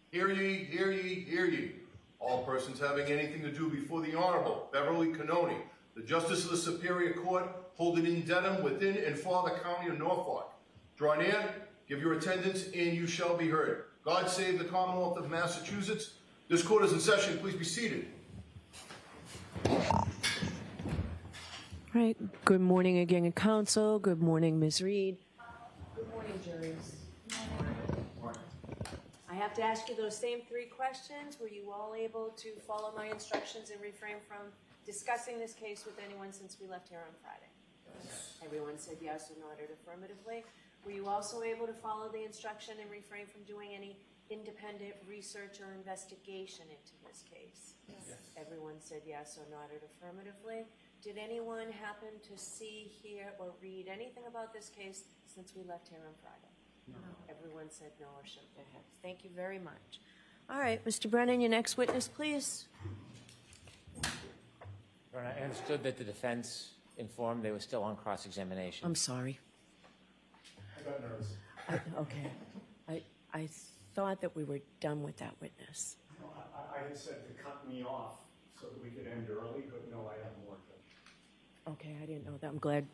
Hear ye, hear ye, hear ye. All persons having anything to do before the Honorable Beverly Cannoni, the Justice of the Superior Court, holding in Dedham, within and for the County of Norfolk. Draw near, give your attendance, and you shall be heard. God save the Commonwealth of Massachusetts. This court is in session. Please be seated. All right. Good morning again, Council. Good morning, Ms. Reed. Good morning, juries. I have to ask you those same three questions. Were you all able to follow my instructions and refrain from discussing this case with anyone since we left here on Friday? Yes. Everyone said yes or nodded affirmatively. Were you also able to follow the instruction and refrain from doing any independent research or investigation into this case? Yes. Everyone said yes or nodded affirmatively. Did anyone happen to see, hear, or read anything about this case since we left here on Friday? No. Everyone said no or shook their heads. Thank you very much. All right, Mr. Brennan, your next witness, please. I understood that the defense informed they were still on cross-examination. I'm sorry. I got nervous. Okay. I thought that we were done with that witness. No, I had said to cut me off so that we could end early, but no, I have more. Okay, I didn't know that. I'm glad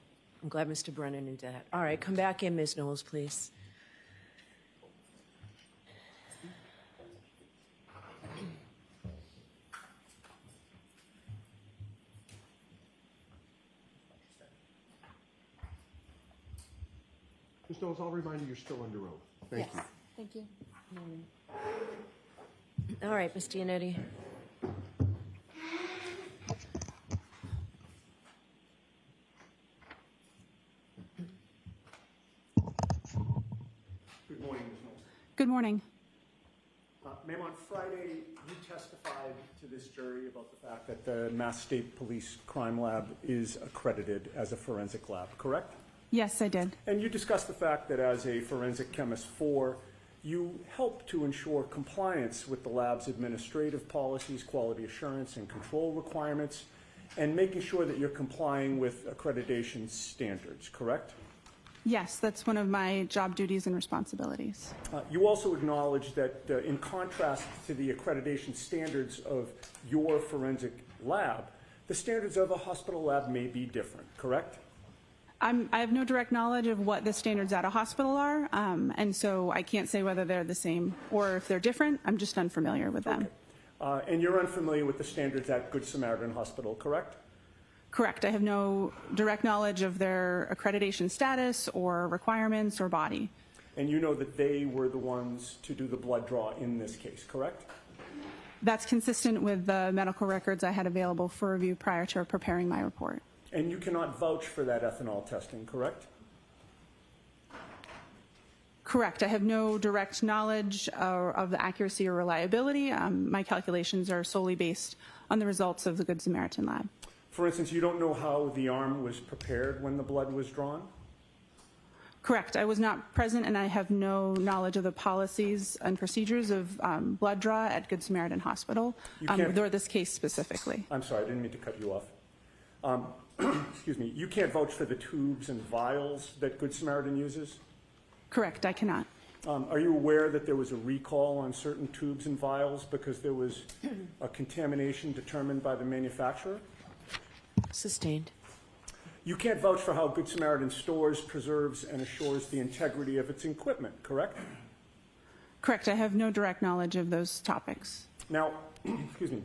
Mr. Brennan knew that. All right, come back in, Ms. Knowles, please. Ms. Knowles, I'll remind you you're still under oath. Thank you. Thank you. All right, Ms. Giannetti. Good morning, Ms. Knowles. Good morning. Ma'am, on Friday, you testified to this jury about the fact that the Mass State Police Crime Lab is accredited as a forensic lab, correct? Yes, I did. And you discussed the fact that as a forensic chemist 4, you help to ensure compliance with the lab's administrative policies, quality assurance, and control requirements, and making sure that you're complying with accreditation standards, correct? Yes, that's one of my job duties and responsibilities. You also acknowledge that in contrast to the accreditation standards of your forensic lab, the standards of a hospital lab may be different, correct? I have no direct knowledge of what the standards at a hospital are, and so I can't say whether they're the same or if they're different. I'm just unfamiliar with them. Okay. And you're unfamiliar with the standards at Good Samaritan Hospital, correct? Correct. I have no direct knowledge of their accreditation status or requirements or body. And you know that they were the ones to do the blood draw in this case, correct? That's consistent with the medical records I had available for review prior to preparing my report. And you cannot vouch for that ethanol testing, correct? Correct. I have no direct knowledge of the accuracy or reliability. My calculations are solely based on the results of the Good Samaritan lab. For instance, you don't know how the arm was prepared when the blood was drawn? Correct. I was not present, and I have no knowledge of the policies and procedures of blood draw at Good Samaritan Hospital, or this case specifically. I'm sorry, I didn't mean to cut you off. Excuse me. You can't vouch for the tubes and vials that Good Samaritan uses? Correct. I cannot. Are you aware that there was a recall on certain tubes and vials because there was a contamination determined by the manufacturer? Sustained. You can't vouch for how Good Samaritan stores, preserves, and assures the integrity of its equipment, correct? Correct. I have no direct knowledge of those topics. Now, excuse me,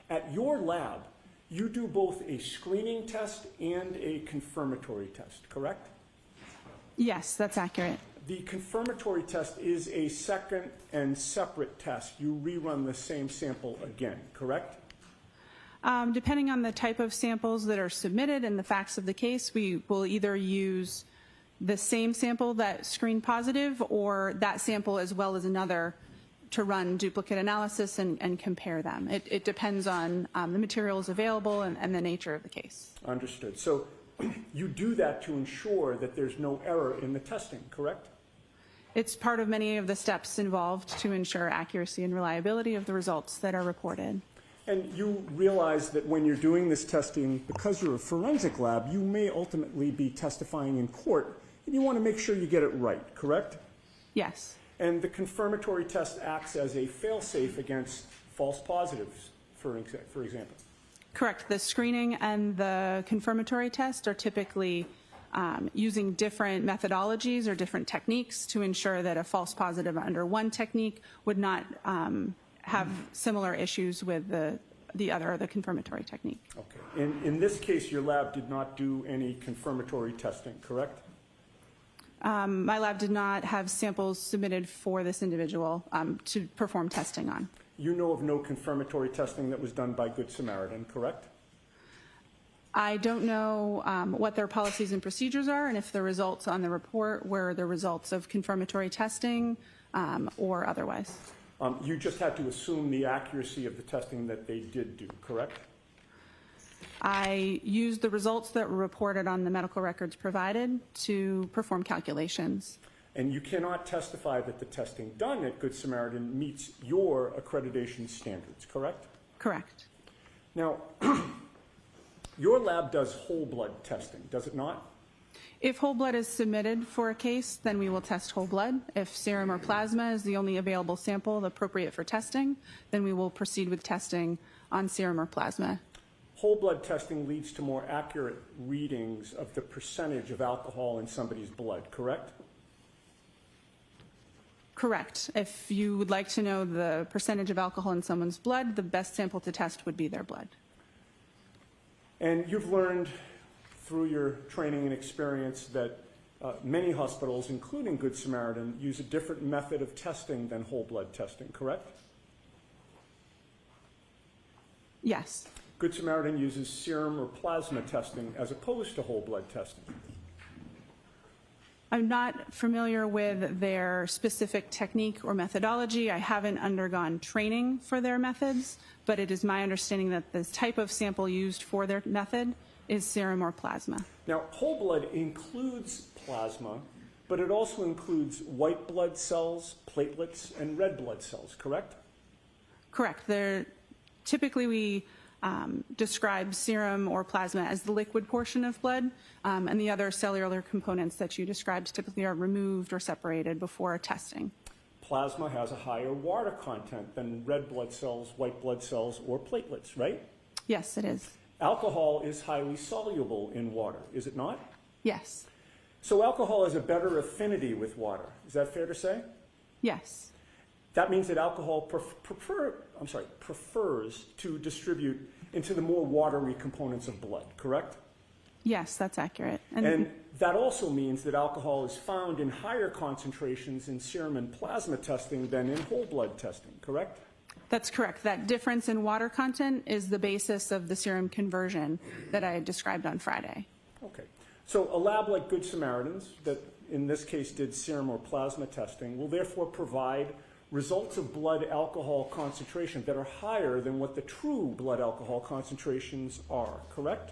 at your lab, you do both a screening test and a confirmatory test, correct? Yes, that's accurate. the confirmatory test is a second and separate test. You rerun the same sample again, correct? Depending on the type of samples that are submitted and the facts of the case, we will either use the same sample that screened positive or that sample as well as another to run duplicate analysis and compare them. It depends on the materials available and the nature of the case. Understood. So you do that to ensure that there's no error in the testing, correct? It's part of many of the steps involved to ensure accuracy and reliability of the results that are reported. And you realize that when you're doing this testing, because you're a forensic lab, you may ultimately be testifying in court, and you want to make sure you get it right, correct? Yes. And the confirmatory test acts as a fail-safe against false positives, for example. Correct. The screening and the confirmatory test are typically using different methodologies or different techniques to ensure that a false positive under one technique would not have similar issues with the confirmatory technique. Okay. In this case, your lab did not do any confirmatory testing, correct? My lab did not have samples submitted for this individual to perform testing on. You know of no confirmatory testing that was done by Good Samaritan, correct? I don't know what their policies and procedures are and if the results on the report were the results of confirmatory testing or otherwise. You just had to assume the accuracy of the testing that they did do, correct? I used the results that were reported on the medical records provided to perform calculations. And you cannot testify that the testing done at Good Samaritan meets your accreditation standards, correct? Correct. Now, your lab does whole blood testing, does it not? If whole blood is submitted for a case, then we will test whole blood. If serum or plasma is the only available sample appropriate for testing, then we will proceed with testing on serum or plasma. Whole blood testing leads to more accurate readings of the percentage of alcohol in somebody's blood, correct? Correct. If you would like to know the percentage of alcohol in someone's blood, the best sample to test would be their blood. And you've learned through your training and experience that many hospitals, including Good Samaritan, use a different method of testing than whole blood testing, correct? Yes. Good Samaritan uses serum or plasma testing as opposed to whole blood testing. I'm not familiar with their specific technique or methodology. I haven't undergone training for their methods, but it is my understanding that the type of sample used for their method is serum or plasma. Now, whole blood includes plasma, but it also includes white blood cells, platelets, and red blood cells, correct? Correct. Typically, we describe serum or plasma as the liquid portion of blood, and the other cellular components that you described typically are removed or separated before testing. Plasma has a higher water content than red blood cells, white blood cells, or platelets, right? Yes, it is. Alcohol is highly soluble in water, is it not? Yes. So alcohol has a better affinity with water. Is that fair to say? Yes. That means that alcohol prefers to distribute into the more watery components of blood, correct? Yes, that's accurate. And that also means that alcohol is found in higher concentrations in serum and plasma testing than in whole blood testing, correct? That's correct. That difference in water content is the basis of the serum conversion that I described on Friday. Okay. So a lab like Good Samaritan's, that in this case did serum or plasma testing, will therefore provide results of blood alcohol concentration that are higher than what the true blood alcohol concentrations are, correct?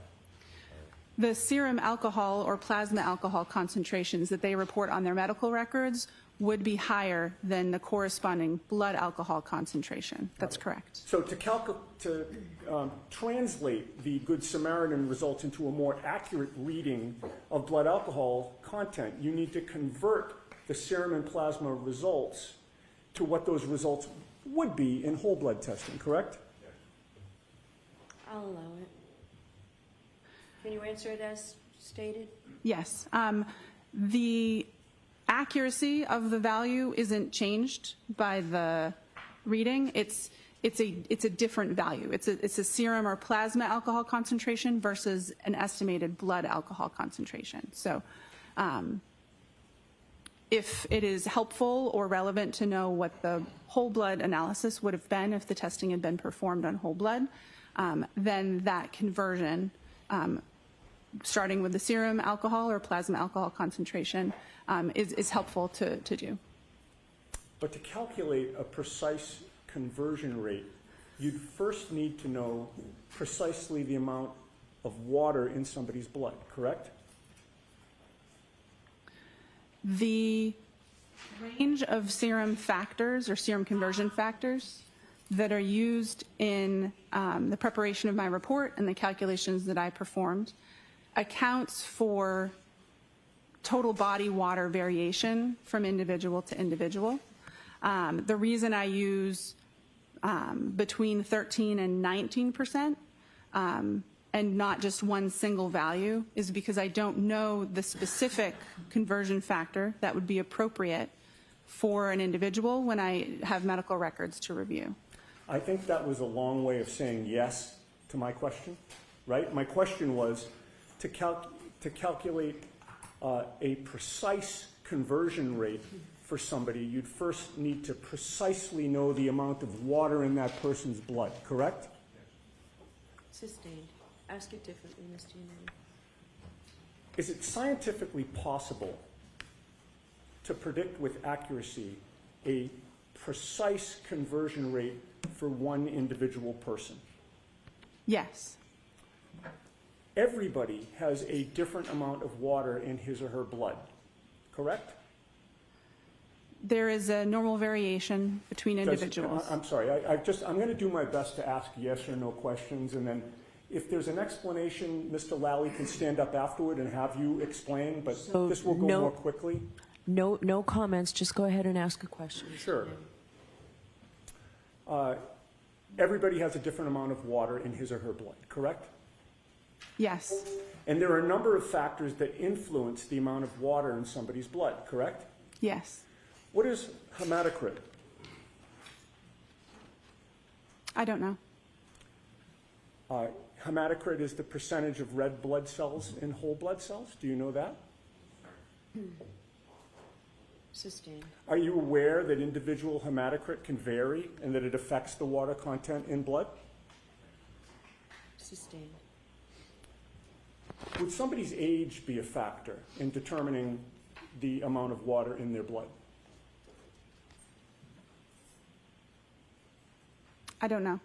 The serum alcohol or plasma alcohol concentrations that they report on their medical records would be higher than the corresponding blood alcohol concentration. That's correct. So to translate the Good Samaritan results into a more accurate reading of blood alcohol content, you need to convert the serum and plasma results to what those results would be in whole blood testing, correct? I'll allow it. Can you answer it as stated? Yes. The accuracy of the value isn't changed by the reading. It's a different value. It's a serum or plasma alcohol concentration versus an estimated blood alcohol concentration. So If it is helpful or relevant to know what the whole blood analysis would have been if the testing had been performed on whole blood, then that conversion, starting with the serum alcohol or plasma alcohol concentration, is helpful to do. But to calculate a precise conversion rate, you'd first need to know precisely the amount of water in somebody's blood, correct? The range of serum factors or serum conversion factors that are used in the preparation of my report and the calculations that I performed accounts for total body water variation from individual to individual. The reason I use between 13 and 19%, and not just one single value, is because I don't know the specific conversion factor that would be appropriate for an individual when I have medical records to review. I think that was a long way of saying yes to my question, right? My question was to calculate a precise conversion rate for somebody, you'd first need to precisely know the amount of water in that person's blood, correct? Sustained. Ask it differently, Mr. Unity. Is it scientifically possible to predict with accuracy a precise conversion rate for one individual person? Yes. Everybody has a different amount of water in his or her blood, correct? There is a normal variation between individuals. I'm sorry, I'm going to do my best to ask yes or no questions, and then if there's an explanation, Mr. Lally can stand up afterward and have you explain, but So this will go more quickly. No comments, just go ahead and ask a question. Sure. Everybody has a different amount of water in his or her blood, correct? Yes. And there are a number of factors that influence the amount of water in somebody's blood, correct? Yes. What is hematocrit? I don't know. Hematocrit is the percentage of red blood cells in whole blood cells. Do you know that? Sustained. Are you aware that individual hematocrit can vary and that it affects the water content in blood? Sustained. Would somebody's age be a factor in determining the amount of water in their blood? I don't know.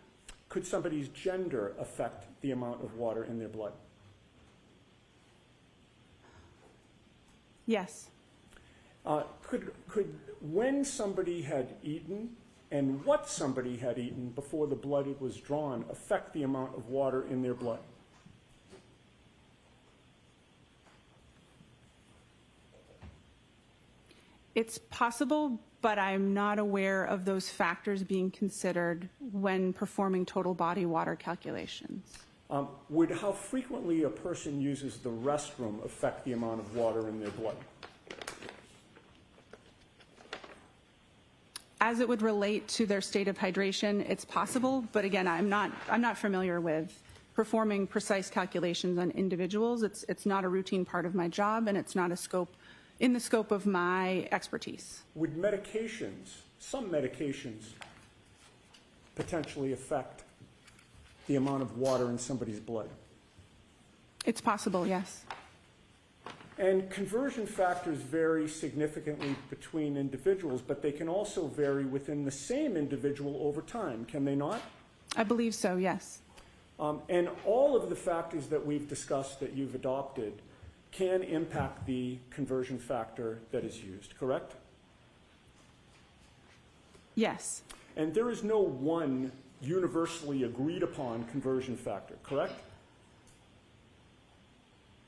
Could somebody's gender affect the amount of water in their blood? Yes. Could when somebody had eaten and what somebody had eaten before the blood was drawn affect the amount of water in their blood? It's possible, but I'm not aware of those factors being considered when performing total body water calculations. Would how frequently a person uses the restroom affect the amount of water in their blood? As it would relate to their state of hydration, it's possible, but again, I'm not familiar with performing precise calculations on individuals. It's not a routine part of my job, and it's not in the scope of my expertise. Would some medications, potentially affect the amount of water in somebody's blood? It's possible, yes. And conversion factors vary significantly between individuals, but they can also vary within the same individual over time, can they not? I believe so, yes. And all of the factors that we've discussed that you've adopted can impact the conversion factor that is used, correct? Yes. And there is no one universally agreed upon conversion factor, correct?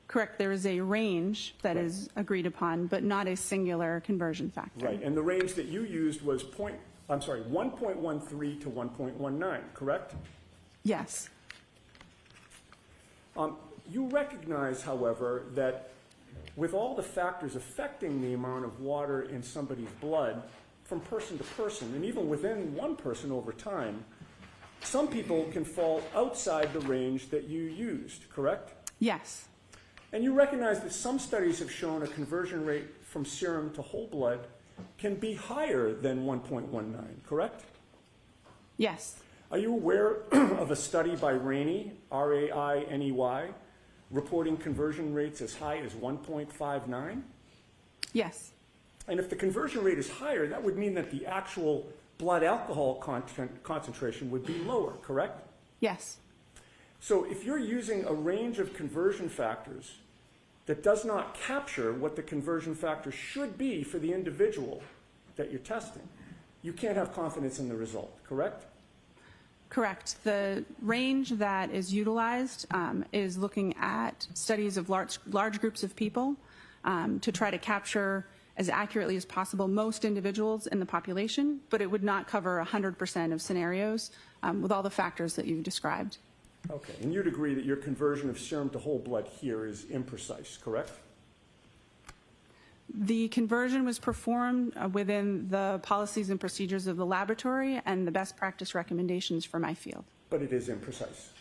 Correct. There is a range that Right. is agreed upon, but not a singular conversion factor. Right, and the range that you used was 1.13 to 1.19, correct? Yes. You recognize, however, that with all the factors affecting the amount of water in somebody's blood from person to person, and even within one person over time, some people can fall outside the range that you used, correct? Yes. And you recognize that some studies have shown a conversion rate from serum to whole blood can be higher than 1.19, correct? Yes. Are you aware of a study by Rainey, R-A-I-N-E-Y, reporting conversion rates as high as 1.59? Yes. And if the conversion rate is higher, that would mean that the actual blood alcohol concentration would be lower, correct? Yes. So if you're using a range of conversion factors that does not capture what the conversion factor should be for the individual that you're testing, you can't have confidence in the result, correct? Correct. The range that is utilized is looking at studies of large groups of people to try to capture as accurately as possible most individuals in the population, but it would not cover 100% of scenarios with all the factors that you've described. Okay, and you'd agree that your conversion of serum to whole blood here is imprecise, correct? The conversion was performed within the policies and procedures of the laboratory and the best practice recommendations for my field. But it is imprecise.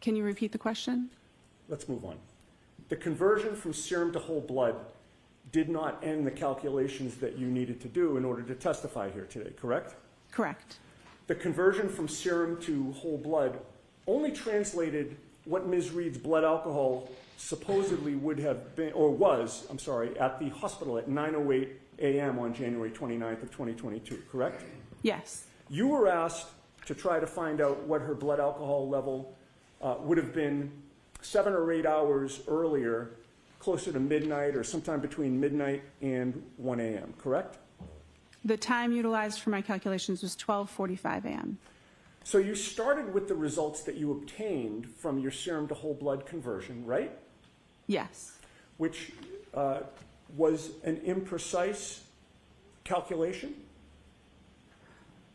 Can you repeat the question? Let's move on. The conversion from serum to whole blood did not end the calculations that you needed to do in order to testify here today, correct? Correct. The conversion from serum to whole blood only translated what Ms. Reed's blood alcohol supposedly would have been, or was, I'm sorry, at the hospital at 9:08 a.m. on January 29th of 2022, correct? Yes. You were asked to try to find out what her blood alcohol level would have been 7 or 8 hours earlier, closer to midnight or sometime between midnight and 1 a.m., correct? The time utilized for my calculations was 12:45 a.m. So you started with the results that you obtained from your serum to whole blood conversion, right? Yes. Which was an imprecise calculation?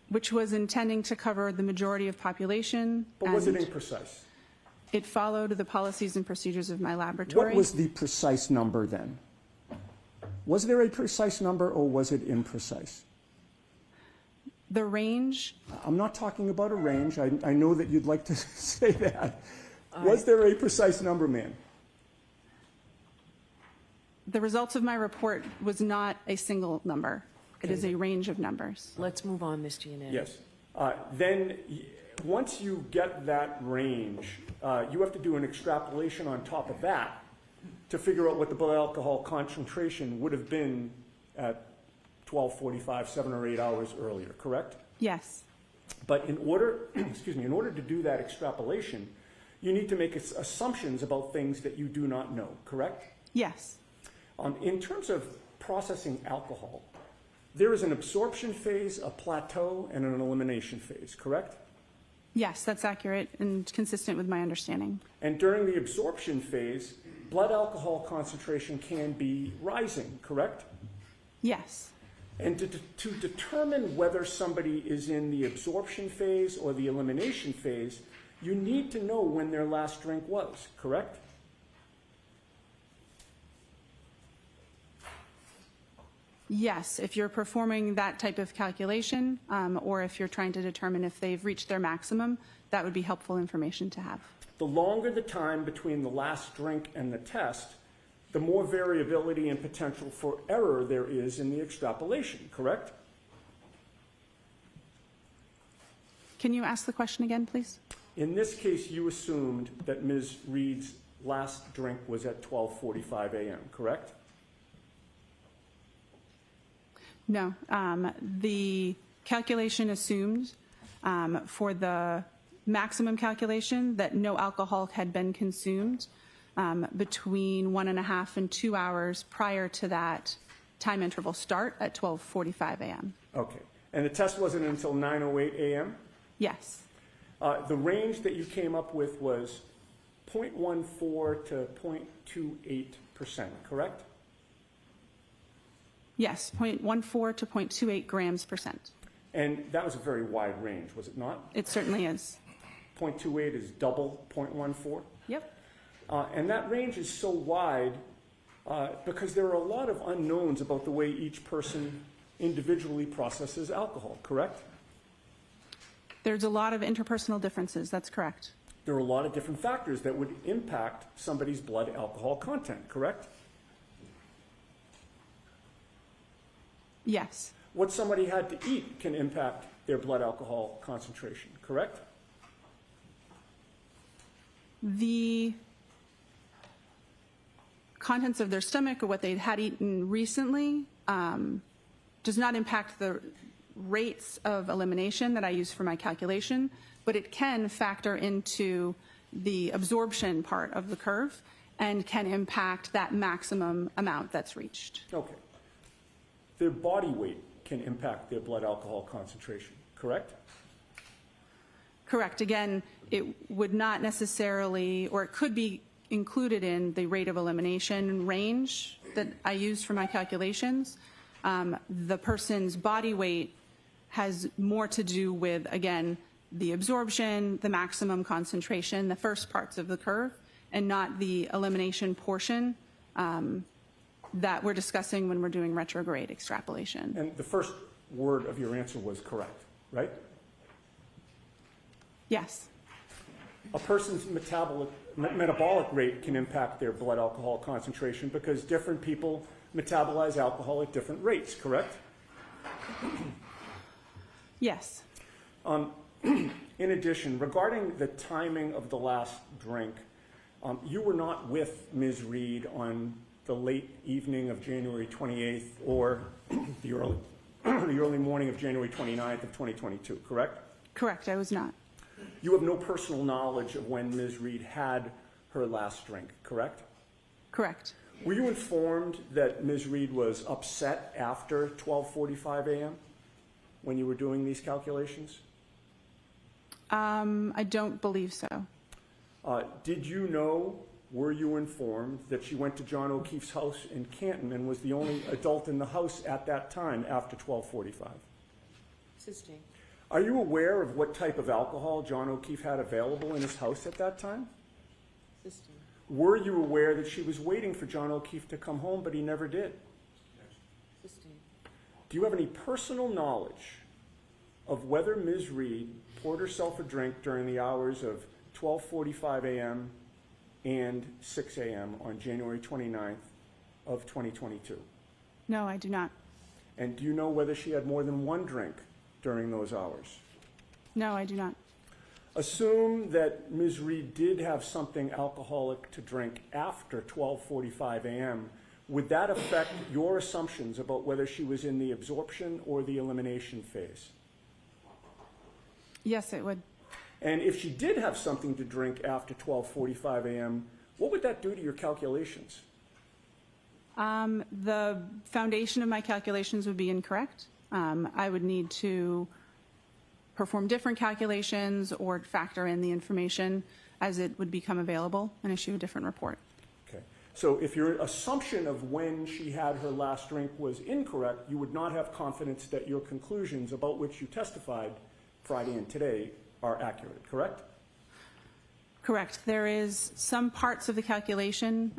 Which was intending to cover the majority of population. But was it and imprecise? It followed the policies and procedures of my laboratory. What was the precise number then? Was there a precise number or was it imprecise? The range, I'm not talking about a range. I know that you'd like to say that. Was there a precise number, ma'am? the results of my report was not a single number. It is a range of numbers. Let's move on, Ms. Giannetti. Yes. Once you get that range, you have to do an extrapolation on top of that to figure out what the blood alcohol concentration would have been at 12:45, 7 or 8 hours earlier, correct? Yes. But in order, in order to do that extrapolation, you need to make assumptions about things that you do not know, correct? Yes. In terms of processing alcohol, there is an absorption phase, a plateau, and an elimination phase, correct? Yes, that's accurate and consistent with my understanding. And during the absorption phase, blood alcohol concentration can be rising, correct? Yes. And to determine whether somebody is in the absorption phase or the elimination phase, you need to know when their last drink was, correct? Yes, if you're performing that type of calculation, or if you're trying to determine if they've reached their maximum, that would be helpful information to have. The longer the time between the last drink and the test, the more variability and potential for error there is in the extrapolation, correct? Can you ask the question again, please? In this case, you assumed that Ms. Reed's last drink was at 12:45 a.m., correct? No. The calculation assumed for the maximum calculation that no alcohol had been consumed between 1.5 and 2 hours prior to that time interval start at 12:45 a.m. Okay. And the test wasn't until 9:08 a.m.? Yes. The range that you came up with was 0.14 to 0.28%, correct? Yes, 0.14 to 0.28 grams percent. And that was a very wide range, was it not? It certainly is. 0.28 is double 0.14? Yep. And that range is so wide because there are a lot of unknowns about the way each person individually processes alcohol, correct? There's a lot of interpersonal differences. That's correct. There are a lot of different factors that would impact somebody's blood alcohol content, correct? Yes, What somebody had to eat can impact their blood alcohol concentration, correct? the contents of their stomach or what they had eaten recently does not impact the rates of elimination that I use for my calculation, but it can factor into the absorption part of the curve and can impact that maximum amount that's reached. Okay. Their body weight can impact their blood alcohol concentration, correct? Correct. Again, it would not necessarily, or it could be included in the rate of elimination range that I use for my calculations. The person's body weight has more to do with, again, the absorption, the maximum concentration, the first parts of the curve, and not the elimination portion that we're discussing when we're doing retrograde extrapolation. And the first word of your answer was correct, right? Yes. A person's metabolic rate can impact their blood alcohol concentration because different people metabolize alcohol at different rates, correct? Yes. In addition, regarding the timing of the last drink, you were not with Ms. Reed on the late evening of January 28th or the early morning of January 29th of 2022, correct? Correct. I was not. You have no personal knowledge of when Ms. Reed had her last drink, correct? Correct. Were you informed that Ms. Reed was upset after 12:45 a.m. when you were doing these calculations? I don't believe so. Did you know, were you informed that she went to John O'Keefe's house in Canton and was the only adult in the house at that time after 12:45? Assisting. Are you aware of what type of alcohol John O'Keefe had available in his house at that time? Assisting. Were you aware that she was waiting for John O'Keefe to come home, but he never did? Assisting. Do you have any personal knowledge of whether Ms. Reed poured herself a drink during the hours of 12:45 a.m. and 6 a.m. on January 29th of 2022? No, I do not. And do you know whether she had more than one drink during those hours? No, I do not. Assume that Ms. Reed did have something alcoholic to drink after 12:45 a.m. Would that affect your assumptions about whether she was in the absorption or the elimination phase? Yes, it would. And if she did have something to drink after 12:45 a.m., what would that do to your calculations? The foundation of my calculations would be incorrect. I would need to perform different calculations or factor in the information as it would become available and issue a different report. Okay. So if your assumption of when she had her last drink was incorrect, you would not have confidence that your conclusions about which you testified Friday and today are accurate, correct? Correct. There is some parts of the calculation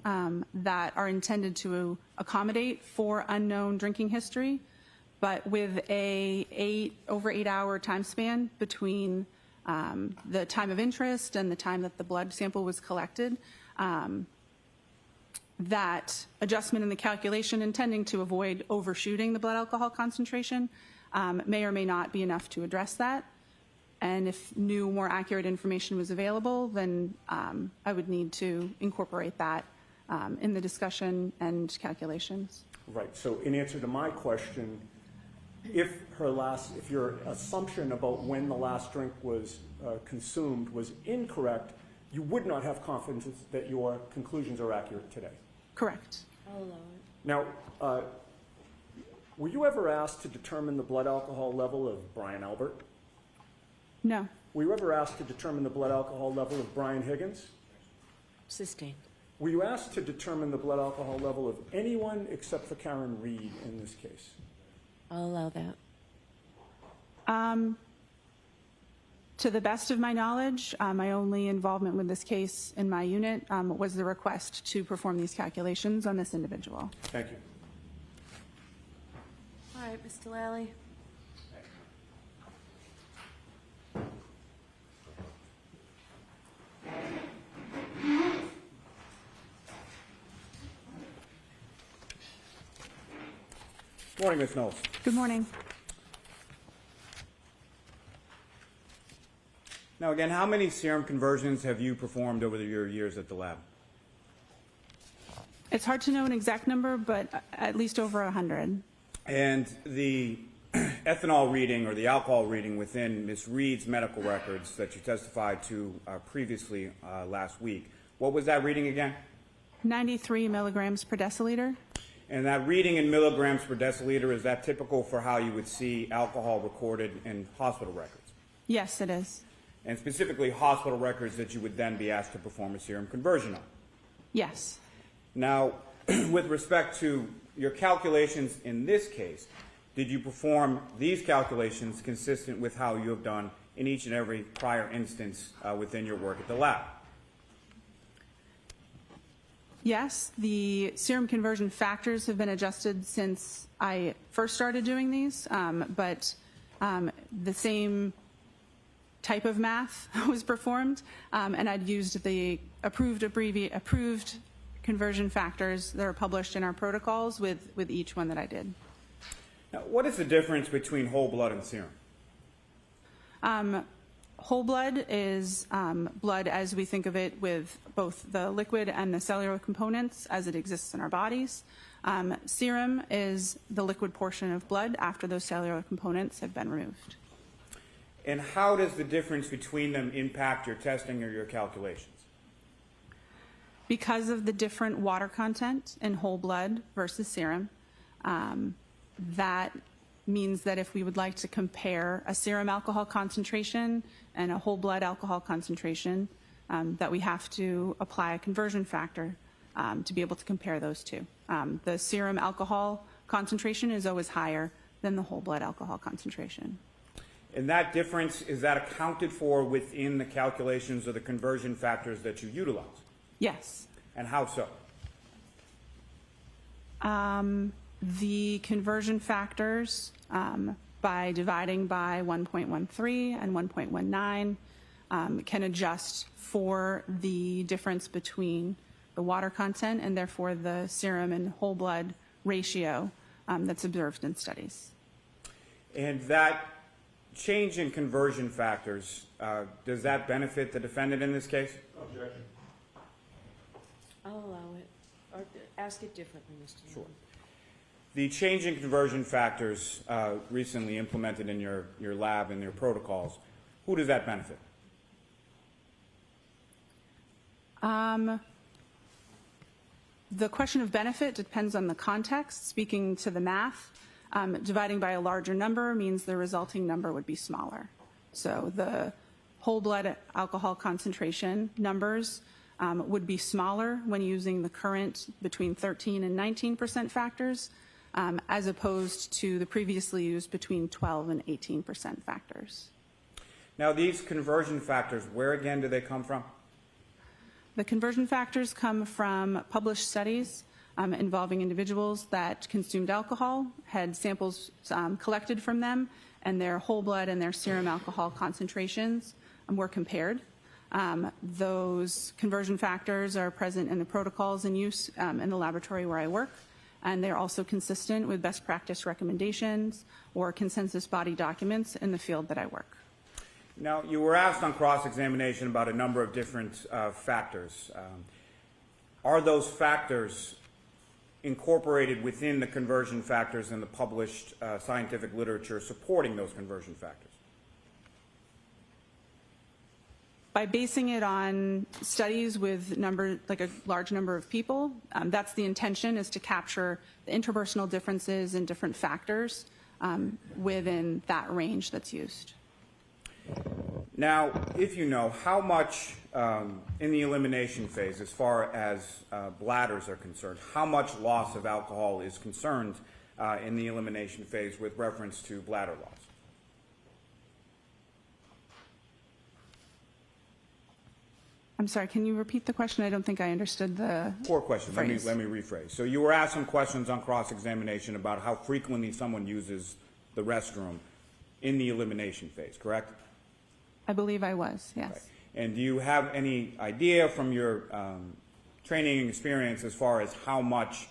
that are intended to accommodate for unknown drinking history, but with over 8 hour time span between the time of interest and the time that the blood sample was collected, that adjustment in the calculation intending to avoid overshooting the blood alcohol concentration may or may not be enough to address that. And if new, more accurate information was available, then I would need to incorporate that in the discussion and calculations. Right. So in answer to my question, if your assumption about when the last drink was consumed was incorrect, you would not have confidence that your conclusions are accurate today. Correct. I'll allow it. Now, were you ever asked to determine the blood alcohol level of Brian Albert? No. Were you ever asked to determine the blood alcohol level of Brian Higgins? Sustained. Were you asked to determine the blood alcohol level of anyone except for Karen Reed in this case? I'll allow that. To the best of my knowledge, my only involvement with this case in my unit was the request to perform these calculations on this individual. Thank you. All right, Mr. Lally. Morning, Ms. Knowles. Good morning. Now, again, how many serum conversions have you performed over your years at the lab? It's hard to know an exact number, but at least over 100. And the ethanol reading or the alcohol reading within Ms. Reed's medical records that you testified to previously last week, what was that reading again? 93 milligrams per deciliter. And that reading in milligrams per deciliter, is that typical for how you would see alcohol recorded in hospital records? Yes, it is. And specifically hospital records that you would then be asked to perform a serum conversion on? Yes. Now, with respect to your calculations in this case, did you perform these calculations consistent with how you have done in each and every prior instance within your work at the lab? Yes, the serum conversion factors have been adjusted since I first started doing these, but the same type of math was performed, and I'd used the approved conversion factors that are published in our protocols with each one that I did. Now, what is the difference between whole blood and serum? Whole blood is blood as we think of it, with both the liquid and the cellular components as it exists in our bodies. Serum is the liquid portion of blood after those cellular components have been removed. And how does the difference between them impact your testing or your calculations? Because of the different water content in whole blood versus serum, that means that if we would like to compare a serum alcohol concentration and a whole blood alcohol concentration, that we have to apply a conversion factor to be able to compare those two. The serum alcohol concentration is always higher than the whole blood alcohol concentration. And that difference, is that accounted for within the calculations of the conversion factors that you utilize? Yes. And how so? The conversion factors, by dividing by 1.13 and 1.19, can adjust for the difference between the water content and therefore the serum and whole blood ratio that's observed in studies. And that change in conversion factors, does that benefit the defendant in this case? Objection. I'll allow it, or ask it differently, Mr. Sure. The change in conversion factors recently implemented in your lab and your protocols, who does that benefit? The question of benefit depends on the context. Speaking to the math, dividing by a larger number means the resulting number would be smaller. So the whole blood alcohol concentration numbers would be smaller when using the current between 13 and 19% factors, as opposed to the previously used between 12 and 18% factors. Now, these conversion factors, where again do they come from? The conversion factors come from published studies involving individuals that consumed alcohol, had samples collected from them, and their whole blood and their serum alcohol concentrations were compared. Those conversion factors are present in the protocols in use in the laboratory where I work, and they're also consistent with best practice recommendations or consensus body documents in the field that I work. Now, you were asked on cross-examination about a number of different factors. Are those factors incorporated within the conversion factors in the published scientific literature supporting those conversion factors? By basing it on studies with a large number of people, that's the intention, is to capture the interpersonal differences and different factors within that range that's used. Now, if you know, how much in the elimination phase, as far as bladders are concerned, how much loss of alcohol is concerned in the elimination phase with reference to bladder loss? I'm sorry, can you repeat the question? I don't think I understood the Poor question. Let me phrase. rephrase. So you were asked some questions on cross-examination about how frequently someone uses the restroom in the elimination phase, correct? I believe I was, yes. Right. And do you have any idea from your training and experience as far as how much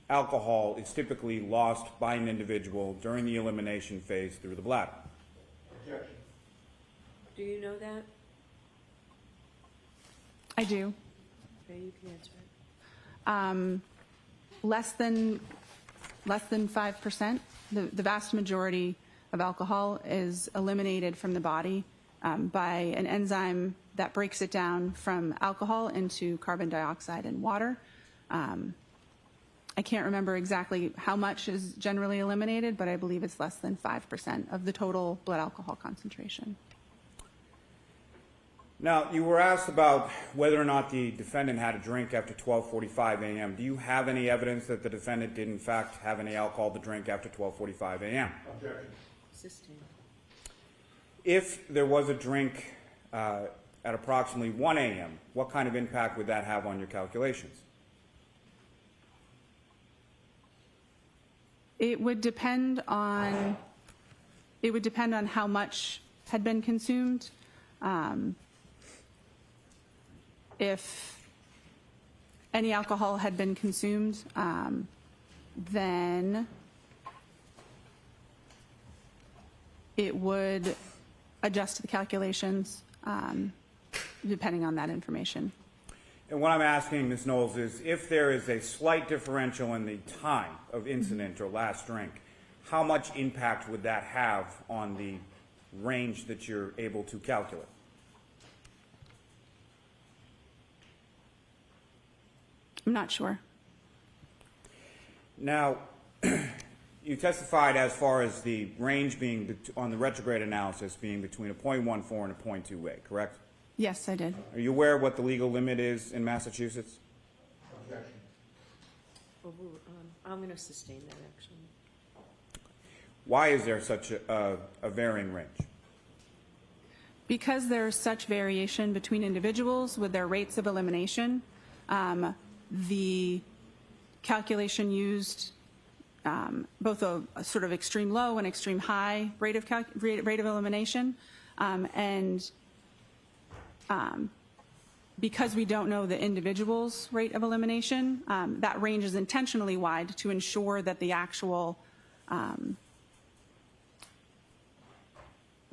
alcohol is typically lost by an individual during the elimination phase through the bladder? Do you know that? I do. Okay, you can answer it. Less than 5%. The vast majority of alcohol is eliminated from the body by an enzyme that breaks it down from alcohol into carbon dioxide and water. I can't remember exactly how much is generally eliminated, but I believe it's less than 5% of the total blood alcohol concentration. Now, you were asked about whether or not the defendant had a drink after 12:45 a.m. Do you have any evidence that the defendant did in fact have any alcohol to drink after 12:45 a.m.? Sustain. If there was a drink at approximately 1 a.m., what kind of impact would that have on your calculations? It would depend on how much had been consumed. If any alcohol had been consumed, then it would adjust the calculations depending on that information. And what I'm asking, Ms. Knowles, is if there is a slight differential in the time of incident or last drink, how much impact would that have on the range that you're able to calculate? I'm not sure. Now, you testified as far as the range being on the retrograde analysis being between a 0.14 and a 0.28, correct? Yes, I did. Are you aware of what the legal limit is in Massachusetts? I'm going to sustain that, actually. Why is there such a varying range? Because there's such variation between individuals with their rates of elimination, the calculation used both a sort of extreme low and extreme high rate of elimination, and because we don't know the individual's rate of elimination, that range is intentionally wide to ensure that the actual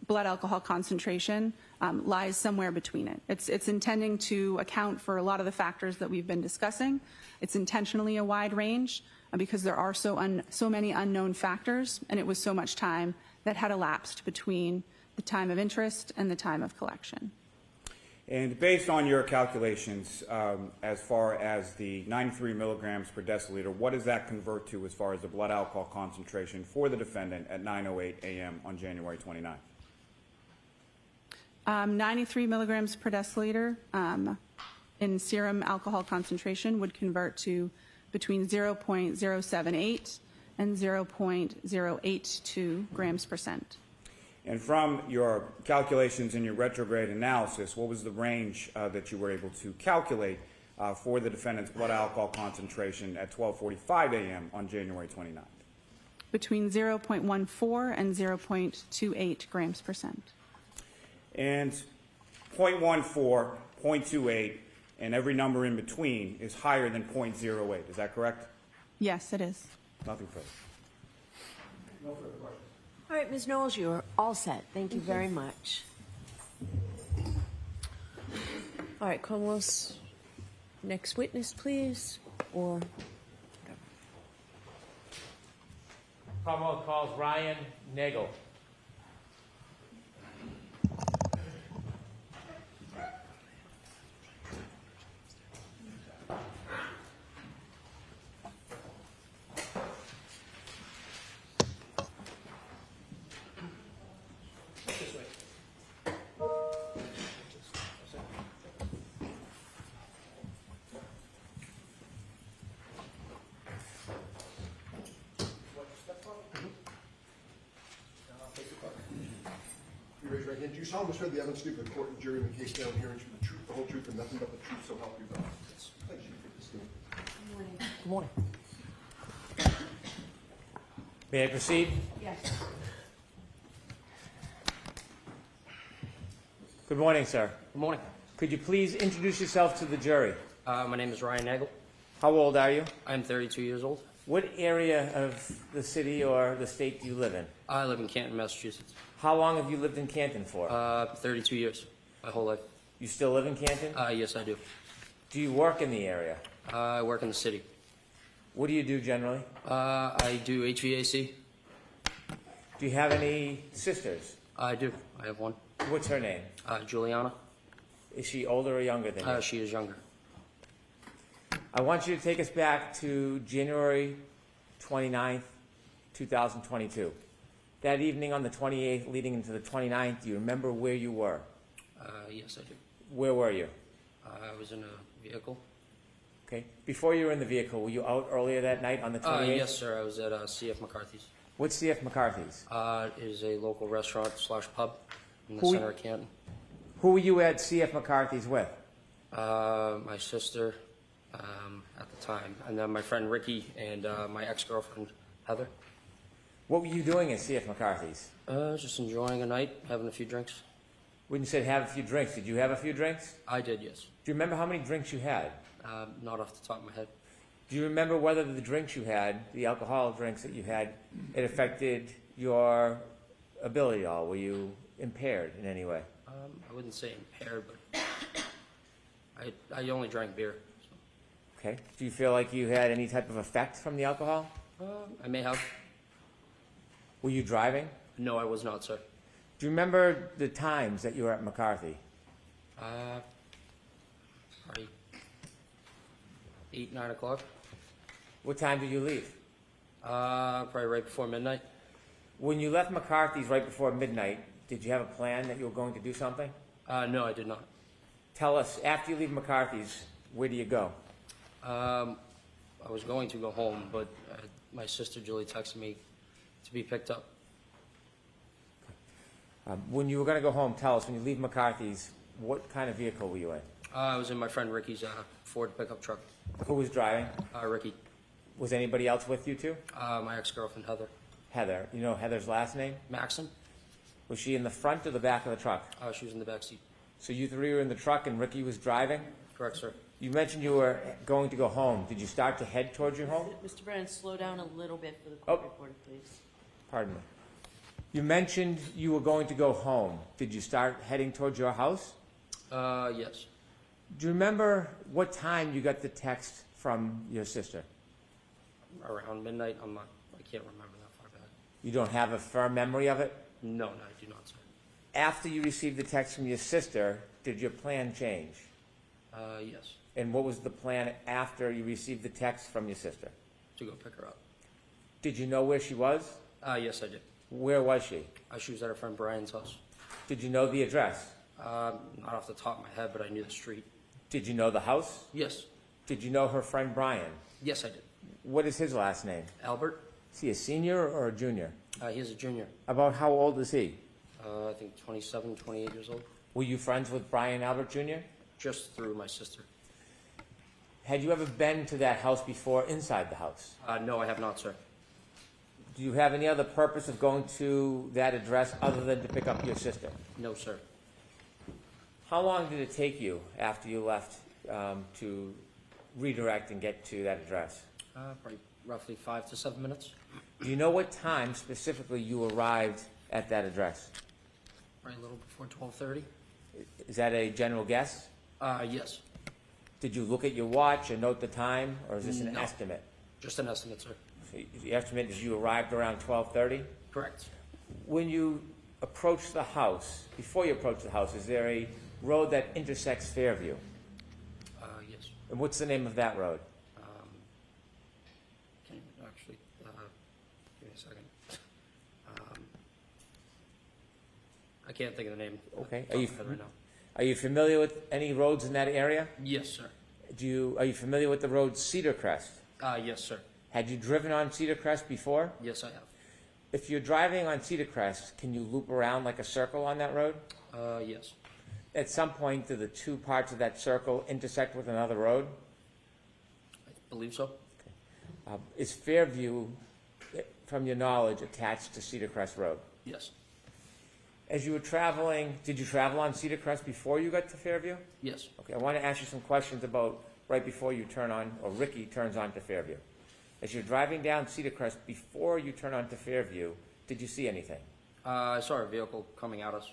blood alcohol concentration lies somewhere between it. It's intending to account for a lot of the factors that we've been discussing. It's intentionally a wide range because there are so many unknown factors, and it was so much time that had elapsed between the time of interest and the time of collection. And based on your calculations, as far as the 93 milligrams per deciliter, what does that convert to as far as the blood alcohol concentration for the defendant at 9:08 a.m. on January 29th? 93 milligrams per deciliter in serum alcohol concentration would convert to between 0.078 and 0.082 grams per cent. And from your calculations in your retrograde analysis, what was the range that you were able to calculate for the defendant's blood alcohol concentration at 12:45 a.m. on January 29th? Between 0.14 and 0.28 grams per cent. And 0.14, 0.28, and every number in between is higher than 0.08. Is that correct? Yes, it is. Nothing further. All right, Ms. Knowles, you're all set. Thank you very much. All right, Commonwealth's next witness, please, or... Commonwealth calls Ryan Nagel. You raise your right hand. Do you solemnly swear the evidence given to the court and jury in the case down here and the truth, the whole truth, and nothing but the truth, so help you God? Yes. Thank you for this thing. Good morning. May I proceed? Yes. Good morning, sir. Good morning. Could you please introduce yourself to the jury? My name is Ryan Nagel. How old are you? I'm 32 years old. What area of the city or the state do you live in? I live in Canton, Massachusetts. How long have you lived in Canton for? 32 years, my whole life. You still live in Canton? Yes, I do. Do you work in the area? I work in the city. What do you do generally? I do HVAC. Do you have any sisters? I do. I have one. What's her name? Juliana. Is she older or younger than you? She is younger. I want you to take us back to January 29th, 2022. That evening on the 28th leading into the 29th, do you remember where you were? Yes, I do. Where were you? I was in a vehicle. Okay. Before you were in the vehicle, were you out earlier that night on the 28th? Yes, sir. I was at CF McCarthy's. What's CF McCarthy's? It is a local restaurant / pub in the Who- center of Canton. Who were you at CF McCarthy's with? My sister at the time, and then my friend Ricky and my ex-girlfriend Heather. What were you doing at CF McCarthy's? Just enjoying a night, having a few drinks. When you said have a few drinks, did you have a few drinks? I did, yes. Do you remember how many drinks you had? Not off the top of my head. Do you remember whether the drinks you had, the alcoholic drinks that you had, it affected your ability at all? Were you impaired in any way? I wouldn't say impaired, but I only drank beer. Okay. Do you feel like you had any type of effect from the alcohol? I may have. Were you driving? No, I was not, sir. Do you remember the times that you were at McCarthy? Probably 8, 9 o'clock. What time did you leave? Probably right before midnight. When you left McCarthy's right before midnight, did you have a plan that you were going to do something? No, I did not. Tell us, after you leave McCarthy's, where do you go? I was going to go home, but my sister Julie texted me to be picked up. When you were going to go home, tell us, when you leave McCarthy's, what kind of vehicle were you in? I was in my friend Ricky's Ford pickup truck. Who was driving? Ricky. Was anybody else with you too? My ex-girlfriend Heather. Heather. You know Heather's last name? Maxon. Was she in the front or the back of the truck? She was in the back seat. So you three were in the truck and Ricky was driving? Correct, sir. You mentioned you were going to go home. Did you start to head towards your home? Mr. Brennan, slow down a little bit for the Oh. court reporter, please. Pardon me. You mentioned you were going to go home. Did you start heading towards your house? Yes. Do you remember what time you got the text from your sister? Around midnight. I can't remember that far back. You don't have a firm memory of it? No, I do not, sir. After you received the text from your sister, did your plan change? Yes. And what was the plan after you received the text from your sister? To go pick her up. Did you know where she was? Yes, I did. Where was she? She was at her friend Brian's house. Did you know the address? Not off the top of my head, but I knew the street. Did you know the house? Yes. Did you know her friend Brian? Yes, I did. What is his last name? Albert. Is he a senior or a junior? He's a junior. About how old is he? I think 27, 28 years old. Were you friends with Brian Albert Jr.? Just through my sister. Had you ever been to that house before inside the house? No, I have not, sir. Do you have any other purpose of going to that address other than to pick up your sister? No, sir. How long did it take you after you left to redirect and get to that address? Probably roughly 5 to 7 minutes. Do you know what time specifically you arrived at that address? Right, a little before 12:30. Is that a general guess? Yes. Did you look at your watch and note the time, or is this an No. estimate? Just an estimate, sir. So the estimate is you arrived around 12:30? Correct. When you approach the house, before you approach the house, is there a road that intersects Fairview? Yes. And what's the name of that road? Can you actually give me a second? I can't think of the name. Okay. Are you right now? Are you familiar with any roads in that area? Yes, sir. Are you familiar with the road Cedar Crest? Yes, sir. Had you driven on Cedar Crest before? Yes, I have. If you're driving on Cedar Crest, can you loop around like a circle on that road? Yes. At some point, do the two parts of that circle intersect with another road? I believe so. Is Fairview, from your knowledge, attached to Cedar Crest Road? Yes. As you were traveling, did you travel on Cedar Crest before you got to Fairview? Yes. Okay, I want to ask you some questions about right before you turn on, or Ricky turns on to Fairview. As you're driving down Cedar Crest, before you turn onto Fairview, did you see anything? I saw a vehicle coming at us.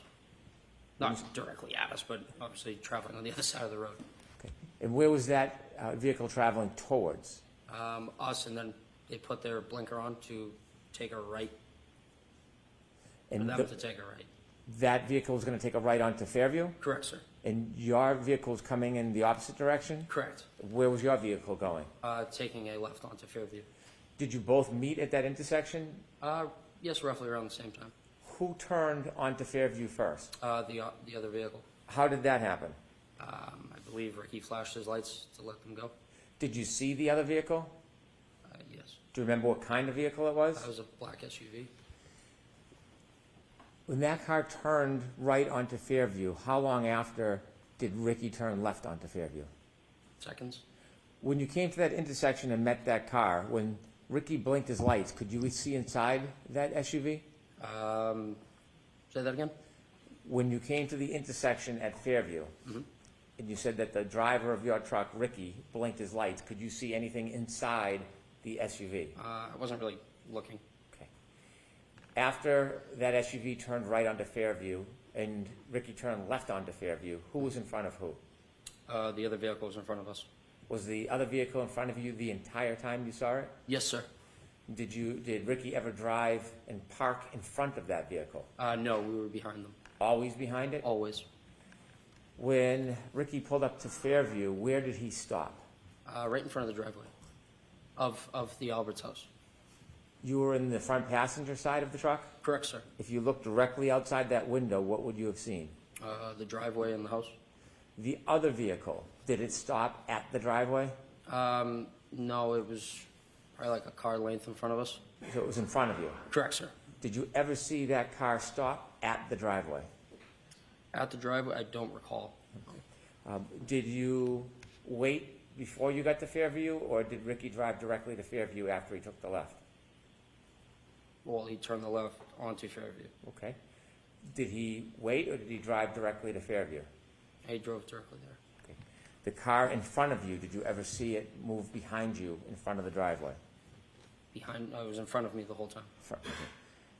Not directly at us, but obviously traveling on the other side of the road. Okay. And where was that vehicle traveling towards? Us, and then they put their blinker on to take a right, for And them the- to take a right. that vehicle was going to take a right onto Fairview? Correct, sir. And your vehicle was coming in the opposite direction? Correct. Where was your vehicle going? Taking a left onto Fairview. Did you both meet at that intersection? Yes, roughly around the same time. Who turned onto Fairview first? The other vehicle. How did that happen? I believe Ricky flashed his lights to let them go. Did you see the other vehicle? Yes. Do you remember what kind of vehicle it was? That was a black SUV. When that car turned right onto Fairview, how long after did Ricky turn left onto Fairview? Seconds. When you came to that intersection and met that car, when Ricky blinked his lights, could you see inside that SUV? Say that again? When you came to the intersection at Fairview, and you said that the driver of your truck, Ricky, blinked his lights, could you see anything inside the SUV? I wasn't really looking. Okay. After that SUV turned right onto Fairview and Ricky turned left onto Fairview, who was in front of who? The other vehicle was in front of us. Was the other vehicle in front of you the entire time you saw it? Yes, sir. Did Ricky ever drive and park in front of that vehicle? No, we were behind them. Always behind it? Always. When Ricky pulled up to Fairview, where did he stop? Right in front of the driveway of the Albert's house. You were in the front passenger side of the truck? Correct, sir. If you looked directly outside that window, what would you have seen? The driveway and the house. The other vehicle, did it stop at the driveway? No, it was probably like a car length in front of us. So it was in front of you. Correct, sir. Did you ever see that car stop at the driveway? At the driveway, I don't recall. Did you wait before you got to Fairview, or did Ricky drive directly to Fairview after he took the left? Well, he turned the left onto Fairview. Okay. Did he wait, or did he drive directly to Fairview? He drove directly there. Okay. The car in front of you, did you ever see it move behind you in front of the driveway? Behind, it was in front of me the whole time.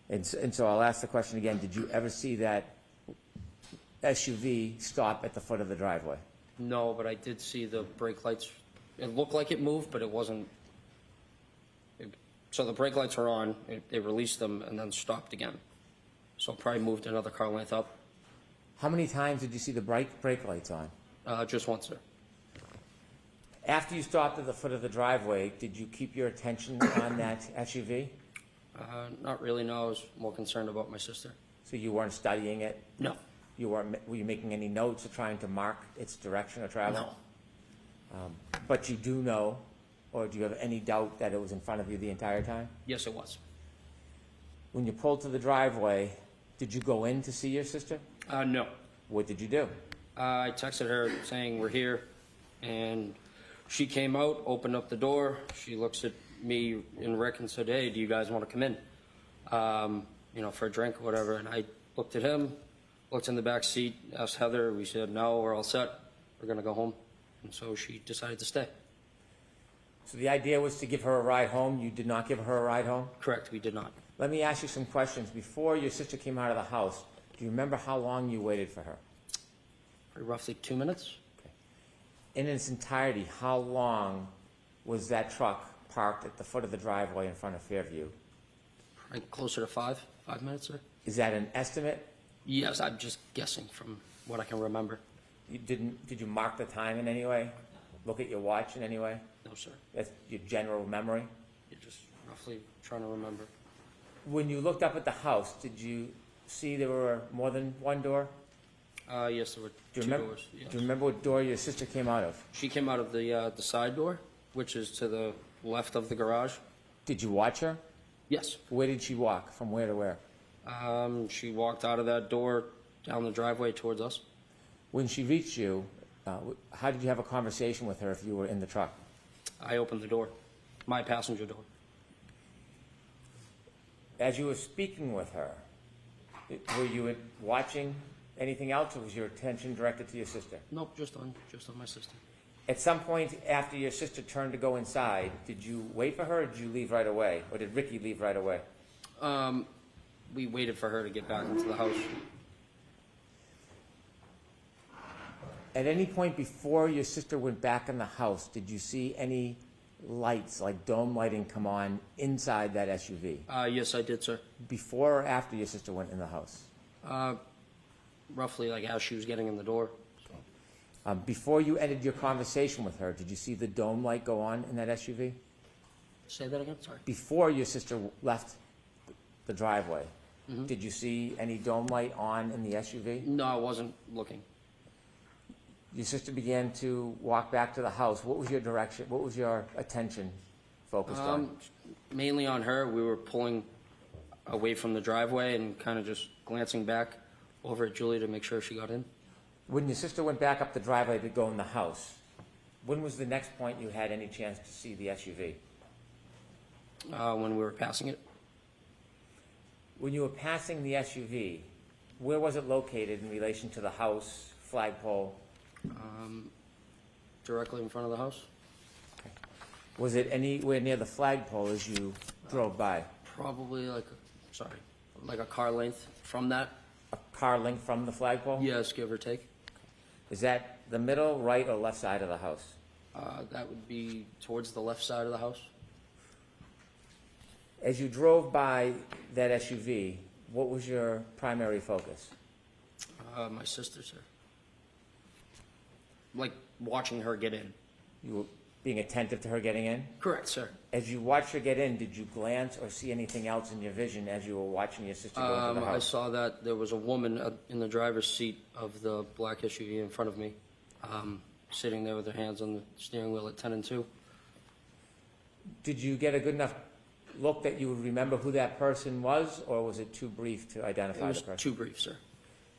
And so I'll ask the question again, did you ever see that SUV stop at the foot of the driveway? No, but I did see the brake lights. It looked like it moved, but it wasn't. So the brake lights were on, they released them and then stopped again. So it probably moved another car length up. How many times did you see the brake lights on? Just once, sir. After you stopped at the foot of the driveway, did you keep your attention on that SUV? Not really, no. I was more concerned about my sister. So you weren't studying it? No. Were you making any notes or trying to mark its direction of travel? No. But you do know, or do you have any doubt that it was in front of you the entire time? Yes, it was. When you pulled to the driveway, did you go in to see your sister? No. What did you do? I texted her saying we're here, and she came out, opened up the door. She looks at me and Rick and said, "Hey, do you guys want to come in? For a drink or whatever." And I looked at him, looked in the back seat, asked Heather. We said, "No, we're all set. We're going to go home." And so she decided to stay. So the idea was to give her a ride home. You did not give her a ride home? Correct, we did not. Let me ask you some questions. Before your sister came out of the house, do you remember how long you waited for her? Roughly 2 minutes. In its entirety, how long was that truck parked at the foot of the driveway in front of Fairview? Probably closer to 5 minutes, sir. Is that an estimate? Yes, I'm just guessing from what I can remember. Did you mark the time in any way? Look at your watch in any way? No, sir. That's your general memory? You're just roughly trying to remember. When you looked up at the house, did you see there were more than one door? Yes, there were Do you two remember? doors. Yes. Do you remember what door your sister came out of? She came out of the side door, which is to the left of the garage. Did you watch her? Yes. Where did she walk? From where to where? She walked out of that door down the driveway towards us. When she reached you, how did you have a conversation with her if you were in the truck? I opened the door, my passenger door. As you were speaking with her, were you watching anything else, or was your attention directed to your sister? Nope, just on my sister. At some point after your sister turned to go inside, did you wait for her or did you leave right away? Or did Ricky leave right away? We waited for her to get back into the house. At any point before your sister went back in the house, did you see any lights, like dome lighting, come on inside that SUV? Yes, I did, sir. Before or after your sister went in the house? Roughly like as she was getting in the door. Before you ended your conversation with her, did you see the dome light go on in that SUV? Say that again, sorry. Before your sister left the driveway, did you see any dome light on in the SUV? No, I wasn't looking. Your sister began to walk back to the house. What was your direction? What was your attention focused on? Mainly on her. We were pulling away from the driveway and kind of just glancing back over at Julie to make sure she got in. When your sister went back up the driveway to go in the house, when was the next point you had any chance to see the SUV? When we were passing it. When you were passing the SUV, where was it located in relation to the house, flagpole? Directly in front of the house. Was it anywhere near the flagpole as you drove by? Probably like a car length from that. A car length from the flagpole? Yes, give or take. Is that the middle, right, or left side of the house? That would be towards the left side of the house. As you drove by that SUV, what was your primary focus? My sister, sir. Like watching her get in. You were being attentive to her getting in? Correct, sir. As you watched her get in, did you glance or see anything else in your vision as you were watching your sister go into the I house? saw that there was a woman in the driver's seat of the black SUV in front of me, sitting there with her hands on the steering wheel at 10 and 2. Did you get a good enough look that you would remember who that person was, or was it too brief to It identify was the person? too brief, sir.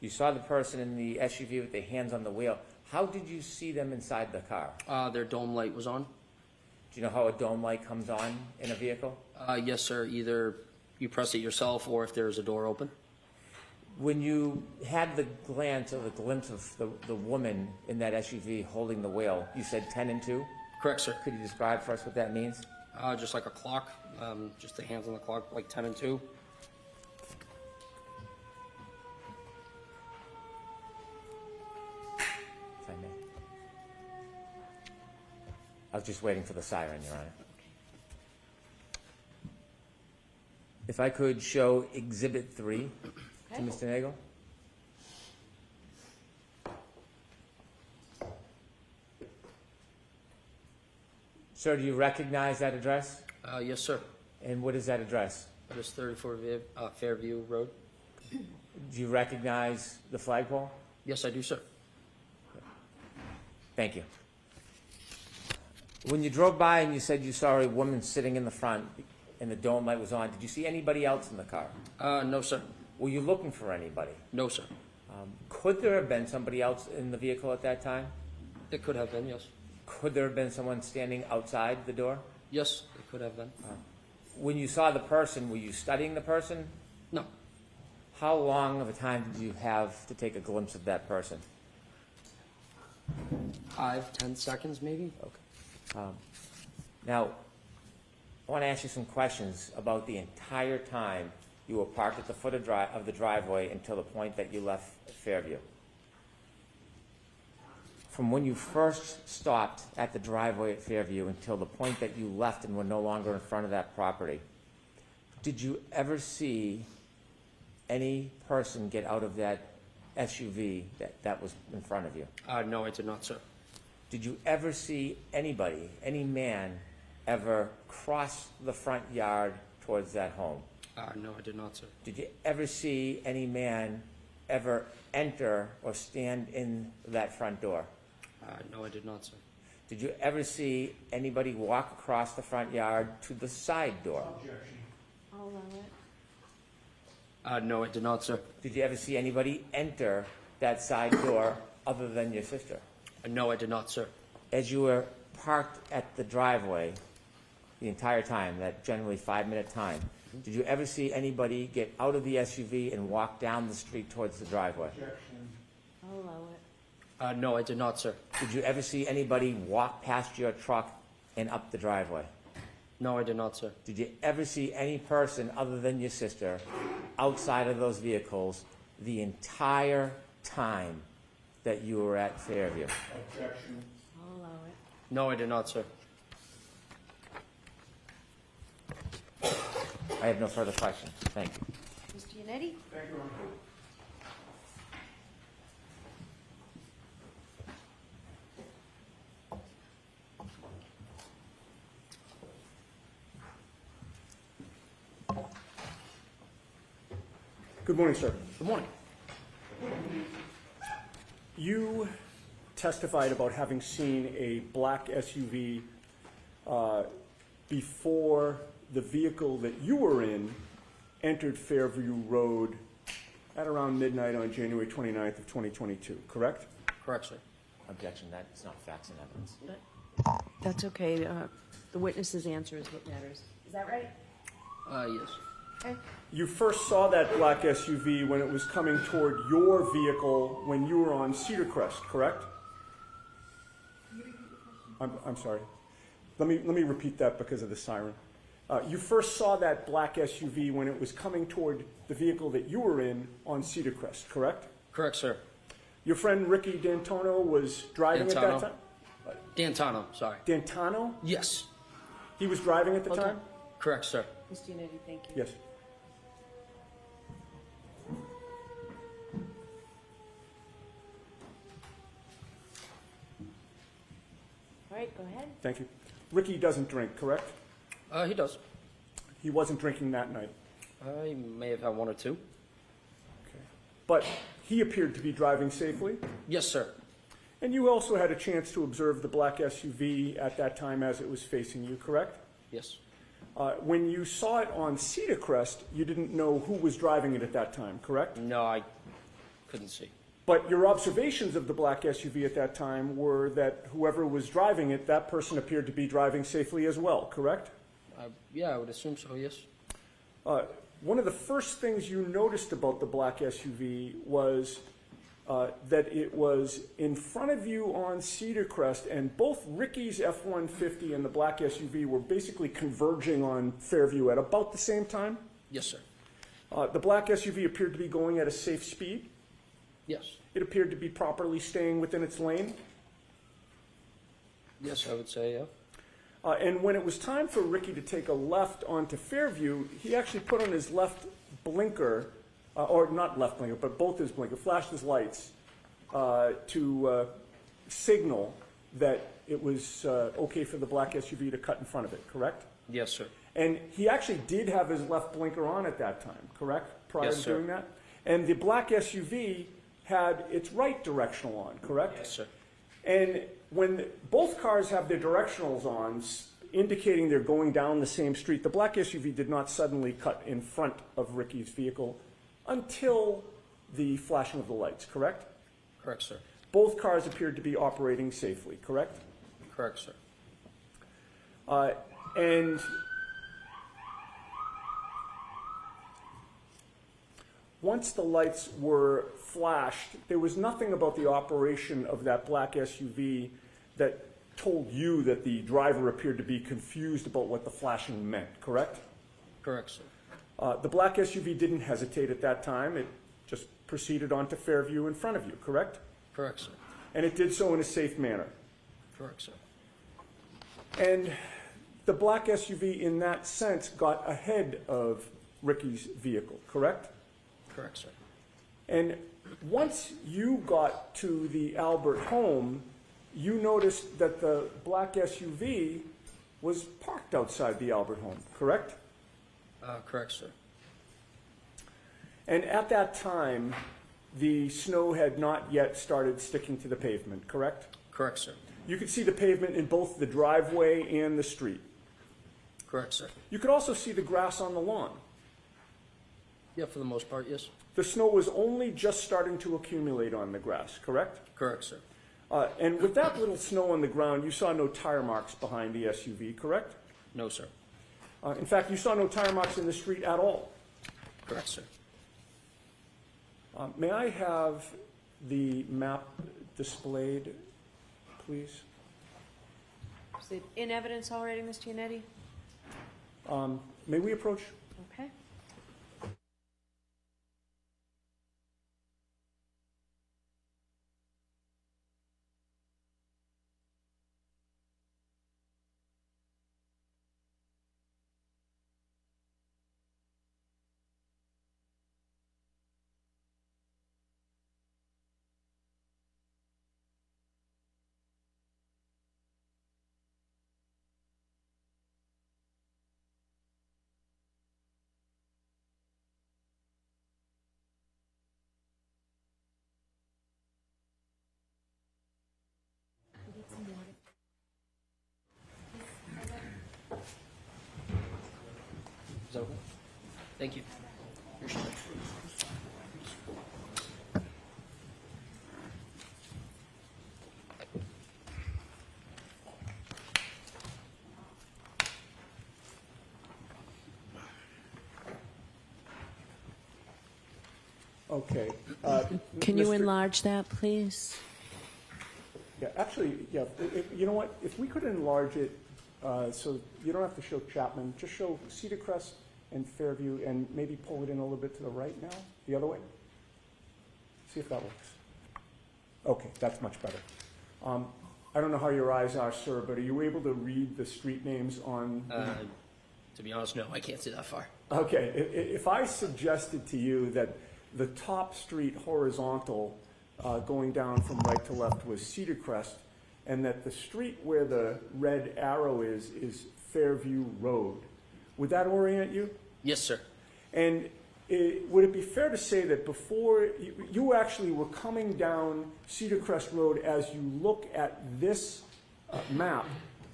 You saw the person in the SUV with their hands on the wheel. How did you see them inside the car? Their dome light was on. Do you know how a dome light comes on in a vehicle? Yes, sir. Either you press it yourself or if there's a door open. When you had the glance or the glimpse of the woman in that SUV holding the wheel, you said 10 and 2? Correct, sir. Could you describe for us what that means? Just like a clock, just the hands on the clock, like 10 and 2. If I may. I was just waiting for the siren, Your Honor. If I could show Exhibit 3 to Mr. Nagel. Sir, do you recognize that address? Yes, sir. And what is that address? That is 34 Fairview Road. Do you recognize the flagpole? Yes, I do, sir. Thank you. When you drove by and you said you saw a woman sitting in the front and the dome light was on, did you see anybody else in the car? No, sir. Were you looking for anybody? No, sir. Could there have been somebody else in the vehicle at that time? It could have been, yes. Could there have been someone standing outside the door? Yes, it could have been. When you saw the person, were you studying the person? No. How long of a time did you have to take a glimpse of that person? 5-10 seconds, maybe. Okay. Now, I want to ask you some questions about the entire time you were parked at the foot of the driveway until the point that you left Fairview. From when you first stopped at the driveway at Fairview until the point that you left and were no longer in front of that property, did you ever see any person get out of that SUV that was in front of you? No, I did not, sir. Did you ever see anybody, any man, ever cross the front yard towards that home? No, I did not, sir. Did you ever see any man ever enter or stand in that front door? No, I did not, sir. Did you ever see anybody walk across the front yard to the side door? I'll allow it. No, I did not, sir. Did you ever see anybody enter that side door other than your sister? No, I did not, sir. As you were parked at the driveway the entire time, that generally 5-minute time, did you ever see anybody get out of the SUV and walk down the street towards the driveway? I'll allow it. No, I did not, sir. Did you ever see anybody walk past your truck and up the driveway? No, I did not, sir. Did you ever see any person other than your sister outside of those vehicles the entire time that you were at Fairview? Objection. I'll allow it. No, I did not, sir. I have no further questions. Thank you. Mr. Yannetti? Thank you, Your Honor. Good morning, sir. Good morning. You testified about having seen a black SUV before the vehicle that you were in entered Fairview Road at around midnight on January 29th of 2022, correct? Correct, sir. Objection, that's not facts and evidence. That's okay. The witness's answer is what matters. Is that right? Yes. Okay. You first saw that black SUV when it was coming toward your vehicle when you were on Cedar Crest, correct? I'm sorry. Let me repeat that because of the siren. You first saw that black SUV when it was coming toward the vehicle that you were in on Cedar Crest, correct? Correct, sir. Your friend Ricky D'Antonio was driving at that D'Antano. time? D'Antano, sorry. D'Antano? Yes. He was driving at the Hold on. time? Correct, sir. Mr. Yannetti, thank you. Yes. All right, go ahead. Thank you. Ricky doesn't drink, correct? He does. He wasn't drinking that night. He may have had one or two. Okay. But he appeared to be driving safely. Yes, sir. And you also had a chance to observe the black SUV at that time as it was facing you, correct? Yes. When you saw it on Cedar Crest, you didn't know who was driving it at that time, correct? No, I couldn't see. But your observations of the black SUV at that time were that whoever was driving it, that person appeared to be driving safely as well, correct? Yeah, I would assume so, yes. One of the first things you noticed about the black SUV was that it was in front of you on Cedar Crest, and both Ricky's F-150 and the black SUV were basically converging on Fairview at about the same time. Yes, sir. The black SUV appeared to be going at a safe speed. Yes. It appeared to be properly staying within its lane. Yes, I would say, yeah. And when it was time for Ricky to take a left onto Fairview, he actually put on his left blinker, or not left blinker, but both his blinker, flashed his lights to signal that it was okay for the black SUV to cut in front of it, correct? Yes, sir. And he actually did have his left blinker on at that time, correct? Prior Yes, to sir. doing that? And the black SUV had its right directional on, correct? Yes, sir. And when both cars have their directionals on, indicating they're going down the same street, the black SUV did not suddenly cut in front of Ricky's vehicle until the flashing of the lights, correct? Correct, sir. Both cars appeared to be operating safely, correct? Correct, sir. And once the lights were flashed, there was nothing about the operation of that black SUV that told you that the driver appeared to be confused about what the flashing meant, correct? Correct, sir. The black SUV didn't hesitate at that time. It just proceeded onto Fairview in front of you, correct? Correct, sir. And it did so in a safe manner. Correct, sir. And the black SUV, in that sense, got ahead of Ricky's vehicle, correct? Correct, sir. And once you got to the Albert home, you noticed that the black SUV was parked outside the Albert home, correct? Correct, sir. And at that time, the snow had not yet started sticking to the pavement, correct? Correct, sir. You could see the pavement in both the driveway and the street. Correct, sir. You could also see the grass on the lawn. Yeah, for the most part, yes. The snow was only just starting to accumulate on the grass, correct? Correct, sir. And with that little snow on the ground, you saw no tire marks behind the SUV, correct? No, sir. In fact, you saw no tire marks in the street at all. Correct, sir. May I have the map displayed, please? Is it in evidence already, Ms. Giannetti? May we approach? Okay. Is that okay? Thank you. Okay. Can you Mr. enlarge that, please? Yeah, actually, yeah, you know what, if we could enlarge it, so you don't have to show Chapman, just show Cedar Crest and Fairview, and maybe pull it in a little bit to the right now, the other way. See if that works. Okay, that's much better. I don't know how your eyes are, sir, but are you able to read the street names on? To be honest, no, I can't see that far. Okay, if I suggested to you that the top street horizontal going down from right to left was Cedar Crest, and that the street where the red arrow is Fairview Road, would that orient you? Yes, sir. And would it be fair to say that before, you actually were coming down Cedar Crest Road as you look at this map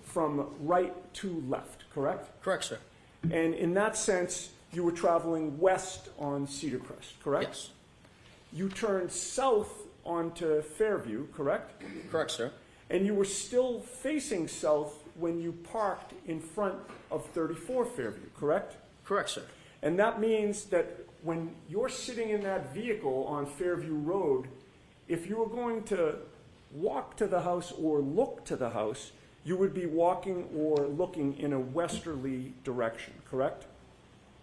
from right to left, correct? Correct, sir. And in that sense, you were traveling west on Cedar Crest, correct? Yes. You turned south onto Fairview, correct? Correct, sir. And you were still facing south when you parked in front of 34 Fairview, correct? Correct, sir. And that means that when you're sitting in that vehicle on Fairview Road, if you were going to walk to the house or look to the house, you would be walking or looking in a westerly direction, correct?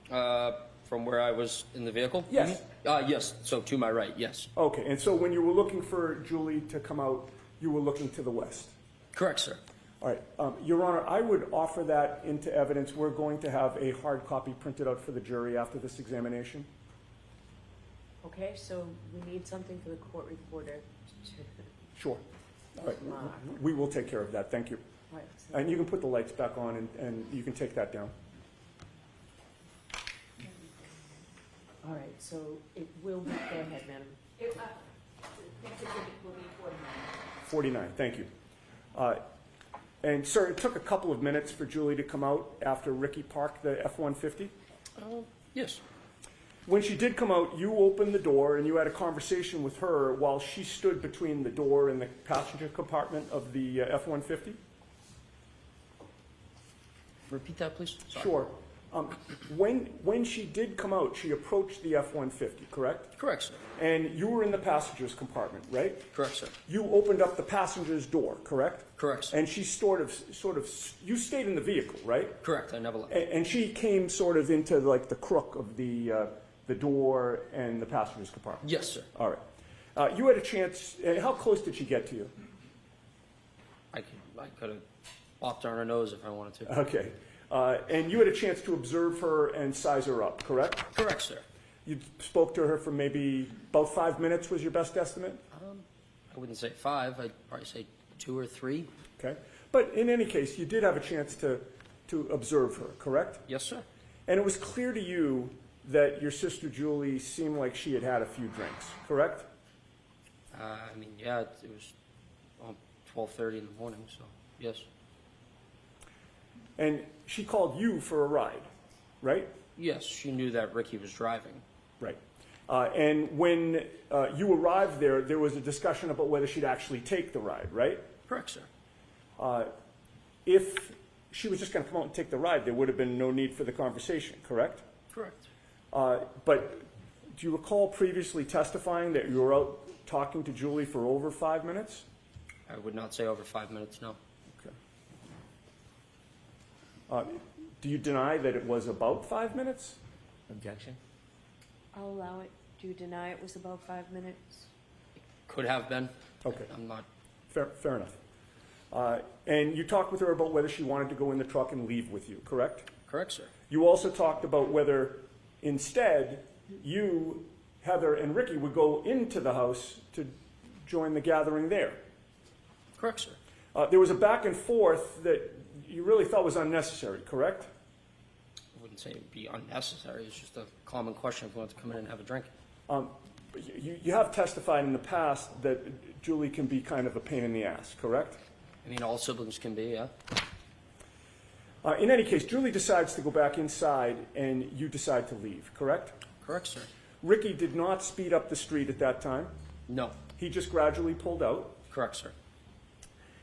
From where I was in the vehicle? Yes. Yes, so to my right, yes. Okay, and so when you were looking for Julie to come out, you were looking to the west? Correct, sir. All right, Your Honor, I would offer that into evidence. We're going to have a hard copy printed out for the jury after this examination. Okay, so we need something for the court reporter to. Sure. All right, we will take care of that, thank you. Right, so- And you can put the lights back on, and you can take that down. All right, so it will be, go ahead, madam. 49, thank you. And sir, it took a couple of minutes for Julie to come out after Ricky parked the F-150. Yes. When she did come out, you opened the door and you had a conversation with her while she stood between the door and the passenger compartment of the F-150? Repeat that, please. Sorry. Sure. When she did come out, she approached the F-150, correct? Correct, sir. And you were in the passenger's compartment, right? Correct, sir. You opened up the passenger's door, correct? Correct, sir. And she sort of, you stayed in the vehicle, right? Correct, I never left. And she came sort of into like the crook of the door and the passenger's compartment? Yes, sir. All right. You had a chance, how close did she get to you? I could have popped her on her nose if I wanted to. Okay. And you had a chance to observe her and size her up, correct? Correct, sir. You spoke to her for maybe about 5 minutes was your best estimate? I wouldn't say 5. I'd probably say 2 or 3. Okay. But in any case, you did have a chance to observe her, correct? Yes, sir. And it was clear to you that your sister Julie seemed like she had had a few drinks, correct? I mean, yeah, it was 12:30 in the morning, so yes. And she called you for a ride, right? Yes, she knew that Ricky was driving. Right. And when you arrived there, there was a discussion about whether she'd actually take the ride, right? Correct, sir. If she was just going to come out and take the ride, there would have been no need for the conversation, correct? Correct. But do you recall previously testifying that you were out talking to Julie for over 5 minutes? I would not say over 5 minutes, no. Okay. Do you deny that it was about 5 minutes? Objection? I'll allow it. Do you deny it was about 5 minutes? Could have been. Okay. I'm not, Fair enough. And you talked with her about whether she wanted to go in the truck and leave with you, correct? correct, sir. You also talked about whether instead you, Heather, and Ricky would go into the house to join the gathering there. Correct, sir. There was a back and forth that you really thought was unnecessary, correct? I wouldn't say it would be unnecessary. It's just a common question if you want to come in and have a drink. You have testified in the past that Julie can be kind of a pain in the ass, correct? I mean, all siblings can be, yeah. In any case, Julie decides to go back inside and you decide to leave, correct? Correct, sir. Ricky did not speed up the street at that time. No. He just gradually pulled out. Correct, sir.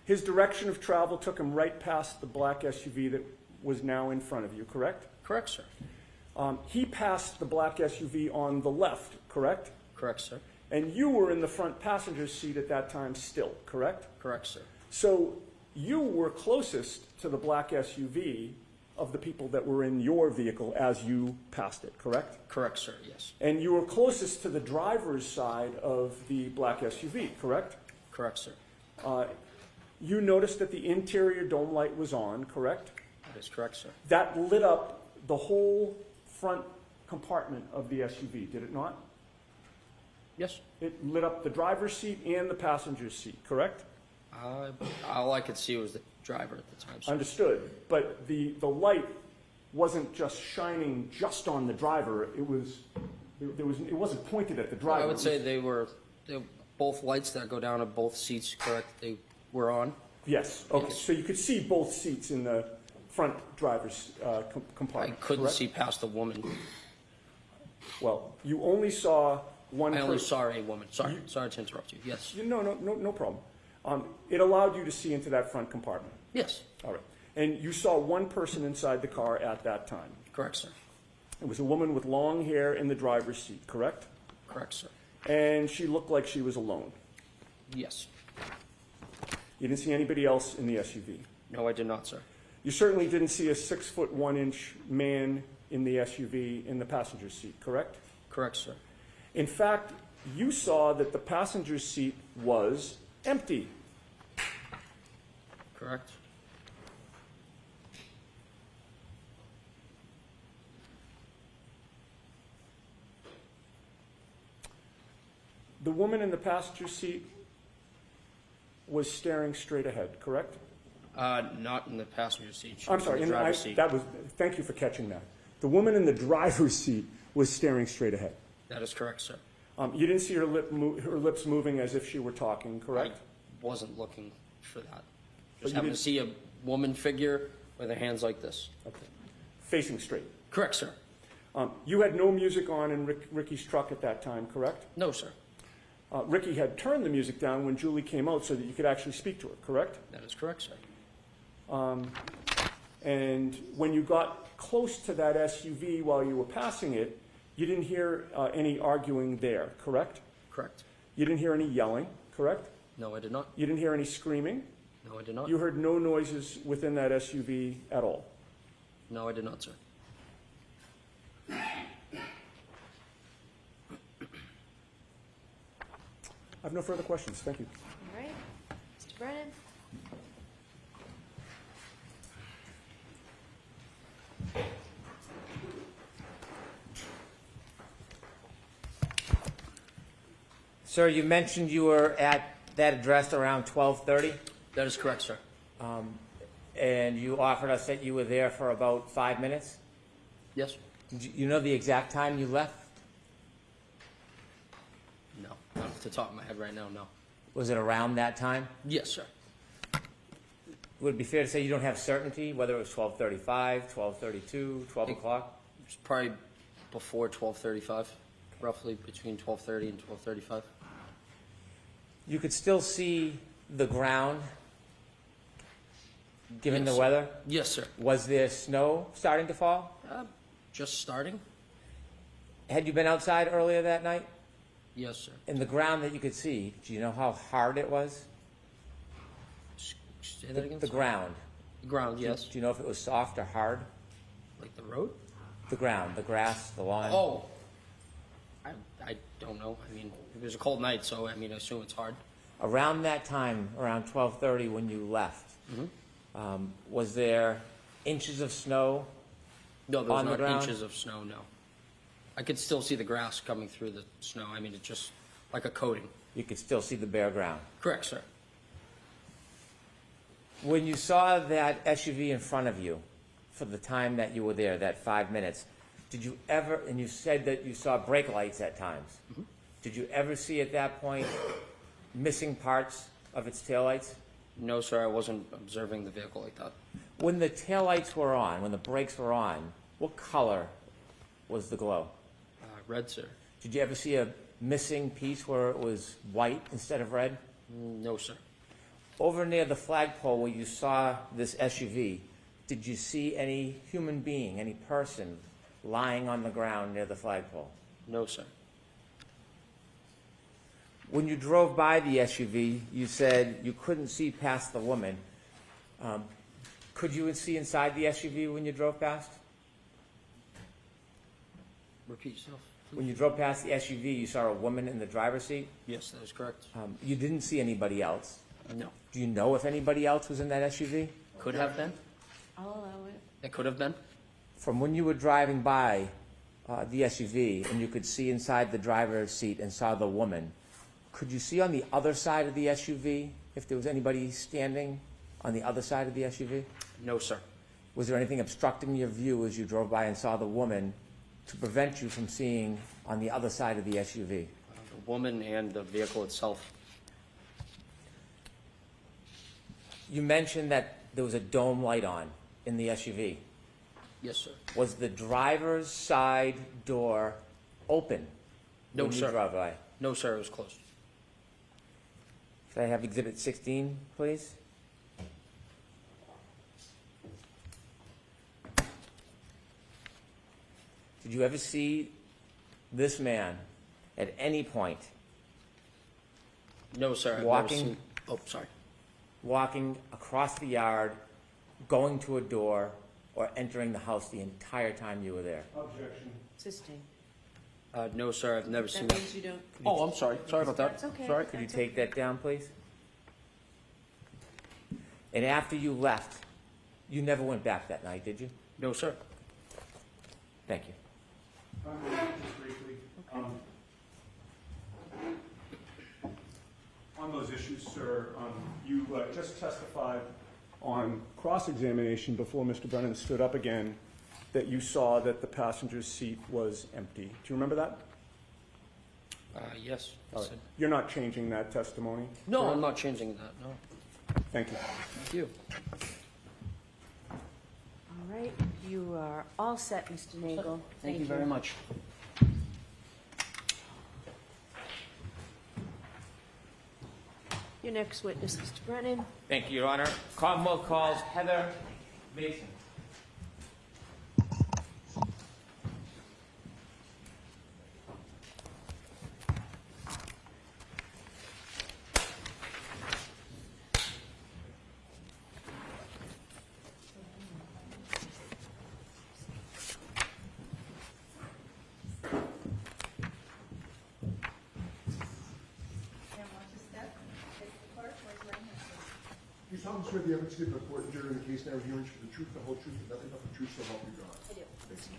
His direction of travel took him right past the black SUV that was now in front of you, correct? Correct, sir. He passed the black SUV on the left, correct? Correct, sir. And you were in the front passenger seat at that time still, correct? Correct, sir. So you were closest to the black SUV of the people that were in your vehicle as you passed it, correct? Correct, sir, yes. And you were closest to the driver's side of the black SUV, correct? Correct, sir. You noticed that the interior dome light was on, correct? That is correct, sir. That lit up the whole front compartment of the SUV, did it not? Yes. It lit up the driver's seat and the passenger's seat, correct? All I could see was the driver at the time, sir. Understood. But the light wasn't just shining just on the driver. It wasn't pointed at the driver. I would say they were both lights that go down at both seats, correct? They were on. Yes. Okay. Yes. So you could see both seats in the front driver's I compartment. couldn't correct? see past the woman. Well, you only saw one. I only person. saw a woman. Sorry to interrupt you. Yes. No problem. It allowed you to see into that front compartment. Yes. All right. And you saw one person inside the car at that time. Correct, sir. It was a woman with long hair in the driver's seat, correct? Correct, sir. And she looked like she was alone. Yes. You didn't see anybody else in the SUV. No, I did not, sir. You certainly didn't see a 6'1" man in the SUV in the passenger seat, correct? Correct, sir. In fact, you saw that the passenger seat was empty. Correct. The woman in the passenger seat was staring straight ahead, correct? Not in the passenger seat. She I'm was sorry, in the driver's seat. thank you for catching that. The woman in the driver's seat was staring straight ahead. That is correct, sir. You didn't see her lips moving as if she were talking, correct? I wasn't looking for that. But Just you happened did- to see a woman figure with her hands like this. Okay. Facing straight. Correct, sir. You had no music on in Ricky's truck at that time, correct? No, sir. Ricky had turned the music down when Julie came out so that you could actually speak to her, correct? That is correct, sir. And when you got close to that SUV while you were passing it, you didn't hear any arguing there, correct? Correct. You didn't hear any yelling, correct? No, I did not. You didn't hear any screaming? No, I did not. You heard no noises within that SUV at all? No, I did not, sir. I have no further questions. Thank you. All right, Mr. Brennan? Sir, you mentioned you were at that address around 12:30, That is correct, sir. and you offered us that you were there for about 5 minutes. Yes? You know the exact time you left? No. Not off the top of my head right now, no. Was it around that time? Yes, sir. Would it be fair to say you don't have certainty whether it was 12:35, 12:32, 12 o'clock? It's probably before 12:35, roughly between 12:30 and 12:35. You could still see the ground, given Yes, the sir. weather? Yes, sir. Was there snow starting to fall? Just starting? Had you been outside earlier that night? Yes, sir. In the ground that you could see, do you know how hard it was? Say that again? The ground. Ground, yes. Do you know if it was soft or hard? Like the road? The ground, the grass, the lawn? Oh, I don't know. I mean, it was a cold night, so I mean, I assume it's hard. Around that time, around 12:30 when you left, was there inches of snow? No, there was On the not ground? inches of snow, no. I could still see the grass coming through the snow. I mean, it's just like a coating. You could still see the bare ground. Correct, sir. When you saw that SUV in front of you, for the time that you were there, that 5 minutes, did you ever, and you said that you saw brake lights at times, did you ever see at that point missing parts of its taillights? No, sir, I wasn't observing the vehicle like that. When the taillights were on, when the brakes were on, what color was the glow? Red, sir. Did you ever see a missing piece where it was white instead of red? No, sir. Over near the flagpole where you saw this SUV, did you see any human being, any person lying on the ground near the flagpole? No, sir. When you drove by the SUV, you said you couldn't see past the woman. Could you see inside the SUV when you drove past? Repeat yourself. When you drove past the SUV, you saw a woman in the driver's seat. Yes, that is correct. You didn't see anybody else. No. Do you know if anybody else was in that SUV? Could have been. I'll allow it. It could have been. From when you were driving by the SUV and you could see inside the driver's seat and saw the woman, could you see on the other side of the SUV if there was anybody standing on the other side of the SUV? No, sir. Was there anything obstructing your view as you drove by and saw the woman to prevent you from seeing on the other side of the SUV? The woman and the vehicle itself. You mentioned that there was a dome light on in the SUV. Yes, sir. Was the driver's side door open No, when you sir. drove by? No, sir, it was closed. Could I have Exhibit 16, please? Did you ever see this man at any point No, sir. I've never Walking? seen- Oh, sorry. walking across the yard, going to a door, or entering the house the entire time you were there? Objection. Sustained. No, sir, I've never seen That that. means you don't. Oh, I'm sorry. Sorry about that. That's okay. Sorry. Could you take that down, please? And after you left, you never went back that night, did you? No, sir. Thank you. Just briefly, on those issues, sir, you just testified on cross-examination before Mr. Brennan stood up again that you saw that the passenger's seat was empty. Do you remember that? Yes. All right. You're not changing that testimony? No, correct? I'm not changing that. No. Thank you. Thank you. All right, you are all set, Mr. Nagel. Thank you very much. Your next witness, Mr. Brennan. Thank you, Your Honor. Commonwealth calls Heather Mason. You solemnly swear the evidence given before the jury in the case now hearing for the truth, the whole truth, and nothing but the truth, so help you God. I do. Thank you.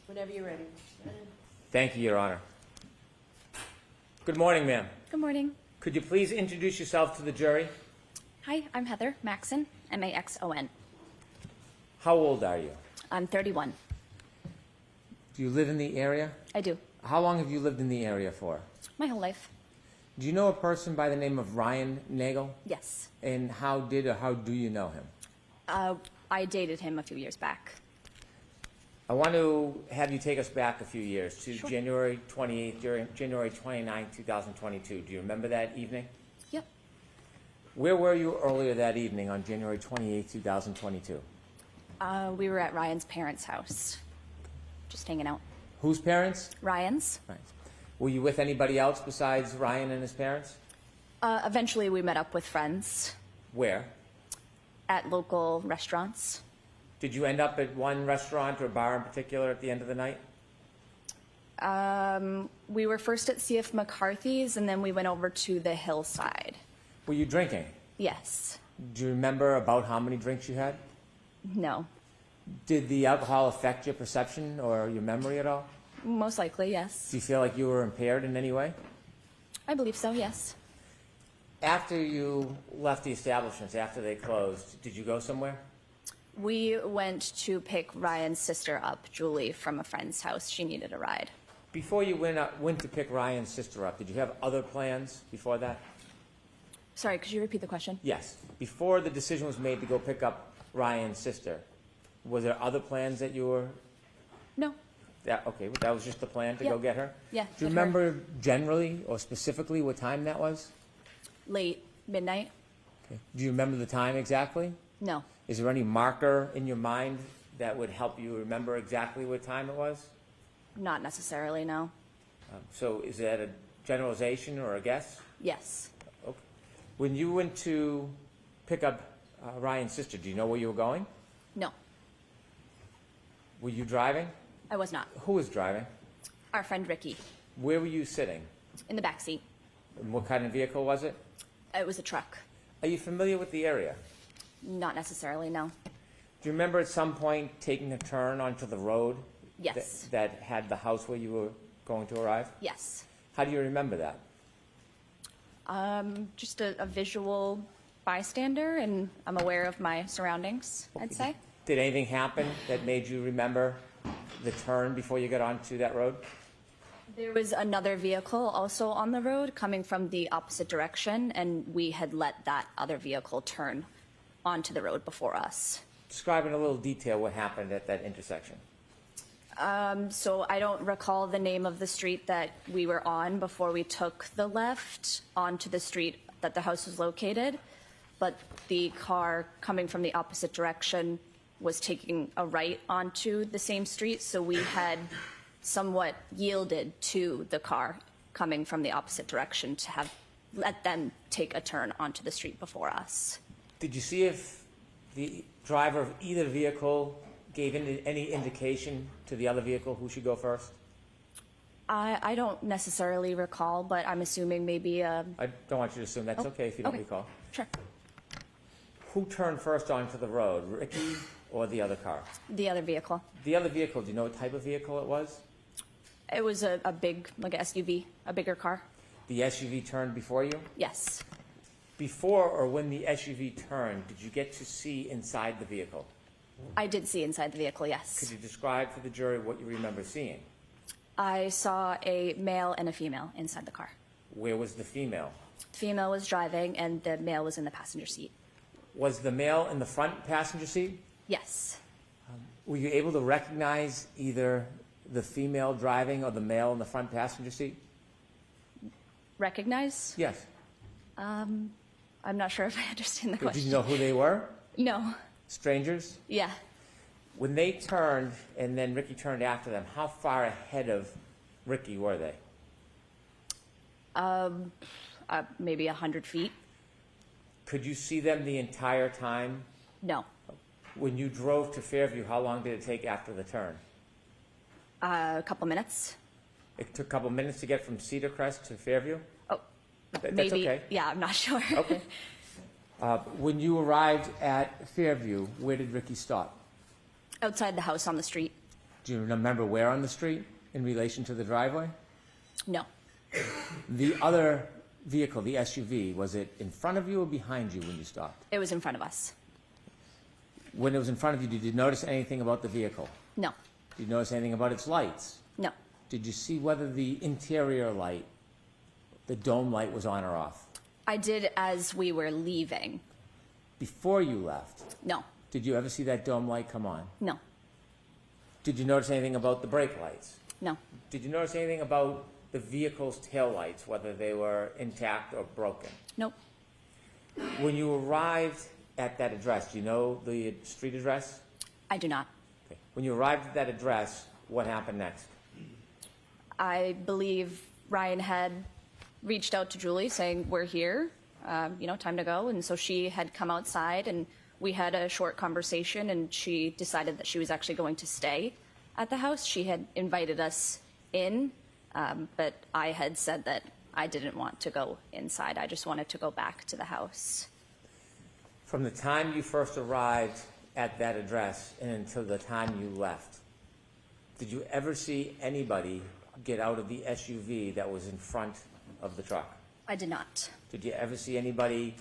Whenever you're ready, Mr. Brennan. Thank you, Your Honor. Good morning, ma'am. Good morning. Could you please introduce yourself to the jury? Hi, I'm Heather Maxon, Maxon. How old are you? I'm 31. Do you live in the area? I do. How long have you lived in the area for? My whole life. Do you know a person by the name of Ryan Nagel? Yes. And how do you know him? I dated him a few years back. I want to have you take us back a few years to Sure. January 28th, January 29th, 2022. Do you remember that evening? Yep. Where were you earlier that evening on January 28, 2022? We were at Ryan's parents' house, just hanging out. Whose parents? Ryan's. Right. Were you with anybody else besides Ryan and his parents? Eventually, we met up with friends Where? at local restaurants. Did you end up at one restaurant or bar in particular at the end of the night? We were first at C.F. McCarthy's, and then we went over to the hillside. Were you drinking? Yes. Do you remember about how many drinks you had? No. Did the alcohol affect your perception or your memory at all? Most likely, yes. Do you feel like you were impaired in any way? I believe so, yes. After you left the establishments, after they closed, did you go somewhere? We went to pick Ryan's sister up, Julie, from a friend's house. She needed a ride. Before you went to pick Ryan's sister up, did you have other plans before that? Sorry, could you repeat the question? Yes. Before the decision was made to go pick up Ryan's sister, were there other plans that you were... No. Okay, that was just the plan to go Yeah. get her? Yeah, Do you get her. remember generally or specifically what time that was? Late, midnight? Okay. Do you remember the time exactly? No. Is there any marker in your mind that would help you remember exactly what time it was? Not necessarily, no. So is that a generalization or a guess? Yes. Okay. When you went to pick up Ryan's sister, do you know where you were going? No, Were you driving? I was not. Who was driving? Our friend Ricky, Where were you sitting? in the back seat. And what kind of vehicle was it? It was a truck. Are you familiar with the area? Not necessarily, no. Do you remember at some point taking a turn onto the road? Yes. That had the house where you were going to arrive? Yes. How do you remember that? Just a visual bystander, and I'm aware of my surroundings, I'd say. Did anything happen that made you remember the turn before you got onto that road? There was another vehicle also on the road coming from the opposite direction, and we had let that other vehicle turn onto the road before us. Describe in a little detail what happened at that intersection. So I don't recall the name of the street that we were on before we took the left onto the street that the house was located, but the car coming from the opposite direction was taking a right onto the same street, so we had somewhat yielded to the car coming from the opposite direction to have let them take a turn onto the street before us. Did you see if the driver of either vehicle gave any indication to the other vehicle who should go first? I don't necessarily recall, but I'm assuming maybe I don't want you to assume. That's okay if you don't recall. Sure. Who turned first onto the road, Ricky or the other car? The other vehicle. The other vehicle, do you know what type of vehicle it was? It was a big, like a SUV, a bigger car. The SUV turned before you? Yes. Before or when the SUV turned, did you get to see inside the vehicle? I did see inside the vehicle, Could yes. you describe for the jury what you remember seeing? I saw a male and a female inside the car. Where was the female? The female was driving and the male was in the passenger seat. Was the male in the front passenger seat? Yes. Were you able to recognize either the female driving or the male in the front passenger seat? Recognize? Yes. I'm not sure if I understand the Did question. you know who they were? No. Strangers? Yeah. When they turned and then Ricky turned after them, how far ahead of Ricky were they? Maybe 100 feet. Could you see them the entire time? No. When you drove to Fairview, how long did it take after the turn? A couple minutes. It took a couple minutes to get from Cedar Crest to Fairview? Oh, That's maybe. okay. Yeah, I'm not sure. Okay. When you arrived at Fairview, where did Ricky stop? Outside the house on the street. Do you remember where on the street in relation to the driveway? No. The other vehicle, the SUV, was it in front of you or behind you when you stopped? It was in front of us. When it was in front of you, did you notice anything about the vehicle? No. Did you notice anything about its lights? No. Did you see whether the interior light, the dome light, was on or off? I did as we were leaving. Before you left, No. did you ever see that dome light come on? No. Did you notice anything about the brake lights? No. Did you notice anything about the vehicle's taillights, whether they were intact or broken? Nope. When you arrived at that address, do you know the street address? I do not. Okay. When you arrived at that address, what happened next? I believe Ryan had reached out to Julie saying, we're here, time to go. And so she had come outside and we had a short conversation and she decided that she was actually going to stay at the house. She had invited us in, but I had said that I didn't want to go inside. I just wanted to go back to the house. From the time you first arrived at that address and until the time you left, did you ever see anybody get out of the SUV that was in front of the truck? I did not. Did you ever see anybody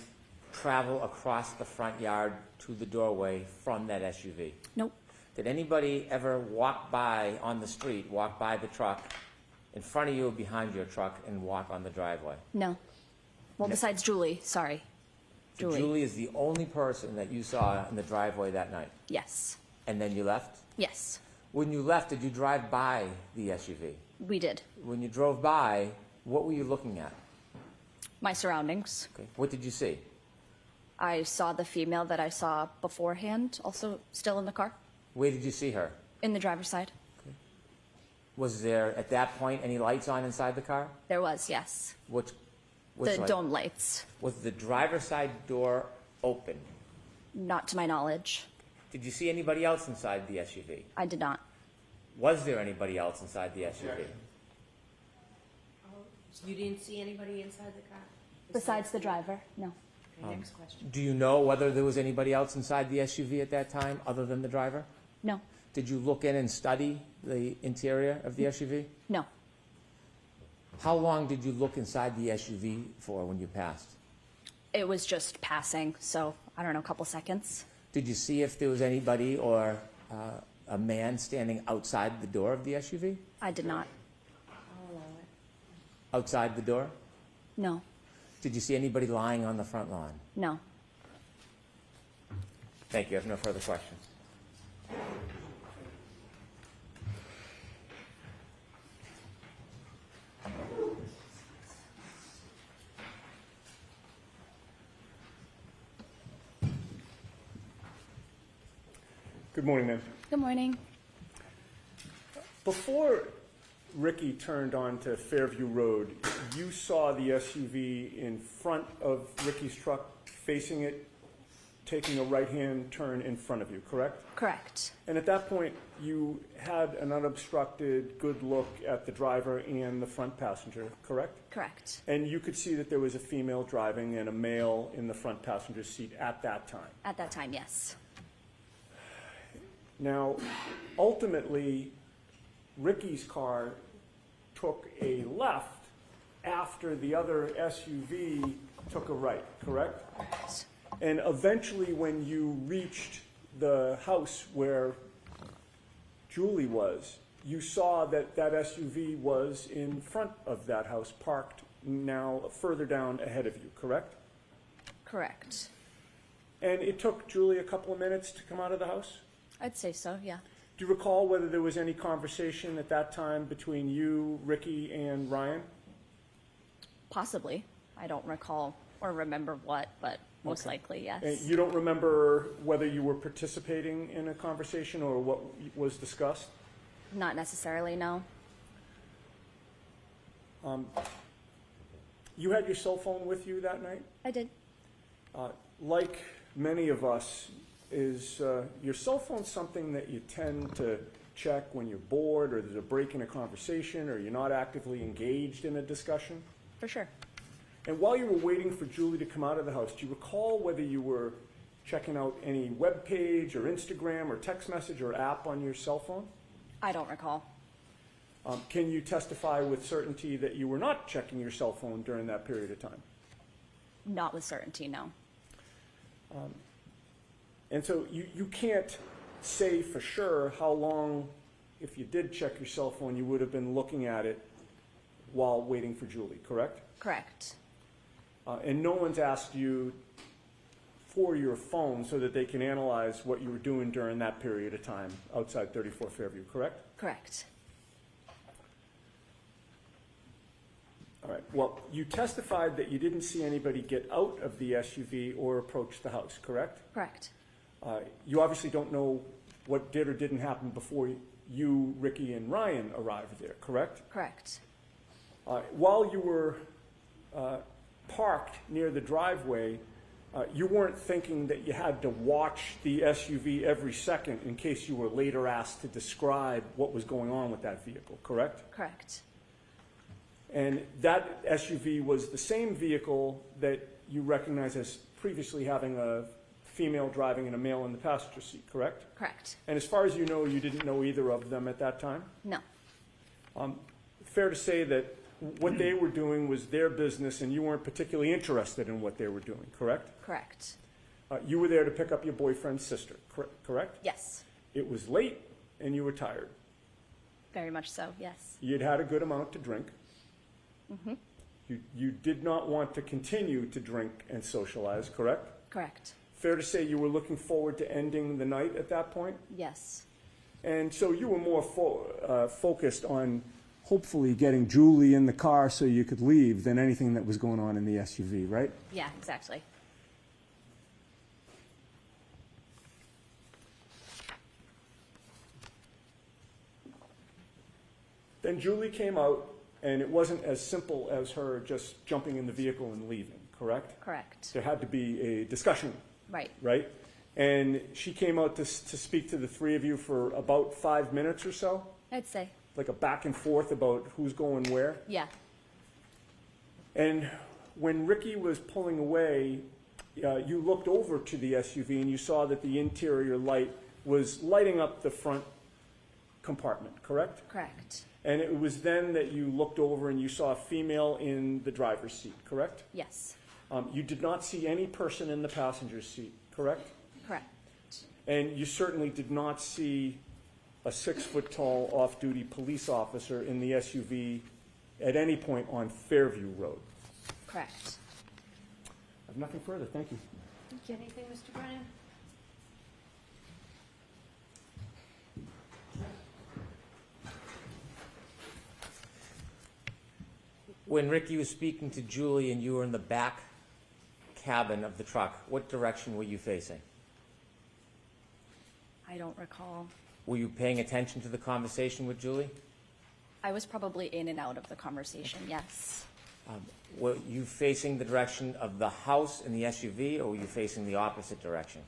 travel across the front yard to the doorway from that SUV? Nope. Did anybody ever walk by on the street, walk by the truck in front of you or behind your truck and walk on the driveway? No. Well, besides Julie, sorry. So Julie is the only person that you saw in the driveway that night? Yes. And then you left? Yes, When you left, did you drive by the SUV? we did. When you drove by, what were you looking at? My surroundings. Okay. What did you see? I saw the female that I saw beforehand, also still in the car, Where did you see her? in the driver's side. Was there, at that point, any lights on inside the car? There was, yes. Which The light? dome lights. Was the driver's side door open? Not to my knowledge. Did you see anybody else inside the SUV? I did not. Was there anybody else inside the SUV? You didn't see anybody inside the car? Besides the driver, no. Okay, next question. Do you know whether there was anybody else inside the SUV at that time other than the driver? No. Did you look in and study the interior of the SUV? No. How long did you look inside the SUV for when you passed? It was just passing, so I don't know, a couple seconds. Did you see if there was anybody or a man standing outside the door of the SUV? I did not. I'll allow it. Outside the door? No. Did you see anybody lying on the front lawn? No. Thank you. I have no further questions. Good morning, ma'am. Good morning. Before Ricky turned onto Fairview Road, you saw the SUV in front of Ricky's truck, facing it, taking a right-hand turn in front of you, correct? Correct. And at that point, you had an unobstructed, good look at the driver and the front passenger, correct? Correct. And you could see that there was a female driving and a male in the front passenger seat at that time. At that time, yes. Now, ultimately, Ricky's car took a left after the other SUV took a right, correct? Correct. And eventually, when you reached the house where Julie was, you saw that that SUV was in front of that house, parked now further down ahead of you, correct? Correct. And it took Julie a couple of minutes to come out of the house? I'd say so, yeah. Do you recall whether there was any conversation at that time between you, Ricky, and Ryan? Possibly. I don't recall or remember what, but most likely, yes. And you don't remember whether you were participating in a conversation or what was discussed? Not necessarily, no. You had your cell phone with you that night? I did. Like many of us, is your cell phone something that you tend to check when you're bored or there's a break in a conversation or you're not actively engaged in a discussion? For sure. And while you were waiting for Julie to come out of the house, do you recall whether you were checking out any web page or Instagram or text message or app on your cell phone? I don't recall. Can you testify with certainty that you were not checking your cell phone during that period of time? Not with certainty, no. And so you can't say for sure how long, if you did check your cell phone, you would have been looking at it while waiting for Julie, correct? Correct. And no one's asked you for your phone so that they can analyze what you were doing during that period of time outside 34 Fairview, correct? Correct. All right, well, you testified that you didn't see anybody get out of the SUV or approach the house, correct? Correct. You obviously don't know what did or didn't happen before you, Ricky, and Ryan arrived there, correct? Correct. While you were parked near the driveway, you weren't thinking that you had to watch the SUV every second in case you were later asked to describe what was going on with that vehicle, correct? Correct. And that SUV was the same vehicle that you recognize as previously having a female driving and a male in the passenger seat, correct? Correct. And as far as you know, you didn't know either of them at that time? No. Fair to say that what they were doing was their business and you weren't particularly interested in what they were doing, correct? Correct. You were there to pick up your boyfriend's sister, correct? Yes. It was late and you were tired. Very much so, yes. You'd had a good amount to drink. You did not want to continue to drink and socialize, correct? Correct. Fair to say you were looking forward to ending the night at that point? Yes. And so you were more focused on hopefully getting Julie in the car so you could leave than anything that was going on in the SUV, right? Yeah, exactly. Then Julie came out, and it wasn't as simple as her just jumping in the vehicle and leaving, correct? Correct. There had to be a discussion, Right. right? And she came out to speak to the three of you for about 5 minutes or so, I'd say. like a back and forth about who's going where. Yeah. And when Ricky was pulling away, you looked over to the SUV and you saw that the interior light was lighting up the front compartment, correct? Correct. And it was then that you looked over and you saw a female in the driver's seat, correct? Yes. You did not see any person in the passenger seat, correct? Correct. And you certainly did not see a 6-foot-tall off-duty police officer in the SUV at any point on Fairview Road. Correct. I have nothing further. Thank you. Anything, Mr. Brennan? When Ricky was speaking to Julie and you were in the back cabin of the truck, what direction were you facing? I don't recall. Were you paying attention to the conversation with Julie? I was probably in and out of the conversation, yes. Were you facing the direction of the house in the SUV, or were you facing the opposite direction?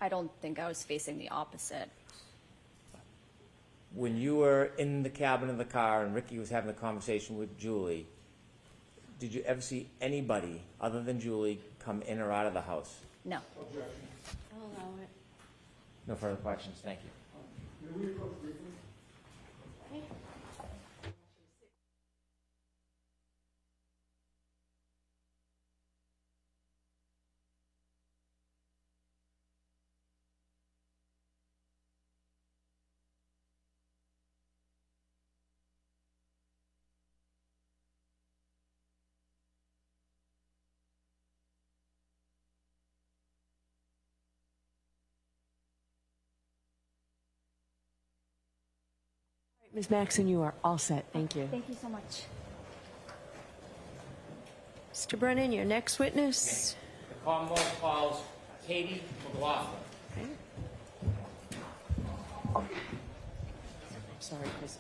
I don't think I was facing the opposite. When you were in the cabin of the car and Ricky was having a conversation with Julie, did you ever see anybody other than Julie come in or out of the house? No. I'll allow it. No further questions. Thank you. Ms. Maxon, you are all set. Thank you. Thank you so much. Mr. Brennan, your next witness. The Commonwealth calls Katie McLaughlin. Okay. Sorry, Chris.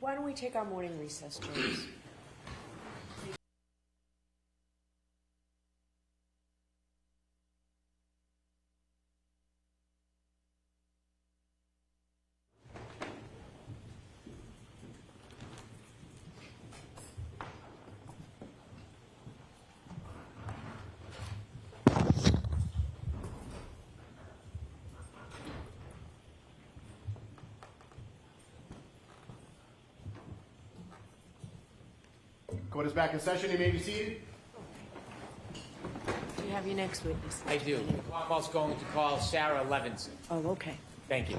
Why don't we take our morning recess, James? Court is back in session. You may be seated. You have your next witness. I do. I'm also going to call Sarah Levinson. Oh, okay. Thank you.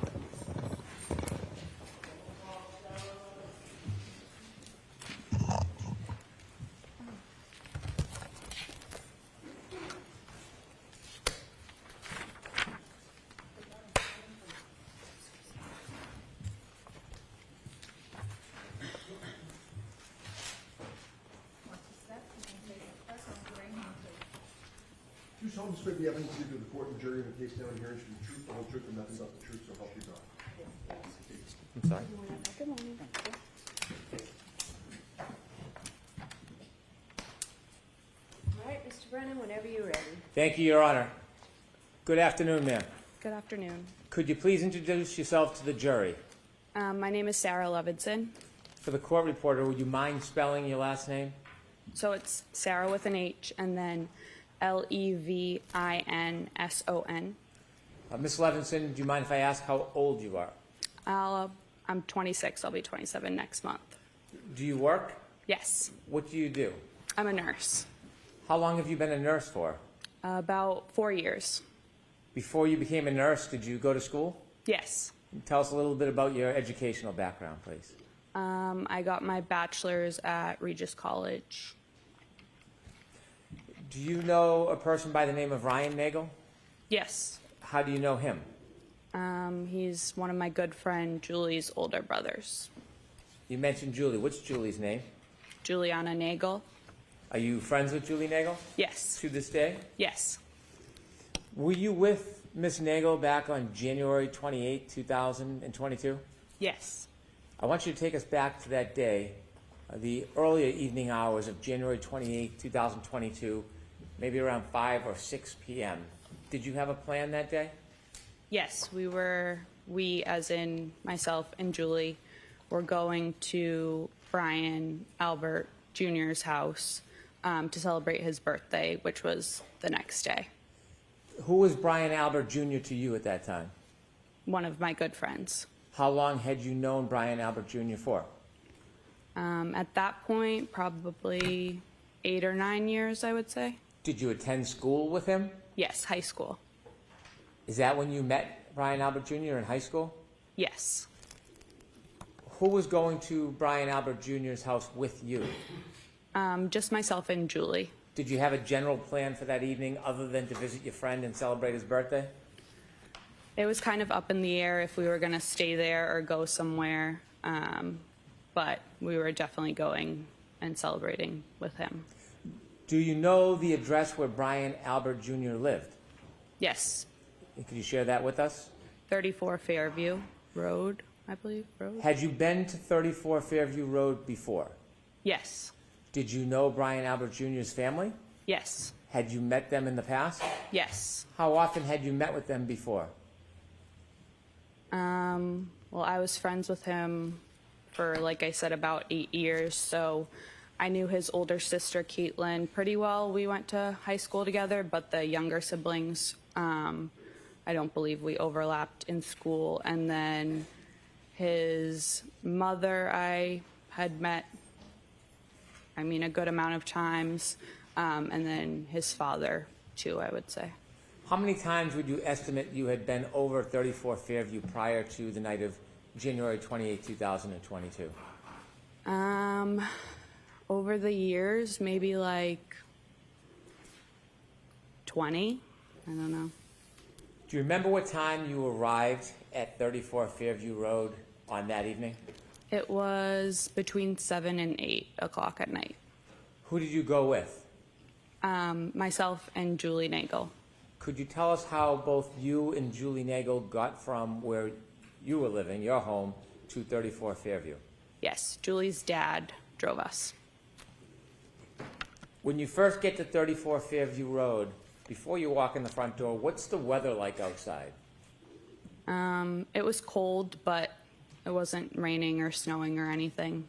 Do you solemnly swear the evidence you give to the court and jury in the case down here is the truth, the whole truth, and nothing but the truth, so help you God? I'm sorry. All right, Mr. Brennan, whenever you're ready. Thank you, Your Honor. Good afternoon, ma'am. Good afternoon. Could you please introduce yourself to the jury? My name is Sarah Levinson. For the court reporter, would you mind spelling your last name? So it's Sarah with an H and then Levinson. Ms. Levinson, do you mind if I ask how old you are? I'm 26. I'll be 27 next month. Do you work? Yes, What do you do? I'm a nurse. How long have you been a nurse for? About 4 years. Before you became a nurse, did you go to school? Yes. Tell us a little bit about your educational background, please. I got my bachelor's at Regis College. Do you know a person by the name of Ryan Nagel? Yes. How do you know him? He's one of my good friend Julie's older brothers. You mentioned Julie. What's Julie's name? Juliana Nagel. Are you friends with Julie Nagel Yes. to this day? Yes. Were you with Miss Nagel back on January 28, 2022? Yes. I want you to take us back to that day, the earlier evening hours of January 28, 2022, maybe around 5 or 6 p.m. Did you have a plan that day? Yes, we as in myself and Julie, were going to Brian Albert Jr.'s house to celebrate his birthday, which was the next day. Who was Brian Albert Jr. to you at that time? One of my good friends. How long had you known Brian Albert Jr. for? At that point, probably 8 or 9 years, I would say. Did you attend school with him? Yes, high school. Is that when you met Brian Albert Jr. in high school? Yes. Who was going to Brian Albert Jr.'s house with you? Just myself and Julie. Did you have a general plan for that evening other than to visit your friend and celebrate his birthday? It was kind of up in the air if we were going to stay there or go somewhere, but we were definitely going and celebrating with him. Do you know the address where Brian Albert Jr. lived? Yes. Could you share that with us? 34 Fairview Road, I believe. Road? Had you been to 34 Fairview Road before? Yes. Did you know Brian Albert Jr.'s family? Yes. Had you met them in the past? Yes. How often had you met with them before? Well, I was friends with him for, like I said, about 8 years, so I knew his older sister, Caitlin, pretty well. We went to high school together, but the younger siblings, I don't believe we overlapped in school. And then his mother I had met, a good amount of times, and then his father, too, I would say. How many times would you estimate you had been over 34 Fairview prior to the night of January 28, 2022? Over the years, maybe like 20. I don't know. Do you remember what time you arrived at 34 Fairview Road on that evening? It was between 7 and 8 o'clock at night. Who did you go with? Myself and Julie Nagel. Could you tell us how both you and Julie Nagel got from where you were living, your home, to 34 Fairview? Yes, Julie's dad drove us. When you first get to 34 Fairview Road, before you walk in the front door, what's the weather like outside? It was cold, but it wasn't raining or snowing or anything.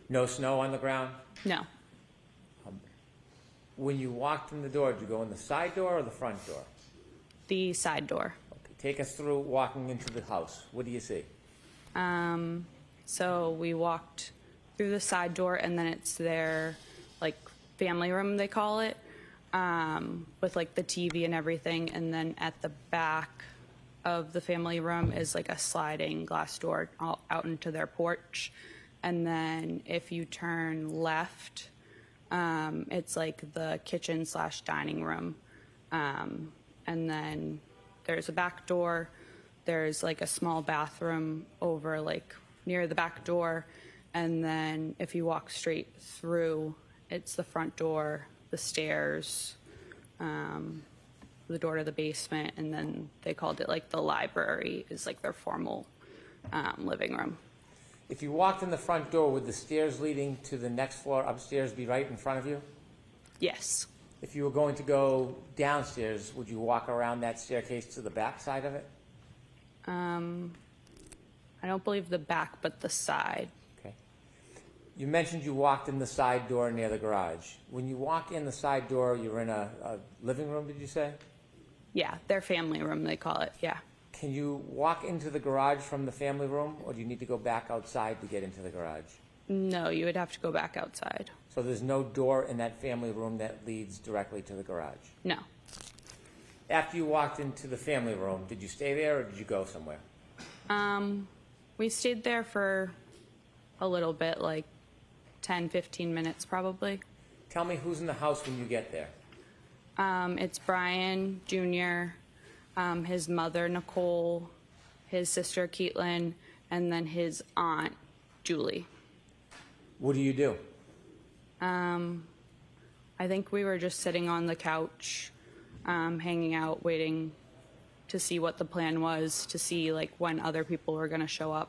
No snow on the ground? No, When you walked in the door, did you go in the side door or the front door? the side door. Okay, take us through walking into the house. What do you see? So we walked through the side door, and then it's their like family room, they call it, with like the TV and everything. And then at the back of the family room is like a sliding glass door out into their porch. And then if you turn left, it's like the kitchen / dining room. And then there's a back door. There's like a small bathroom over like near the back door. And then if you walk straight through, it's the front door, the stairs, the door to the basement, and then they called it like the library is like their formal living room. If you walked in the front door, would the stairs leading to the next floor upstairs be right in front of you? Yes. If you were going to go downstairs, would you walk around that staircase to the back side of it? I don't believe the back, but the side. Okay. You mentioned you walked in the side door near the garage. When you walk in the side door, you're in a living room, did you say? Yeah, their family room, they call it. Yeah. Can you walk into the garage from the family room, or do you need to go back outside to get into the garage? No, you would have to go back outside. So there's no door in that family room that leads directly to the garage? No. After you walked into the family room, did you stay there or did you go somewhere? We stayed there for a little bit, like 10, 15 minutes probably. Tell me who's in the house when you get there. It's Brian Jr., his mother, Nicole, his sister, Caitlin, and then his aunt, Julie. What do you do? I think we were just sitting on the couch, hanging out, waiting to see what the plan was, to see like when other people were going to show up.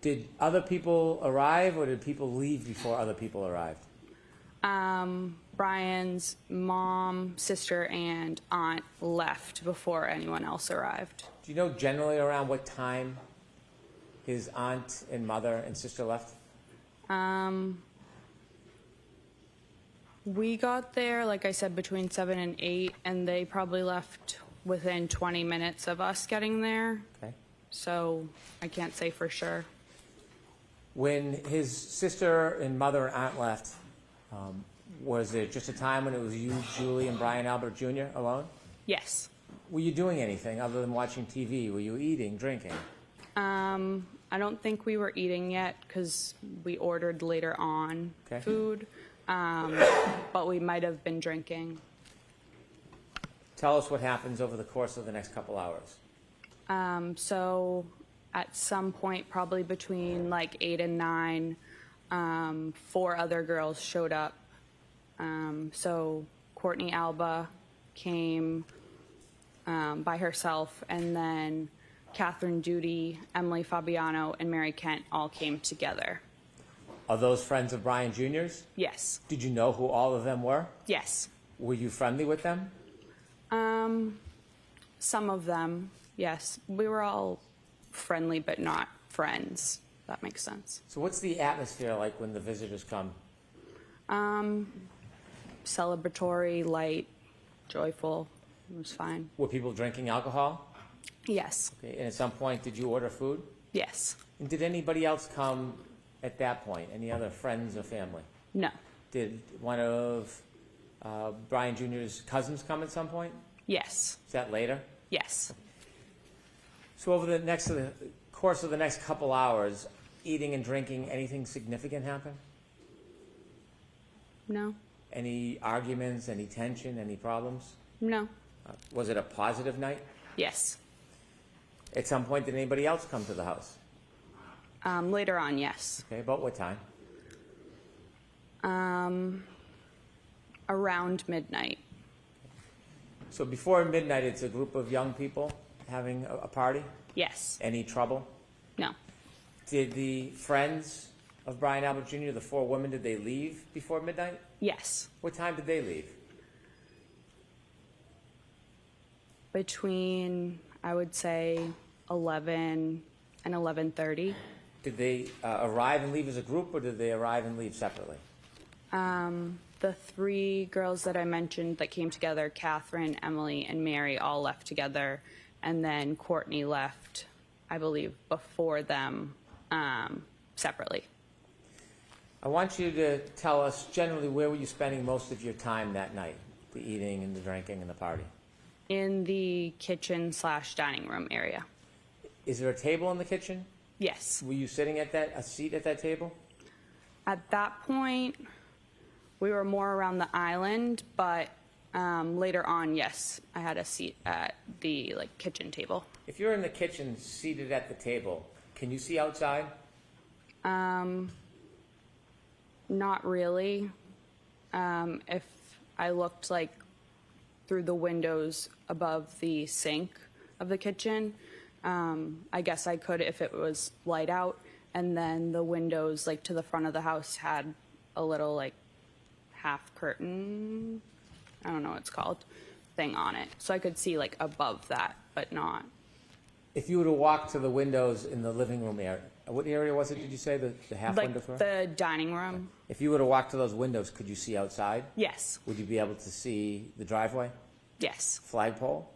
Did other people arrive or did people leave before other people arrived? Brian's mom, sister, and aunt left before anyone else arrived. Do you know generally around what time his aunt and mother and sister left? We got there, like I said, between 7 and 8, and they probably left within 20 minutes of us getting there. Okay. So I can't say for sure. When his sister and mother and aunt left, was there just a time when it was you, Julie, and Brian Albert Jr. alone? Yes. Were you doing anything other than watching TV? Were you eating, drinking? I don't think we were eating yet because we ordered later on Okay. food, but we might have been drinking. Tell us what happens over the course of the next couple hours. So at some point, probably between like 8 and 9, 4 other girls showed up. So Courtney Alba came by herself, and then Catherine Judy, Emily Fabiano, and Mary Kent all came together. Are those friends of Brian Jr.'s? Yes. Did you know who all of them were? Yes. Were you friendly with them? Some of them, yes. We were all friendly, but not friends. If that makes sense. So what's the atmosphere like when the visitors come? Celebratory, light, joyful. It was fine. Were people drinking alcohol? Yes. Okay. And at some point, did you order food? Yes. And did anybody else come at that point? Any other friends or family? No. Did one of Brian Jr.'s cousins come at some point? Yes. Is that later? Yes. So over the course of the next couple hours, eating and drinking, anything significant happen? No. Any arguments, any tension, any problems? No. Was it a positive night? Yes. At some point, did anybody else come to the house? Later on, yes. Okay, about what time? Around midnight. So before midnight, it's a group of young people having a party? Yes. Any trouble? No. Did the friends of Brian Albert Jr., the 4 women, did they leave before midnight? Yes. What time did they leave? Between, I would say, 11 and 11:30. Did they arrive and leave as a group, or did they arrive and leave separately? The 3 girls that I mentioned that came together, Catherine, Emily, and Mary, all left together, and then Courtney left, I believe, before them separately. I want you to tell us generally where were you spending most of your time that night, the eating and the drinking and the party? In the kitchen/dining room area. Is there a table in the kitchen? Yes. Were you sitting at a seat at that table? At that point, we were more around the island, but later on, yes, I had a seat at the kitchen table. If you're in the kitchen seated at the table, can you see outside? Not really. If I looked through the windows above the sink of the kitchen, I guess I could if it was light out. And then the windows to the front of the house had a little half curtain, I don't know what it's called, thing on it. So I could see above that, but not. If you were to walk to the windows in the living room area, what area was it, did you say, the half windows were? The dining room. If you were to walk to those windows, could you see outside? Yes. Would you be able to see the driveway, Yes. flagpole,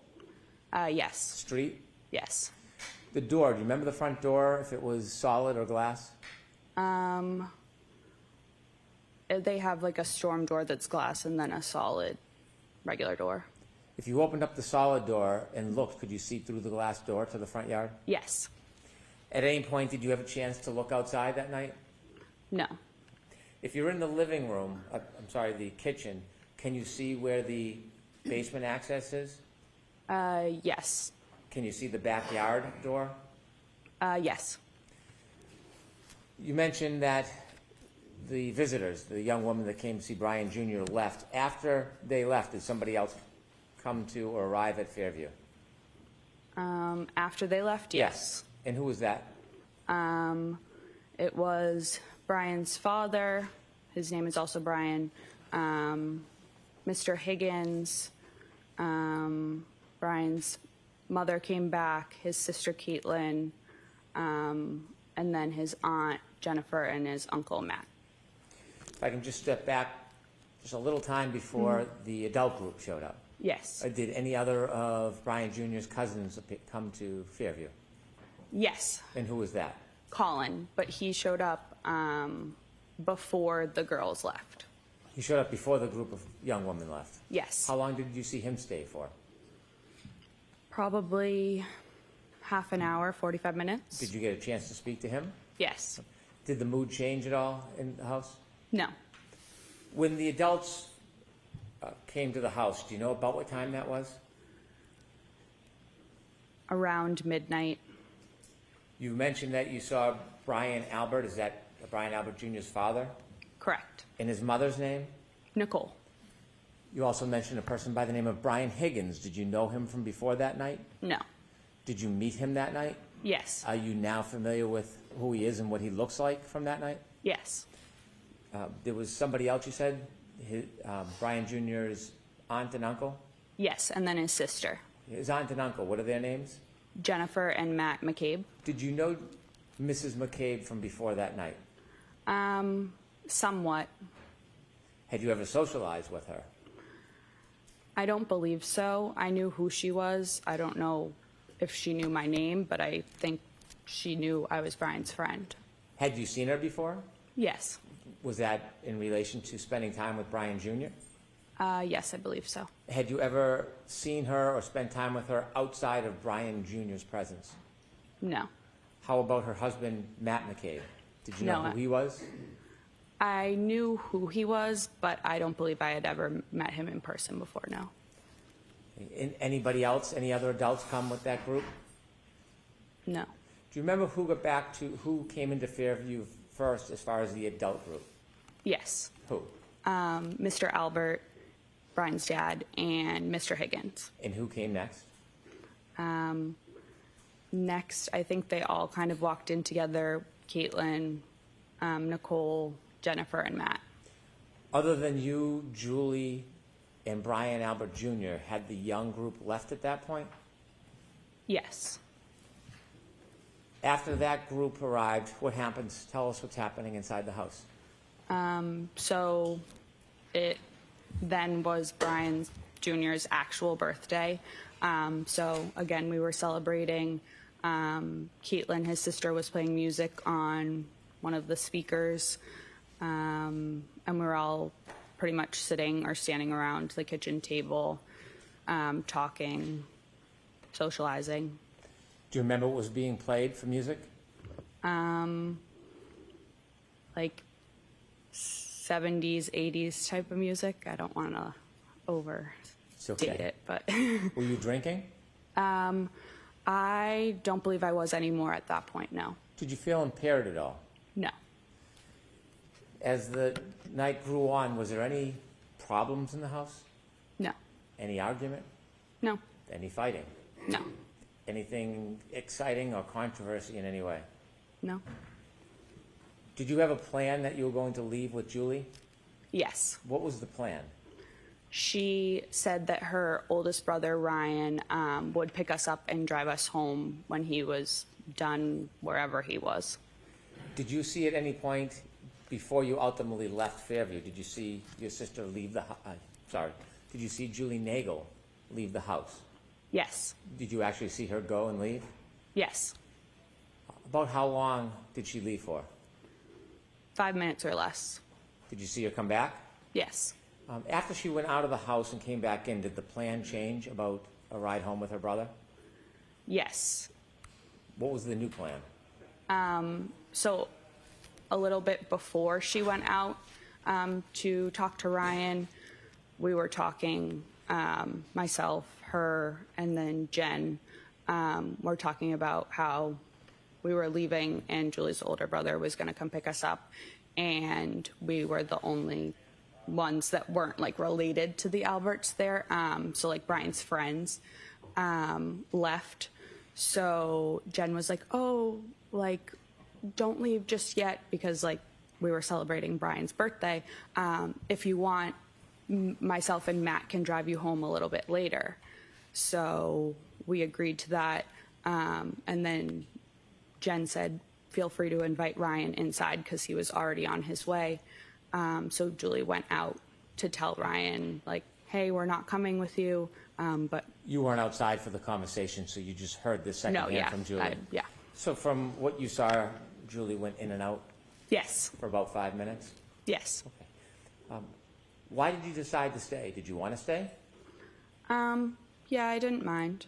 Yes. street? Yes. The door, do you remember the front door, if it was solid or glass? They have a storm door that's glass and then a solid regular door. If you opened up the solid door and looked, could you see through the glass door to the front yard? Yes. At any point, did you have a chance to look outside that night? No. If you're in the living room, the kitchen, can you see where the basement access is? Yes. Can you see the backyard door? Yes. You mentioned that the visitors, the young woman that came to see Brian Jr. left. After they left, did somebody else come to or arrive at Fairview? After they left, yes. And who was that? It was Brian's father. His name is also Brian. Mr. Higgins. Brian's mother came back, his sister Caitlin, and then his aunt Jennifer and his uncle Matt. If I can just step back just a little time before the adult group showed up. Yes. Did any other of Brian Jr.'s cousins come to Fairview? Yes. And who was that? Colin, but he showed up before the girls left. He showed up before the group of young women left. Yes. How long did you see him stay for? Probably half an hour, 45 minutes. Did you get a chance to speak to him? Yes. Did the mood change at all in the house? No. When the adults came to the house, do you know about what time that was? Around midnight. You mentioned that you saw Brian Albert. Is that Brian Albert Jr.'s father? Correct. And his mother's name? Nicole. You also mentioned a person by the name of Brian Higgins. Did you know him from before that night? No. Did you meet him that night? Yes. Are you now familiar with who he is and what he looks like from that night? Yes. There was somebody else you said, Brian Jr.'s aunt and uncle? Yes, and then his sister. His aunt and uncle, what are their names? Jennifer and Matt McCabe. Did you know Mrs. McCabe from before that night? Somewhat. Had you ever socialized with her? I don't believe so. I knew who she was. I don't know if she knew my name, but I think she knew I was Brian's friend. Had you seen her before? Yes. Was that in relation to spending time with Brian Jr.? Yes, I believe so. Had you ever seen her or spent time with her outside of Brian Jr.'s presence? No. How about her husband, Matt McCabe? Did you know No. who he was? I knew who he was, but I don't believe I had ever met him in person before, no. Anybody else, any other adults come with that group? No. Do you remember who came into Fairview first as far as the adult group? Yes. Who? Mr. Albert, Brian's dad, and Mr. Higgins. And who came next? Next, I think they all kind of walked in together. Caitlin, Nicole, Jennifer, and Matt. Other than you, Julie, and Brian Albert Jr., had the young group left at that point? Yes. After that group arrived, what happens? Tell us what's happening inside the house. So it then was Brian Jr.'s actual birthday. So again, we were celebrating. Caitlin, his sister, was playing music on one of the speakers. And we were all pretty much sitting or standing around the kitchen table, talking, socializing. Do you remember what was being played for music? Like 70s, 80s type of music. I don't want to It's overstate okay. it, but Were you drinking? I don't believe I was anymore at that point, no. Did you feel impaired at all? No. As the night grew on, was there any problems in the house? No. Any argument? No. Any fighting? No. Anything exciting or controversy in any way? No. Did you have a plan that you were going to leave with Julie? Yes. What was the plan? She said that her oldest brother, Ryan, would pick us up and drive us home when he was done wherever he was. Did you see at any point before you ultimately left Fairview, did you see your sister leave the did you see Julie Nagel leave the house? Yes. Did you actually see her go and leave? Yes. About how long did she leave for? 5 minutes or less. Did you see her come back? Yes. After she went out of the house and came back in, did the plan change about a ride home with her brother? Yes. What was the new plan? So a little bit before she went out to talk to Ryan, we were talking, myself, her, and then Jen, were talking about how we were leaving and Julie's older brother was going to come pick us up, and we were the only ones that weren't like related to the Alberts there. So like Brian's friends left. So Jen was like, oh, like, don't leave just yet, because like we were celebrating Brian's birthday. If you want, myself and Matt can drive you home a little bit later. So we agreed to that. And then Jen said, feel free to invite Ryan inside because he was already on his way. So Julie went out to tell Ryan, like, hey, we're not coming with you. But You weren't outside for the conversation, so you just heard this no, secondhand yeah, from Julie. yeah. So from what you saw, Julie went in and out Yes, for about 5 minutes? yes. Why did you decide to stay? Did you want to stay? Yeah, I didn't mind.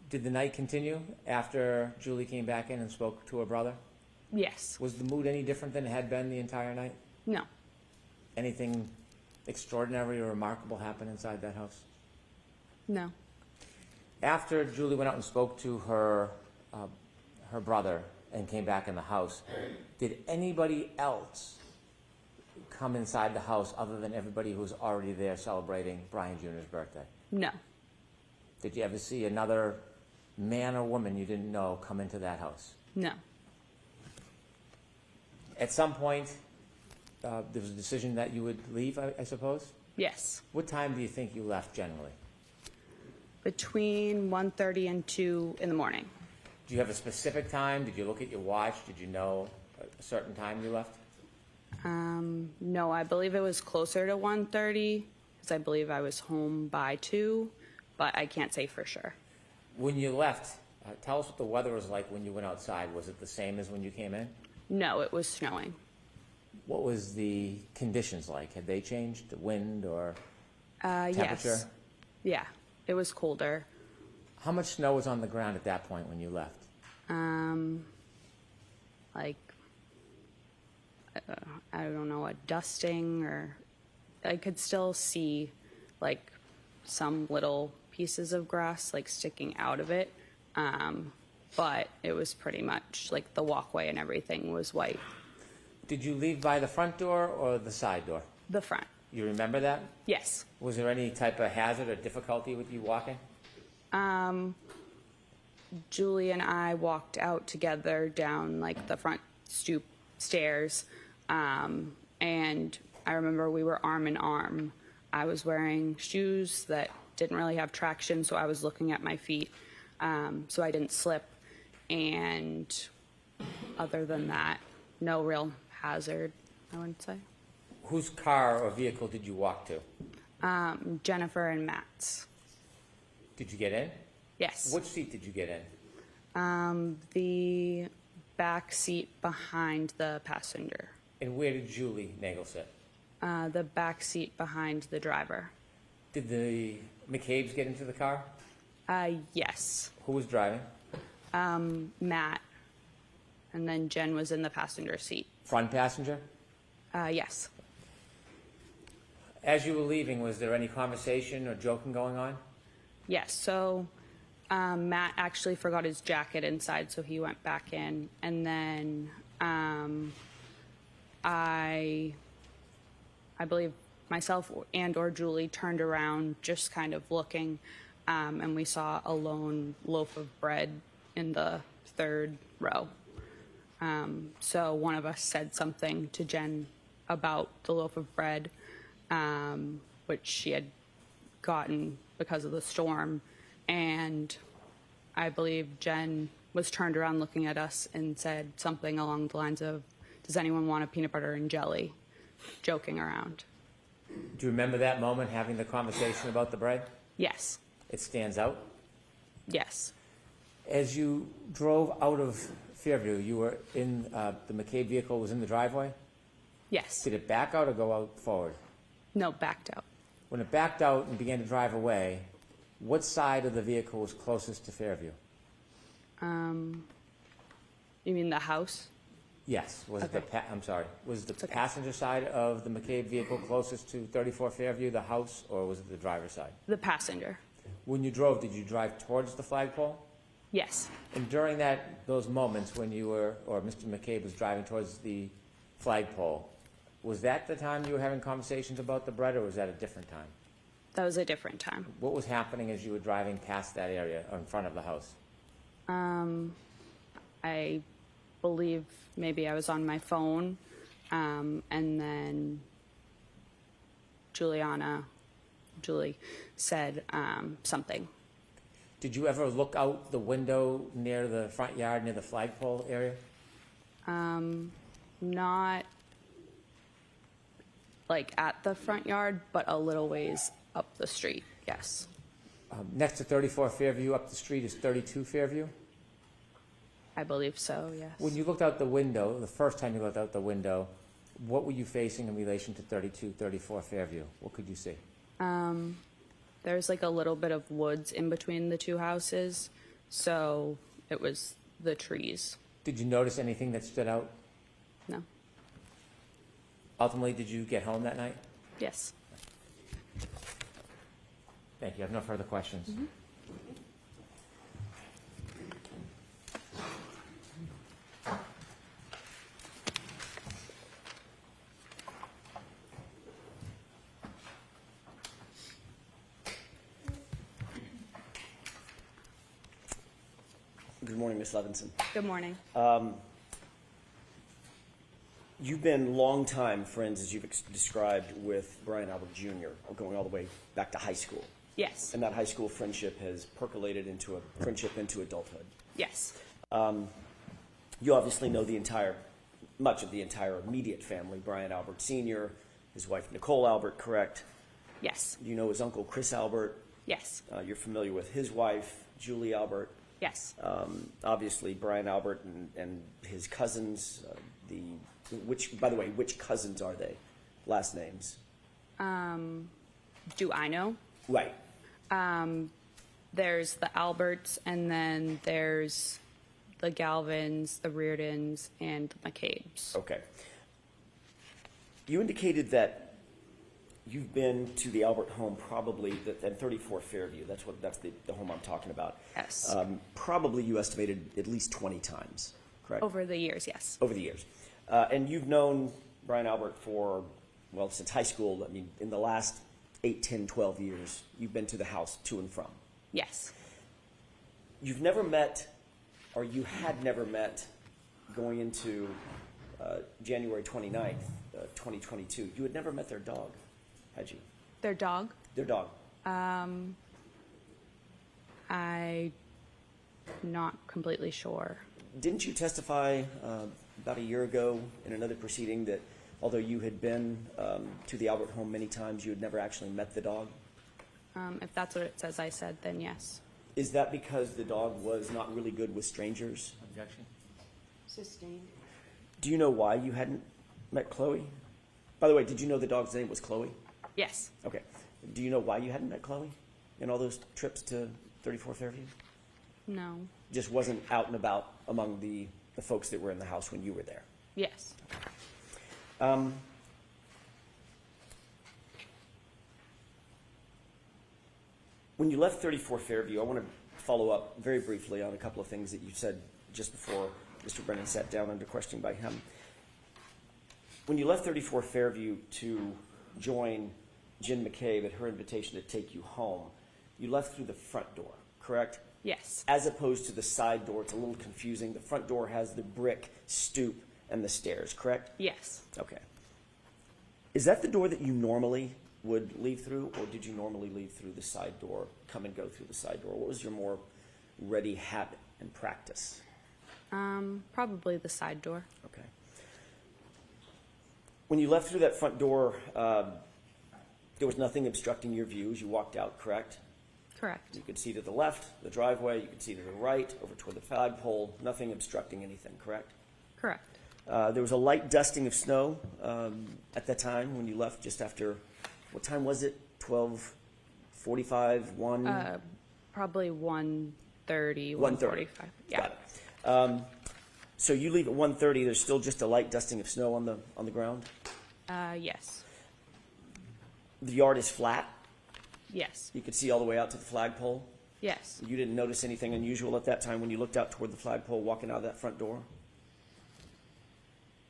Did the night continue after Julie came back in and spoke to her brother? Yes. Was the mood any different than it had been the entire night? No. Anything extraordinary or remarkable happen inside that house? No. After Julie went out and spoke to her brother and came back in the house, did anybody else come inside the house other than everybody who was already there celebrating Brian Jr.'s birthday? No. Did you ever see another man or woman you didn't know come into that house? No. At some point, there was a decision that you would leave, I suppose? Yes. What time do you think you left generally? Between 1:30 and 2 in the morning. Do you have a specific time? Did you look at your watch? Did you know a certain time you left? No, I believe it was closer to 1:30 because I believe I was home by 2, but I can't say for sure. When you left, tell us what the weather was like when you went outside. Was it the same as when you came in? No, it was snowing. What was the conditions like? Had they changed? The wind or temperature? Yes. Yeah, it was colder. How much snow was on the ground at that point when you left? Like, I don't know, a dusting, or I could still see like some little pieces of grass like sticking out of it. But it was pretty much like the walkway and everything was white. Did you leave by the front door or the side door? The front. You remember that? Yes. Was there any type of hazard or difficulty with you walking? Julie and I walked out together down like the front stoop stairs, and I remember we were arm in arm. I was wearing shoes that didn't really have traction, so I was looking at my feet, so I didn't slip. And other than that, no real hazard, I wouldn't say. Whose car or vehicle did you walk to? Jennifer and Matt's. Did you get in? Yes. Which seat did you get in? The back seat behind the passenger. And where did Julie Nagel sit? The back seat behind the driver. Did the McCabe's get into the car? Yes. Who was driving? Matt. And then Jen was in the passenger seat. Front passenger? Yes. As you were leaving, was there any conversation or joking going on? Yes. So Matt actually forgot his jacket inside, so he went back in. And then I believe myself and or Julie turned around just kind of looking, and we saw a lone loaf of bread in the third row. So one of us said something to Jen about the loaf of bread, which she had gotten because of the storm. And I believe Jen was turned around looking at us and said something along the lines of, "Does anyone want a peanut butter and jelly?" Joking around. Do you remember that moment, having the conversation about the bread? Yes. It stands out. Yes. As you drove out of Fairview, you were in, the McCabe vehicle was in the driveway? Yes. Did it back out or go out forward? No, backed out. When it backed out and began to drive away, what side of the vehicle was closest to Fairview? You mean the house? Yes. Was it the, Okay. I'm sorry, was the okay. passenger side of the McCabe vehicle closest to 34 Fairview, the house, or was it the driver's side? The passenger. When you drove, did you drive towards the flagpole? Yes. And during those moments when you were, or Mr. McCabe was driving towards the flagpole, was that the time you were having conversations about the bread, or was that a different time? That was a different time. What was happening as you were driving past that area or in front of the house? I believe maybe I was on my phone, and then Julie said something. Did you ever look out the window near the front yard, near the flagpole area? Not like at the front yard, but a little ways up the street, yes. Next to 34 Fairview, up the street, is 32 Fairview? I believe so, yes. When you looked out the window, the first time you looked out the window, what were you facing in relation to 32, 34 Fairview? What could you see? There's like a little bit of woods in between the two houses, so it was the trees. Did you notice anything that stood out? No. Ultimately, did you get home that night? Yes. Thank you. I have no further questions. Good morning, Ms. Levinson. Good morning. You've been longtime friends, as you've described, with Brian Albert Jr., going all the way back to high school. Yes. And that high school friendship has percolated into a friendship into adulthood. Yes. You obviously know much of the entire immediate family, Brian Albert Sr., his wife Nicole Albert, correct? Yes. You know his uncle Chris Albert. Yes. You're familiar with his wife, Julie Albert. Yes. Obviously, Brian Albert and his cousins, by the way, which cousins are they? Last names? Do I know? Right. There's the Alberts, and then there's the Galvins, the Reardons, and the McCabes. Okay. You indicated that you've been to the Albert home probably at 34 Fairview. That's the home I'm talking about. Yes. Probably you estimated at least 20 times, correct? Over the years, yes. Over the years. And you've known Brian Albert since high school. I mean, in the last 8, 10, 12 years, you've been to the house to and from. Yes. you've never met, or you had never met, going into January 29th, 2022. You had never met their dog, had you? Their dog? Their dog. I'm not completely sure. Didn't you testify about a year ago in another proceeding that although you had been to the Albert home many times, you had never actually met the dog? If that's what it says I said, then yes. Is that because the dog was not really good with strangers? Objection? Sustained. Do you know why you hadn't met Chloe? By the way, did you know the dog's name was Chloe? Yes. Okay. Do you know why you hadn't met Chloe in all those trips to 34 Fairview? No. Just wasn't out and about among the folks that were in the house when you were there. Yes. When you left 34 Fairview, I want to follow up very briefly on a couple of things that you said just before Mr. Brennan sat down under questioning by him. When you left 34 Fairview to join Jen McCabe at her invitation to take you home, you left through the front door, correct? Yes. As opposed to the side door, it's a little confusing. The front door has the brick stoop and the stairs, correct? Yes. Okay. Is that the door that you normally would leave through, or did you normally leave through the side door, come and go through the side door? What was your more ready habit and practice? Probably the side door. Okay. When you left through that front door, there was nothing obstructing your view as you walked out, correct? Correct. You could see to the left, the driveway, you could see to the right, over toward the flagpole, nothing obstructing anything, correct? Correct. There was a light dusting of snow at that time when you left just after, what time was it? 12:45, 1? Probably 1:30, 1:30. 1:45. Yeah. Got it. So you leave at 1:30, there's still just a light dusting of snow on the ground? Yes. The yard is flat? Yes. You could see all the way out to the flagpole? Yes. You didn't notice anything unusual at that time when you looked out toward the flagpole walking out of that front door?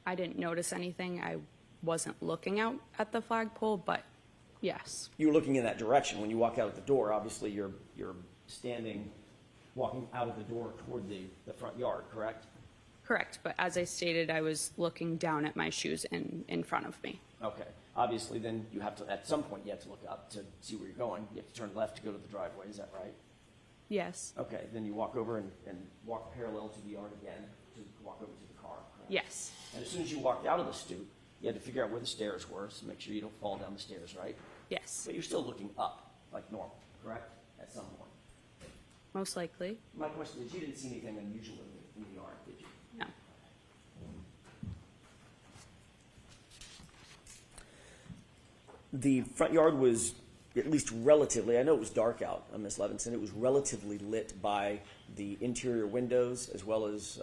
I didn't notice anything. I wasn't looking out at the flagpole, but yes. You were looking in that direction. When you walk out of the door, obviously you're standing, walking out of the door toward the front yard, correct? Correct. But as I stated, I was looking down at my shoes in front of me. Okay. Obviously, then you have to, at some point, you have to look up to see where you're going. You have to turn left to go to the driveway. Is that right? Yes. Okay. Then you walk over and walk parallel to the yard again to walk over to the car. Correct? Yes. And as soon as you walked out of the stoop, you had to figure out where the stairs were, so make sure you don't fall down the stairs, right? Yes. But you're still looking up, like normal, correct? At some point. Most likely. My question is, you didn't see anything unusual in the yard, did you? No. The front yard was at least relatively, I know it was dark out, Ms. Levinson, it was relatively lit by the interior windows as well as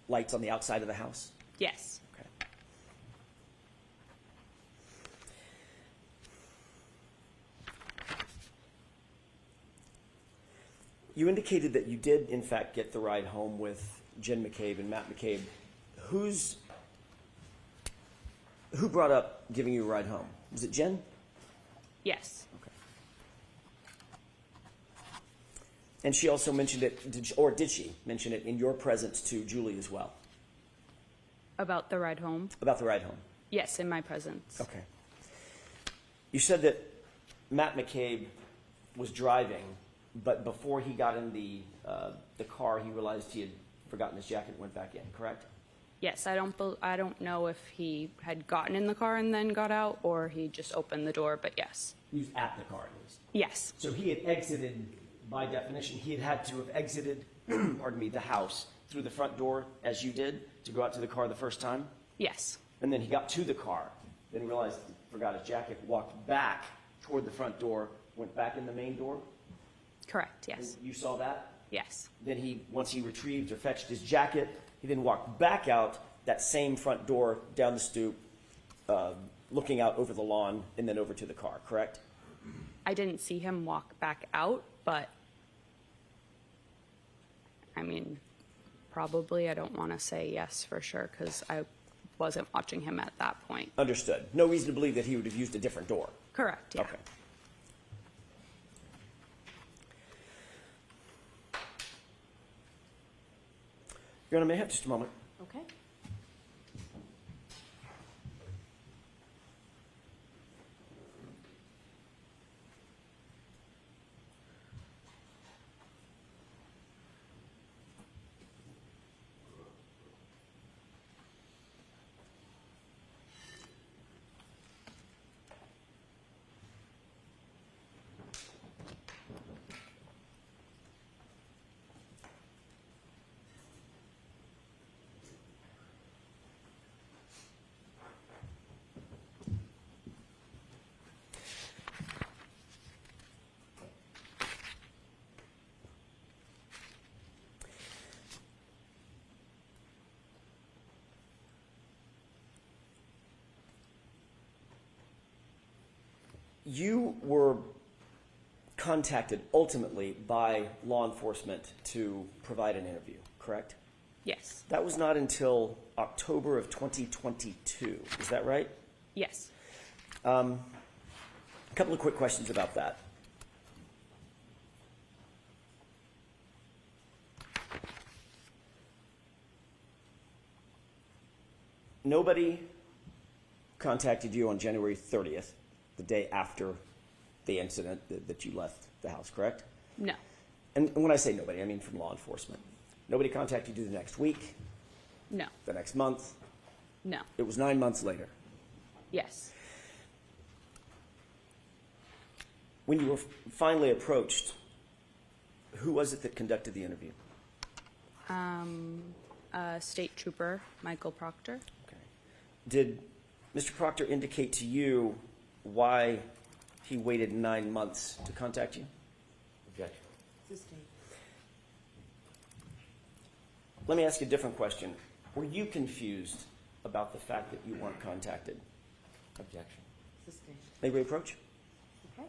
lights on the outside of the house? Yes. Okay. You indicated that you did, in fact, get the ride home with Jen McCabe and Matt McCabe. Who brought up giving you a ride home? Was it Jen? Yes. Okay. And she also mentioned it, did she mention it in your presence to Julie as well? About the ride home? About the ride home? Yes, in my presence. Okay. You said that Matt McCabe was driving, but before he got in the car, he realized he had forgotten his jacket and went back in, correct? Yes, I don't know if he had gotten in the car and then got out, or he just opened the door, but yes. He was at the car at least. Yes. So he had exited, by definition, he had to have exited, pardon me, the house through the front door as you did to go out to the car the first time? Yes. And then he got to the car, then realized he forgot his jacket, walked back toward the front door, went back in the main door? Correct, yes. You saw that? Yes. Then once he retrieved or fetched his jacket, he then walked back out that same front door, down the stoop, looking out over the lawn, and then over to the car, correct? I didn't see him walk back out, but I mean, probably. I don't want to say yes for sure because I wasn't watching him at that point. Understood. No reason to believe that he would have used a different door. Correct, yeah. Okay. Your Honor, may I have just a moment? Okay. You were contacted ultimately by law enforcement to provide an interview, correct? Yes. That was not until October of 2022. Is that right? Yes. A couple of quick questions about that. Nobody contacted you on January 30th, the day after the incident that you left the house, correct? No. And when I say nobody, I mean from law enforcement. Nobody contacted you the next week, No. the next month. No. It was 9 months later. Yes. When you were finally approached, who was it that conducted the interview? State Trooper Michael Proctor. Okay. Did Mr. Proctor indicate to you why he waited 9 months to contact you? Objection. Let me ask you a different question. Were you confused about the fact that you weren't contacted? Objection. May we approach? Okay.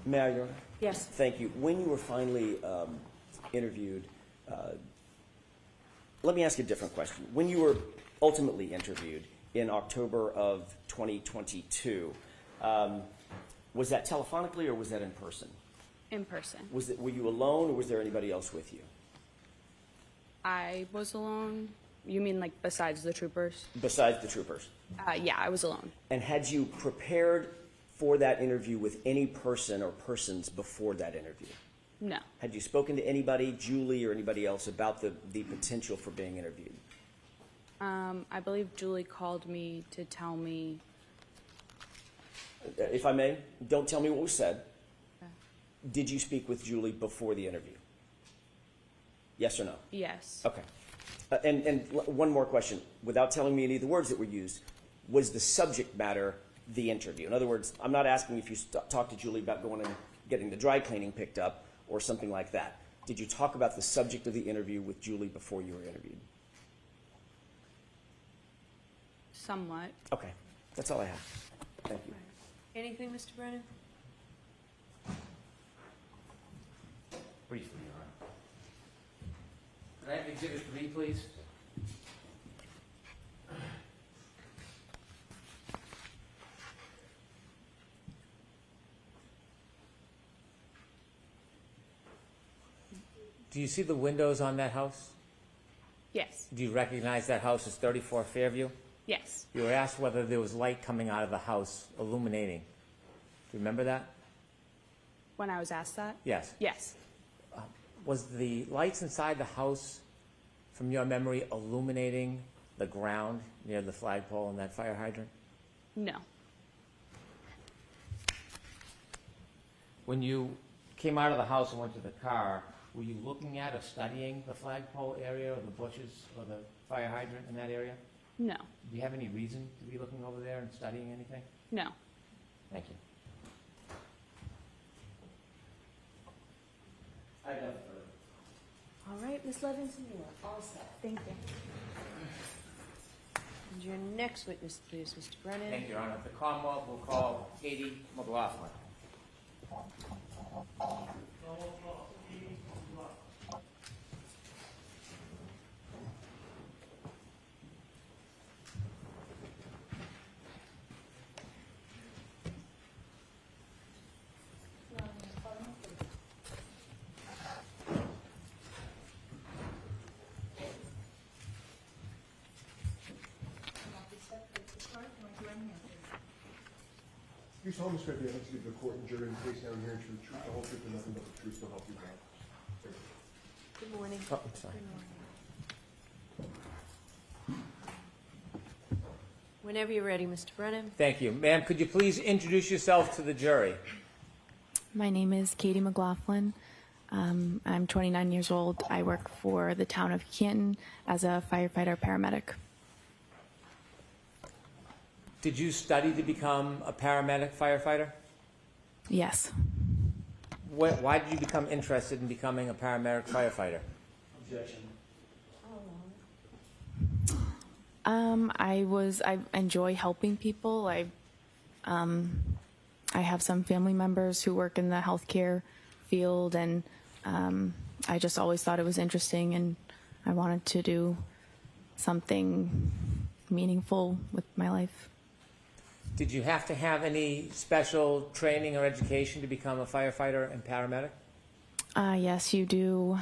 May I, Your Honor? Yes. Thank you. When you were finally interviewed, let me ask you a different question. When you were ultimately interviewed in October of 2022, was that telephonically or was that in person? In person. Were you alone or was there anybody else with you? I was alone. You mean like besides the troopers? Besides the troopers? Yeah, I was alone. And had you prepared for that interview with any person or persons before that interview? No. Had you spoken to anybody, Julie or anybody else, about the potential for being interviewed? I believe Julie called me to tell me. If I may, don't tell me what was said. Did you speak with Julie before the interview? Yes or no? Yes. Okay. And one more question. Without telling me any of the words that were used, was the subject matter the interview? In other words, I'm not asking if you talked to Julie about going and getting the dry cleaning picked up or something like that. Did you talk about the subject of the interview with Julie before you were interviewed? Somewhat. Okay. That's all I have. Thank you. Anything, Mr. Brennan? Briefly, Your Honor. Can I have Exhibit 3, please? Do you see the windows on that house? Yes. Do you recognize that house as 34 Fairview? Yes. You were asked whether there was light coming out of the house illuminating. Do you remember that? When I was asked that? Yes. Yes. Was the lights inside the house, from your memory, illuminating the ground near the flagpole and that fire hydrant? No. When you came out of the house and went to the car, were you looking at or studying the flagpole area or the bushes or the fire hydrant in that area? No. Do you have any reason to be looking over there and studying anything? No. Thank you. I have nothing further. All right, Ms. Levinson, you are all set. Thank you. And your next witness, please, Mr. Brennan. Thank you, Your Honor. The Commonwealth will call Katie McLaughlin. You solemnly swear the evidence to give the court and jury in the case now and hearing the truth, the whole truth, and nothing but the truth, so help you God. Good morning. Oh, I'm sorry. Whenever you're ready, Mr. Brennan. Thank you. Ma'am, could you please introduce yourself to the jury? My name is Katie McLaughlin. I'm 29 years old. I work for the town of Canton as a firefighter paramedic. Did you study to become a paramedic firefighter? Yes. Why did you become interested in becoming a paramedic firefighter? Objection. I enjoy helping people. I have some family members who work in the healthcare field, and I just always thought it was interesting, and I wanted to do something meaningful with my life. Did you have to have any special training or education to become a firefighter and paramedic? Yes, you do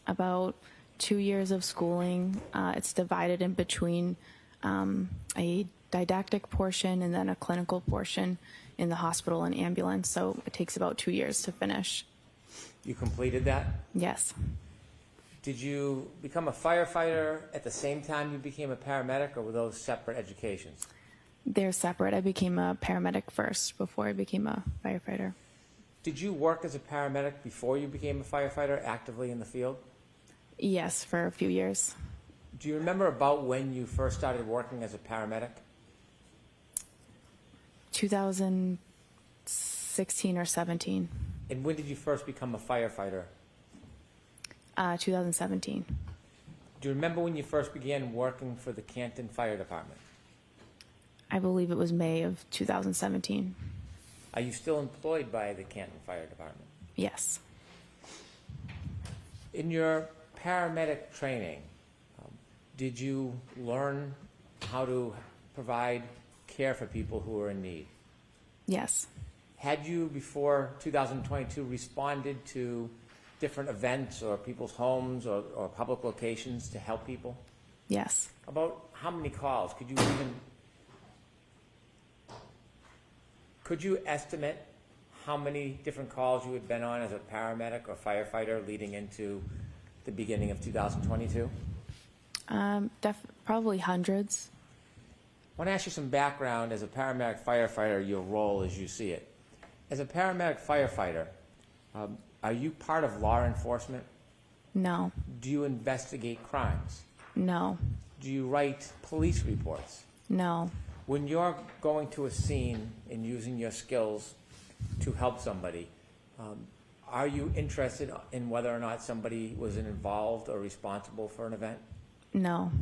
about 2 years of schooling. It's divided in between a didactic portion and then a clinical portion in the hospital and ambulance, so it takes about 2 years to finish. You completed that? Yes. Did you become a firefighter at the same time you became a paramedic, or were those separate educations? They're separate. I became a paramedic first before I became a firefighter. Did you work as a paramedic before you became a firefighter, actively in the field? Yes, for a few years. Do you remember about when you first started working as a paramedic? 2016 or 17. And when did you first become a firefighter? 2017. Do you remember when you first began working for the Canton Fire Department? I believe it was May of 2017. Are you still employed by the Canton Fire Department? Yes. In your paramedic training, did you learn how to provide care for people who are in need? Yes. Had you, before 2022, responded to different events or people's homes or public locations to help people? Yes. About how many calls? Could you estimate how many different calls you had been on as a paramedic or firefighter leading into the beginning of 2022? Probably hundreds. I want to ask you some background as a paramedic firefighter, your role as you see it. As a paramedic firefighter, are you part of law enforcement? No. Do you investigate crimes? No. Do you write police reports? No. When you're going to a scene and using your skills to help somebody, are you interested in whether or not somebody was involved or responsible for an event? No.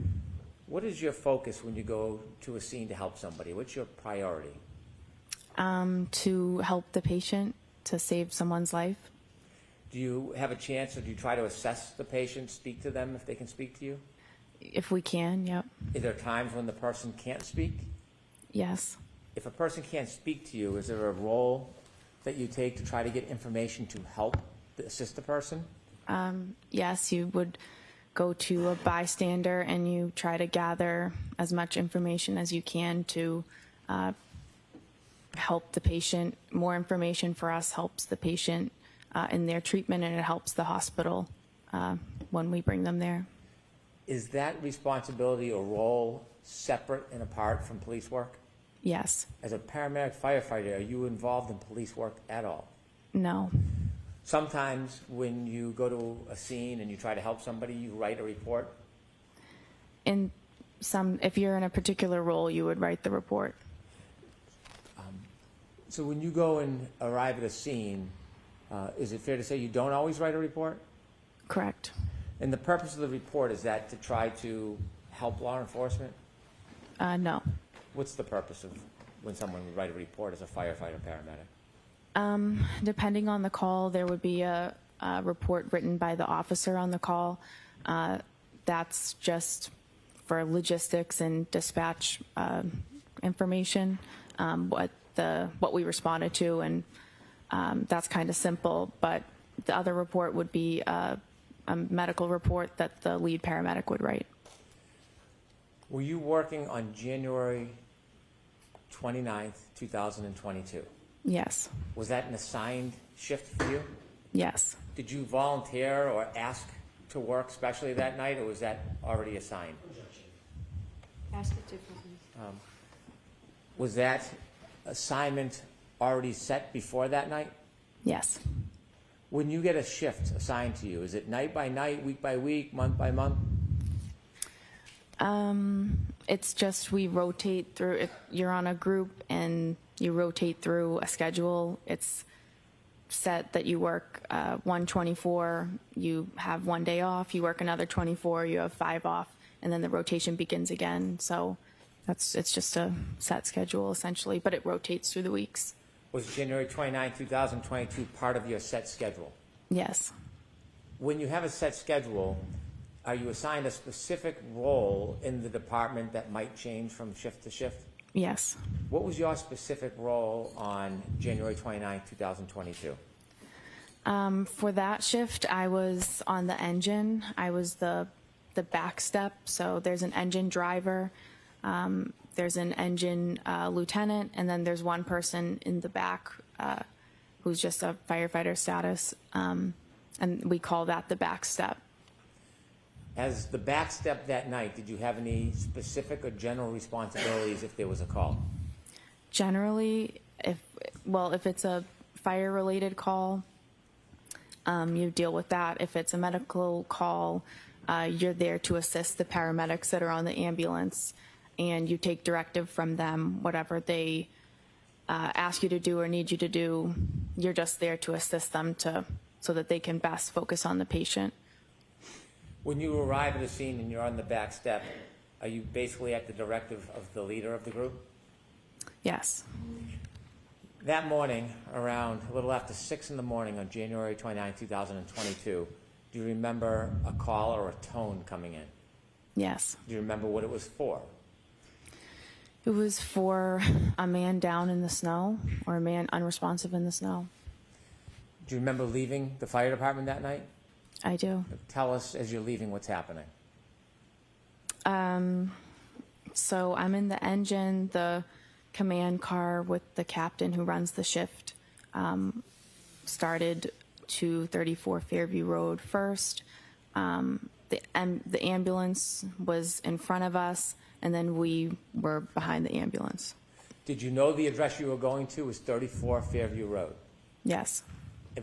What is your focus when you go to a scene to help somebody? What's your priority? To help the patient, to save someone's life. Do you have a chance, or do you try to assess the patient, speak to them if they can speak to you? If we can, yep. Is there times when the person can't speak? Yes. If a person can't speak to you, is there a role that you take to try to get information to help assist the person? Yes, you would go to a bystander and you try to gather as much information as you can to help the patient. More information for us helps the patient in their treatment, and it helps the hospital when we bring them there. Is that responsibility or role separate and apart from police work? Yes. As a paramedic firefighter, are you involved in police work at all? No. Sometimes when you go to a scene and you try to help somebody, you write a report? If you're in a particular role, you would write the report. So when you go and arrive at a scene, is it fair to say you don't always write a report? Correct. And the purpose of the report, is that to try to help law enforcement? No. What's the purpose of when someone would write a report as a firefighter paramedic? Depending on the call, there would be a report written by the officer on the call. That's just for logistics and dispatch information, what we responded to, and that's kind of simple. But the other report would be a medical report that the lead paramedic would write. Were you working on January 29th, 2022? Yes. Was that an assigned shift for you? Yes. Did you volunteer or ask to work specially that night, or was that already assigned? Ask it differently. Was that assignment already set before that night? Yes. When you get a shift assigned to you, is it night by night, week by week, month by month? It's just we rotate through. If you're on a group and you rotate through a schedule, it's set that you work 124, you have 1 day off, you work another 24, you have 5 off, and then the rotation begins again. So it's just a set schedule essentially, but it rotates through the weeks. Was January 29, 2022 part of your set schedule? Yes. When you have a set schedule, are you assigned a specific role in the department that might change from shift to shift? Yes. What was your specific role on January 29, 2022? For that shift, I was on the engine. I was the back step. So there's an engine driver, there's an engine lieutenant, and then there's one person in the back who's just a firefighter status, and we call that the back step. As the back step that night, did you have any specific or general responsibilities if there was a call? Generally, if it's a fire-related call, you deal with that. If it's a medical call, you're there to assist the paramedics that are on the ambulance, and you take directive from them. Whatever they ask you to do or need you to do, you're just there to assist them so that they can best focus on the patient. When you arrive at a scene and you're on the back step, are you basically at the directive of the leader of the group? Yes. That morning, around a little after 6 in the morning on January 29, 2022, do you remember a call or a tone coming in? Yes. Do you remember what it was for? It was for a man down in the snow or a man unresponsive in the snow. Do you remember leaving the fire department that night? I do. Tell us as you're leaving what's happening. So I'm in the engine, the command car with the captain who runs the shift started to 34 Fairview Road first. The ambulance was in front of us, and then we were behind the ambulance. Did you know the address you were going to was 34 Fairview Road? Yes.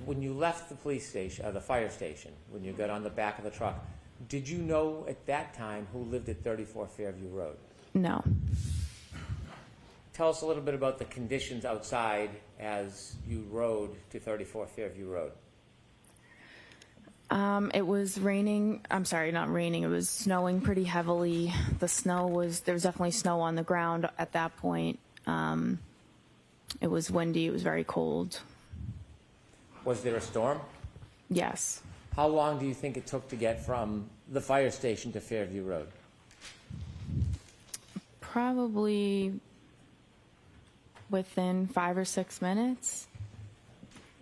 When you left the police station, the fire station, when you got on the back of the truck, did you know at that time who lived at 34 Fairview Road? No. Tell us a little bit about the conditions outside as you rode to 34 Fairview Road. It was raining. I'm sorry, not raining. It was snowing pretty heavily. There was definitely snow on the ground at that point. It was windy. It was very cold. Was there a storm? Yes. How long do you think it took to get from the fire station to Fairview Road? Probably within 5 or 6 minutes.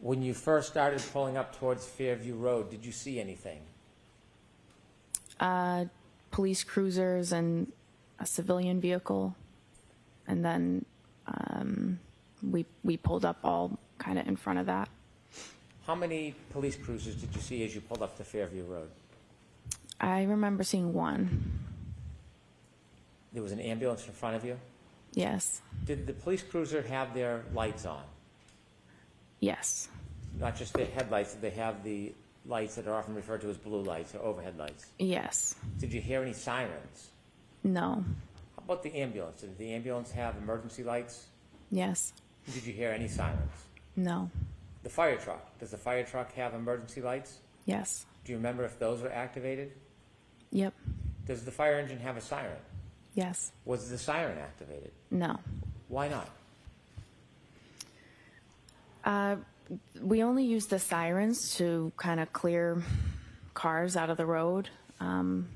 When you first started pulling up towards Fairview Road, did you see anything? Police cruisers and a civilian vehicle. And then we pulled up all kind of in front of that. How many police cruisers did you see as you pulled up to Fairview Road? I remember seeing one. There was an ambulance in front of you? Yes. Did the police cruiser have their lights on? Yes. Not just their headlights, did they have the lights that are often referred to as blue lights or overhead lights? Yes. Did you hear any sirens? No. How about the ambulance? Did the ambulance have emergency lights? Yes. Did you hear any sirens? No. The fire truck, does the fire truck have emergency lights? Yes. Do you remember if those were activated? Yep. Does the fire engine have a siren? Yes. Was the siren activated? No. Why not? We only use the sirens to kind of clear cars out of the road.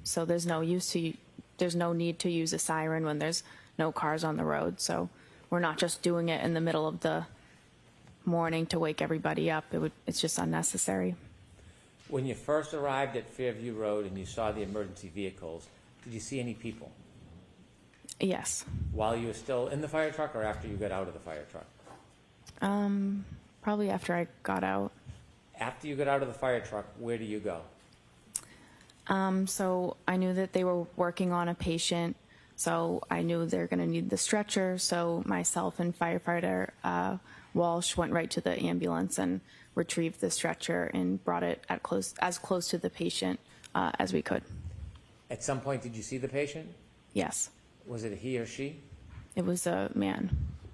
So there's no need to use a siren when there's no cars on the road. So we're not just doing it in the middle of the morning to wake everybody up. It's just unnecessary. When you first arrived at Fairview Road and you saw the emergency vehicles, did you see any people? Yes. While you were still in the fire truck or after you got out of the fire truck? Probably after I got out. After you got out of the fire truck, where do you go? So I knew that they were working on a patient, so I knew they're going to need the stretcher. So myself and firefighter Walsh went right to the ambulance and retrieved the stretcher and brought it as close to the patient as we could. At some point, did you see the patient? Yes. Was it he or she? It was a man.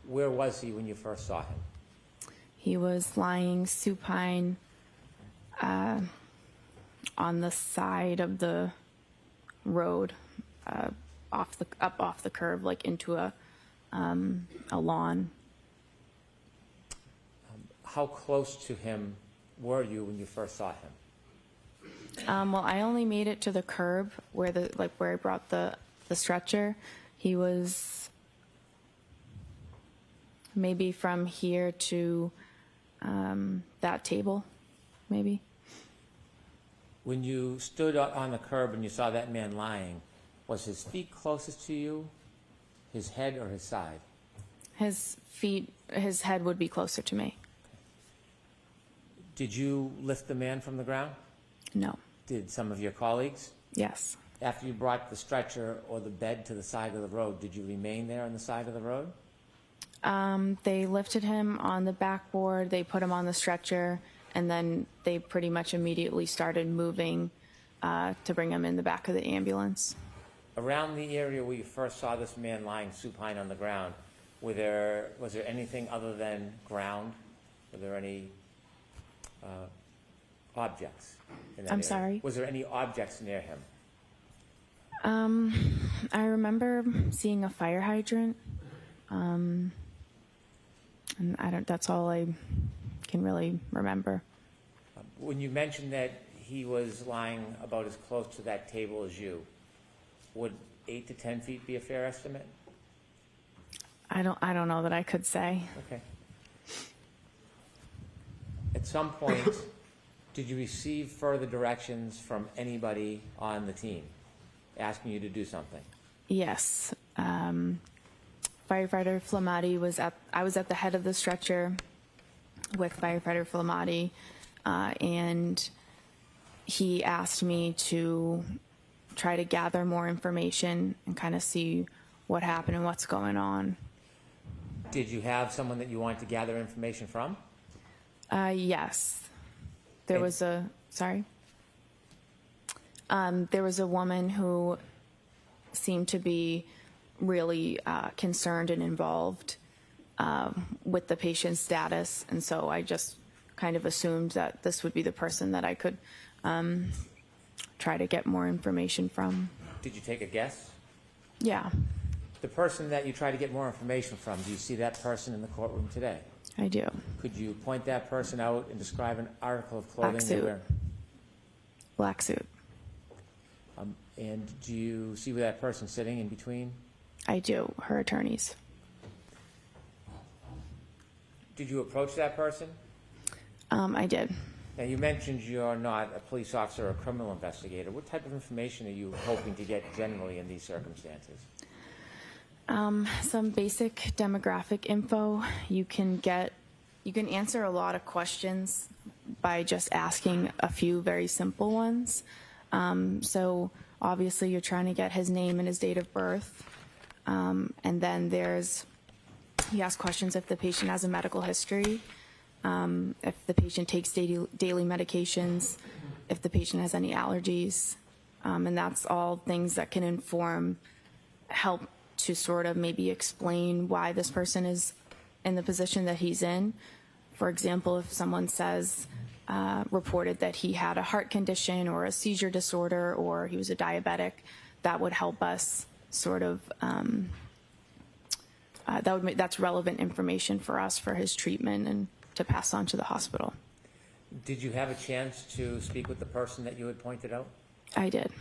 Where was he when you first saw him? He was lying supine on the side of the road, off the curb, like into a lawn. How close to him were you when you first saw him? Well, I only made it to the curb where I brought the stretcher. He was maybe from here to that table, maybe. When you stood on the curb and you saw that man lying, was his feet closest to you, his head, or his side? His head would be closer to me. Did you lift the man from the ground? No. Did some of your colleagues? Yes. After you brought the stretcher or the bed to the side of the road, did you remain there on the side of the road? They lifted him on the backboard, they put him on the stretcher, and then they pretty much immediately started moving to bring him in the back of the ambulance. Around the area where you first saw this man lying supine on the ground, was there anything other than ground? Were there any objects in that I'm area? sorry? Was there any objects near him? I remember seeing a fire hydrant. And that's all I can really remember. When you mentioned that he was lying about as close to that table as you, would 8 to 10 feet be a fair estimate? I don't know that I could say. Okay. At some point, did you receive further directions from anybody on the team asking you to do something? Yes. Firefighter Flamati I was at the head of the stretcher with Firefighter Flamati, and he asked me to try to gather more information and kind of see what happened and what's going on. Did you have someone that you wanted to gather information from? Yes. There was a woman who seemed to be really concerned and involved with the patient's status, and so I just kind of assumed that this would be the person that I could try to get more information from. Did you take a guess? Yeah, The person that you try to get more information from, do you see that person in the courtroom today? I do. Could you point that person out and describe an article of clothing Black they suit. wear? Black suit. And do you see where that person's sitting in between? I do. Her attorneys. Did you approach that person? I did. Now, you mentioned you're not a police officer or a criminal investigator. What type of information are you hoping to get generally in these circumstances? Some basic demographic info. You can answer a lot of questions by just asking a few very simple ones. So obviously you're trying to get his name and his date of birth. And then you ask questions if the patient has a medical history, if the patient takes daily medications, if the patient has any allergies. And that's all things that can help to sort of maybe explain why this person is in the position that he's in. For example, if someone reported that he had a heart condition or a seizure disorder or he was a diabetic, that would help us sort of, that's relevant information for us for his treatment and to pass on to the hospital. Did you have a chance to speak with the person that you had pointed out? I did.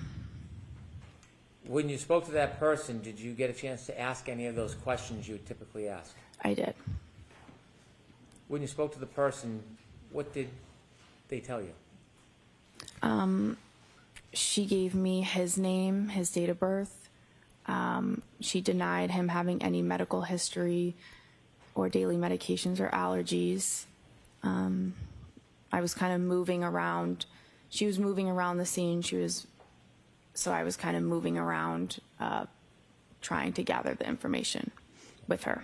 When you spoke to that person, did you get a chance to ask any of those questions you would typically ask? I did. When you spoke to the person, what did they tell you? She gave me his name, his date of birth. She denied him having any medical history or daily medications or allergies. I was kind of moving around. She was moving around the scene. So I was kind of moving around, trying to gather the information with her.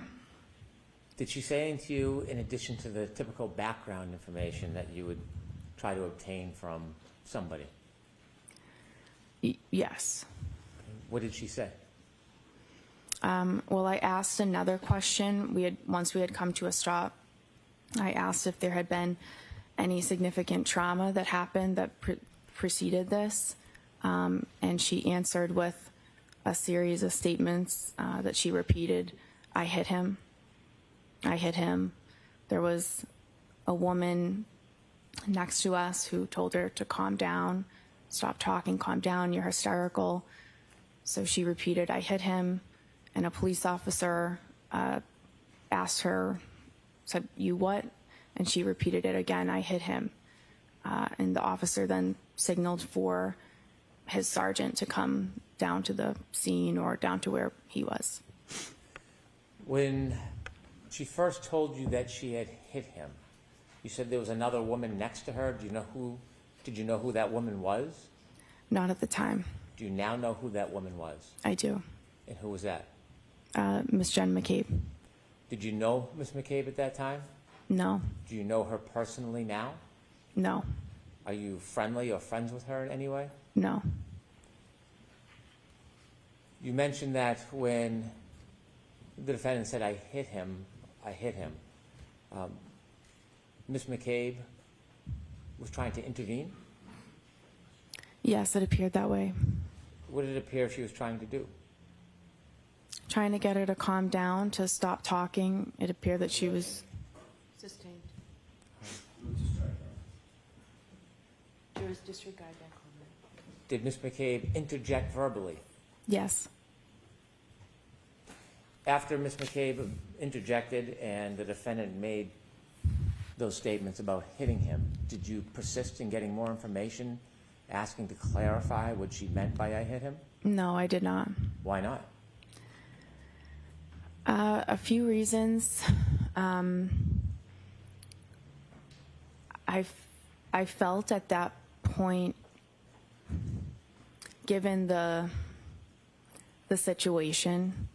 Did she say anything to you in addition to the typical background information that you would try to obtain from somebody? Yes. What did she say? Well, I asked another question. Once we had come to a stop, I asked if there had been any significant trauma that happened that preceded this. And she answered with a series of statements that she repeated. I hit him. I hit him. There was a woman next to us who told her to calm down, stop talking, calm down, you're hysterical. So she repeated, I hit him. And a police officer asked her, said, you what? And she repeated it again, I hit him. And the officer then signaled for his sergeant to come down to the scene or down to where he was. When she first told you that she had hit him, you said there was another woman next to her. Did you know who that woman was? Not at the time. Do you now know who that woman was? I do. And who was that? Miss Jen McCabe. Did you know Miss McCabe at that time? No. Do you know her personally now? No. Are you friendly or friends with her in any way? No. You mentioned that when the defendant said, I hit him, Ms. McCabe was trying to intervene? Yes, it appeared that way. What did it appear she was trying to do? Trying to get her to calm down, to stop talking. It appeared that she was Sustained. Disregard that comment. Did Ms. McCabe interject verbally? Yes. After Ms. McCabe interjected and the defendant made those statements about hitting him, did you persist in getting more information, asking to clarify what she meant by "I hit him"? No, I did not. Why not? A few reasons. I felt at that point, given the situation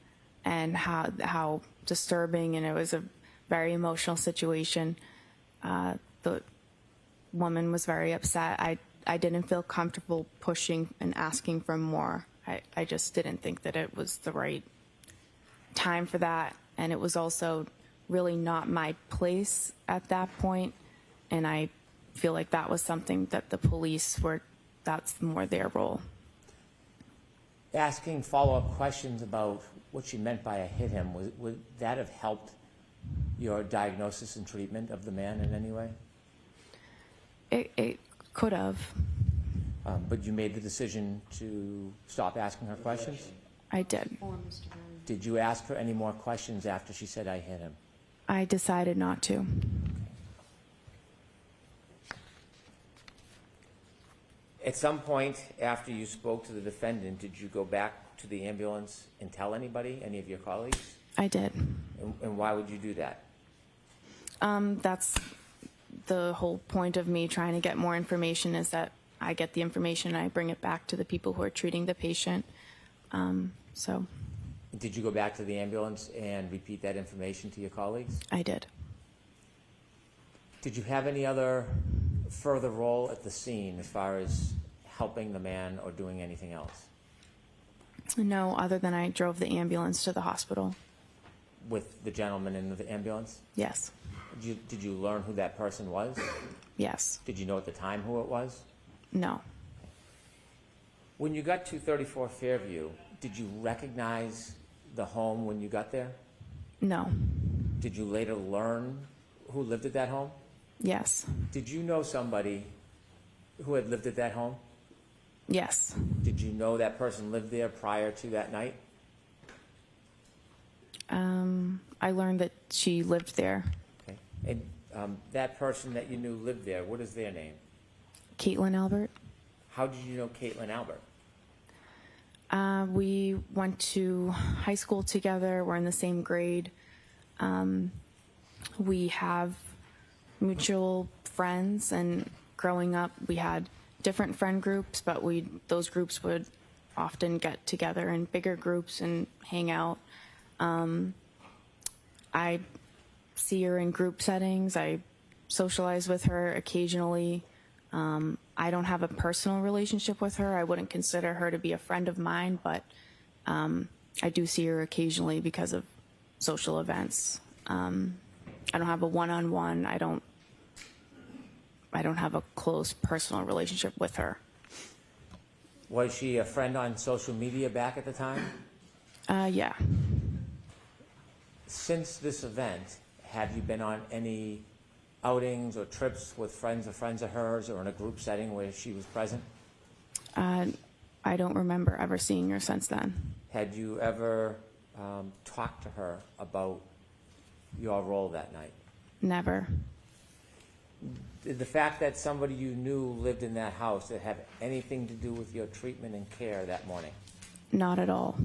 and how disturbing, and it was a very emotional situation, the woman was very upset. I didn't feel comfortable pushing and asking for more. I just didn't think that it was the right time for that, and it was also really not my place at that point, and I feel like that was something that the police that's more their role. Asking follow-up questions about what she meant by "I hit him," would that have helped your diagnosis and treatment of the man in any way? It could have. But you made the decision to stop asking her questions? I did. Or Mr. Brown. Did you ask her any more questions after she said "I hit him"? I decided not to. At some point after you spoke to the defendant, did you go back to the ambulance and tell anybody, any of your colleagues? I did. And why would you do that? That's the whole point of me trying to get more information, is that I get the information and I bring it back to the people who are treating the patient. So Did you go back to the ambulance and repeat that information to your colleagues? I did. Did you have any other further role at the scene as far as helping the man or doing anything else No, other than I drove the ambulance to the hospital. with the gentleman in the ambulance? Yes. Did you learn who that person was? Yes. Did you know at the time who it was? No. When you got to 34 Fairview, did you recognize the home when you got there? No. Did you later learn who lived at that home? Yes. Did you know somebody who had lived at that home? Yes. Did you know that person lived there prior to that night? I learned that she lived there. Okay. And that person that you knew lived there, what is their name? Caitlin Albert. How did you know Caitlin Albert? We went to high school together. We're in the same grade. We have mutual friends, and growing up, we had different friend groups, but those groups would often get together in bigger groups and hang out. I see her in group settings. I socialize with her occasionally. I don't have a personal relationship with her. I wouldn't consider her to be a friend of mine, but I do see her occasionally because of social events. I don't have a one-on-one. I don't have a close personal relationship with her. Was she a friend on social media back at the time? Yeah. Since this event, have you been on any outings or trips with friends of hers or in a group setting where she was present? I don't remember ever seeing her since then. Had you ever talked to her about your role that night? Never. Did the fact that somebody you knew lived in that house, did it have anything to do with your treatment and care that morning? Not at all.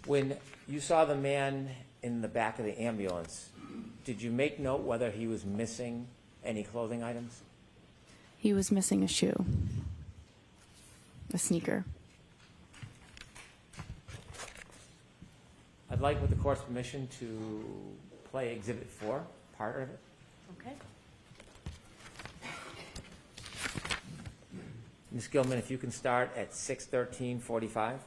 When you saw the man in the back of the ambulance, did you make note whether he was missing any clothing items? He was missing a shoe, a sneaker. I'd like, with the court's permission, to play Exhibit 4, part of it. Okay. Ms. Gilman, if you can start at 6:13:45.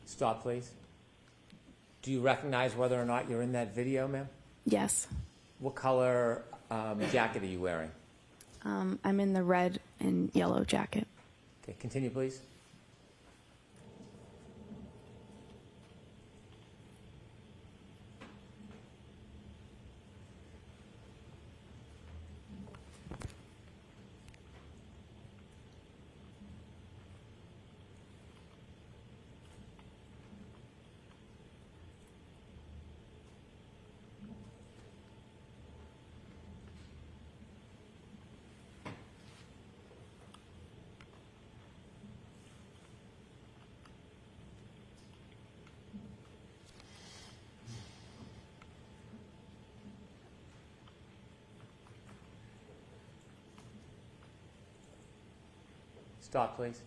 Stop, please. Do you recognize whether or not you're in that video, ma'am? Yes. What color jacket are you wearing? I'm in the red and yellow jacket. Okay, continue, please. Stop, please.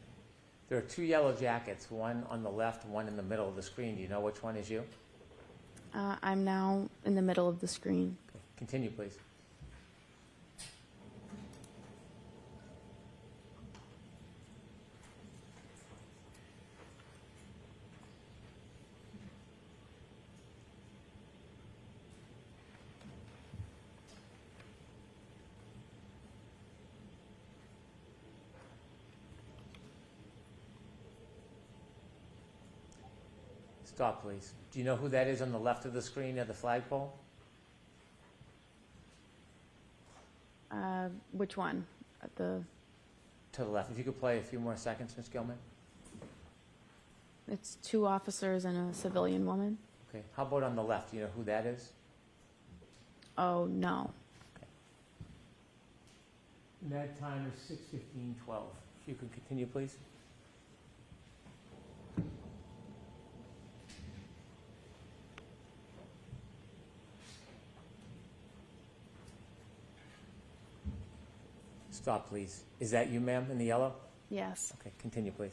There are two yellow jackets, one on the left, one in the middle of the screen. Do you know which one is you? I'm now in the middle of the screen. Okay, continue, please. Stop, please. Do you know who that is on the left of the screen near the flagpole? Which one? At the. To the left. If you could play a few more seconds, Ms. Gilman. It's two officers and a civilian woman. Okay. How about on the left? Do you know who that is? Oh, no. And that time is 6:15:12. If you could continue, please. Stop, please. Is that you, ma'am, in the yellow? Yes. Okay, continue, please.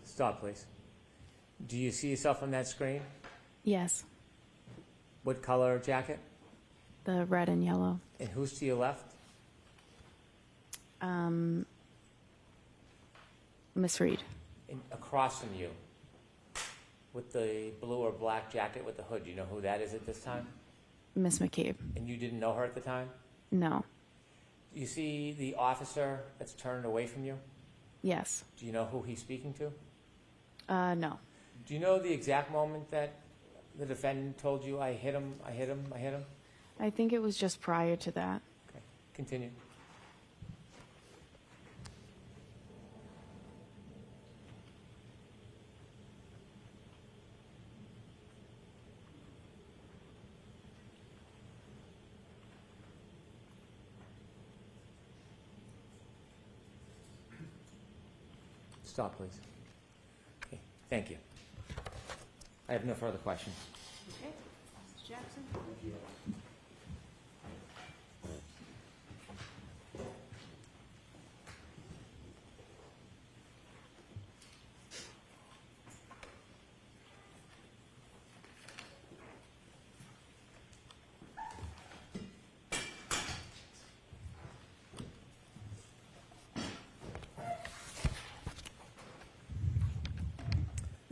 Stop, please. Do you see yourself on that screen? Yes. What color jacket? The red and yellow. And who's to your left? Miss Reed. And across from you, with the blue or black jacket with the hood. Do you know who that is at this time? Miss McCabe. And you didn't know her at the time? No. Do you see the officer that's turned away from you? Yes. Do you know who he's speaking to? No. Do you know the exact moment that the defendant told you, I hit him, I hit him, I hit him? I think it was just prior to that. Okay, continue. Stop, please. Okay, thank you. I have no further questions. Okay, Mr. Jackson?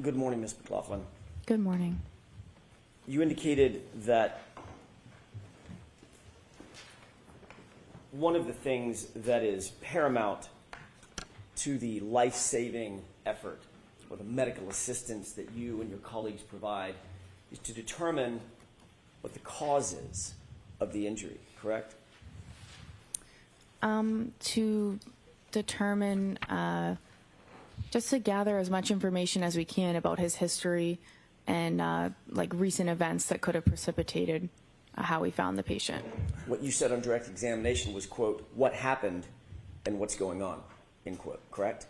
Good morning, Ms. McLaughlin. Good morning. You indicated that one of the things that is paramount to the life-saving effort or the medical assistance that you and your colleagues provide is to determine what the cause is of the injury, correct? To determine, just to gather as much information as we can about his history and like recent events that could have precipitated how we found the patient. What you said on direct examination was, quote, what happened and what's going on, end quote, correct?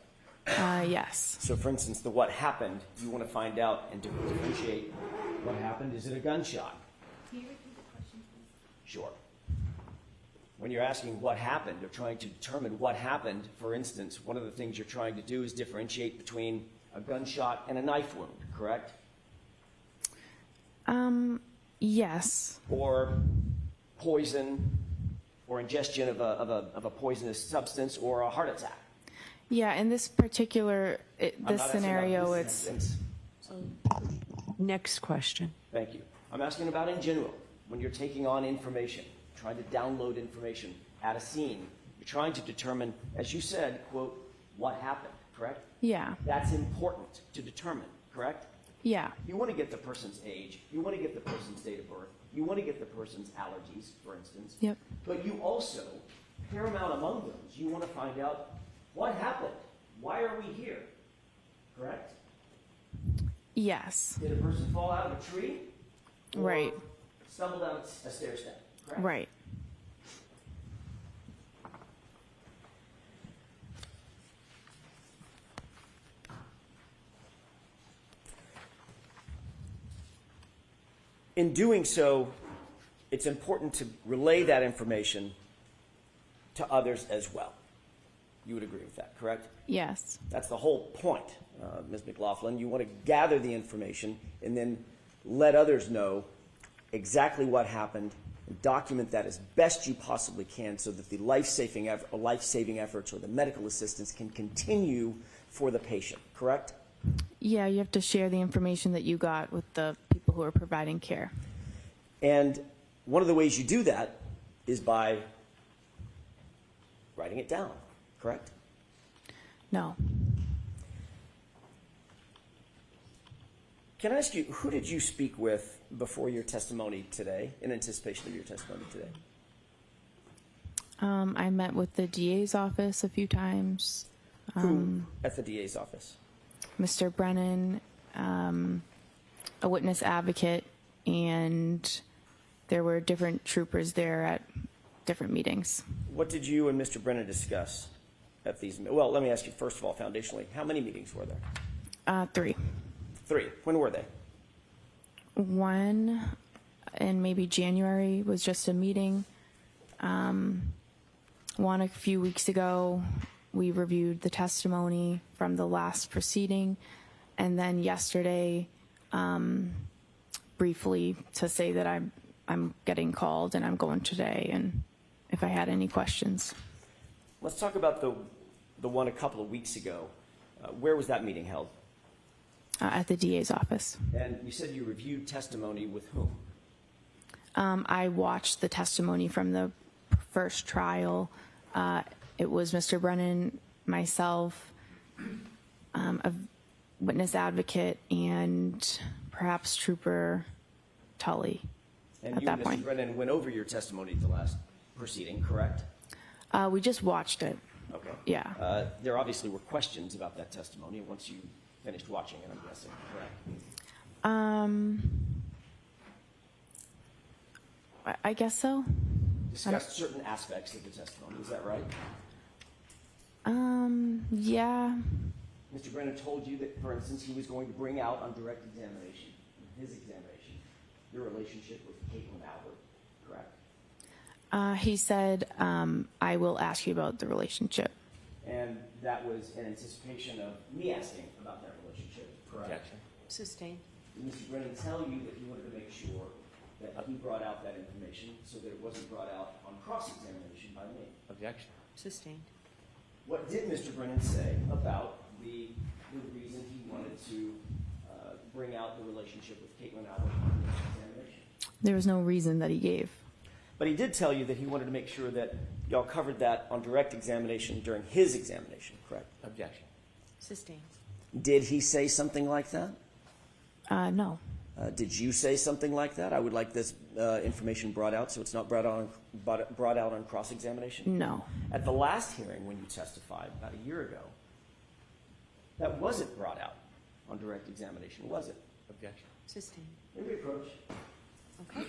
Yes. So for instance, the what happened, you want to find out and differentiate what happened. Is it a gunshot? Can you repeat the question, please? Sure. When you're asking what happened or trying to determine what happened, for instance, one of the things you're trying to do is differentiate between a gunshot and a knife wound, correct? Yes. Or poison or ingestion of a poisonous substance or a heart attack. Yeah, in this particular, I'm this not asking scenario, about it's, this instance. Next question. Thank you. I'm asking about in general, when you're taking on information, trying to download information at a scene, you're trying to determine, as you said, quote, what happened, correct? yeah, That's important to determine, correct? yeah, You want to get the person's age, you want to get the person's date of birth, you want to get the person's allergies, for instance. Yep. But you also, paramount among those, you want to find out what happened, why are we here, correct? yes, Did a person fall out of a tree? Or right, stumble down a stair step, correct? right. In doing so, it's important to relay that information to others as well. You would agree with that, correct? Yes, That's the whole point, Ms. McLaughlin. You want to gather the information and then let others know exactly what happened and document that as best you possibly can so that the life-saving efforts or the medical assistance can continue for the patient, correct? yeah, you have to share the information that you got with the people who are providing care. And one of the ways you do that is by writing it down, correct? No, Can I ask you, who did you speak with before your testimony today, in anticipation of your testimony today? I met with the DA's office a few times. Who at the DA's office? Mr. Brennan, a witness advocate, and there were different troopers there at different meetings. What did you and Mr. Brennan discuss at these? Well, let me ask you first of all, foundationally, how many meetings were there? 3. 3. When were they? One in maybe January was just a meeting. One a few weeks ago, we reviewed the testimony from the last proceeding. And then yesterday, briefly to say that I'm getting called and I'm going today, and if I had any questions. Let's talk about the one a couple of weeks ago. Where was that meeting held? At the DA's office. And you said you reviewed testimony with whom? I watched the testimony from the first trial. It was Mr. Brennan, myself, a witness advocate, and perhaps Trooper Tully And at you that and Mr. point. Brennan went over your testimony at the last proceeding, correct? We just watched it. Okay. Yeah. There obviously were questions about that testimony once you finished watching it, I'm guessing, correct? I guess so. Discussed certain aspects of the testimony, is that right? Yeah. Mr. Brennan told you that, for instance, he was going to bring out on direct examination, his examination, your relationship with Caitlin Albert, correct? He said, I will ask you about the relationship. And that was in anticipation of me asking about that relationship, correct? Sustained. Did Mr. Brennan tell you that he wanted to make sure that he brought out that information so that it wasn't brought out on cross-examination by me? Objection. Sustained. What did Mr. Brennan say about the reason he wanted to bring out the relationship with Caitlin Albert on the examination? There was no reason that he gave. But he did tell you that he wanted to make sure that y'all covered that on direct examination during his examination, correct? Objection. Sustained. Did he say something like that? No. Did you say something like that? I would like this information brought out so it's not brought out on cross-examination? No. At the last hearing when you testified about a year ago, that wasn't brought out on direct examination, was it? Objection. Sustained. May we approach? Okay.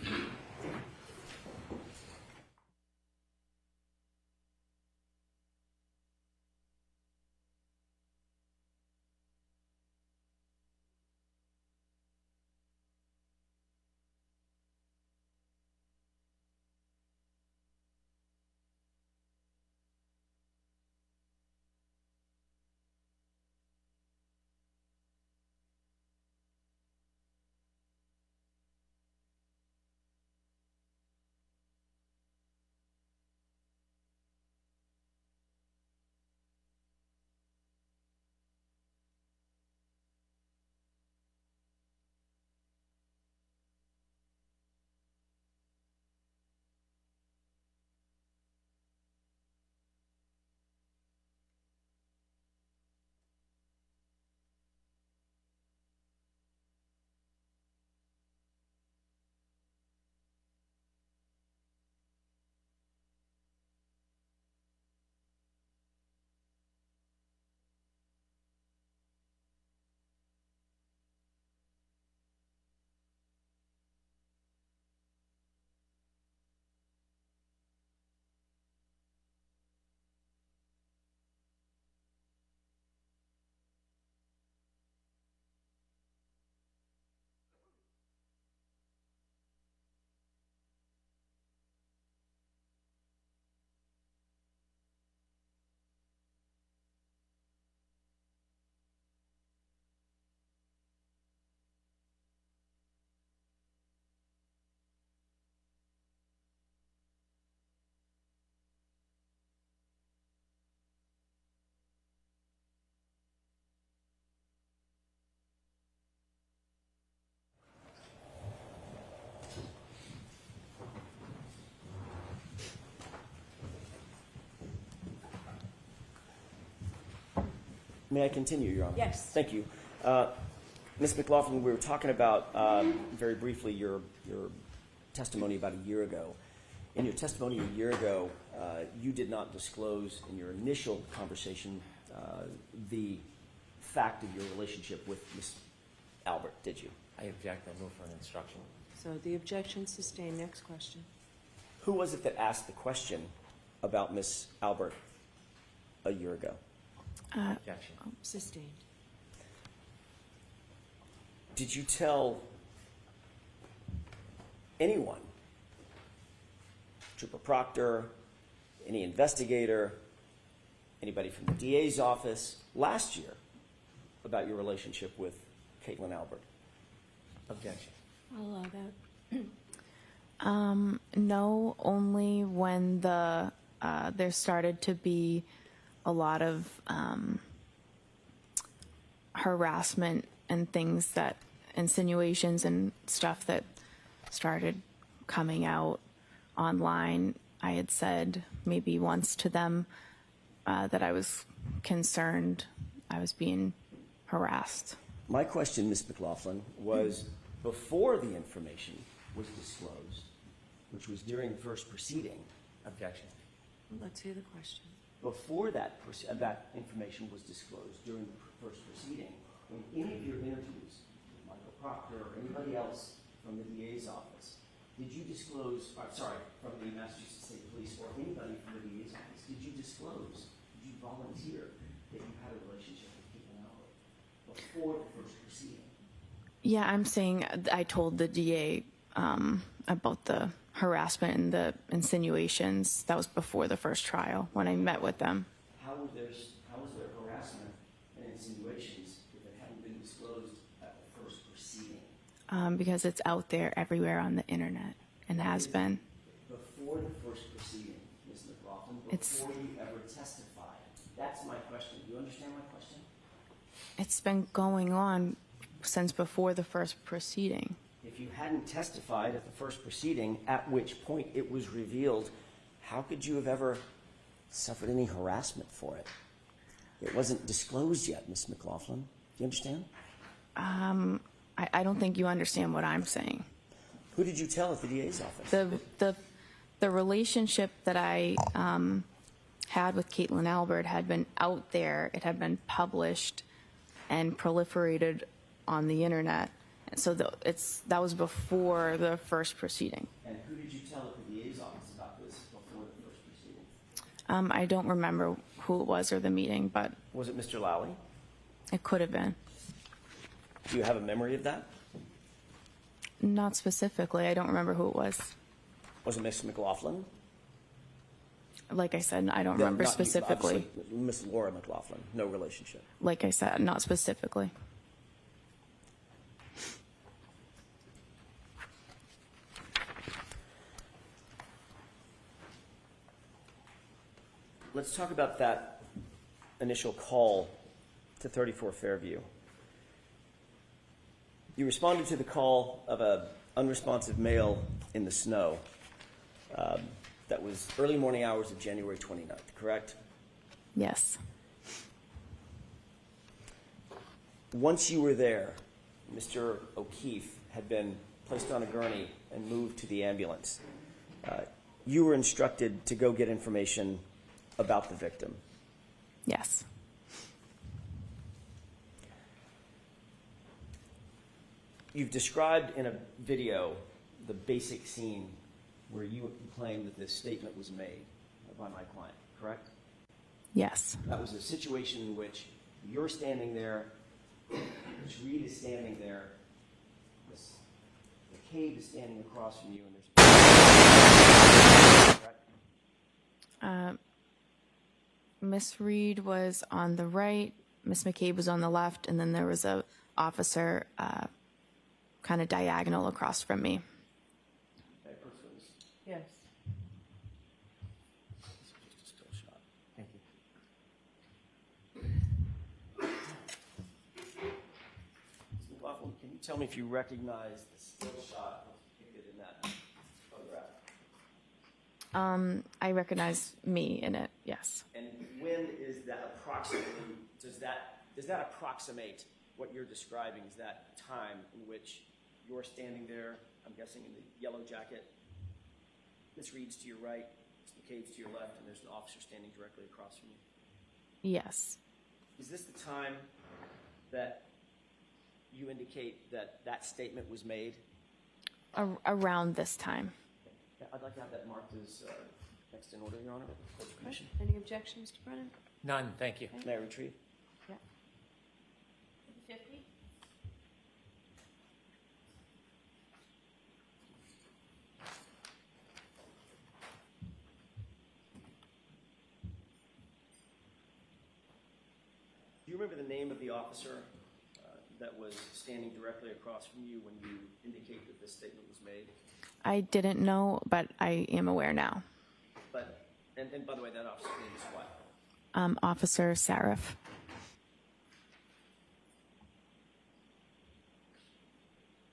May I continue, Your Honor? Yes. Thank you. Ms. McLaughlin, we were talking about, very briefly, your testimony about a year ago. In your testimony a year ago, you did not disclose in your initial conversation the fact of your relationship with Ms. Albert, did you? I object. I move for an instruction. So the objection sustained. Next question. Who was it that asked the question about Ms. Albert a year ago? Objection. Sustained. Did you tell anyone, Trooper Proctor, any investigator, anybody from the DA's office last year about your relationship with Caitlin Albert? Objection. I'll allow that. No, only when there started to be a lot of harassment and things that insinuations and stuff that started coming out online. I had said maybe once to them that I was concerned I was being harassed. My question, Ms. McLaughlin, was before the information was disclosed, which was during the first proceeding. Objection. Let's hear the question. Before that information was disclosed during the first proceeding, in any of your interviews with Michael Proctor or anybody else from the DA's office, did you disclose, from the Massachusetts State Police or anybody from the DA's office, did you disclose, did you volunteer that you had a relationship with Caitlin Albert before the first proceeding? Yeah, I'm saying I told the DA about the harassment and the insinuations. That was before the first trial when I met with them. How was there harassment and insinuations if it hadn't been disclosed at the first proceeding? Because it's out there everywhere on the internet and has been. Before the first proceeding, Ms. McLaughlin, It's- before you ever testified. That's my question. Do you understand my question? It's been going on since before the first proceeding. If you hadn't testified at the first proceeding, at which point it was revealed, how could you have ever suffered any harassment for it? It wasn't disclosed yet, Ms. McLaughlin. Do you understand? I don't think you understand what I'm saying. Who did you tell at the DA's office? The relationship that I had with Caitlin Albert had been out there. It had been published and proliferated on the internet. And so that was before the first proceeding. And who did you tell at the DA's office about this before the first proceeding? I don't remember who it was or the meeting, but Was it Mr. Lally? it could have been. Do you have a memory of that? Not specifically. I don't remember who it was. Was it Ms. McLaughlin? Like I said, I don't remember Not you, specifically. obviously. Miss Laura McLaughlin. No relationship. Like I said, not specifically. Let's talk about that initial call to 34 Fairview. You responded to the call of an unresponsive male in the snow. That was early morning hours of January 29th, correct? Yes. Once you were there, Mr. O'Keefe had been placed on a gurney and moved to the ambulance. You were instructed to go get information about the victim. Yes. You've described in a video the basic scene where you claim that this statement was made by my client, correct? Yes. That was a situation in which you're standing there, Ms. Reed is standing there, Ms. McCabe is standing across from you, and there's... Correct? Miss Reed was on the right, Miss McCabe was on the left, and then there was a officer kind of diagonal across from me. That person was Yes. just a still shot. Thank you. Ms. McLaughlin, can you tell me if you recognize the still shot depicted in that photograph? I recognize me in it, yes. And when is that approximately, does that does that approximate what you're describing as that time in which you're standing there, I'm guessing in the yellow jacket, Ms. Reed's to your right, Ms. McCabe's to your left, and there's an officer standing directly across from you? Yes. Is this the time that you indicate that that statement was made? Around this time. Yeah, I'd like to have that marked as next in order, Your Honor. Court of Commission. Any objections, Mr. Brennan? None, thank you. May I retrieve? Yeah. 50? Do you remember the name of the officer that was standing directly across from you when you indicate that this statement was made? I didn't know, but I am aware now. But, and by the way, that officer's name is what? Officer Sarif.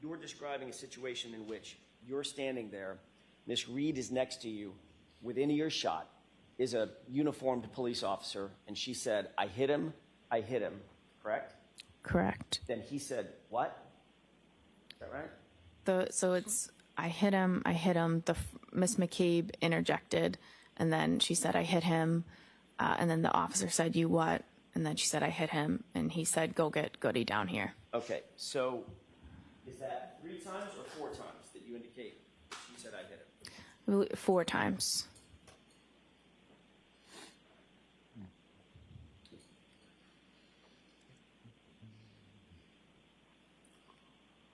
You're describing a situation in which you're standing there, Miss Reed is next to you, within earshot is a uniformed police officer, and she said, I hit him, correct? Correct. Then he said, what? Is that right? So it's, I hit him. Miss McCabe interjected, and then she said, I hit him. And then the officer said, you what? And then she said, I hit him. And he said, go get Goody down here. Okay, so is that 3 times or 4 times that you indicate she said I hit him? 4 times.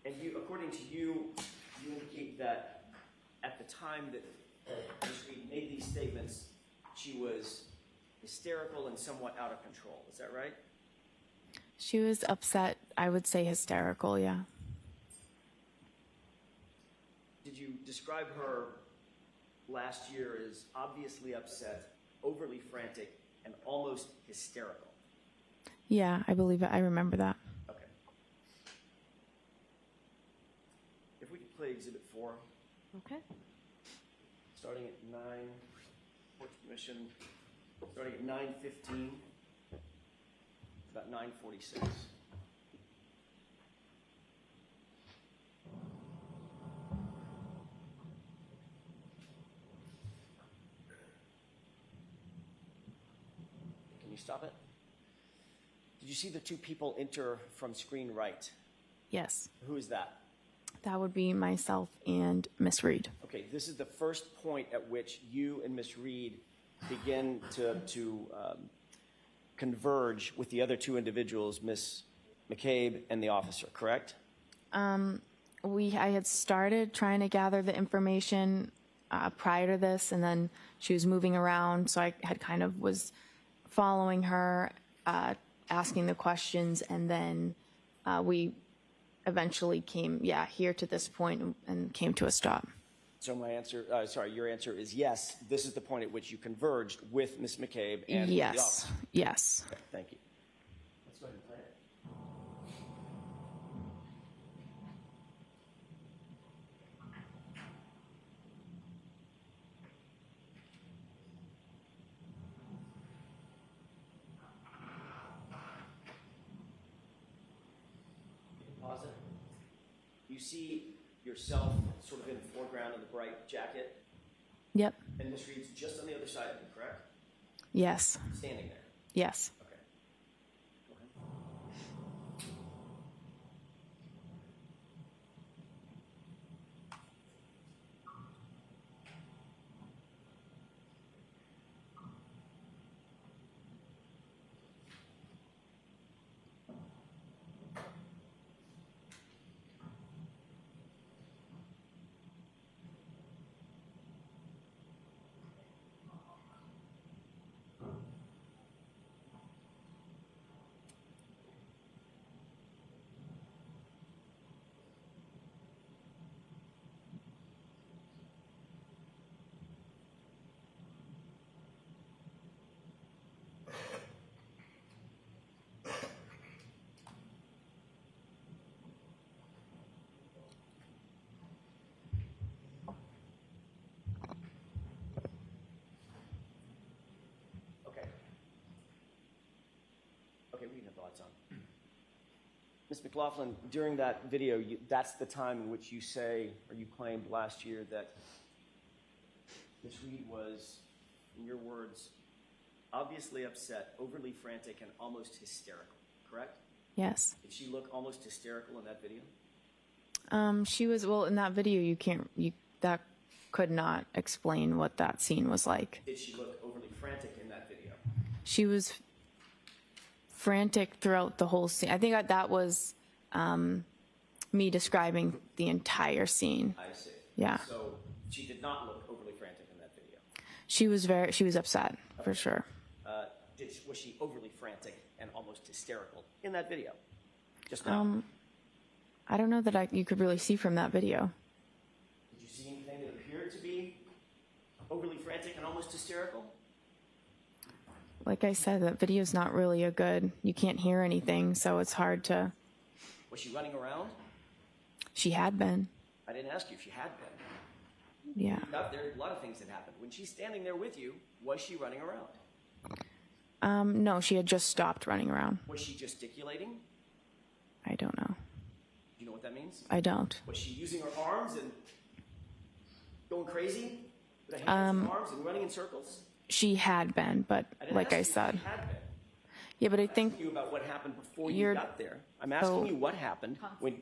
And you, according to you, you indicate that at the time that Ms. Reed made these statements, she was hysterical and somewhat out of control. Is that right? She was upset. I would say hysterical, yeah. Did you describe her last year as obviously upset, overly frantic, and almost hysterical? Yeah, I believe it. I remember that. Okay. If we could play Exhibit 4. Okay. Starting at 9, Court Commission, starting at 9:15, about 9:46. Can you stop it? Did you see the 2 people enter from screen right? Yes. Who is that? That would be myself and Miss Reed. Okay, this is the first point at which you and Miss Reed begin to converge with the other 2 individuals, Miss McCabe and the officer, correct? I had started trying to gather the information prior to this, and then she was moving around, so I had kind of was following her, asking the questions, and then we eventually came, here to this point and came to a stop. So my answer, your answer is yes. This is the point at which you converged with Miss McCabe and the Yes. officer. Yes. Okay, thank you. Let's go ahead and play it. Pause it. You see yourself sort of in the foreground of the bright jacket, Yep. and Miss Reed's just on the other side of you, correct? Yes. Standing there. Yes. Okay. Go ahead. Ms. McLaughlin, during that video, that's the time in which you say, or you claimed last year, that Ms. Reed was, in your words, obviously upset, overly frantic, and almost hysterical, correct? Yes. Did she look almost hysterical in that video? She was, well, in that video, that could not explain what that scene was like. Did she look overly frantic in that video? She was frantic throughout the whole scene. I think that was me describing the entire scene. I see. Yeah. So she did not look overly frantic in that video. She was upset, for sure. Was she overly frantic and almost hysterical in that video? Just now. I don't know that you could really see from that video. Did you see anything that appeared to be overly frantic and almost hysterical? Like I said, that video's not really you can't hear anything, so it's hard to. Was she running around? She had been. I didn't ask you if she had been. Yeah. There are a lot of things that happened. When she's standing there with you, was she running around? No, she had just stopped running around. Was she gesticulating? I don't know. Do you know what that means? I don't. Was she using her arms and going crazy? With her hands and arms and running in circles? She had been, but like I said. She had been. Yeah, but I I'm think. asking you about what happened before you got there. I'm asking you what happened when.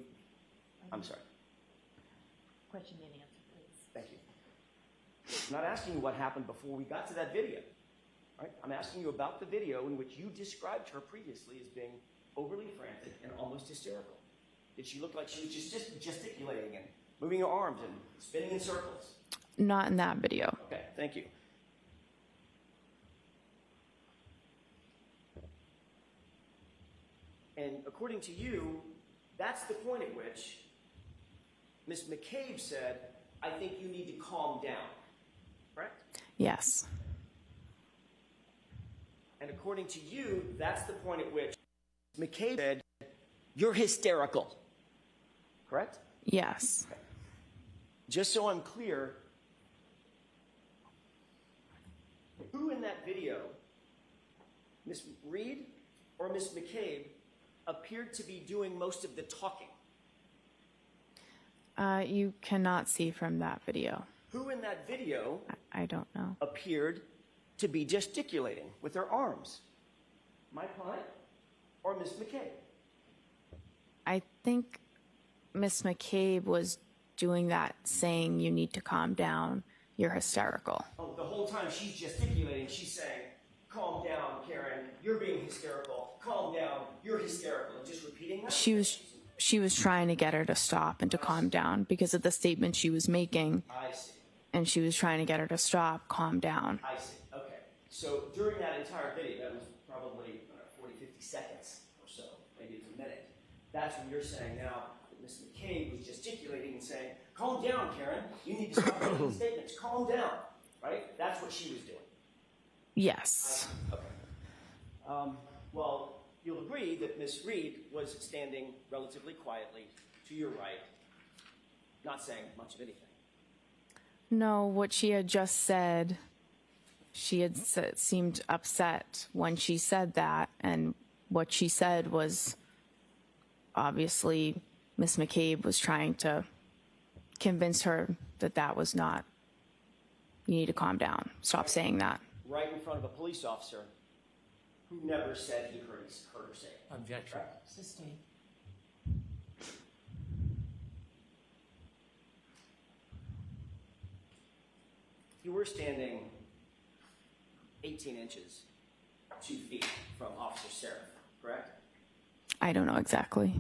I'm sorry. Question and answer, please. Thank you. I'm not asking you what happened before we got to that video. All right? I'm asking you about the video in which you described her previously as being overly frantic and almost hysterical. Did she look like she was just gesticulating and moving her arms and spinning in circles? Not in that video. Okay, thank you. And according to you, that's the point at which Ms. McCabe said, I think you need to calm down, correct? Yes. And according to you, that's the point at which McCabe said, you're hysterical, correct? Yes. Okay. Just so I'm clear, who in that video, Ms. Reed or Ms. McCabe, appeared to be doing most of the talking? You cannot see from that video. Who in that video I don't know. appeared to be gesticulating with their arms? My client or Ms. McCabe? I think Miss McCabe was doing that, saying you need to calm down, you're hysterical. Oh, the whole time she's gesticulating, she's saying, calm down, Karen, you're being hysterical. Calm down, you're hysterical. And just repeating that? She was trying to get her to stop and to calm down because of the statement she was making. I see. And she was trying to get her to stop, calm down. I see. Okay. So during that entire video, that was probably 40, 50 seconds or so, maybe it's a minute. That's when you're saying now that Ms. McCabe was gesticulating and saying, calm down, Karen. You need to stop making statements. Calm down. Right? That's what she was doing. Yes. Okay. Well, you'll agree that Ms. Reed was standing relatively quietly to your right, not saying much of anything. No, what she had just said, she had seemed upset when she said that, and what she said was obviously Miss McCabe was trying to convince her that that was not, you need to calm down, stop saying that. Right in front of a police officer who never said he heard her say it. Objection. Sustained. You were standing 18 inches, 2 feet from Officer Seraph, correct? I don't know exactly.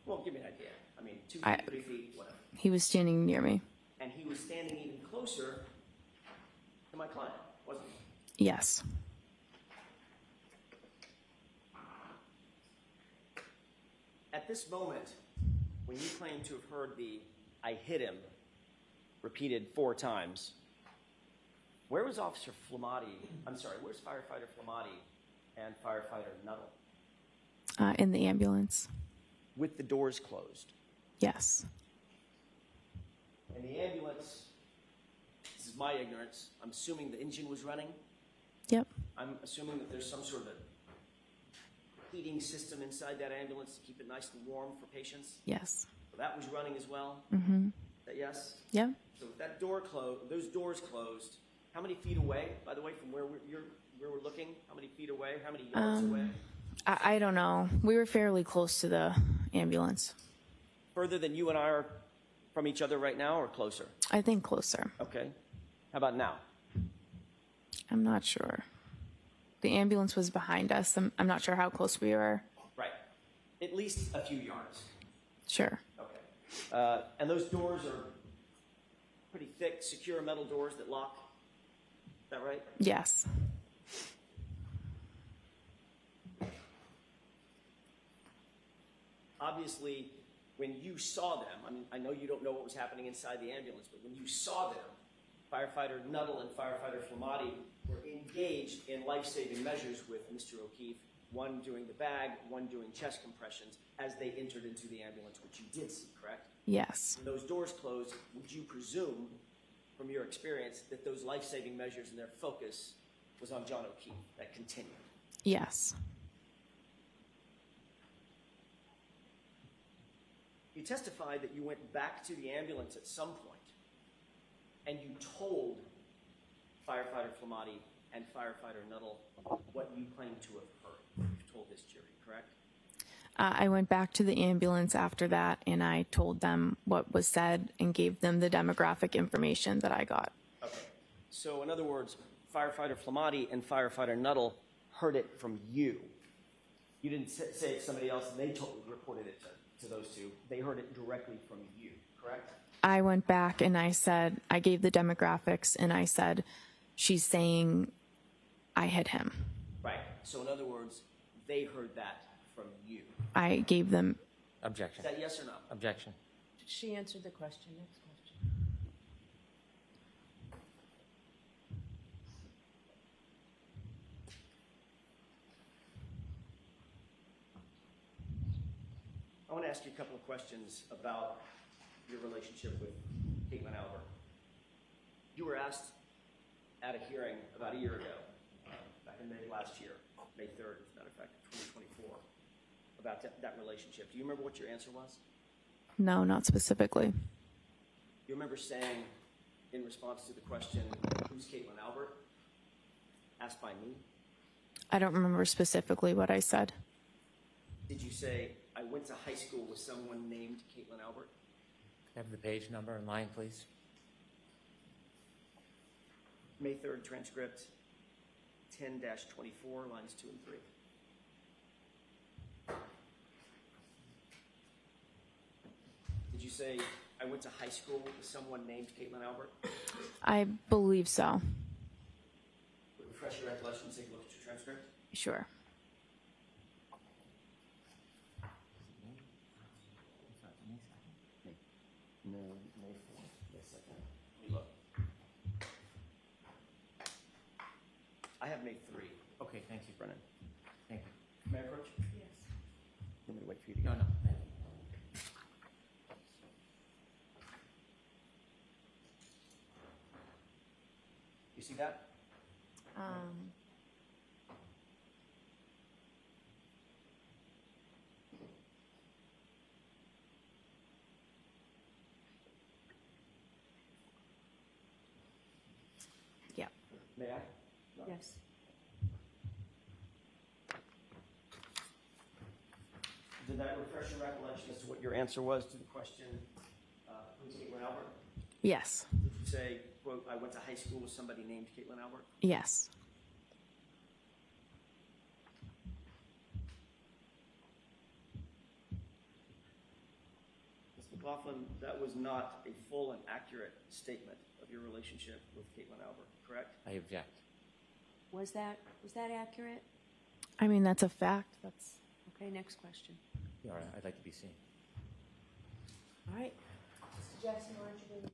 Well, give me an idea. I mean, 2 feet, 3 feet, whatever. He was standing near me. And he was standing even closer to my client, wasn't he? Yes. At this moment, when you claim to have heard the "I hit him" repeated 4 times, where was Officer Flamati? I'm sorry, where's Firefighter Flamati and Firefighter Nuttall? In the ambulance. With the doors closed. Yes. And the ambulance, this is my ignorance, I'm assuming the engine was running. Yep. I'm assuming that there's some sort of a heating system inside that ambulance to keep it nice and warm for patients? Yes. So that was running as well? Mm-hmm. Is that yes? Yep. So with that door closed, those doors closed, how many feet away, by the way, from where we're looking? How many feet away? How many yards away? I don't know. We were fairly close to the ambulance. Further than you and I are from each other right now, or closer? I think closer. Okay. How about now? I'm not sure. The ambulance was behind us. I'm not sure how close we were. Right. At least a few yards. Sure. Okay. And those doors are pretty thick, secure metal doors that lock. Is that right? Yes. Obviously, when you saw them, I mean, I know you don't know what was happening inside the ambulance, but when you saw them, Firefighter Nuttall and Firefighter Flamati were engaged in life-saving measures with Mr. O'Keefe, one doing the bag, one doing chest compressions, as they entered into the ambulance, which you did see, correct? Yes. When those doors closed, would you presume, from your experience, that those life-saving measures and their focus was on John O'Keefe, that continued? Yes. You testified that you went back to the ambulance at some point and you told Firefighter Flamati and Firefighter Nuttall what you claim to have heard. You've told this jury, correct? I went back to the ambulance after that and I told them what was said and gave them the demographic information that I got. Okay. So, in other words, Firefighter Flamati and Firefighter Nuttall heard it from you. You didn't say it to somebody else and they reported it to those two. They heard it directly from you, correct? I went back and I said, I gave the demographics and I said, she's saying I hit him. Right. So, in other words, they heard that from you. I gave them. Objection. Is that yes or no? Objection. She answered the question. Next question. I want to ask you a couple of questions about your relationship with Caitlin Albert. You were asked at a hearing about a year ago, back in May of last year, May 3rd, as a matter of fact, 2024, about that relationship. Do you remember what your answer was? No, not specifically. You remember saying, in response to the question, who's Caitlin Albert? Asked by me. I don't remember specifically what I said. Did you say, I went to high school with someone named Caitlin Albert? Have the page number and line, please. May 3rd transcript, 10-24, lines 2 and 3. Did you say, I went to high school with someone named Caitlin Albert? I believe so. Refresh your recollection, take a look at your transcript. Sure. No, May 4th. Wait a second. Let me look. I have May 3. Okay, thank you. Brennan. Thank you. May I approach? Yes. Let me wait for you to No, go. no, thank you. You see that? Yeah. May I? Yes. Did that refresh your recollection as to what your answer was to the question, who's Caitlin Albert? Yes. Did you say, quote, I went to high school with somebody named Caitlin Albert? Yes. Ms. McLaughlin, that was not a full and accurate statement of your relationship with Caitlin Albert, correct? I object. Was that accurate? I mean, that's a fact. That's. Okay, next question. All right, I'd like to be seen. All right. Mr. Jackson, why don't you do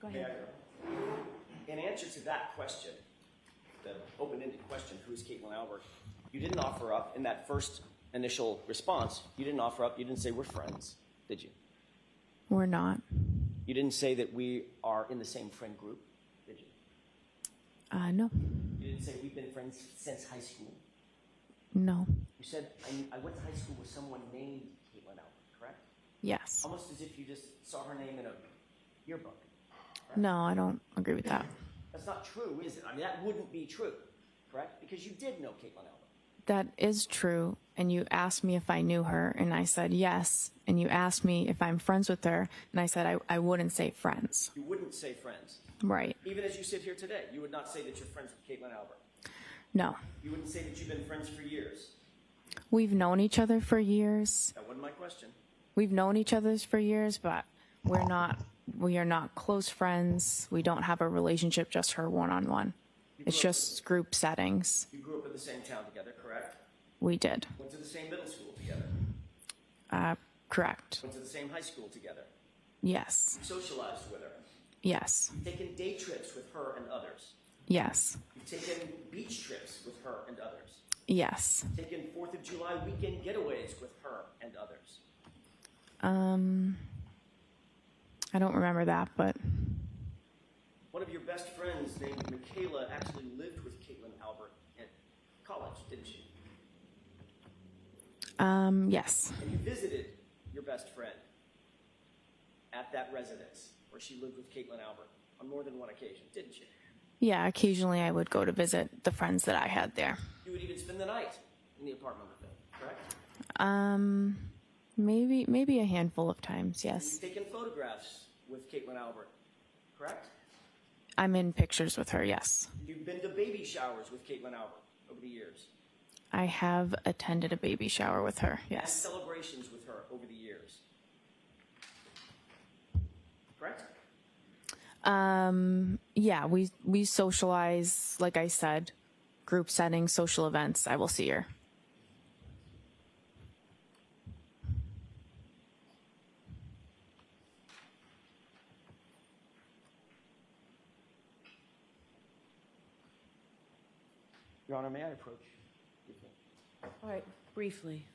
Go ahead. In answer to that question, the open-ended question, who is Caitlin Albert, you didn't offer up in that first initial response, you didn't offer up, you didn't say we're friends, did you? We're not. You didn't say that we are in the same friend group, did you? No. You didn't say we've been friends since high school. No. You said, I went to high school with someone named Caitlin Albert, correct? Yes. Almost as if you just saw her name in a yearbook. No, I don't agree with that. That's not true, is it? I mean, that wouldn't be true, correct? Because you did know Caitlin Albert. That is true. And you asked me if I knew her, and I said yes. And you asked me if I'm friends with her, and I said I wouldn't say friends. You wouldn't say friends. Right. Even as you sit here today, you would not say that you're friends with Caitlin Albert. No. You wouldn't say that you've been friends for years. We've known each other for years. That wasn't my question. We've known each other for years, but we are not close friends. We don't have a relationship, just her one-on-one. It's just group settings. You grew up in the same town together, correct? We did. Went to the same middle school together. Correct. Went to the same high school together. Yes. You socialized with her. Yes. You've taken day trips with her and others. Yes. You've taken beach trips with her and others. Yes. Taken 4th of July weekend getaways with her and others. I don't remember that, but One of your best friends named Michaela actually lived with Caitlin Albert at college, didn't she? yes. And you visited your best friend at that residence where she lived with Caitlin Albert on more than one occasion, didn't you? Yeah, occasionally I would go to visit the friends that I had there. You would even spend the night in the apartment with them, correct? Maybe a handful of times, yes. You've taken photographs with Caitlin Albert, correct? I'm in pictures with her, yes. You've been to baby showers with Caitlin Albert over the years. I have attended a baby shower with her, And yes. celebrations with her over the years. Correct? Yeah, we socialize, like I said, group settings, social events. I will see her. Your Honor, may I approach? All right, briefly.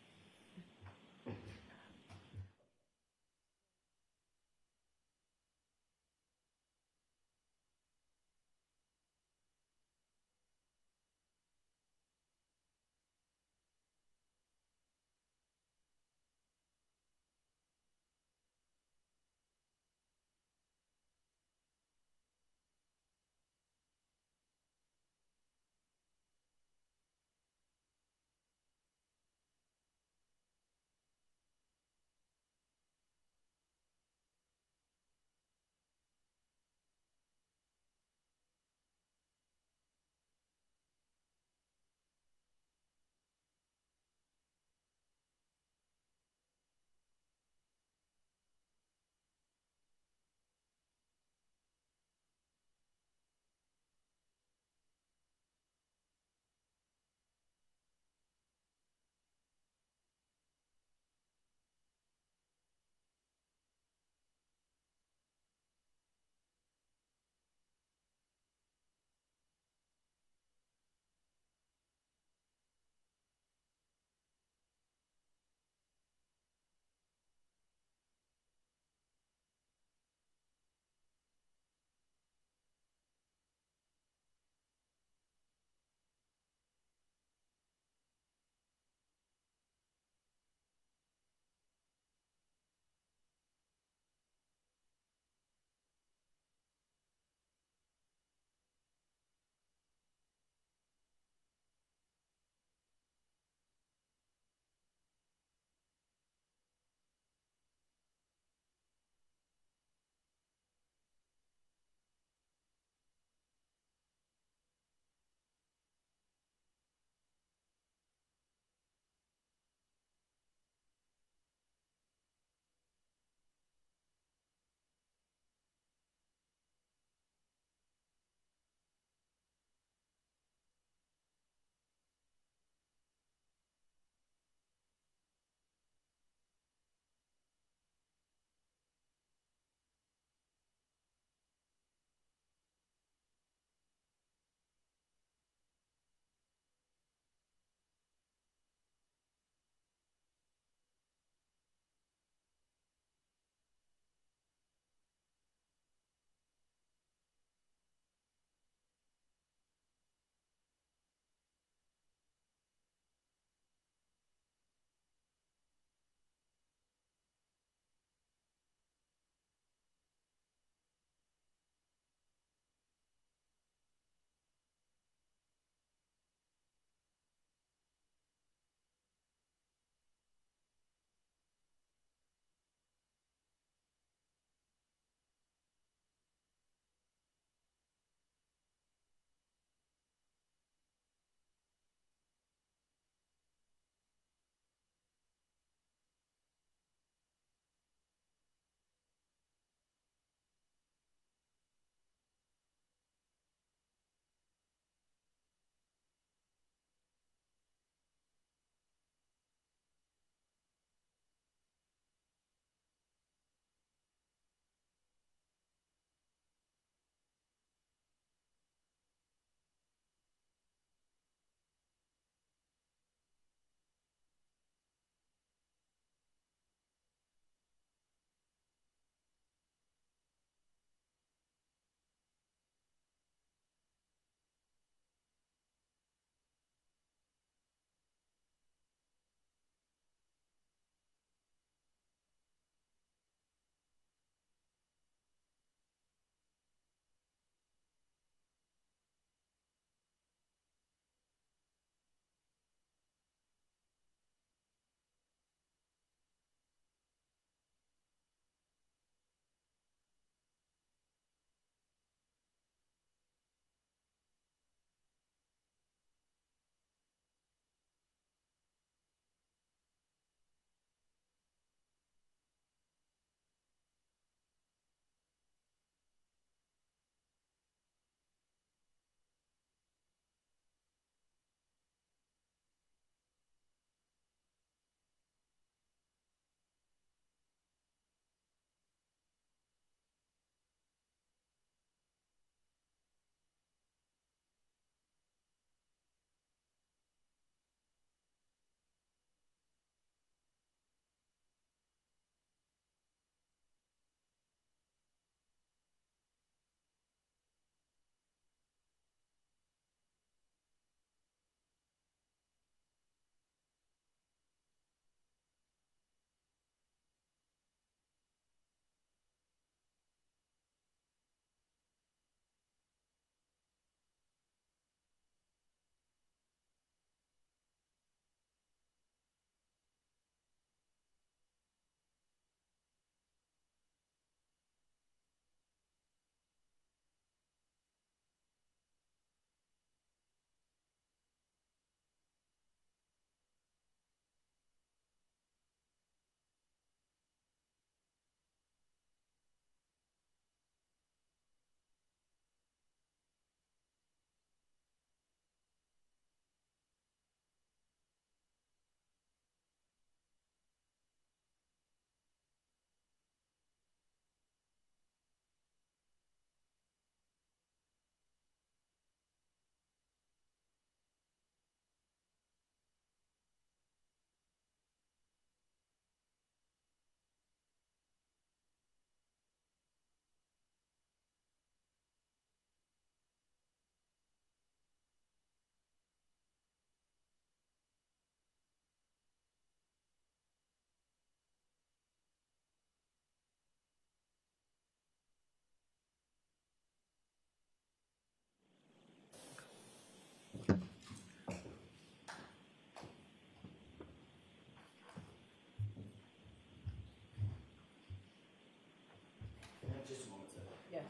Yes.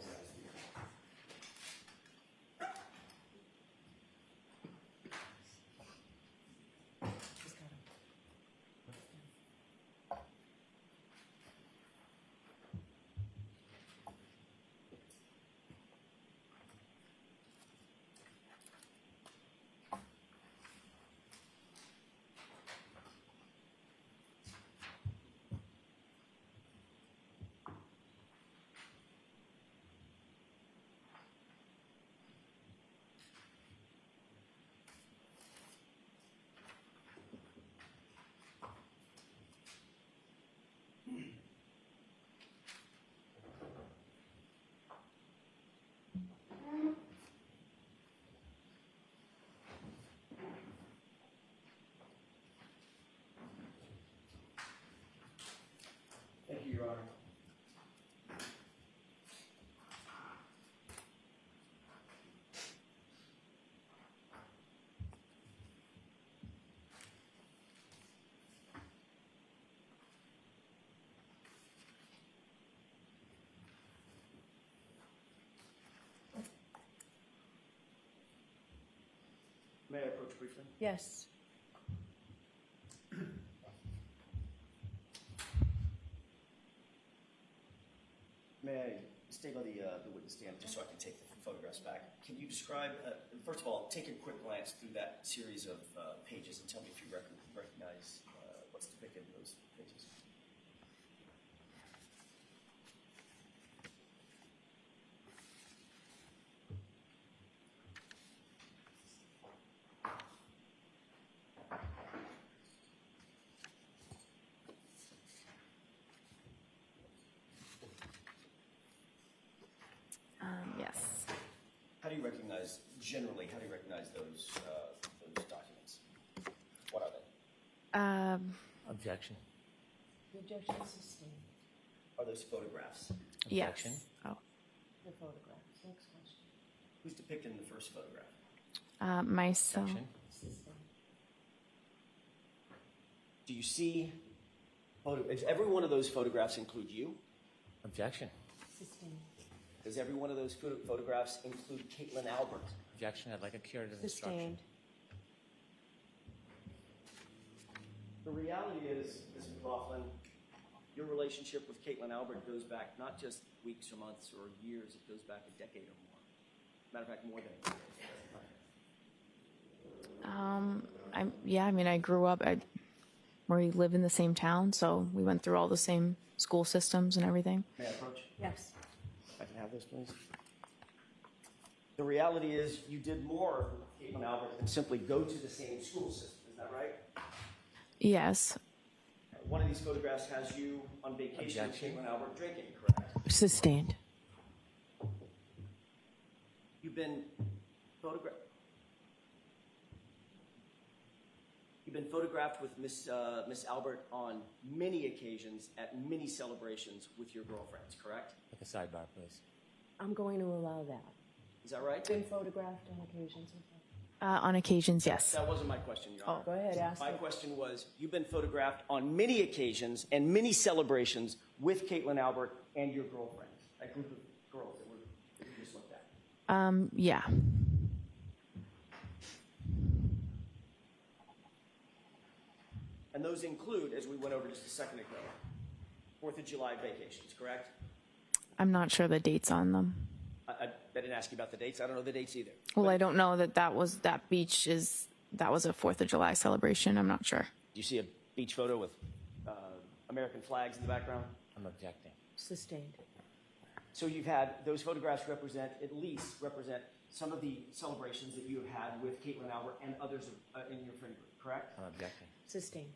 Thank you, Your Honor. May I approach briefly? Yes. May I stay by the witness stand just so I can take the photographs back? Can you describe, first of all, take a quick glance through that series of pages and tell me if you recognize what's depicted in those pages? Yes. How do you recognize, generally, how do you recognize those documents? What are they? Objection. The objection is sustained. Are those photographs? Objection. Yes. Oh. The photographs. Next question. Who's depicted in the first photograph? Myself. Objection. Sustained. Do you see, does every one of those photographs include you? Objection. Sustained. Does every one of those photographs include Caitlin Albert? Objection. I'd like a curative instruction. Sustained. The reality is, Ms. McLaughlin, your relationship with Caitlin Albert goes back not just weeks or months or years, it goes back a decade or more. Matter of fact, more than a decade. I grew up, we live in the same town, so we went through all the same school systems and everything. May I approach? Yes. If I can have this, please. The reality is, you did more with Caitlin Albert than simply go to the same school system. Is that right? Yes. One of these photographs has you on vacation with Objection. Caitlin Albert drinking, correct? Sustained. You've been photographed with Miss Albert on many occasions at many celebrations with your girlfriends, correct? Like a sidebar, please. I'm going to allow that. Is that right? Been photographed on occasions with them. On occasions, yes. That wasn't my question, Your Honor. Go ahead, ask My it. question was, you've been photographed on many occasions and many celebrations with Caitlin Albert and your girlfriends, that group of girls that we just looked at. Yeah. And those include, as we went over just a second ago, 4th of July vacations, correct? I'm not sure the dates on them. I didn't ask you about the dates. I don't know the dates either. Well, I don't know that was a 4th of July celebration. I'm not sure. Do you see a beach photo with American flags in the background? I'm objecting. Sustained. So you've had, those photographs represent some of the celebrations that you have had with Caitlin Albert and others in your friend group, correct? I'm objecting. Sustained.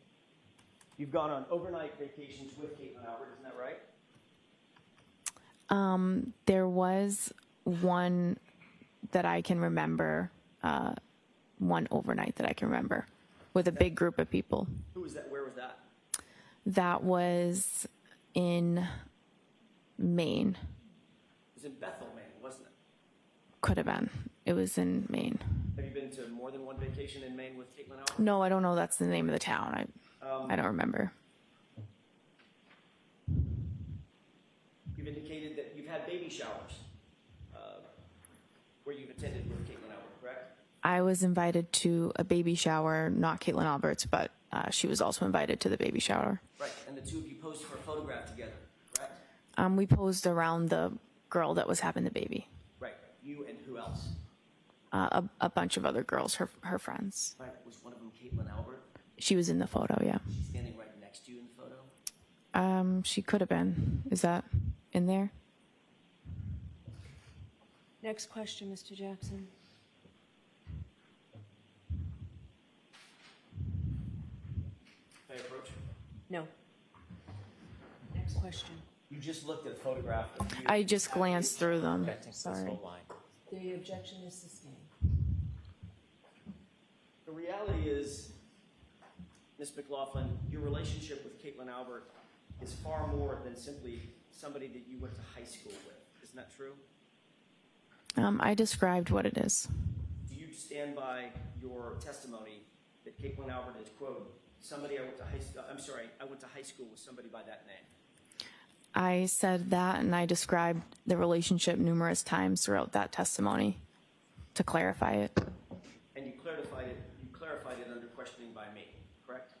You've gone on overnight vacations with Caitlin Albert, isn't that right? There was one that I can remember, one overnight that I can remember with a big group of people. Who was that? Where was that? That was in Maine. It was in Bethel, Maine, wasn't it? Could have been. It was in Maine. Have you been to more than one vacation in Maine with Caitlin Albert? No, I don't know. That's the name of the town. I don't remember. You've You've indicated that you've had baby showers where you've attended with Caitlin Albert, correct? I was invited to a baby shower, not Caitlin Alberts, but she was also invited to the baby shower. Right, and the two of you posed for a photograph together, correct? We posed around the girl that was having the baby. Right, you and who else? A bunch of other girls, her friends. Right, was one of them Caitlin Albert? She was in the photo, yeah. Standing right next to you in the photo? She could have been. Is that in there? Next question, Mr. Jackson. May I approach? No. Next question. You just looked at a photograph of you. I just glanced through them. Objecting to this Sorry. whole line. The objection is sustained. The reality is, Ms. McLaughlin, your relationship with Caitlin Albert is far more than simply somebody that you went to high school with. Isn't that true? I described what it is. Do you stand by your testimony that Caitlin Albert is, quote, somebody I went to high school with somebody by that name? I said that, and I described the relationship numerous times throughout that testimony to clarify it. And you clarified it under questioning by me, correct?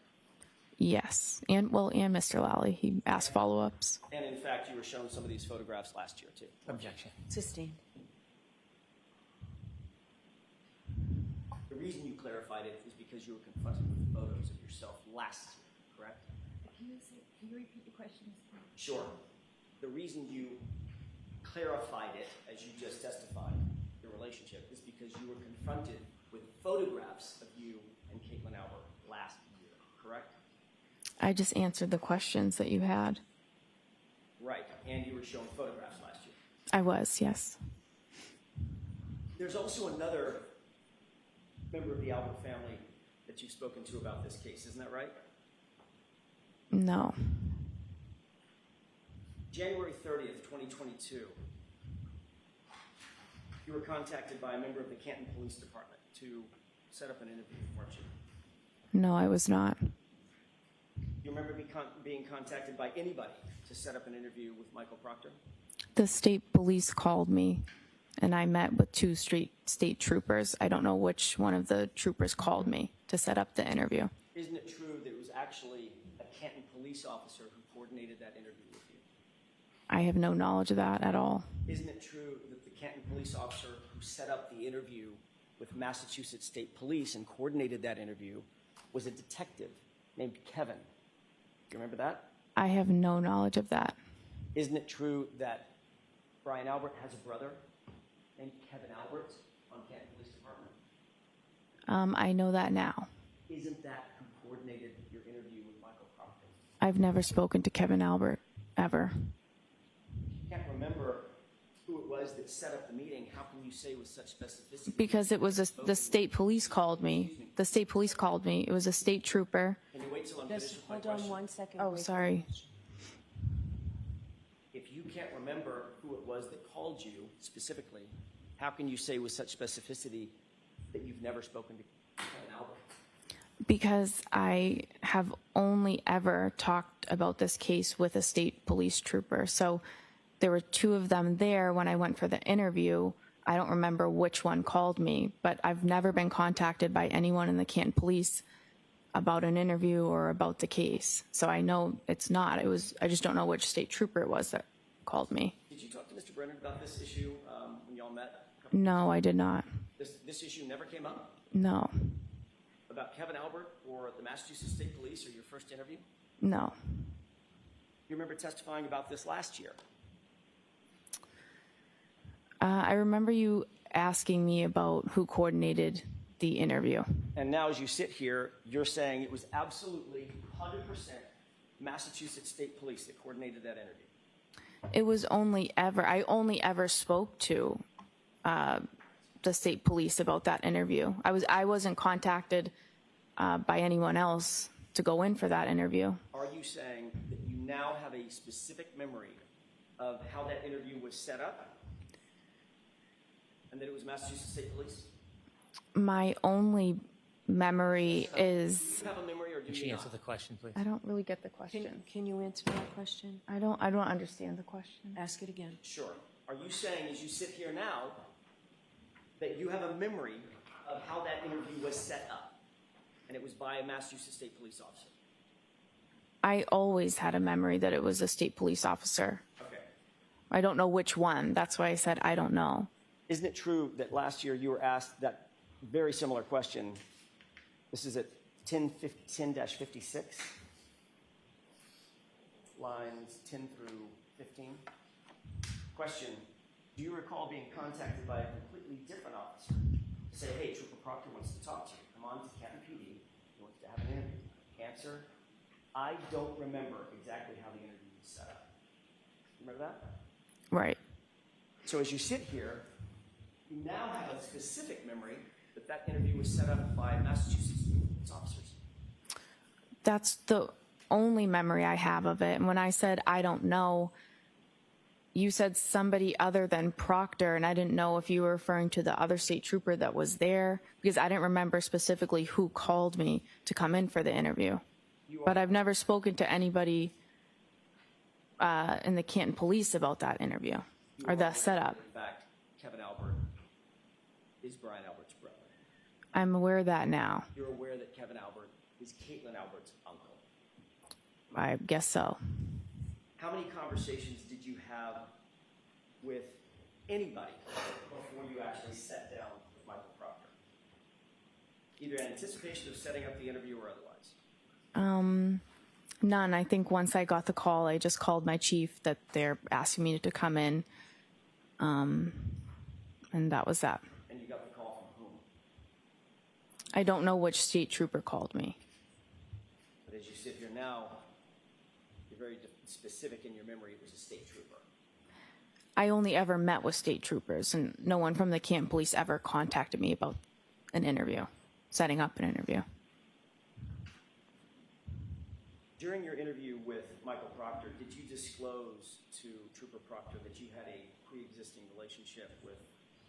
Yes, and Mr. Lally, he asked follow-ups. And in fact, you were shown some of these photographs last year, too. Objection. Sustained. The reason you clarified it is because you were confronted with photos of yourself last year, correct? Can you repeat the question? Sure. The reason you clarified it, as you just testified, the relationship, is because you were confronted with photographs of you and Caitlin Albert last year, correct? I just answered the questions that you had. Right, and you were shown photographs last year. I was, yes. There's also another member of the Albert family that you've spoken to about this case, isn't that right? No. January 30th, 2022, you were contacted by a member of the Canton Police Department to set up an interview, weren't you? No, I was not. You remember being contacted by anybody to set up an interview with Michael Proctor? The state police called me, and I met with two state troopers. I don't know which one of the troopers called me to set up the interview. Isn't it true that it was actually a Canton police officer who coordinated that interview with you? I have no knowledge of that at all. Isn't it true that the Canton police officer who set up the interview with Massachusetts State Police and coordinated that interview was a detective named Kevin? Do you remember that? I have no knowledge of that. Isn't it true that Brian Albert has a brother named Kevin Albert on Canton Police Department? I know that now. Isn't that who coordinated your interview with Michael Proctor? I've never spoken to Kevin Albert, ever. You can't remember who it was that set up the meeting. How can you say with such specificity? Because it was the state police called me. The state police called me. It was a state trooper. Can you wait till I'm Just finished with my hold on question? 1 second. Oh, wait for sorry. the question. If you can't remember who it was that called you specifically, how can you say with such specificity that you've never spoken to Kevin Albert? Because I have only ever talked about this case with a state police trooper. So there were two of them there when I went for the interview. I don't remember which one called me, but I've never been contacted by anyone in the Canton Police about an interview or about the case. So I know it's not. I just don't know which state trooper it was that called me. Did you talk to Mr. Brennan about this issue when y'all met? No, I did not. This issue never came up? No, About Kevin Albert or the Massachusetts State Police or your first interview? no. You remember testifying about this last year? I remember you asking me about who coordinated the interview. And now as you sit here, you're saying it was absolutely 100% Massachusetts State Police that coordinated that interview. It was I only ever spoke to the state police about that interview. I wasn't contacted by anyone else to go in for that interview. Are you saying that you now have a specific memory of how that interview was set up? And that it was Massachusetts State Police? My only memory is, Do you have a memory or do Can you she not? answer the question, please? I don't really get the question. Can you answer that question? I don't understand the question. Ask it again. Sure. Are you saying, as you sit here now, that you have a memory of how that interview was set up, and it was by a Massachusetts State Police officer? I always had a memory that it was a state police officer. Okay. I don't know which one. That's why I said I don't know. Isn't it true that last year you were asked that very similar question? This is at 10-56, lines 10 through 15. Question: do you recall being contacted by a completely different officer to say, hey, Trooper Proctor wants to talk to you. Come on to Canton PD. He wants to have an interview. Answer: I don't remember exactly how the interview was set up. Remember that? Right. So as you sit here, you now have a specific memory that that interview was set up by Massachusetts police officers. That's the only memory I have of it. And when I said I don't know, you said somebody other than Proctor, and I didn't know if you were referring to the other state trooper that was there, because I didn't remember specifically who called me to come in for the interview. But I've never spoken to anybody in the Canton Police about that interview or the setup. In fact, Kevin Albert is Brian Albert's brother. I'm aware of that now. You're aware that Kevin Albert is Caitlin Albert's uncle. I guess so. How many conversations did you have with anybody before you actually sat down with Michael Proctor? Either in anticipation of setting up the interview or otherwise. None. I think once I got the call, I just called my chief that they're asking me to come in. And that was that. And you got the call from whom? I don't know which state trooper called me. But as you sit here now, you're very specific in your memory. It was a state trooper. I only ever met with state troopers, and no one from the Canton Police ever contacted me about an interview, setting up an interview. During your interview with Michael Proctor, did you disclose to Trooper Proctor that you had a pre-existing relationship with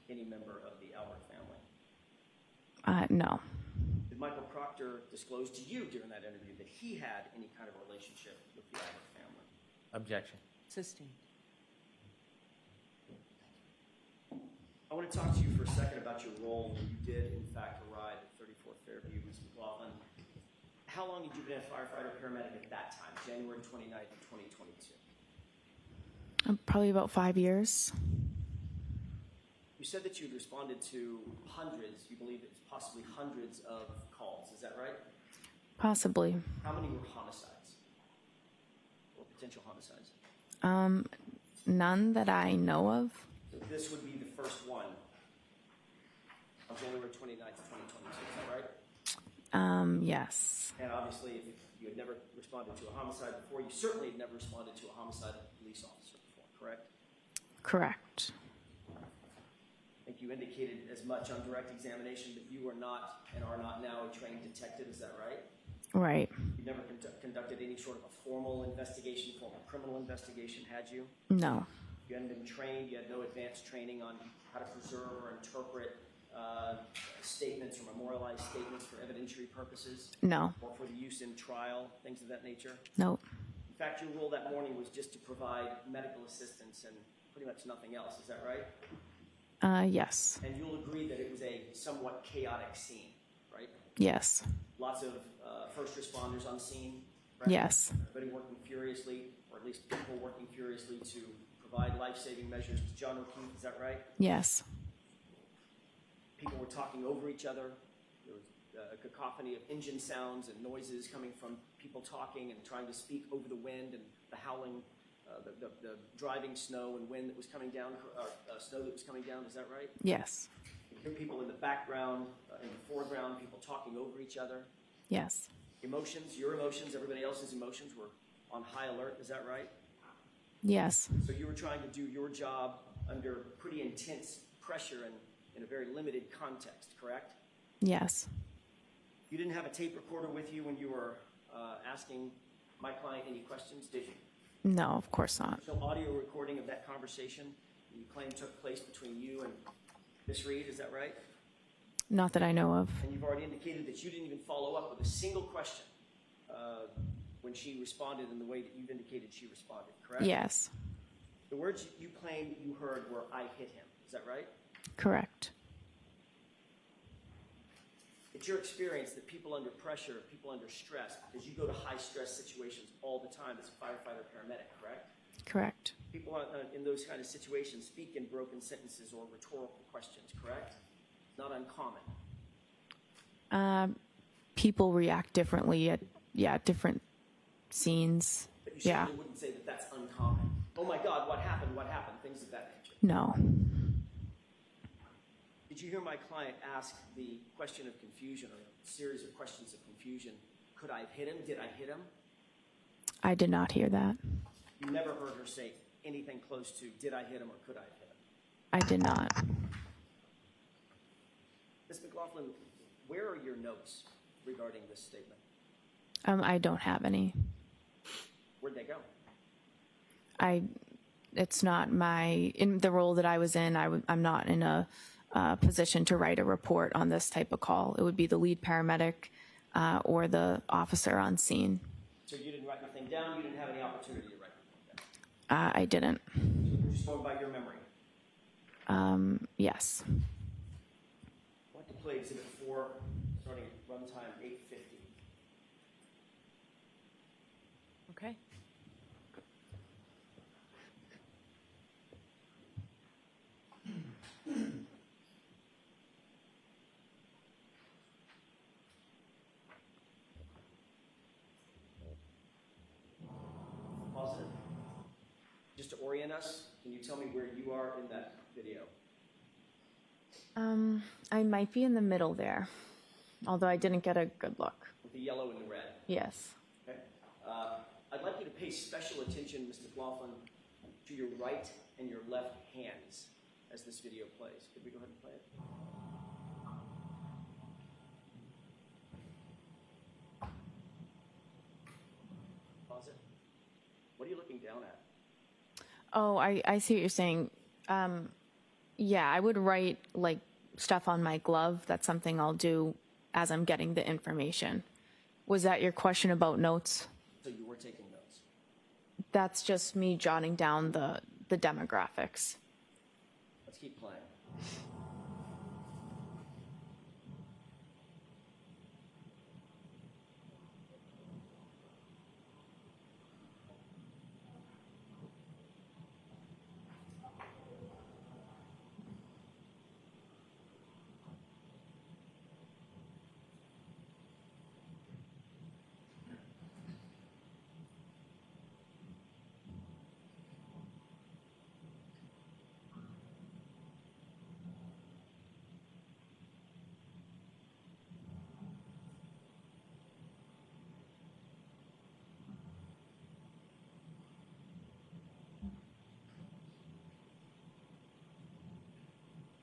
any member of the Albert family? No. Did Michael Proctor disclose to you during that interview that he had any kind of relationship with the Albert family? Objection. Sustained. I want to talk to you for a second about your role when you did, in fact, arrive at 34 Fairview, Ms. McLaughlin. How long had you been a firefighter paramedic at that time, January 29th, 2022? Probably about 5 years. You said that you'd responded to hundreds, you believe it's possibly hundreds of calls, is that right? Possibly. How many were homicides or potential homicides? None that I know of. So this would be the first one on January 29th, 2022, is that right? Yes. And obviously, if you had never responded to a homicide before, you certainly had never responded to a homicide of a police officer before, correct? Correct. I think you indicated as much on direct examination that you are not and are not now a trained detective, is that right? Right. You never conducted any sort of a formal investigation, formal criminal investigation, had you? No. You hadn't been trained, you had no advanced training on how to preserve or interpret statements or memorialized statements for evidentiary purposes? No. Or for the use in trial, things of that nature? Nope. In fact, your role that morning was just to provide medical assistance and pretty much nothing else, is that right? Yes. And you'll agree that it was a somewhat chaotic scene, right? Yes. Lots of first responders on scene, right? Yes. Everybody working furiously, or at least people working furiously to provide life-saving measures to John O'Keefe, is that right? Yes. People were talking over each other. There was a cacophony of engine sounds and noises coming from people talking and trying to speak over the wind and the howling, the driving snow and wind that was coming down, snow that was coming down. Is that right? Yes. You hear people in the background, in the foreground, people talking over each other. Yes. Emotions, your emotions, everybody else's emotions were on high alert. Is that right? Yes. So you were trying to do your job under pretty intense pressure and in a very limited context, correct? Yes. You didn't have a tape recorder with you when you were asking my client any questions, did you? No, of course not. There's no audio recording of that conversation you claim took place between you and Miss Reed, is that right? Not that I know of. And you've already indicated that you didn't even follow up with a single question when she responded in the way that you've indicated she responded, correct? Yes, The words you claim you heard were, "I hit him." Is that right? correct. It's your experience that people under pressure, people under stress, because you go to high-stress situations all the time as a firefighter paramedic, correct? Correct. People in those kind of situations speak in broken sentences or rhetorical questions, correct? Not uncommon. People react differently at different scenes. But you Yeah. certainly wouldn't say that that's uncommon. Oh my God, what happened? What happened? Things of that nature. No. Did you hear my client ask the question of confusion, or a series of questions of confusion? Could I have hit him? Did I hit him? I did not hear that. You never heard her say anything close to, did I hit him or could I have hit him? I did not. Ms. McLaughlin, where are your notes regarding this statement? I don't have any. Where'd they go? It's not in the role that I was in, I'm not in a position to write a report on this type of call. It would be the lead paramedic or the officer on scene. So you didn't write anything down, you didn't have any opportunity to write anything down? I didn't. You're just going by your memory. Yes. I want to play Exhibit 4, starting at runtime 8:50. Okay. Positive. Just to orient us, can you tell me where you are in that video? I might be in the middle there, although I didn't get a good look. With the yellow and the red. Yes. Okay. I'd like you to pay special attention, Mr. McLaughlin, to your right and your left hands as this video plays. Could we go ahead and play it? Pause it. What are you looking down at? Oh, I see what you're saying. Yeah, I would write like stuff on my glove. That's something I'll do as I'm getting the information. Was that your question about notes? So you were taking notes. That's just me jotting down the demographics. Let's keep playing.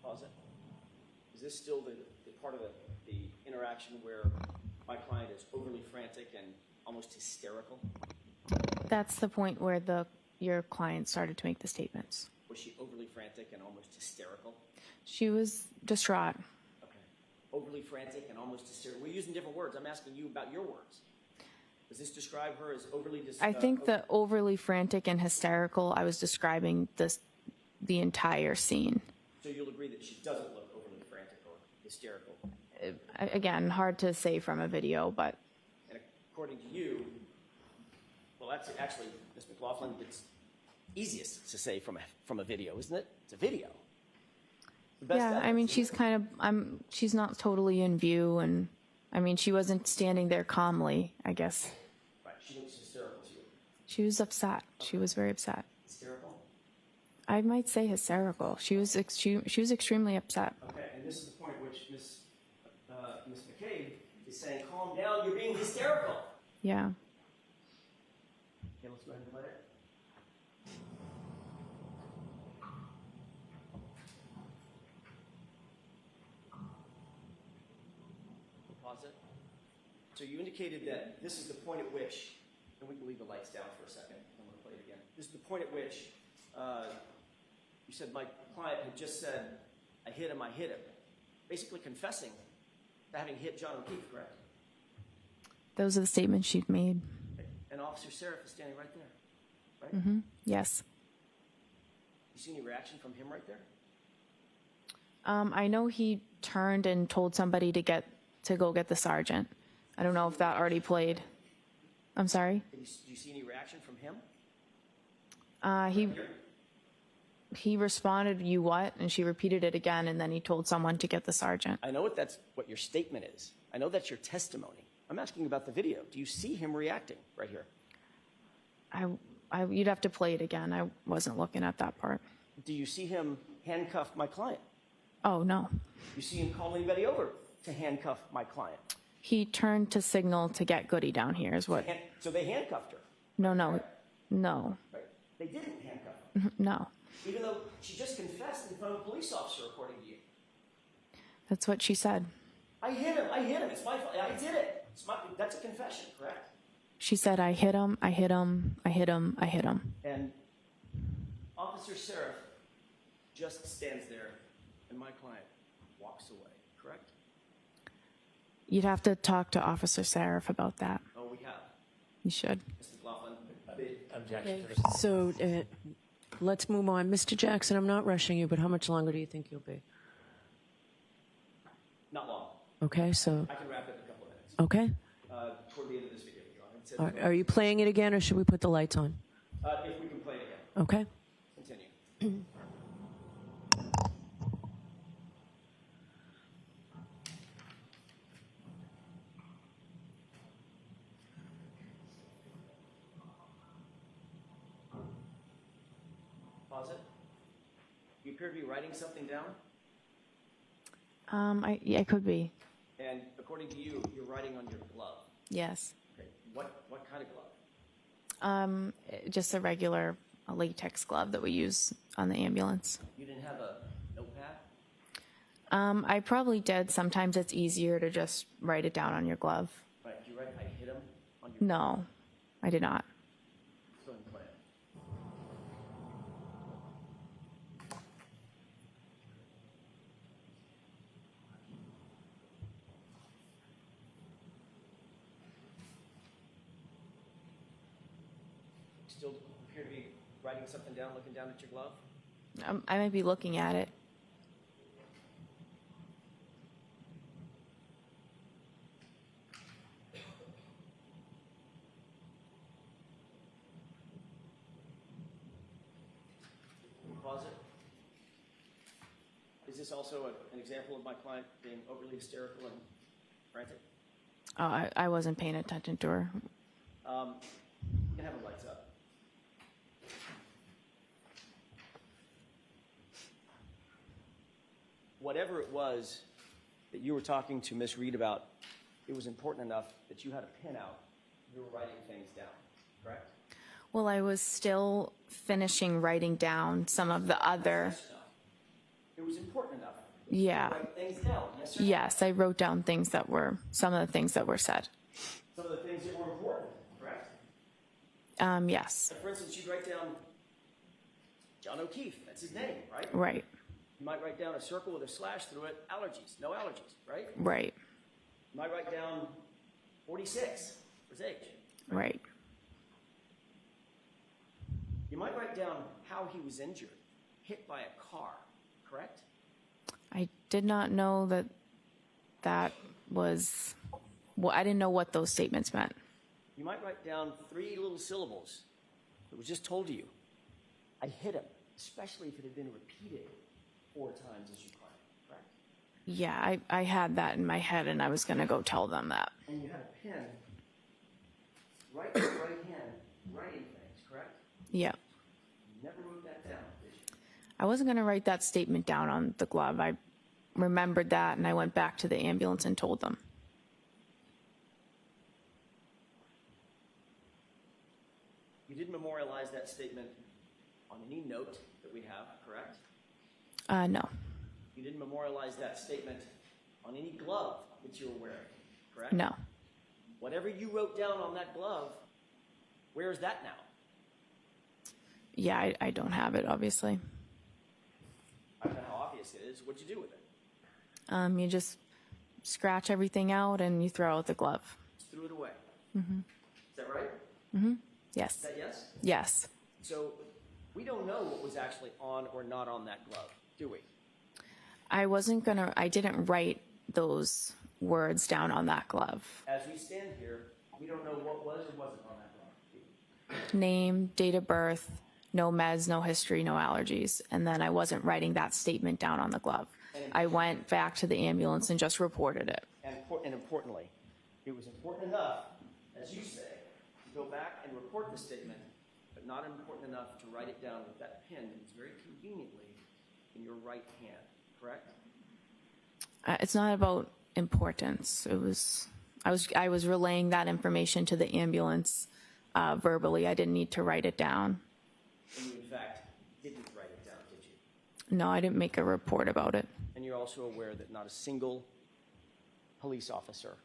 Pause it. Is this still the part of the interaction where my client is overly frantic and almost hysterical? That's the point where your client started to make the statements. Was she overly frantic and almost hysterical? She was distraught. Okay. Overly frantic and almost hysterical. We're using different words. I'm asking you about your words. Does this describe her as overly I think the overly frantic and hysterical, I was describing the entire scene. So you'll agree that she doesn't look overly frantic or hysterical? Again, hard to say from a video, but And according to you, well, that's actually, Ms. McLaughlin, it's easiest to say from a video, isn't it? It's a video. The best yeah, I evidence, mean, isn't it? she's not totally in view, and I mean, she wasn't standing there calmly, I guess. Right, she looks hysterical to you. She was upset. She was very upset. Hysterical? I might say hysterical. She was extremely upset. Okay, and this is the point which Ms. McCabe is saying, calm down, you're being hysterical. Yeah. Okay, let's go ahead and play it. Pause it. So you indicated that this is the point at which, and we can leave the lights down for a second, I'm going to play it again. This is the point at which you said my client had just said, I hit him. basically confessing to having hit John O'Keefe, correct? Those are the statements she'd made. And Officer Seraph is standing right there, right? Yes. You see any reaction from him right there? I know he turned and told somebody to go get the sergeant. I don't know if that already played. I'm sorry? Do you see any reaction from him? He responded, "You what?" And she repeated it again, and then he told someone to get the sergeant. I know that's what your statement is. I know that's your testimony. I'm asking about the video. Do you see him reacting right here? You'd have to play it again. I wasn't looking at that part. Do you see him handcuff my client? Oh, no. You see him calling Betty over to handcuff my client? He turned to signal to get Goody down here is what. So they handcuffed her, No. right? They didn't handcuff her, No. even though she just confessed in front of a police officer, according to you. That's what she said. I hit him. It's my fault. I did it. That's a confession, correct? She said, "I hit him, I hit him, I hit him, I hit him." And Officer Seraph just stands there, and my client walks away, correct? You'd have to talk to Officer Seraph about that. Oh, we have. You should. Mr. McLaughlin, Objection. So let's move on. Mr. Jackson, I'm not rushing you, but how much longer do you think you'll be? not long. Okay, so, I can wrap it in a couple of minutes. okay. Toward the end of this video, Your Honor. It says- Are you playing it again, or should we put the lights on? If we can play it again. Okay. Continue. Pause it. You appear to be writing something down, I could be. and according to you, you're writing on your glove. Yes. Okay. What kind of glove? Just a regular latex glove that we use on the ambulance. You didn't have a notepad? I probably did. Sometimes it's easier to just write it down on your glove. Right. Did you write I hit him on your No, I did not. phone plan? Still appear to be writing something down, looking down at your glove? I might be looking at it. Can you pause it? Is this also an example of my client being overly hysterical and frantic? Oh, I wasn't paying attention to her. You can have the lights up. Whatever it was that you were talking to Miss Reed about, it was important enough that you had a pin out. You were writing things down, correct? Well, I was still finishing writing down some of the other. Yes, no. It was important enough. Yeah. To write things down, yes or no? Yes, I wrote down some of the things that were said. Some of the things that were important, correct? Yes. For instance, you'd write down John O'Keefe, that's his name, right? Right. You might write down a circle with a slash through it, allergies, no allergies, right? Right. You might write down 46 for his age. Right. You might write down how he was injured, hit by a car, correct? I did not know that was. Well, I didn't know what those statements meant. You might write down 3 little syllables that was just told to you. I hit him, especially if it had been repeated 4 times as you climbed, correct? Yeah, I had that in my head, and I was going to go tell them that. And you had a pen right in your right hand writing things, correct? Yeah. You never wrote that down, did you? I wasn't going to write that statement down on the glove. I remembered that, and I went back to the ambulance and told them. You did memorialize that statement on any note that we have, correct? No. You didn't memorialize that statement on any glove that you were wearing, correct? No. Whatever you wrote down on that glove, where is that now? Yeah, I don't have it, obviously. I don't know how obvious it is. What'd you do with it? You just scratch everything out and you throw out the glove. Just threw it away. Mm-hmm. Is that right? Yes. Is that yes? Yes. So we don't know what was actually on or not on that glove, do we? I didn't write those words down on that glove. As we stand here, we don't know what was or wasn't on that glove. Name, date of birth, no meds, no history, no allergies. And then I wasn't writing that statement down on the glove. I went back to the ambulance and just reported it. And importantly, it was important enough, as you say, to go back and report the statement, but not important enough to write it down with that pen that's very conveniently in your right hand, correct? It's not about importance. I was relaying that information to the ambulance verbally. I didn't need to write it down. And you, in fact, didn't write it down, did you? No, I didn't make a report about it. And you're also aware that not a single police officer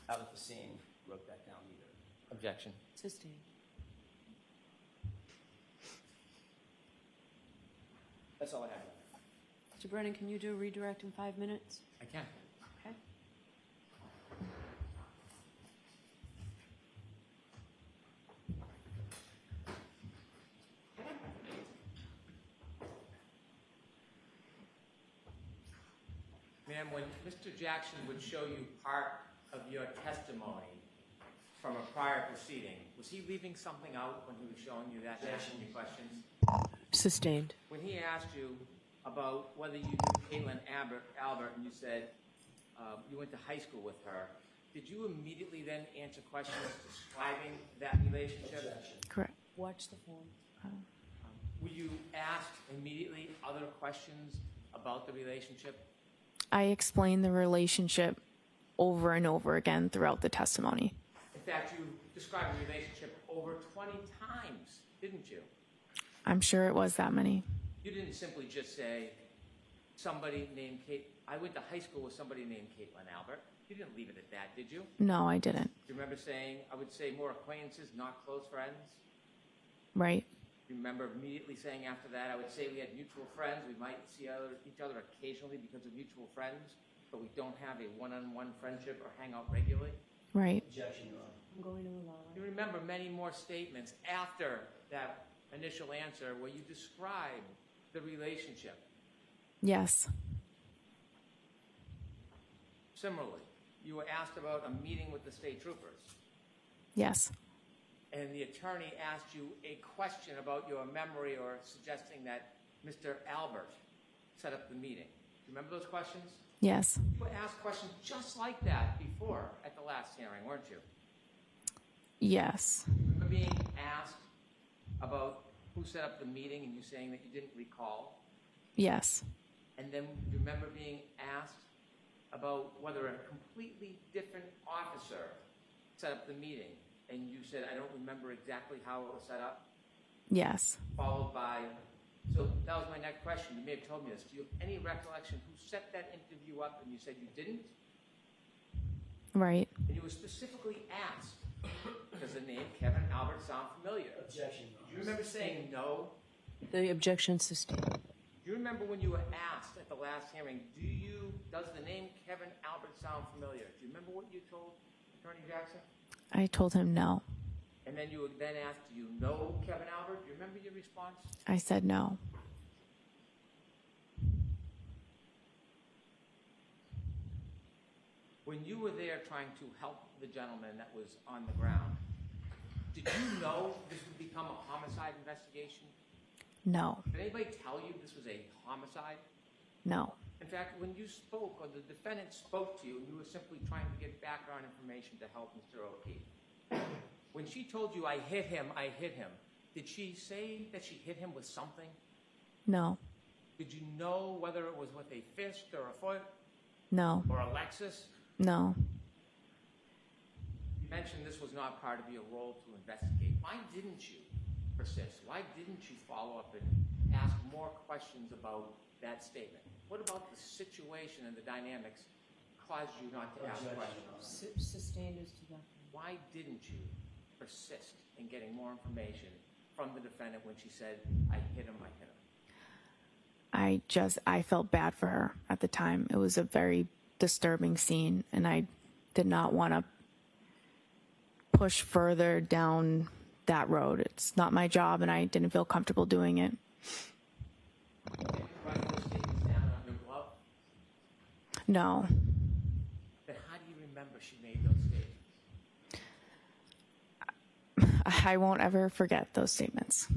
out at the scene wrote that down either. Objection. Sustained. That's all I have. Mr. Brennan, can you do a redirect in 5 minutes? I can. Okay. Ma'am, when Mr. Jackson would show you part of your testimony from a prior proceeding, was he leaving something out when he was showing you that and asking you questions? Sustained. When he asked you about whether you knew Caitlin Albert, and you said you went to high school with her, did you immediately then answer questions describing that relationship? Correct. Watch the phone. Were you asked immediately other questions about the relationship? I explained the relationship over and over again throughout the testimony. In fact, you described the relationship over 20 times, didn't you? I'm sure it was that many. You didn't simply just say, somebody named Kate. I went to high school with somebody named Caitlin Albert. You didn't leave it at that, did you? No, I didn't. Do you remember saying, I would say more acquaintances, not close friends? Right. Do you remember immediately saying after that, I would say we had mutual friends. We might see each other occasionally because of mutual friends, but we don't have a one-on-one friendship or hang out regularly? Right. Objection, Your Honor. I'm going to allow You remember many more statements after that initial answer where you describe the relationship. Yes. Similarly, you were asked about a meeting with the state troopers, Yes. and the attorney asked you a question about your memory or suggesting that Mr. Albert set up the meeting. Do you remember those questions? Yes. You were asked questions just like that before at the last hearing, weren't you? Yes. Remember being asked about who set up the meeting and you saying that you didn't recall? Yes. And then you remember being asked about whether a completely different officer set up the meeting, and you said, I don't remember exactly how it was set up, Yes. followed by, so that was my next question. You may have told me this. Do you have any recollection who set that interview up, and you said you didn't? Right. And you were specifically asked, does the name Kevin Albert sound familiar? Objection. Do you remember saying no? The objection sustained. Do you remember when you were asked at the last hearing, does the name Kevin Albert sound familiar? Do you remember what you told Attorney Jackson? I told him no. And then you were then asked, do you know Kevin Albert? Do you remember your response? I said no. When you were there trying to help the gentleman that was on the ground, did you know this would become a homicide investigation? No. Did anybody tell you this was a homicide? No. In fact, when you spoke, or the defendant spoke to you, you were simply trying to get background information to help Mr. O'Keefe. When she told you, I hit him, did she say that she hit him with something? No. Did you know whether it was with a fist or a foot No. or a Lexus? No. You mentioned this was not part of your role to investigate. Why didn't you persist? Why didn't you follow up and ask more questions about that statement? What about the situation and the dynamics caused you not to ask questions? Sustained is to that. Why didn't you persist in getting more information from the defendant when she said, I hit him? I felt bad for her at the time. It was a very disturbing scene, and I did not want to push further down that road. It's not my job, and I didn't feel comfortable doing it. Write those statements down on your glove? No. Then how do you remember she made those statements? I won't ever forget those statements.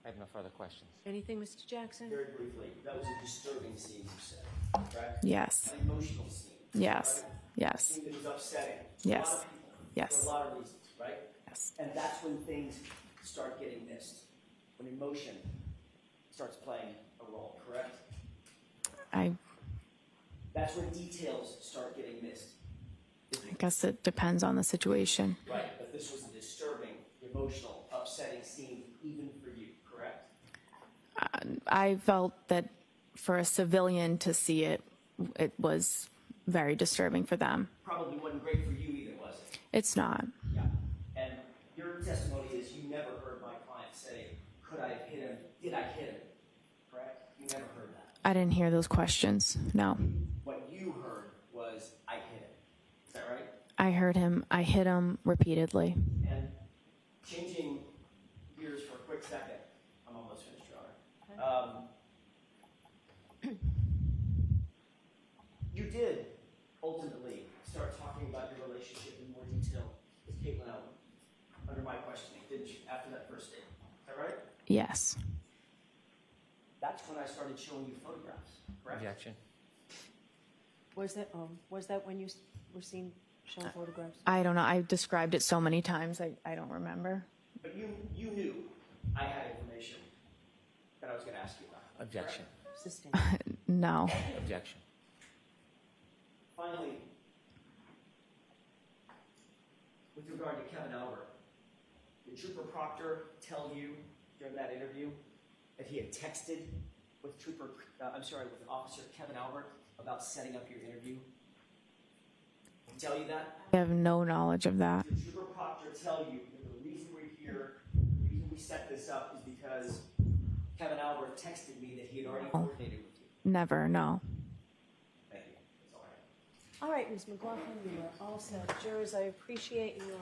I have no further questions. Anything, Mr. Jackson? Very briefly, that was a disturbing scene, you said, correct? Yes. An emotional scene. Yes. Right? A Yes. scene that was upsetting. Yes. To a lot of people. Yes. For a lot of reasons, right? Yes. And that's when things start getting missed. When emotion starts playing a role, correct? That's when details start getting missed. I guess it depends on the situation. Right, but this was a disturbing, emotional, upsetting scene even for you, correct? I felt that for a civilian to see it, it was very disturbing for them. Probably wasn't great for you either, was it? It's not. Yeah. And your testimony is you never heard my client say, could I have hit him? Did I hit him? Correct? You never heard that. I didn't hear those questions. No. What you heard was, I hit him. Is that right? I heard him. I hit him repeatedly. And changing gears for a quick second, I'm almost finished, Your Honor. You did ultimately start talking about your relationship in more detail with Caitlin Allen under my questioning, didn't you, after that first date? Is that right? Yes. That's when I started showing you photographs, correct? Objection. Was that when you were seen showing photographs? I don't know. I described it so many times. I don't remember. But you knew I had information that I was going to ask you about. Objection. Sustained. No. Objection. Finally, with regard to Kevin Albert, did Trooper Proctor tell you during that interview that he had texted with with Officer Kevin Albert about setting up your interview? Did he tell you that? I have no knowledge of that. Did Trooper Proctor tell you that the reason we're here, the reason we set this up is because Kevin Albert texted me that he had already coordinated with you? Never. No. Thank you. That's all I have. All right, Ms. McLaughlin, you are all set. Jurors, I appreciate you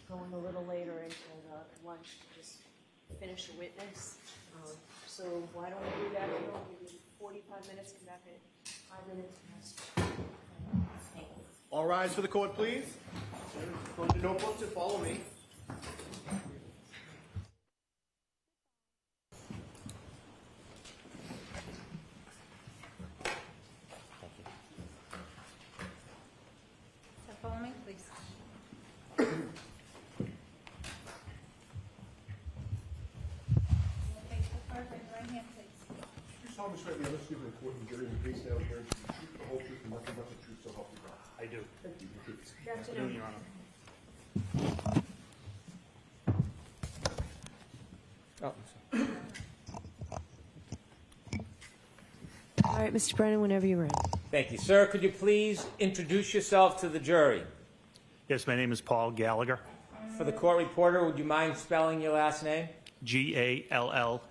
going a little later into lunch to just finish a witness. So why don't we do that? We'll give you 45 minutes, come back in 5 minutes. All rise for the court, please. Go into notebooks and follow me. So follow me, please. Face the card, raise your right hand, please. You solemnly swear the evidence given in court and jury in the case now hearing to be the truth, the whole truth, and nothing but the truth, so help you God. I do. Thank you. You too. Good afternoon. Your Honor. Oh, All right, Mr. Brennan, whenever you're ready. thank you. Sir, could you please introduce yourself to the jury? Yes, my name is Paul Gallagher, For the court reporter, would you mind spelling your last name? Gallagher.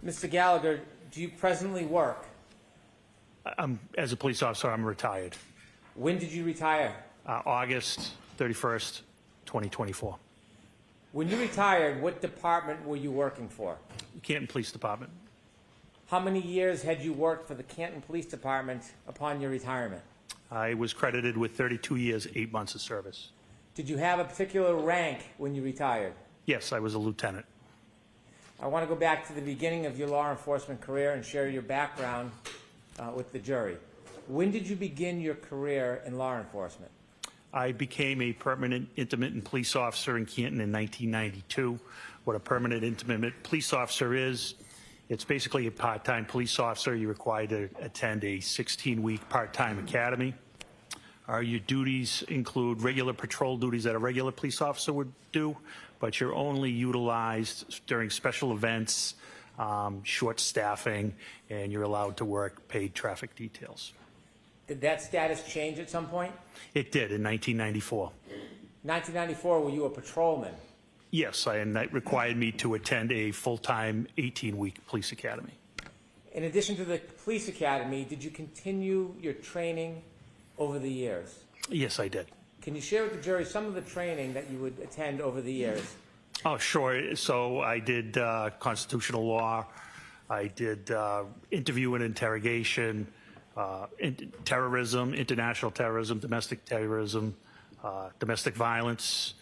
Mr. Gallagher, do you presently work? As a police officer, I'm retired. When did you retire? August 31st, 2024. When you retired, what department were you working for? Canton Police Department. How many years had you worked for the Canton Police Department upon your retirement? I was credited with 32 years, 8 months of service. Did you have a particular rank when you retired? Yes, I was a lieutenant. I want to go back to the beginning of your law enforcement career and share your background with the jury. When did you begin your career in law enforcement? I became a permanent intermittent police officer in Canton in 1992. What a permanent intermittent police officer is, it's basically a part-time police officer. You're required to attend a 16-week part-time academy. Your duties include regular patrol duties that a regular police officer would do, but you're only utilized during special events, short staffing, and you're allowed to work paid traffic details. Did that status change at some point? It did in 1994. 1994, were you a patrolman? Yes, and that required me to attend a full-time 18-week police academy. In addition to the police academy, did you continue your training over the years? Yes, I did. Can you share with the jury some of the training that you would attend over the years? Oh, sure. So I did constitutional law. I did interview and interrogation, terrorism, international terrorism, domestic violence,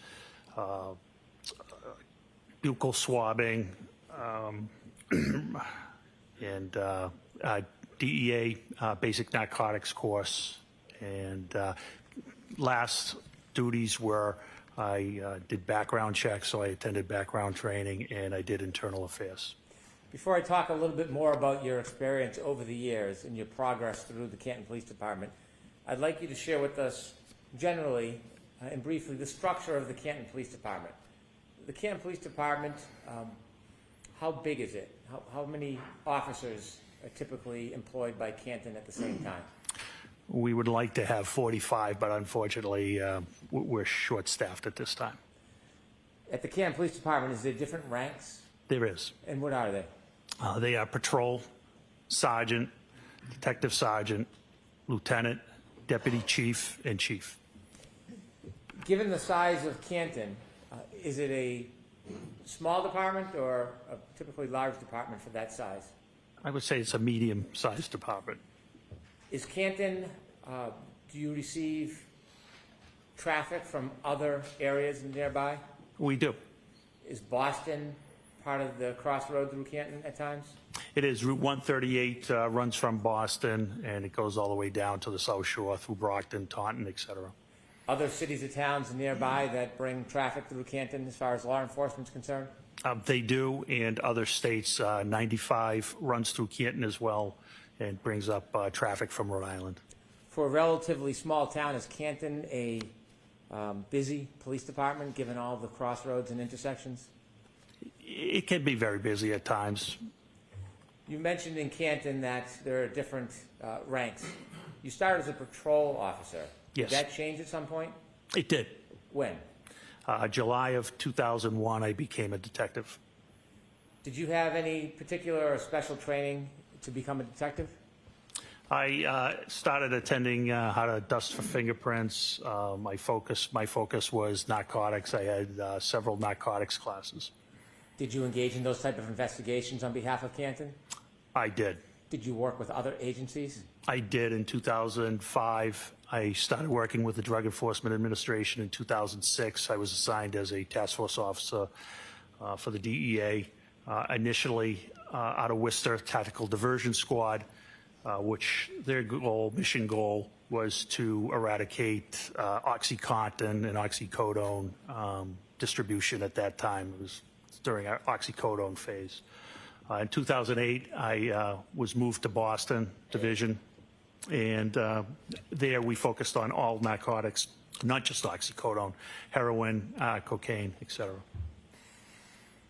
buccal swabbing, and DEA basic narcotics course. And last duties were I did background checks, so I attended background training, and I did internal affairs. Before I talk a little bit more about your experience over the years and your progress through the Canton Police Department, I'd like you to share with us generally and briefly the structure of the Canton Police Department. The Canton Police Department, how big is it? How many officers are typically employed by Canton at the same time? We would like to have 45, but unfortunately, we're short-staffed at this time. At the Canton Police Department, is there different ranks? There is. And what are they? They are patrol, sergeant, detective sergeant, lieutenant, deputy chief, and chief. Given the size of Canton, is it a small department or a typically large department for that size? I would say it's a medium-sized department. Is Canton, do you receive traffic from other areas nearby? We do. Is Boston part of the crossroad through Canton at times? It is. Route 138 runs from Boston, and it goes all the way down to the South Shore through Brockton, Taunton, et cetera. Other cities or towns nearby that bring traffic through Canton as far as law enforcement is concerned? They do, and other states. 95 runs through Canton as well and brings up traffic from Rhode Island. For a relatively small town, is Canton a busy police department given all the crossroads and intersections? It can be very busy at times. You mentioned in Canton that there are different ranks. You started as a patrol officer. Yes. Did that change at some point? It did. When? July of 2001, I became a detective. Did you have any particular or special training to become a detective? I started attending how to dust for fingerprints. My focus was narcotics. I had several narcotics classes. Did you engage in those type of investigations on behalf of Canton? I did. Did you work with other agencies? I did. In 2005, I started working with the Drug Enforcement Administration. In 2006, I was assigned as a task force officer for the DEA, initially out of Worcester Tactical Diversion Squad, which their mission goal was to eradicate OxyContin and oxycodone distribution at that time. It was during our oxycodone phase. In 2008, I was moved to Boston Division, and there we focused on all narcotics, not just oxycodone, heroin, cocaine, etc.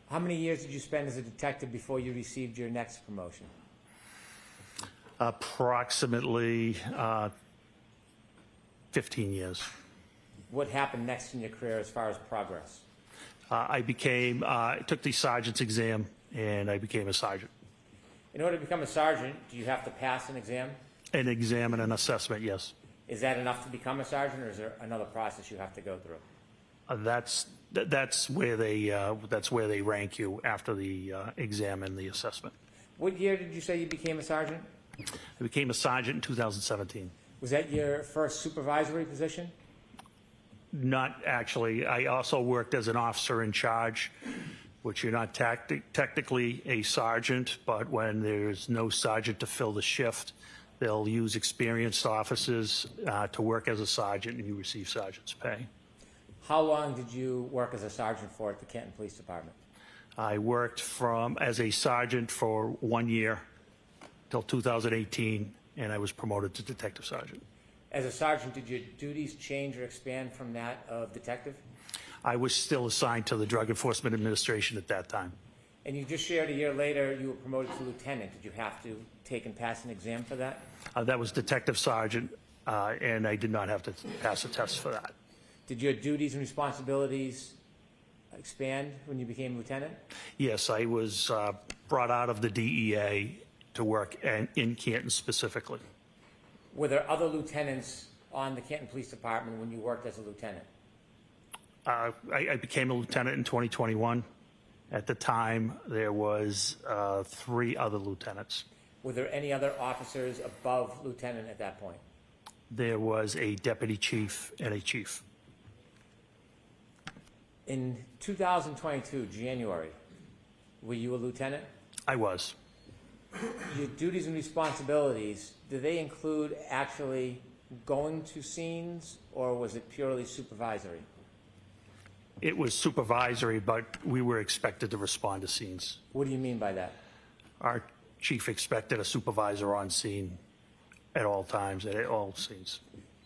How many years did you spend as a detective before you received your next promotion? Approximately 15 years. What happened next in your career as far as progress? I took the sergeant's exam, and I became a sergeant. In order to become a sergeant, do you have to pass an exam? An exam and an assessment, yes. Is that enough to become a sergeant, or is there another process you have to go through? That's where they rank you after the exam and the assessment. What year did you say you became a sergeant? I became a sergeant in 2017. Was that your first supervisory position? Not actually. I also worked as an officer in charge, which you're not technically a sergeant, but when there's no sergeant to fill the shift, they'll use experienced officers to work as a sergeant, and you receive sergeant's pay. How long did you work as a sergeant for at the Canton Police Department? I worked as a sergeant for 1 year till 2018, and I was promoted to detective sergeant. As a sergeant, did your duties change or expand from that of detective? I was still assigned to the Drug Enforcement Administration at that time. And you just shared a year later you were promoted to lieutenant. Did you have to take and pass an exam for that? That was detective sergeant, and I did not have to pass a test for that. Did your duties and responsibilities expand when you became lieutenant? Yes, I was brought out of the DEA to work in Canton specifically. Were there other lieutenants on the Canton Police Department when you worked as a lieutenant? I became a lieutenant in 2021. At the time, there was 3 other lieutenants. Were there any other officers above lieutenant at that point? There was a deputy chief and a chief. In 2022, January, were you a lieutenant? I was. Your duties and responsibilities, do they include actually going to scenes, or was it purely supervisory? It was supervisory, but we were expected to respond to scenes. What do you mean by that? Our chief expected a supervisor on scene at all times, at all scenes.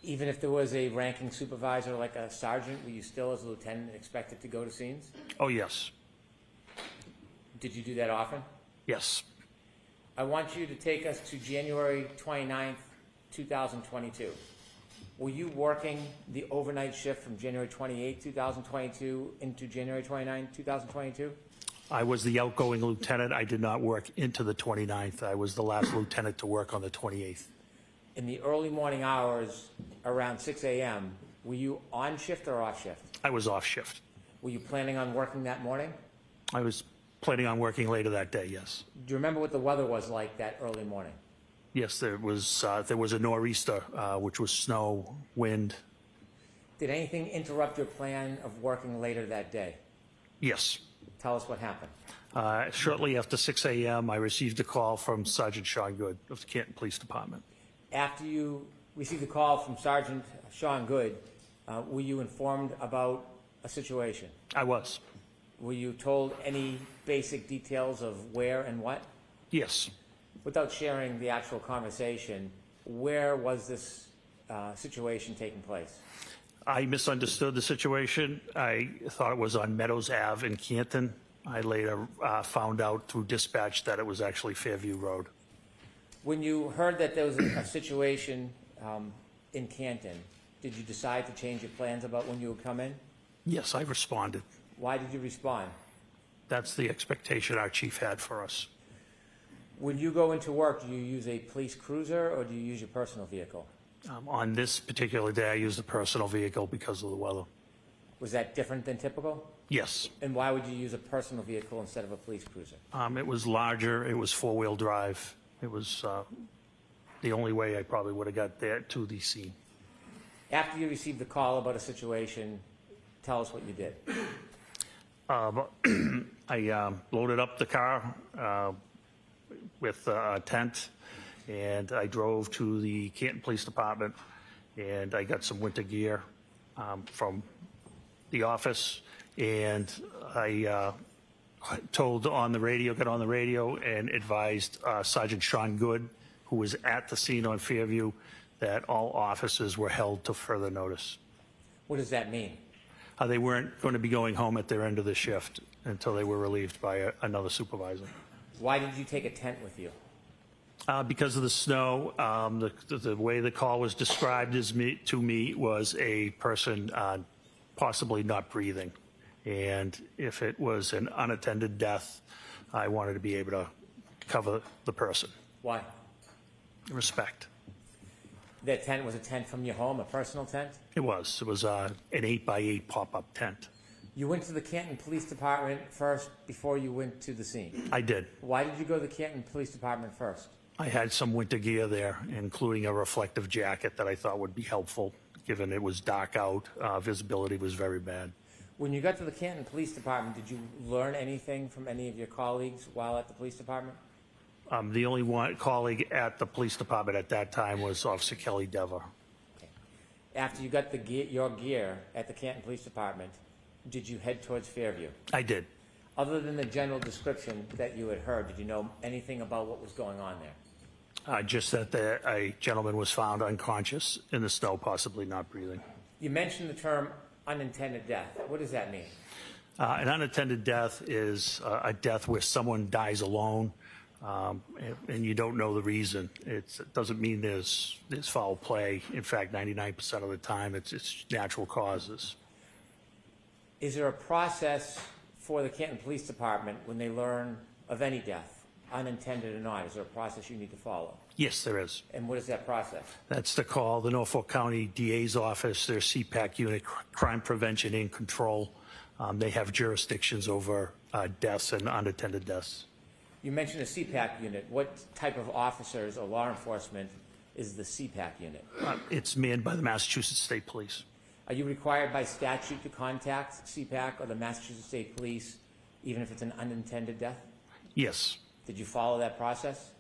Even if there was a ranking supervisor like a sergeant, were you still as a lieutenant expected to go to scenes? Oh, yes. Did you do that often? Yes. I want you to take us to January 29th, 2022. Were you working the overnight shift from January 28th, 2022 into January 29th, 2022? I was the outgoing lieutenant. I did not work into the 29th. I was the last lieutenant to work on the 28th. In the early morning hours, around 6 a.m., were you on shift or off shift? I was off shift. Were you planning on working that morning? I was planning on working later that day, yes. Do you remember what the weather was like that early morning? Yes, there was a nor'easter, which was snow, wind. Did anything interrupt your plan of working later that day? Yes. Tell us what happened. Shortly after 6 a.m., I received a call from Sergeant Sean Good of the Canton Police Department. After you received a call from Sergeant Sean Good, were you informed about a situation? I was. Were you told any basic details of where and what? Yes. Without sharing the actual conversation, where was this situation taking place? I misunderstood the situation. I thought it was on Meadows Ave in Canton. I later found out through dispatch that it was actually Fairview Road. When you heard that there was a situation in Canton, did you decide to change your plans about when you would come in? Yes, I responded. Why did you respond? That's the expectation our chief had for us. When you go into work, do you use a police cruiser or do you use your personal vehicle? On this particular day, I used a personal vehicle because of the weather. Was that different than typical? Yes. And why would you use a personal vehicle instead of a police cruiser? It was larger. It was four-wheel drive. It was the only way I probably would have got there to the scene. After you received the call about a situation, tell us what you did. I loaded up the car with a tent, and I drove to the Canton Police Department, and I got some winter gear from the office, and I got on the radio and advised Sergeant Sean Good, who was at the scene on Fairview, that all officers were held to further notice. What does that mean? They weren't going to be going home at their end of the shift until they were relieved by another supervisor. Why did you take a tent with you? Because of the snow, the way the call was described to me was a person possibly not breathing. And if it was an unattended death, I wanted to be able to cover the person. Why? Respect. That tent was a tent from your home, a personal tent? It was. It was an 8x8 pop-up tent. You went to the Canton Police Department first before you went to the scene? I did. Why did you go to the Canton Police Department first? I had some winter gear there, including a reflective jacket that I thought would be helpful, given it was dark out. Visibility was very bad. When you got to the Canton Police Department, did you learn anything from any of your colleagues while at the police department? The only one colleague at the police department at that time was Officer Kelly Dever. Okay. After you got your gear at the Canton Police Department, did you head towards Fairview? I did. Other than the general description that you had heard, did you know anything about what was going on there? Just that a gentleman was found unconscious in the snow, possibly not breathing. You mentioned the term unintended death. What does that mean? An unattended death is a death where someone dies alone, and you don't know the reason. It doesn't mean there's foul play. In fact, 99% of the time, it's natural causes. Is there a process for the Canton Police Department when they learn of any death, unintended or not? Is there a process you need to follow? Yes, there is. And what is that process? That's to call the Norfolk County DA's office, their CPAC unit, Crime Prevention and Control. They have jurisdictions over deaths and unattended deaths. You mentioned a CPAC unit. What type of officers or law enforcement is the CPAC unit? It's manned by the Massachusetts State Police. Are you required by statute to contact CPAC or the Massachusetts State Police, even if it's an unintended death? Yes. Did you follow that process?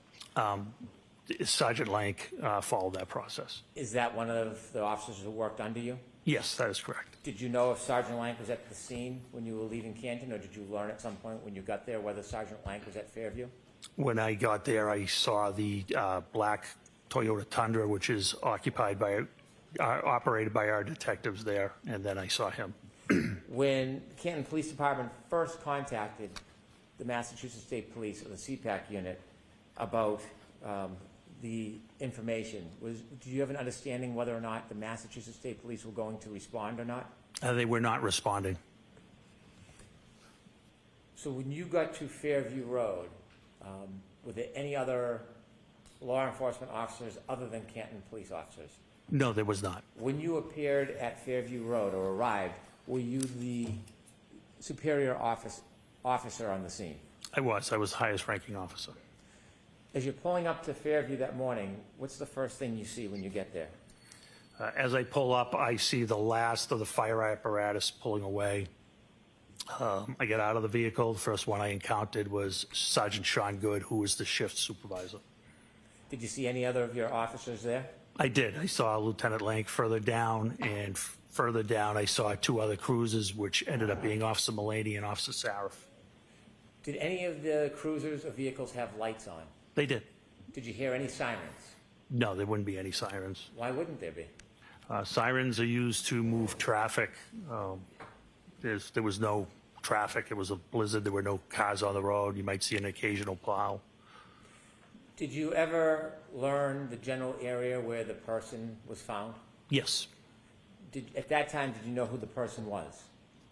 Sergeant Lank followed that process. Is that one of the officers who worked under you? Yes, that is correct. Did you know if Sergeant Lank was at the scene when you were leaving Canton, or did you learn at some point when you got there whether Sergeant Lank was at Fairview? When I got there, I saw the black Toyota Tundra, which is operated by our detectives there, and then I saw him. When the Canton Police Department first contacted the Massachusetts State Police or the CPAC unit about the information, do you have an understanding whether or not the Massachusetts State Police were going to respond or not? They were not responding. So when you got to Fairview Road, were there any other law enforcement officers other than Canton police officers? No, there was not. When you appeared at Fairview Road or arrived, were you the superior officer on the scene? I was the highest ranking officer. As you're pulling up to Fairview that morning, what's the first thing you see when you get there? As I pull up, I see the last of the fire apparatus pulling away. I get out of the vehicle. The first one I encountered was Sergeant Sean Good, who was the shift supervisor. Did you see any other of your officers there? I did. I saw Lieutenant Lank further down, and further down I saw two other cruisers, which ended up being Officer Mulaney and Officer Sarif. Did any of the cruisers or vehicles have lights on? They did. Did you hear any sirens? No, there wouldn't be any sirens. Why wouldn't there be? Sirens are used to move traffic. There was no traffic. It was a blizzard. There were no cars on the road. You might see an occasional plow. Did you ever learn the general area where the person was found? Yes, At that time, did you know who the person was?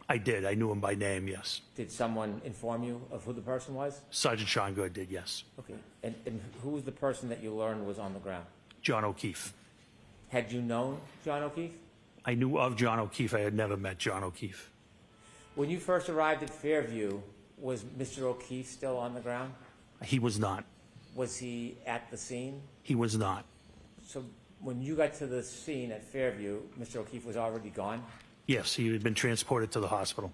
I did. I knew him by name, yes. Did someone inform you of who the person was? Sergeant Sean Good did, yes. Okay. And who was the person that you learned was on the ground? John O'Keefe. Had you known John O'Keefe? I knew of John O'Keefe. I had never met John O'Keefe. When you first arrived at Fairview, was Mr. O'Keefe still on the ground? He was not. Was he at the scene? He was not. So when you got to the scene at Fairview, Mr. O'Keefe was already gone? Yes, he had been transported to the hospital.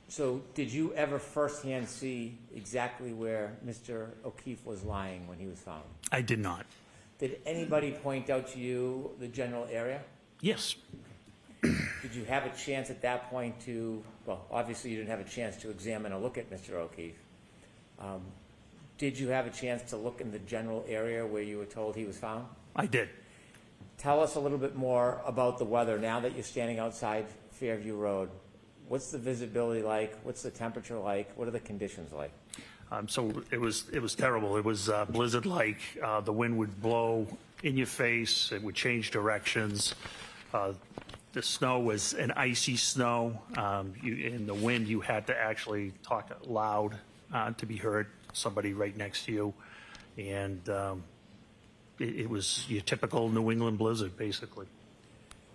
So did you ever firsthand see exactly where Mr. O'Keefe was lying when he was found? I did not. Did anybody point out to you the general area? Yes. Did you have a chance at that point to, well, obviously you didn't have a chance to examine or look at Mr. O'Keefe. Did you have a chance to look in the general area where you were told he was found? I did. Tell us a little bit more about the weather now that you're standing outside Fairview Road. What's the visibility like? What's the temperature like? What are the conditions like? So it was terrible. It was blizzard-like. The wind would blow in your face. It would change directions. The snow was an icy snow. In the wind, you had to actually talk loud to be heard. Somebody right next to you, and it was your typical New England blizzard, basically.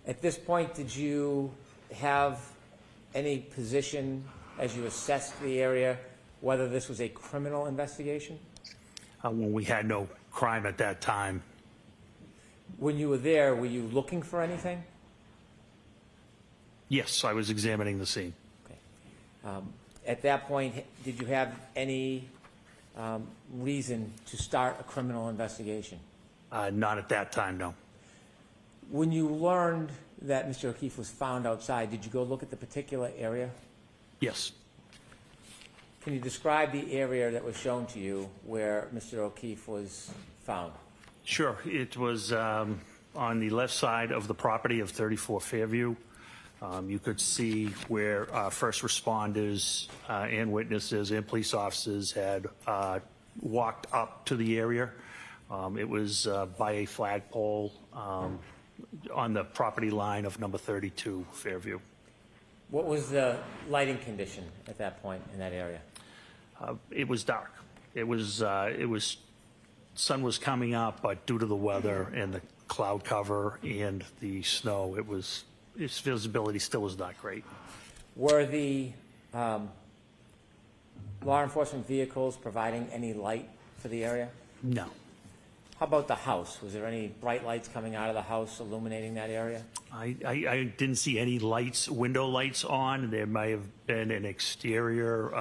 At this point, did you have any position as you assessed the area, whether this was a criminal investigation? When we had no crime at that time. When you were there, were you looking for anything? Yes, I was examining the scene. Okay. At that point, did you have any reason to start a criminal investigation? Not at that time, no. When you learned that Mr. O'Keefe was found outside, did you go look at the particular area? Yes. Can you describe the area that was shown to you where Mr. O'Keefe was found? Sure. It was on the left side of the property of 34 Fairview. You could see where first responders and witnesses and police officers had walked up to the area. It was by a flagpole on the property line of number 32 Fairview. What was the lighting condition at that point in that area? It was dark. It was sun was coming up, but due to the weather and the cloud cover and the snow, its visibility still was not great. Were the law enforcement vehicles providing any light for the area? No. How about the house? Was there any bright lights coming out of the house illuminating that area? I didn't see any lights, window lights on. There may have been an exterior,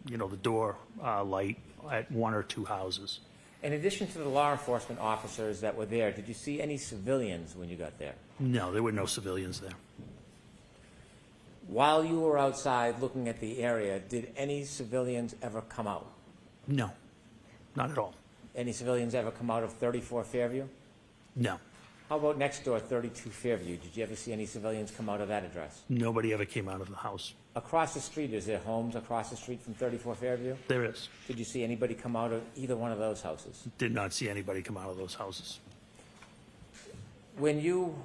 the door light at one or two houses. In addition to the law enforcement officers that were there, did you see any civilians when you got there? No, there were no civilians there. While you were outside looking at the area, did any civilians ever come out? No, not at all. Any civilians ever come out of 34 Fairview? No, How about next door, 32 Fairview? Did you ever see any civilians come out of that address? nobody ever came out of the house. Across the street, is there homes across the street from 34 Fairview? There is. Did you see anybody come out of either one of those houses? Did not see anybody come out of those houses. When you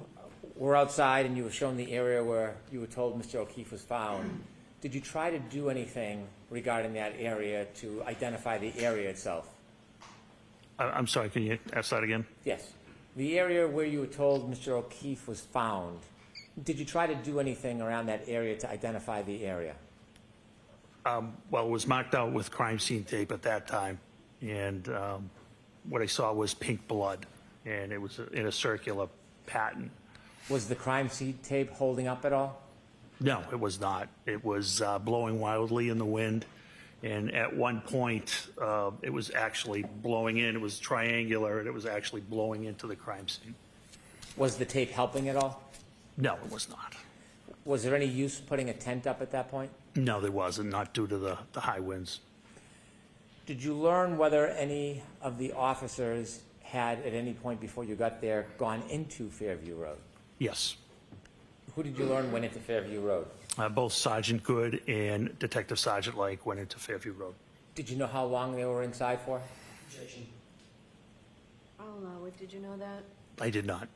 were outside and you were shown the area where you were told Mr. O'Keefe was found, did you try to do anything regarding that area to identify the area itself? I'm sorry, can you ask that again? Yes. The area where you were told Mr. O'Keefe was found, did you try to do anything around that area to identify the area? Well, it was marked out with crime scene tape at that time, and what I saw was pink blood, and it was in a circular pattern. Was the crime scene tape holding up at all? No, it was not. It was blowing wildly in the wind, and at one point, it was actually blowing in. It was triangular, and it was actually blowing into the crime scene. Was the tape helping at all? No, it was not. Was there any use putting a tent up at that point? No, there wasn't, not due to the high winds. Did you learn whether any of the officers had, at any point before you got there, gone into Fairview Road? Yes. Who did you learn went into Fairview Road? Both Sergeant Good and Detective Sergeant Lake went into Fairview Road. Did you know how long they were inside for? I'll allow it. Did you know that? I did not.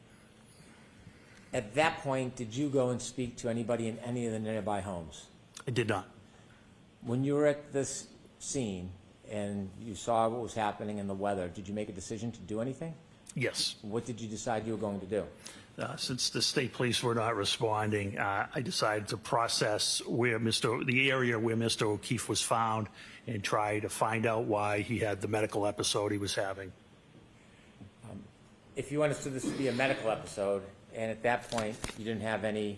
At that point, did you go and speak to anybody in any of the nearby homes? I did not. When you were at this scene and you saw what was happening in the weather, did you make a decision to do anything? Yes. What did you decide you were going to do? Since the state police were not responding, I decided to process the area where Mr. O'Keefe was found and try to find out why he had the medical episode he was having. If you understood this to be a medical episode, and at that point you didn't have any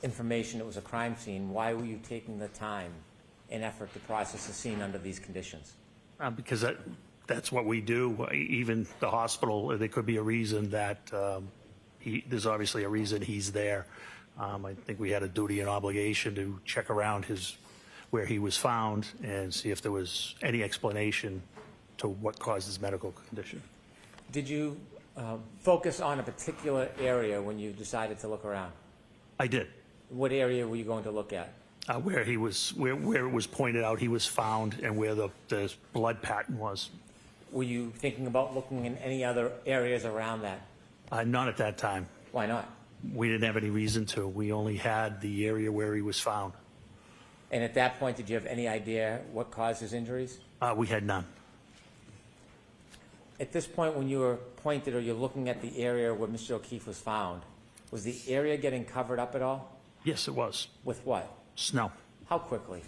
information it was a crime scene, why were you taking the time and effort to process the scene under these conditions? Because that's what we do. Even the hospital, there could be a reason that there's obviously a reason he's there. I think we had a duty and obligation to check around where he was found and see if there was any explanation to what caused his medical condition. Did you focus on a particular area when you decided to look around? I did. What area were you going to look at? Where it was pointed out he was found and where the blood pattern was. Were you thinking about looking in any other areas around that? Not at that time. Why not? We didn't have any reason to. We only had the area where he was found. And at that point, did you have any idea what caused his injuries? We had none. At this point, when you were pointed or you're looking at the area where Mr. O'Keefe was found, was the area getting covered up at all? Yes, it was. With what? Snow. How quickly?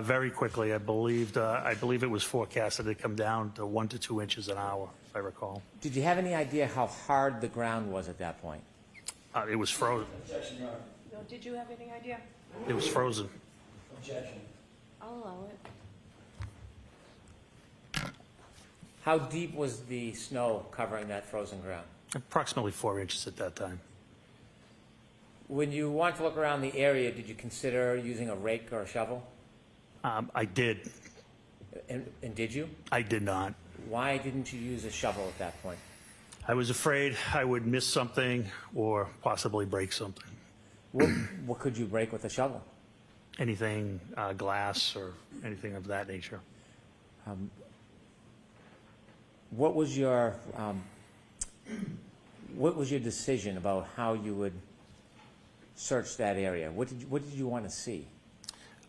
Very quickly. I believe it was forecasted to come down to 1 to 2 inches an hour, if I recall. Did you have any idea how hard the ground was at that point? It was frozen. No, did you have any idea? It was frozen. I'll allow it. How deep was the snow covering that frozen ground? Approximately 4 inches at that time. When you wanted to look around the area, did you consider using a rake or a shovel? I did. And did you? I did not. Why didn't you use a shovel at that point? I was afraid I would miss something or possibly break something. What could you break with a shovel? Anything, glass or anything of that nature. What was your decision about how you would search that area? What did you want to see?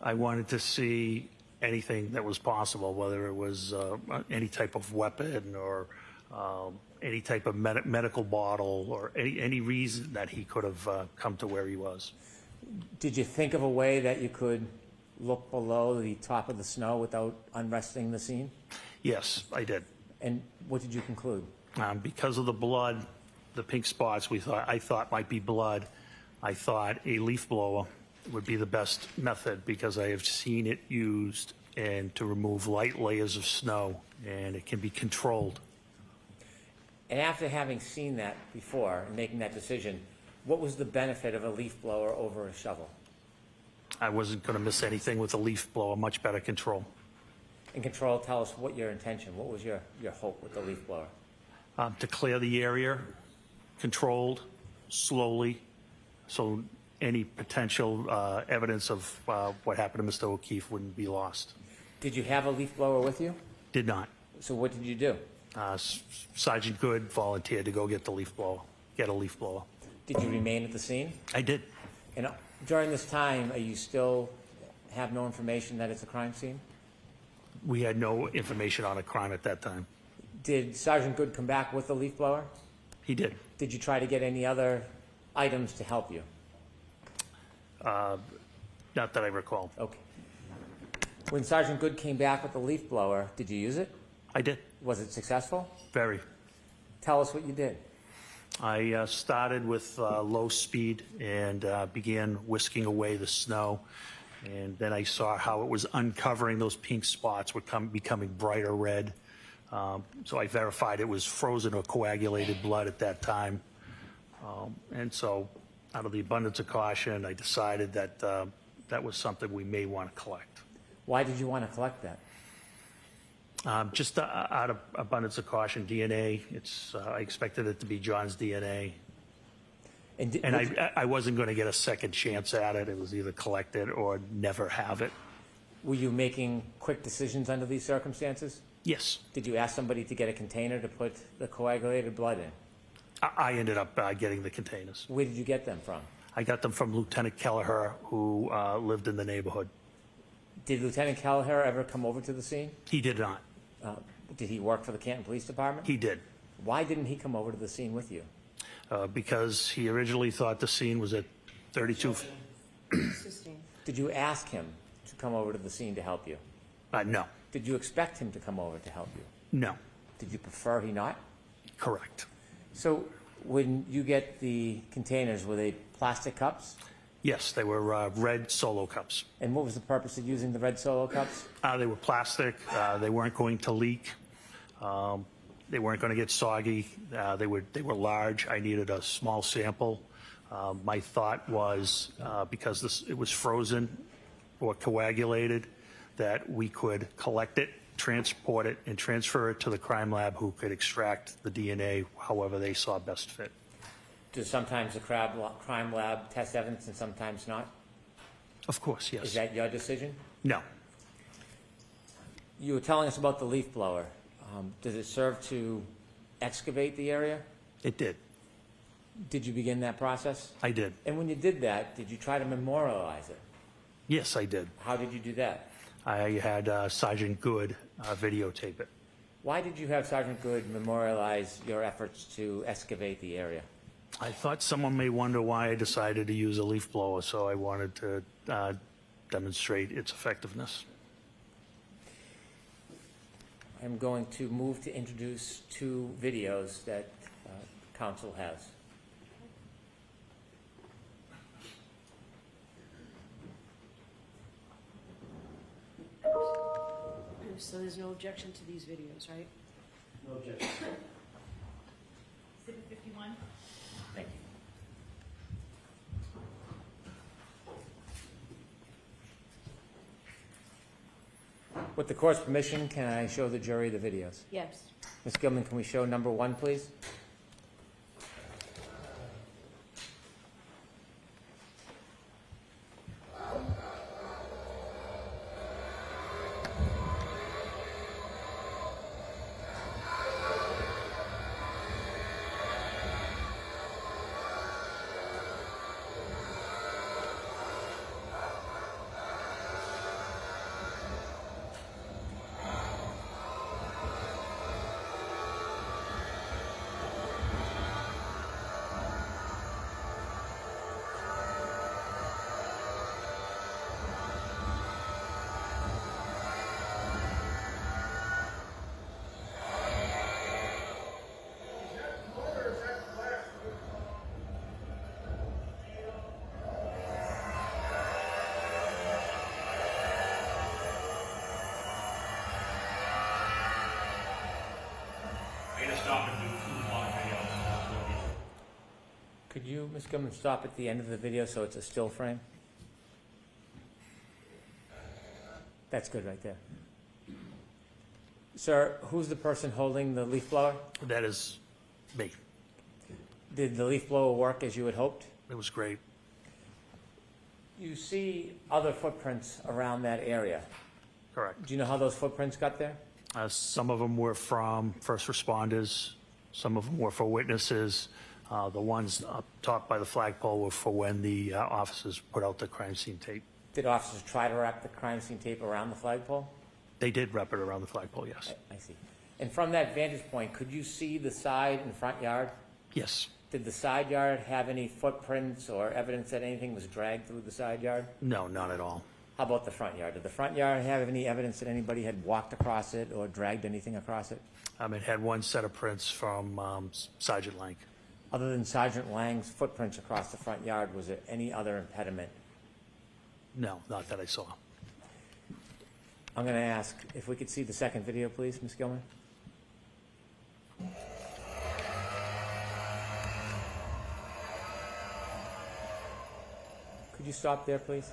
I wanted to see anything that was possible, whether it was any type of weapon or any type of medical bottle or any reason that he could have come to where he was. Did you think of a way that you could look below the top of the snow without unresting the scene? Yes, I did. And what did you conclude? Because of the blood, the pink spots I thought might be blood, I thought a leaf blower would be the best method because I have seen it used and to remove light layers of snow, and it can be controlled. And after having seen that before and making that decision, what was the benefit of a leaf blower over a shovel? I wasn't going to miss anything with a leaf blower, much better control. In control, tell us what your intention, what was your hope with the leaf blower? To clear the area, controlled, slowly, so any potential evidence of what happened to Mr. O'Keefe wouldn't be lost. Did you have a leaf blower with you? Did not. So what did you do? Sergeant Good volunteered to go get a leaf blower. Did you remain at the scene? I did. And during this time, you still have no information that it's a crime scene? We had no information on a crime at that time. Did Sergeant Good come back with the leaf blower? He did. Did you try to get any other items to help you? Not that I recall. Okay. When Sergeant Good came back with the leaf blower, did you use it? I did. Was it successful? Very. Tell us what you did. I started with low speed and began whisking away the snow. And then I saw how it was uncovering those pink spots, were becoming brighter red. So I verified it was frozen or coagulated blood at that time. And so out of the abundance of caution, I decided that that was something we may want to collect. Why did you want to collect that? Just out of abundance of caution, DNA. I expected it to be John's DNA. And I wasn't going to get a second chance at it. It was either collect it or never have it. Were you making quick decisions under these circumstances? Yes. Did you ask somebody to get a container to put the coagulated blood in? I ended up getting the containers. Where did you get them from? I got them from Lieutenant Kelleher, who lived in the neighborhood. Did Lieutenant Kelleher ever come over to the scene? He did not. Did he work for the Canton Police Department? He did. Why didn't he come over to the scene with you? Because he originally thought the scene was at 32. Did you ask him to come over to the scene to help you? No. Did you expect him to come over to help you? No. Did you prefer he not? Correct. So when you get the containers, were they plastic cups? Yes, they were red Solo cups. And what was the purpose of using the red Solo cups? They were plastic. They weren't going to leak. They weren't going to get soggy. They were large. I needed a small sample. My thought was because it was frozen or coagulated, that we could collect it, transport it, and transfer it to the crime lab, who could extract the DNA however they saw best fit. Do sometimes the crime lab test evidence and sometimes not? Of course, yes. Is that your decision? No. You were telling us about the leaf blower. Does it serve to excavate the area? It did. Did you begin that process? I did. And when you did that, did you try to memorialize it? Yes, I did. How did you do that? I had Sergeant Good videotape it. Why did you have Sergeant Good memorialize your efforts to excavate the area? I thought someone may wonder why I decided to use a leaf blower, so I wanted to demonstrate its effectiveness. I'm going to move to introduce two videos that council has. So there's no objection to these videos, right? No objection. Exhibit 51. Thank you. With the court's permission, can I show the jury the videos? Yes. Ms. Gilman, can we show number one, please? Could you, Ms. Gilman, stop at the end of the video so it's a still frame? That's good right there. Sir, who's the person holding the leaf blower? That is me. Did the leaf blower work as you had hoped? It was great. You see other footprints around that area. Correct. Do you know how those footprints got there? Some of them were from first responders. Some of them were for witnesses. The ones up top by the flagpole were for when the officers put out the crime scene tape. Did officers try to wrap the crime scene tape around the flagpole? They did wrap it around the flagpole, yes. I see. And from that vantage point, could you see the side and front yard? Yes. Did the side yard have any footprints or evidence that anything was dragged through the side yard? No, not at all. How about the front yard? Did the front yard have any evidence that anybody had walked across it or dragged anything across it? It had one set of prints from Sergeant Lang. Other than Sergeant Lang's footprints across the front yard, was there any other impediment? No, not that I saw. I'm going to ask if we could see the second video, please, Ms. Gilman. Could you stop there, please?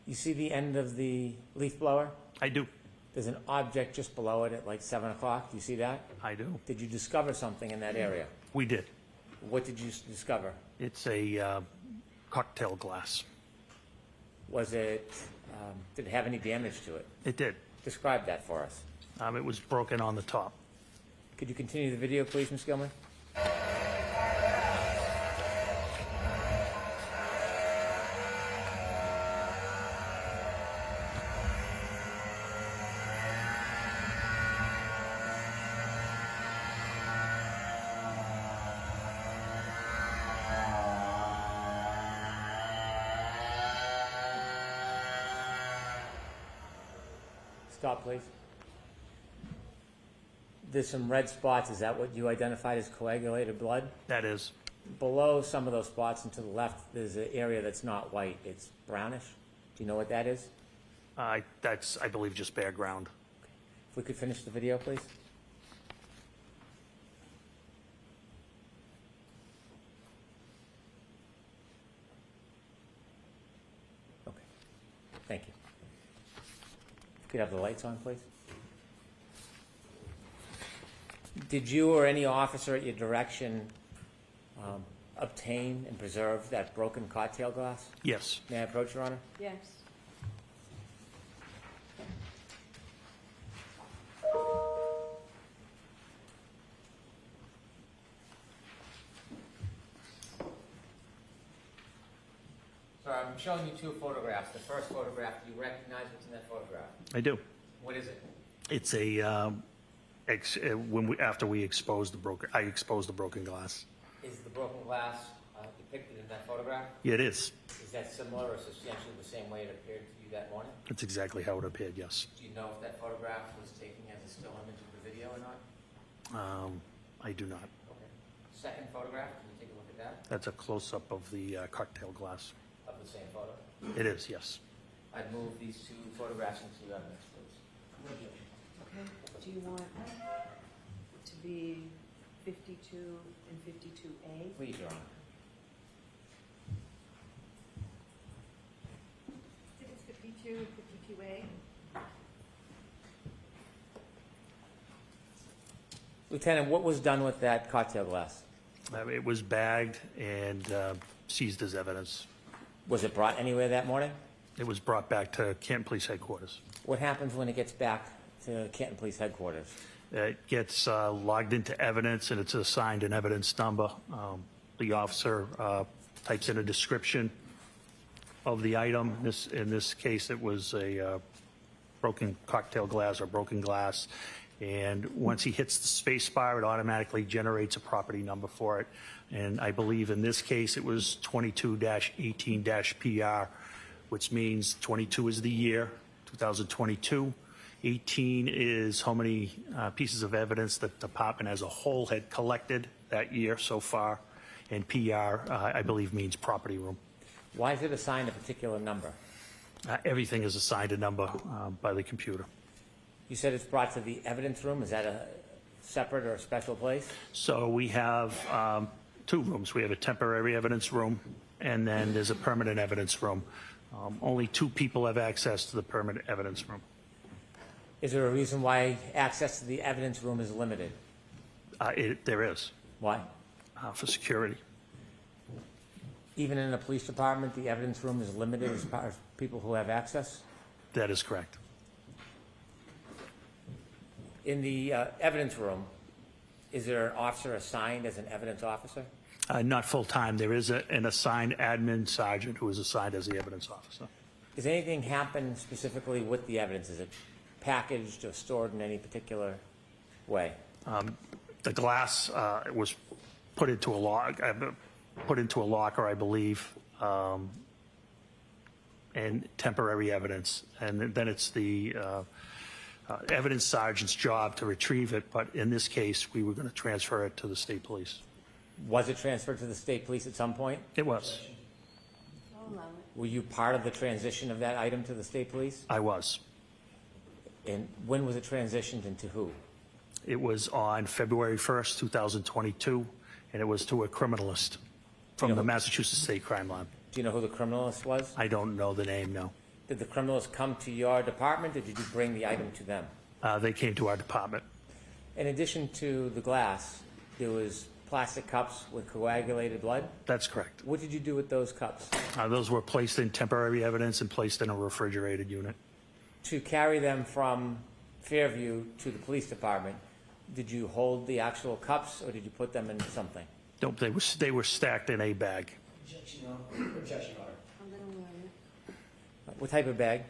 You see the end of the leaf blower? I do. There's an object just below it at like 7 o'clock. Do you see that? I do. Did you discover something in that area? We did. What did you discover? It's a cocktail glass. Was it, did it have any damage to it? It did. Describe that for us. It was broken on the top. Could you continue the video, please, Ms. Gilman? Stop, please. There's some red spots. Is that what you identified as coagulated blood? That is. Below some of those spots and to the left, there's an area that's not white. It's brownish. Do you know what that is? That's, I believe, just bare ground. If we could finish the video, please. Okay. Thank you. Could you have the lights on, please? Did you or any officer at your direction obtain and preserve that broken cocktail glass? Yes. May I approach, Your Honor? Yes. Sir, I'm showing you two photographs. The first photograph, do you recognize what's in that photograph? I do. What is it? It's a after we exposed the broken, I exposed the broken glass. Is the broken glass depicted in that photograph? Yeah, it is. Is that similar or substantially the same way it appeared to you that morning? It's exactly how it appeared. Yes. Do you know if that photograph was taken as a still image of the video or not? I do not. Okay. Second photograph, can you take a look at that? That's a close-up of the cocktail glass. Of the same photo? It is. Yes. I'd move these two photographs into evidence, please. Okay, do you want it to be 52 and 52A? Please, Your Honor. I think it's 52 and 52A. Lieutenant, what was done with that cocktail glass? It was bagged and seized as evidence. Was it brought anywhere that morning? It was brought back to Canton Police Headquarters. What happens when it gets back to Canton Police Headquarters? It gets logged into evidence, and it's assigned an evidence number. The officer types in a description of the item. In this case, it was a broken cocktail glass or broken glass. And once he hits the space bar, it automatically generates a property number for it. And I believe in this case, it was 22-18-PR, which means 22 is the year, 2022. 18 is how many pieces of evidence the department as a whole had collected that year so far. And PR, I believe, means property room. Why is it assigned a particular number? Everything is assigned a number by the computer. You said it's brought to the evidence room. Is that a separate or a special place? So we have 2 rooms. We have a temporary evidence room, and then there's a permanent evidence room. Only 2 people have access to the permanent evidence room. Is there a reason why access to the evidence room is limited? There is, Why? for security. Even in a police department, the evidence room is limited as far as people who have access? That is correct. In the evidence room, is there an officer assigned as an evidence officer? Not full-time. There is an assigned admin sergeant who is assigned as the evidence officer. Does anything happen specifically with the evidence? Is it packaged or stored in any particular way? The glass was put into a locker, I believe, and temporary evidence. And then it's the evidence sergeant's job to retrieve it, but in this case, we were going to transfer it to the state police. Was it transferred to the state police at some point? It was. Were you part of the transition of that item to the state police? I was. And when was it transitioned and to who? It was on February 1st, 2022, and it was to a criminalist from the Massachusetts State Crime Lab. Do you know who the criminalist was? I don't know the name, no. Did the criminalist come to your department, or did you bring the item to them? They came to our department. In addition to the glass, there was plastic cups with coagulated blood? That's correct. What did you do with those cups? Those were placed in temporary evidence and placed in a refrigerated unit. To carry them from Fairview to the police department, did you hold the actual cups, or did you put them in something? Nope, they were stacked in a bag. What type of bag?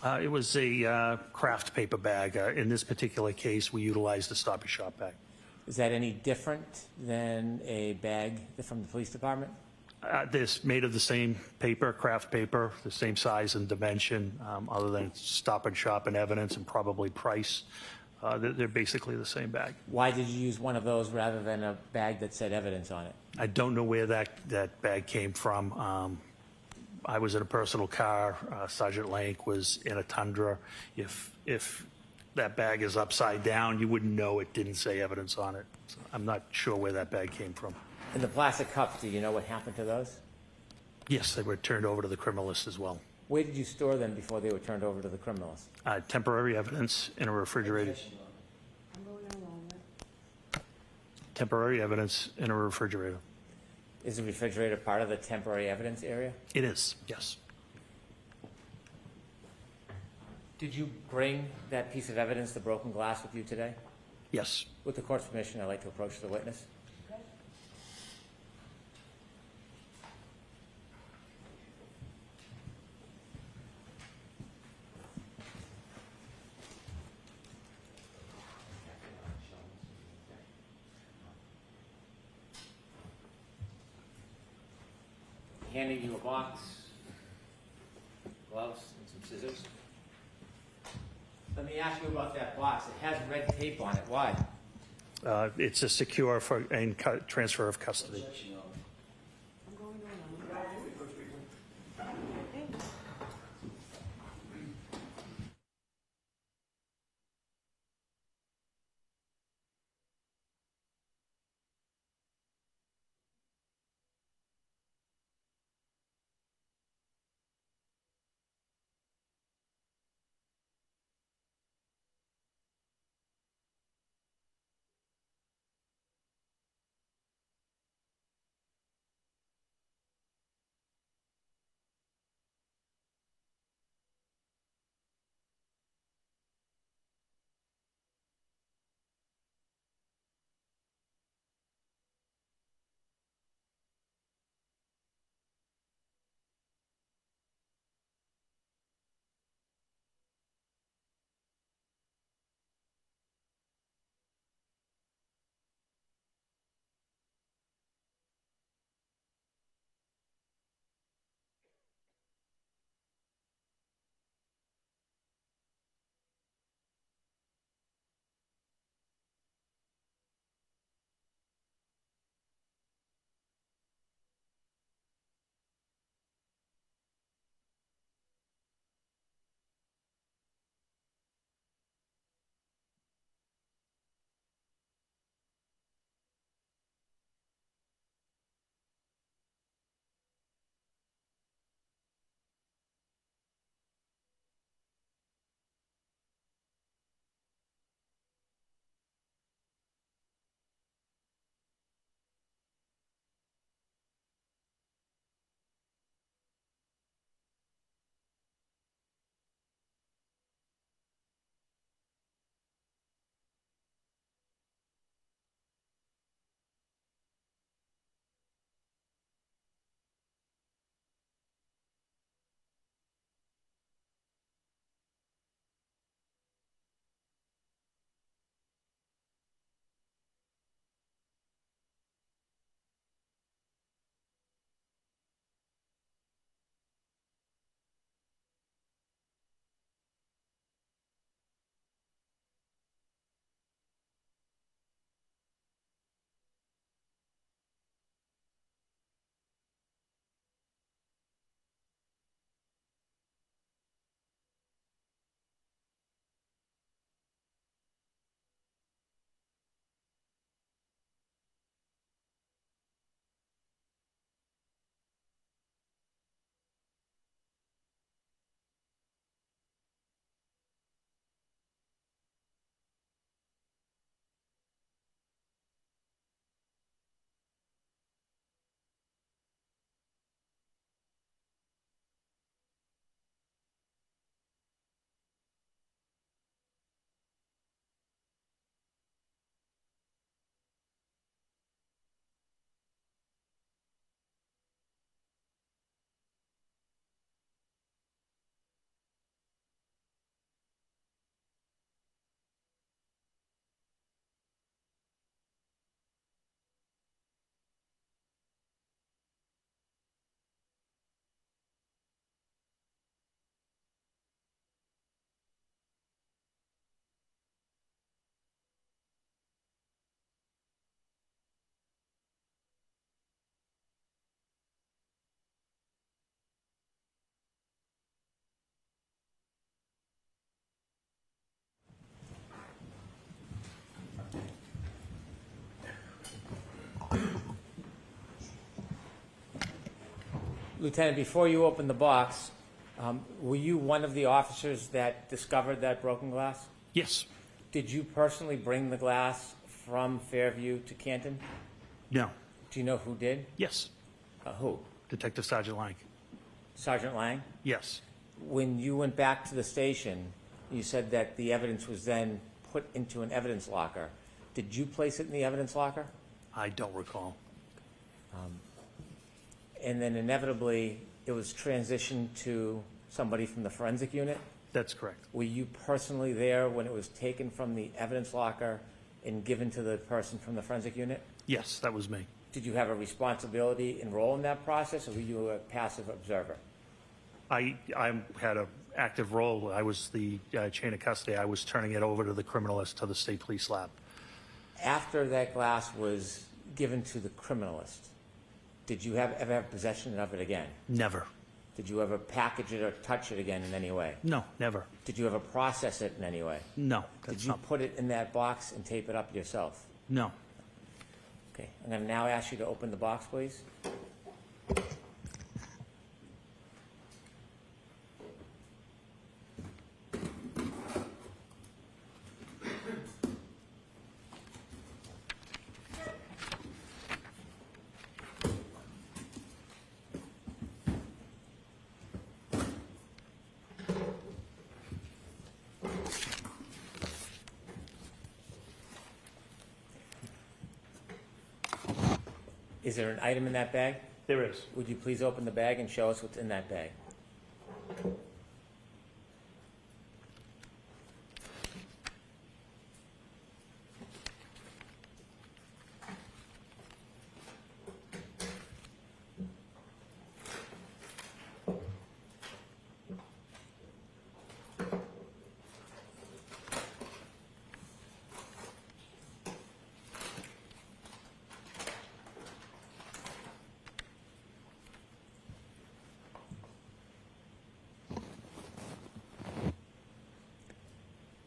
It was a craft paper bag. In this particular case, we utilized a Stop and Shop bag. Is that any different than a bag from the police department? This made of the same paper, craft paper, the same size and dimension, other than Stop and Shop and evidence and probably price. They're basically the same bag. Why did you use one of those rather than a bag that said evidence on it? I don't know where that bag came from. I was in a personal car. Sergeant Lank was in a Tundra. If that bag is upside down, you wouldn't know it didn't say evidence on it. So I'm not sure where that bag came from. And the plastic cups, do you know what happened to those? Yes, they were turned over to the criminalist as well. Where did you store them before they were turned over to the criminals? Temporary evidence in a refrigerated. Temporary evidence in a refrigerator. Is the refrigerator part of the temporary evidence area? It is, yes. Did you bring that piece of evidence, the broken glass, with you today? Yes. With the court's permission, I'd like to approach the witness. Handing you a box, gloves, and some scissors. Let me ask you about that box. It has red tape on it. Why? It's a secure and transfer of custody. Lieutenant, before you opened the box, were you one of the officers that discovered that broken glass? Yes. Did you personally bring the glass from Fairview to Canton? No. Do you know who did? Yes. Who? Detective Sergeant Lang. Sergeant Lang? Yes. When you went back to the station, you said that the evidence was then put into an evidence locker. Did you place it in the evidence locker? I don't recall. And then inevitably, it was transitioned to somebody from the forensic unit? That's correct. Were you personally there when it was taken from the evidence locker and given to the person from the forensic unit? Yes, that was me. Did you have a responsibility and role in that process, or were you a passive observer? I had an active role. I was the chain of custody. I was turning it over to the criminalist, to the state police lab. After that glass was given to the criminalist, did you ever have possession of it again? Never. Did you ever package it or touch it again in any way? No, never. Did you ever process it in any way? No. Did you put it in that box and tape it up yourself? No. Okay, I'm going to now ask you to open the box, please. Is there an item in that bag? There is. Would you please open the bag and show us what's in that bag?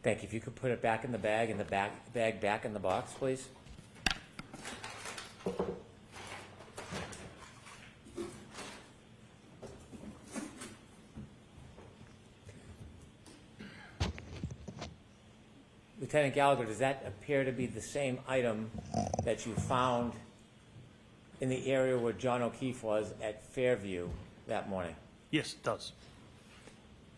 Thank you. If you could put it back in the bag and the bag back in the box, please. Lieutenant Gallagher, does that appear to be the same item that you found in the area where John O'Keefe was at Fairview that morning? Yes, it does.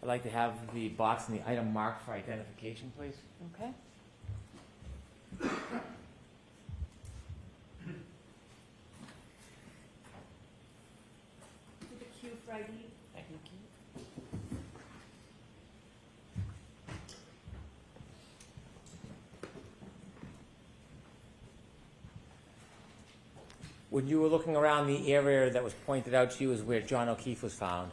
I'd like to have the box and the item marked for identification, please. Okay. To the queue for ID. Thank you. When you were looking around the area that was pointed out to you as where John O'Keefe was found,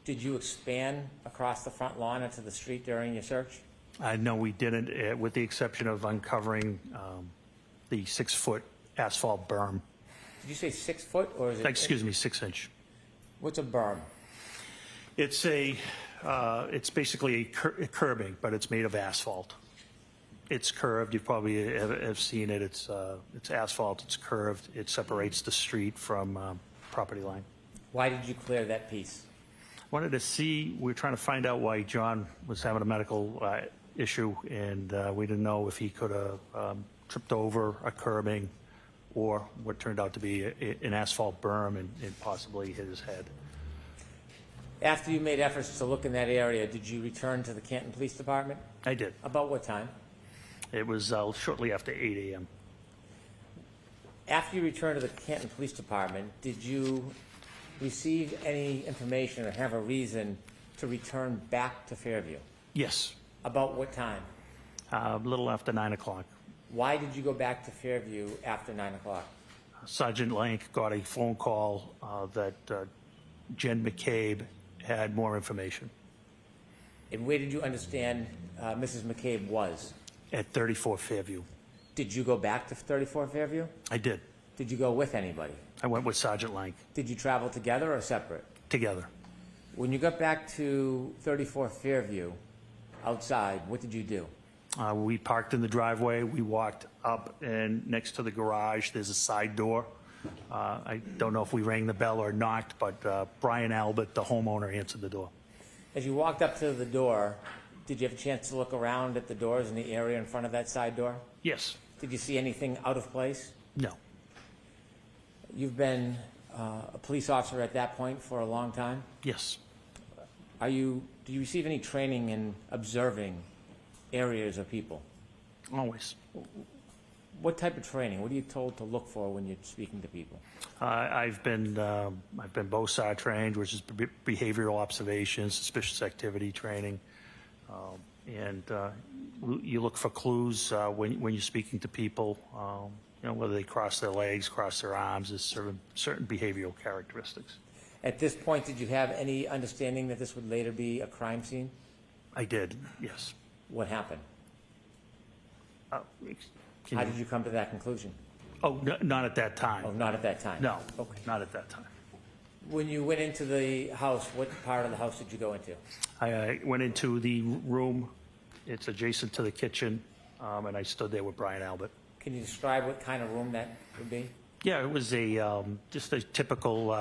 did you expand across the front lawn into the street during your search? No, we didn't, with the exception of uncovering the 6-foot asphalt berm. Did you say 6 foot or is it? Excuse me, 6-inch. What's a berm? It's it's basically a curbing, but it's made of asphalt. It's curved. You probably have seen it. It's asphalt. It's curved. It separates the street from property line. Why did you clear that piece? Wanted to see. We're trying to find out why John was having a medical issue, and we didn't know if he could have tripped over a curbing or what turned out to be an asphalt berm and possibly hit his head. After you made efforts to look in that area, did you return to the Canton Police Department? I did. About what time? It was shortly after 8 a.m. After you returned to the Canton Police Department, did you receive any information or have a reason to return back to Fairview? Yes, About what time? a little after 9 o'clock. Why did you go back to Fairview after 9 o'clock? Sergeant Lank got a phone call that Jen McCabe had more information. And where did you understand Mrs. McCabe was? At 34 Fairview. Did you go back to 34 Fairview? I did. Did you go with anybody? I went with Sergeant Lank. Did you travel together or separate? Together. When you got back to 34 Fairview, outside, what did you do? We parked in the driveway. We walked up, and next to the garage, there's a side door. I don't know if we rang the bell or not, but Brian Albert, the homeowner, answered the door. As you walked up to the door, did you have a chance to look around at the doors in the area in front of that side door? Yes. Did you see anything out of place? No. You've been a police officer at that point for a long time. Yes. Do you receive any training in observing areas or people? Always. What type of training? What are you told to look for when you're speaking to people? I've been BOSAR trained, which is behavioral observation, suspicious activity training, and you look for clues when you're speaking to people. You know, whether they cross their legs, cross their arms, there's certain behavioral characteristics. At this point, did you have any understanding that this would later be a crime scene? I did, yes. What happened? Can How you- did you come to that conclusion? Oh, not at that time. Oh, not at that time? No, Okay. not at that time. When you went into the house, what part of the house did you go into? I went into the room. It's adjacent to the kitchen, and I stood there with Brian Albert. Can you describe what kind of room that would be? Yeah, it was just a typical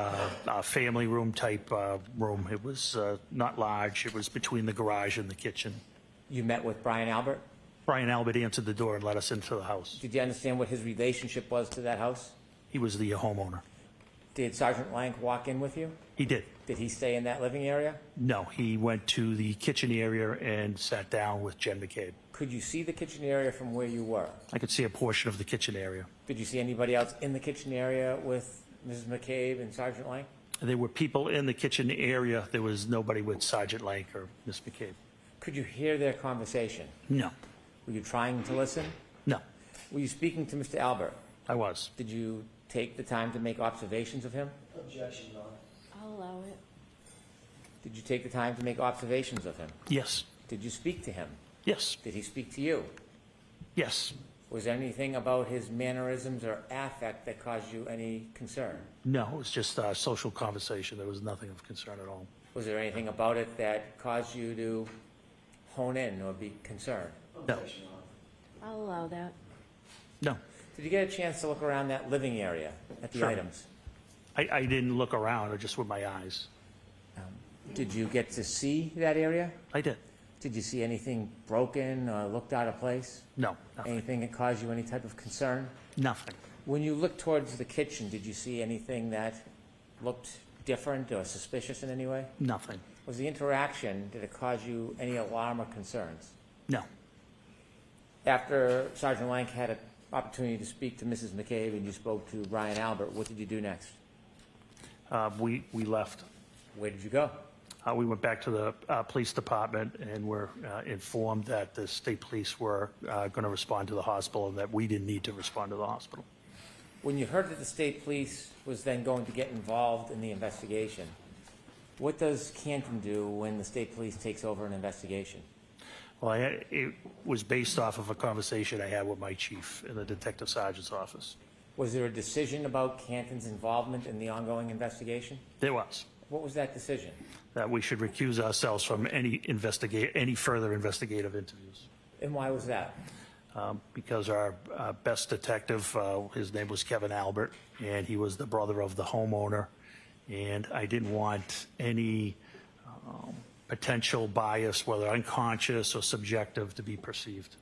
family room type room. It was not large. It was between the garage and the kitchen. You met with Brian Albert? Brian Albert answered the door and let us into the house. Did you understand what his relationship was to that house? He was the homeowner. Did Sergeant Lank walk in with you? He did. Did he stay in that living area? No, he went to the kitchen area and sat down with Jen McCabe. Could you see the kitchen area from where you were? I could see a portion of the kitchen area. Did you see anybody else in the kitchen area with Mrs. McCabe and Sergeant Lank? There were people in the kitchen area. There was nobody with Sergeant Lank or Miss McCabe. Could you hear their conversation? No. Were you trying to listen? No. Were you speaking to Mr. Albert? I was. Did you take the time to make observations of him? Objection, Your Honor. I'll allow it. Did you take the time to make observations of him? Yes. Did you speak to him? Yes. Did he speak to you? Yes. Was there anything about his mannerisms or affect that caused you any concern? No, it was just a social conversation. There was nothing of concern at all. Was there anything about it that caused you to hone in or be concerned? No. I'll allow that. No. Did you get a chance to look around that living area at the Sure. items? I didn't look around, just with my eyes. Did you get to see that area? I did. Did you see anything broken or looked out of place? No, nothing. Anything that caused you any type of concern? Nothing. When you looked towards the kitchen, did you see anything that looked different or suspicious in any way? Nothing. Was the interaction, did it cause you any alarm or concerns? No. After Sergeant Lank had an opportunity to speak to Mrs. McCabe and you spoke to Brian Albert, what did you do next? We left. Where did you go? We went back to the police department and were informed that the state police were going to respond to the hospital and that we didn't need to respond to the hospital. When you heard that the state police was then going to get involved in the investigation, what does Canton do when the state police takes over an investigation? Well, it was based off of a conversation I had with my chief in the detective sergeant's office. Was there a decision about Canton's involvement in the ongoing investigation? There was. What was that decision? That we should recuse ourselves from any further investigative interviews. And why was that? Because our best detective, his name was Kevin Albert, and he was the brother of the homeowner, and I didn't want any potential bias, whether unconscious or subjective, to be perceived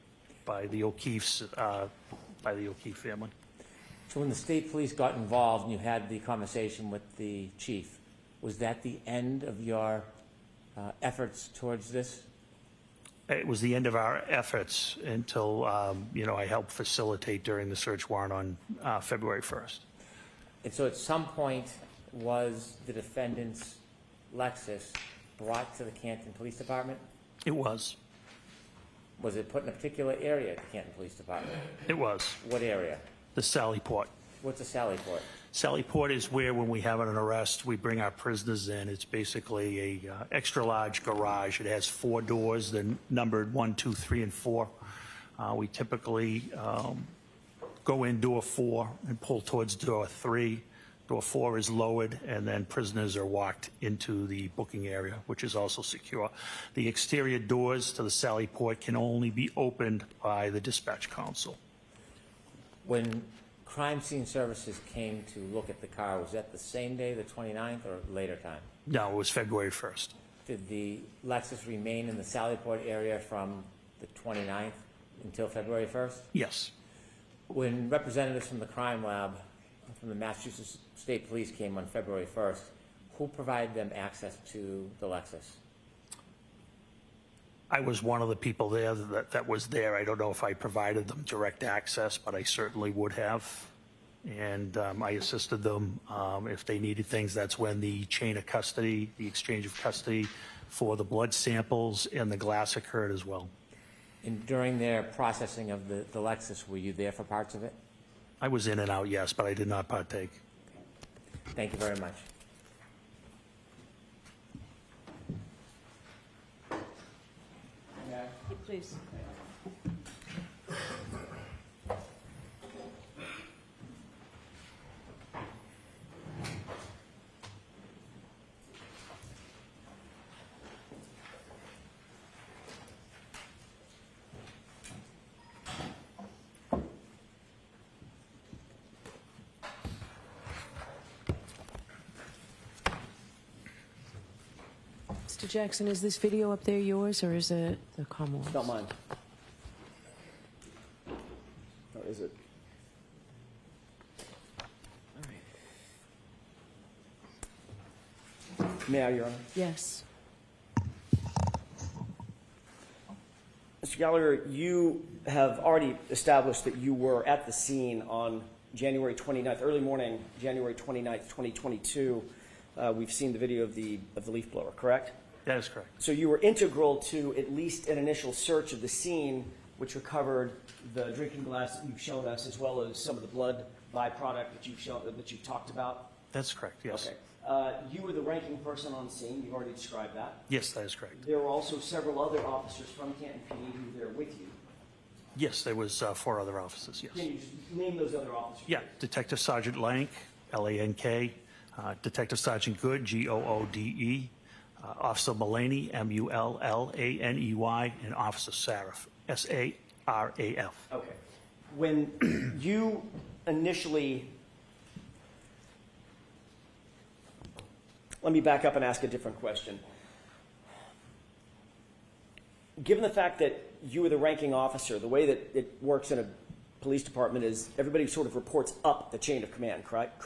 by the O'Keefe's, by the O'Keefe family. So when the state police got involved and you had the conversation with the chief, was that the end of your efforts towards this? It was the end of our efforts until, I helped facilitate during the search warrant on February 1st. And so at some point, was the defendant's Lexus brought to the Canton Police Department? It was. Was it put in a particular area at the Canton Police Department? It was. What area? The Sally Port. What's a Sally Port? Sally Port is where, when we have an arrest, we bring our prisoners in. It's basically a extra large garage. It has 4 doors. They're numbered 1, 2, 3, and 4. We typically go in door 4 and pull towards door 3. Door 4 is lowered, and then prisoners are walked into the booking area, which is also secure. The exterior doors to the Sally Port can only be opened by the dispatch council. When crime scene services came to look at the car, was that the same day, the 29th, or later time? No, it was February 1st. Did the Lexus remain in the Sallyport area from the 29th until February 1st? Yes. When representatives from the crime lab, from the Massachusetts State Police came on February 1st, who provided them access to the Lexus? I was one of the people there that was there. I don't know if I provided them direct access, but I certainly would have. And I assisted them if they needed things. That's when the chain of custody, the exchange of custody for the blood samples and the glass occurred as well. And during their processing of the Lexus, were you there for parts of it? I was in and out, yes, but I did not partake. Thank you very much. Please. Mr. Jackson, is this video up there yours or is it the Commonwealth? It's not mine. Or is it? May I, Your Honor? Yes. Mr. Gallagher, you have already established that you were at the scene on January 29th, early morning, January 29th, 2022. We've seen the video of the leaf blower, correct? That is correct. So you were integral to at least an initial search of the scene, which recovered the drinking glass that you've shown us, as well as some of the blood byproduct that you've talked about. That's correct, yes. Okay. You were the ranking person on scene. You've already described that. Yes, that is correct. There were also several other officers from Canton PD who were there with you. Yes, there was 4 other officers, yes. Can you just name those other officers? Yeah, Detective Sergeant Lank, L-A-N-K, Detective Sergeant Good, G-O-O-D-E, Officer Mullaney, M-U-L-L-A-N-E-Y, and Officer Saraf, S-A-R-A-F. Okay. When you initially... Let me back up and ask a different question. Given the fact that you were the ranking officer, the way that it works in a police department is everybody sort of reports up the chain of command, correct?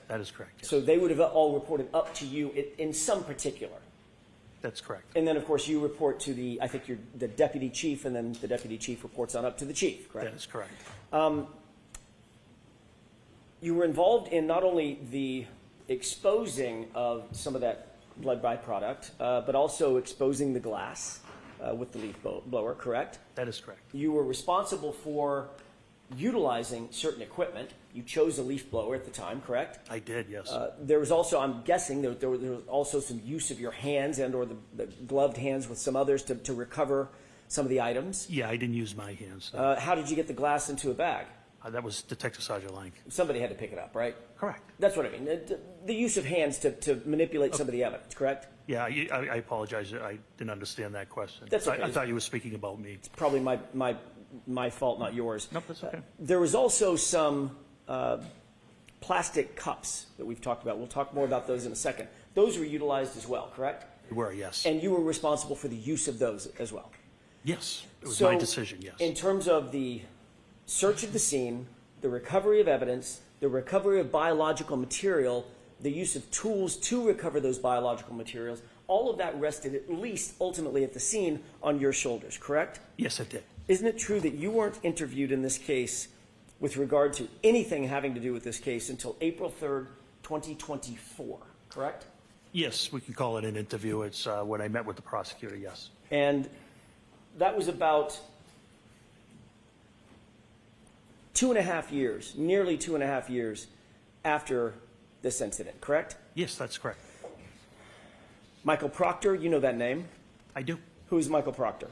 That is correct, yes. So they would have all reported up to you in some particular. That's correct. And then, of course, you report to the deputy chief, and then the deputy chief reports on up to the chief, correct? That is correct. You were involved in not only the exposing of some of that blood byproduct, but also exposing the glass with the leaf blower, correct? That is correct. You were responsible for utilizing certain equipment. You chose a leaf blower at the time, correct? I did, yes. There was also, I'm guessing, there was also some use of your hands and or the gloved hands with some others to recover some of the items. Yeah, I didn't use my hands. How did you get the glass into a bag? That was Detective Sergeant Lank. Somebody had to pick it up, right? Correct. That's what I mean. The use of hands to manipulate some of the evidence, correct? Yeah, I apologize. I didn't understand that question. That's okay. I thought you were speaking about me. It's probably my fault, not yours. Nope, that's okay. There was also some plastic cups that we've talked about. We'll talk more about those in a second. Those were utilized as well, correct? They were, yes. And you were responsible for the use of those as well? Yes, it was So, my decision, yes. In terms of the search of the scene, the recovery of evidence, the recovery of biological material, the use of tools to recover those biological materials, all of that rested at least ultimately at the scene on your shoulders, correct? Yes, it did. Isn't it true that you weren't interviewed in this case with regard to anything having to do with this case until April 3rd, 2024, correct? Yes, we can call it an interview. It's when I met with the prosecutor, yes. And that was about 2.5 years, nearly 2.5 years after this incident, correct? Yes, that's correct. Michael Proctor, you know that name? I do. Who's Michael Proctor?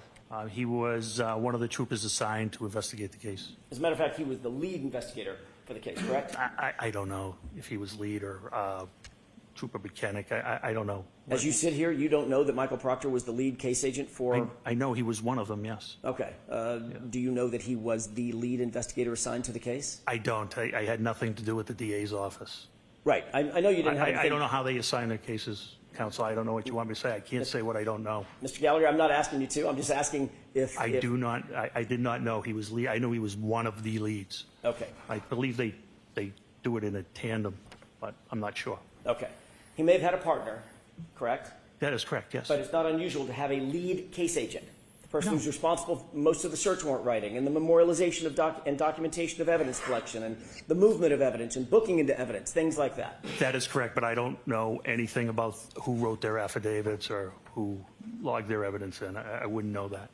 He was one of the troopers assigned to investigate the case. As a matter of fact, he was the lead investigator for the case, correct? I don't know if he was lead or Trooper Buchanan. I don't know. As you sit here, you don't know that Michael Proctor was the lead case agent for... I know he was one of them, yes. Okay. Do you know that he was the lead investigator assigned to the case? I don't. I had nothing to do with the DA's office. Right. I know you didn't have I anything... don't know how they assign their cases, counsel. I don't know what you want me to say. I can't say what I don't know. Mr. Gallagher, I'm not asking you to. I'm just asking if... I did not know he was lead. I knew he was one of the leads. Okay. I believe they do it in a tandem, but I'm not sure. Okay. He may have had a partner, correct? That is correct, yes. But it's not unusual to have a lead case agent, the person who's responsible for most of the search warrant writing and the memorialization of and documentation of evidence collection and the movement of evidence and booking into evidence, things like that. That is correct, but I don't know anything about who wrote their affidavits or who logged their evidence in. I wouldn't know that.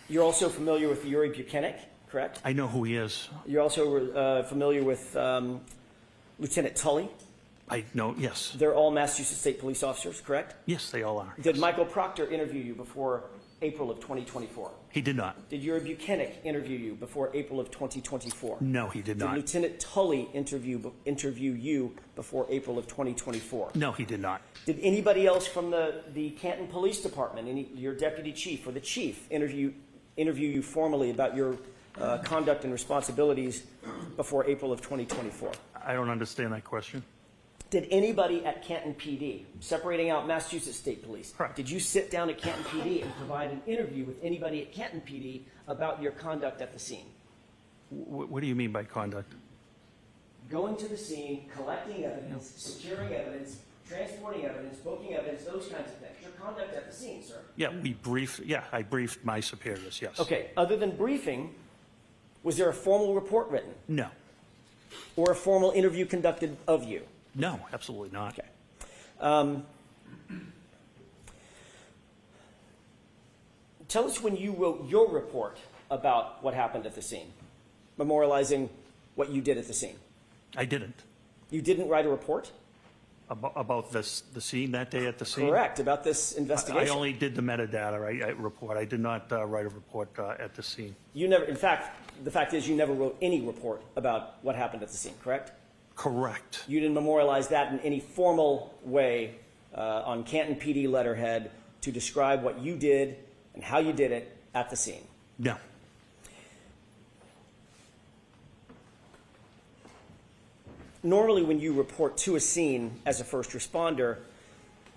You're also familiar with Yuri Buchanan, correct? I know who he is. You're also familiar with Lieutenant Tully? I know, yes. They're all Massachusetts State Police officers, correct? Yes, they all are. Did Michael Proctor interview you before April of 2024? He did not. Did Yuri Buchanan interview you before April of 2024? No, he did not. Did Lieutenant Tully interview you before April of 2024? No, he did not. Did anybody else from the Canton Police Department, your deputy chief or the chief, interview you formally about your conduct and responsibilities before April of 2024? I don't understand that question. Did anybody at Canton PD, separating out Massachusetts State Police, Correct. did you sit down at Canton PD and provide an interview with anybody at Canton PD about your conduct at the scene? What do you mean by conduct? Going to the scene, collecting evidence, securing evidence, transporting evidence, booking evidence, those kinds of things. Your conduct at the scene, sir. Yeah, I briefed my superiors, yes. Okay, other than briefing, was there a formal report written No. or a formal interview conducted of you? No, absolutely not. Okay. Tell us when you wrote your report about what happened at the scene, memorializing what you did at the scene. I didn't. You didn't write a report? About the scene that day at the scene? Correct, about this investigation. I only did the metadata report. I did not write a report at the scene. You never, in fact, the fact is you never wrote any report about what happened at the scene, correct? Correct. You didn't memorialize that in any formal way on Canton PD letterhead to describe what you did and how you did it at the scene? No. Normally, when you report to a scene as a first responder,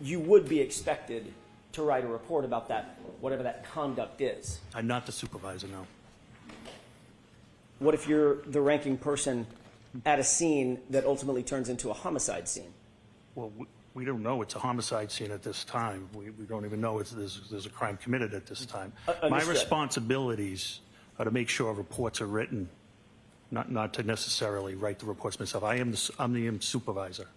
you would be expected to write a report about that, whatever that conduct is. I'm not the supervisor, no. What if you're the ranking person at a scene that ultimately turns into a homicide scene? Well, we don't know it's a homicide scene at this time. We don't even know there's a crime committed at this time. My Understood. responsibilities are to make sure reports are written, not to necessarily write the reports myself. I'm the supervisor.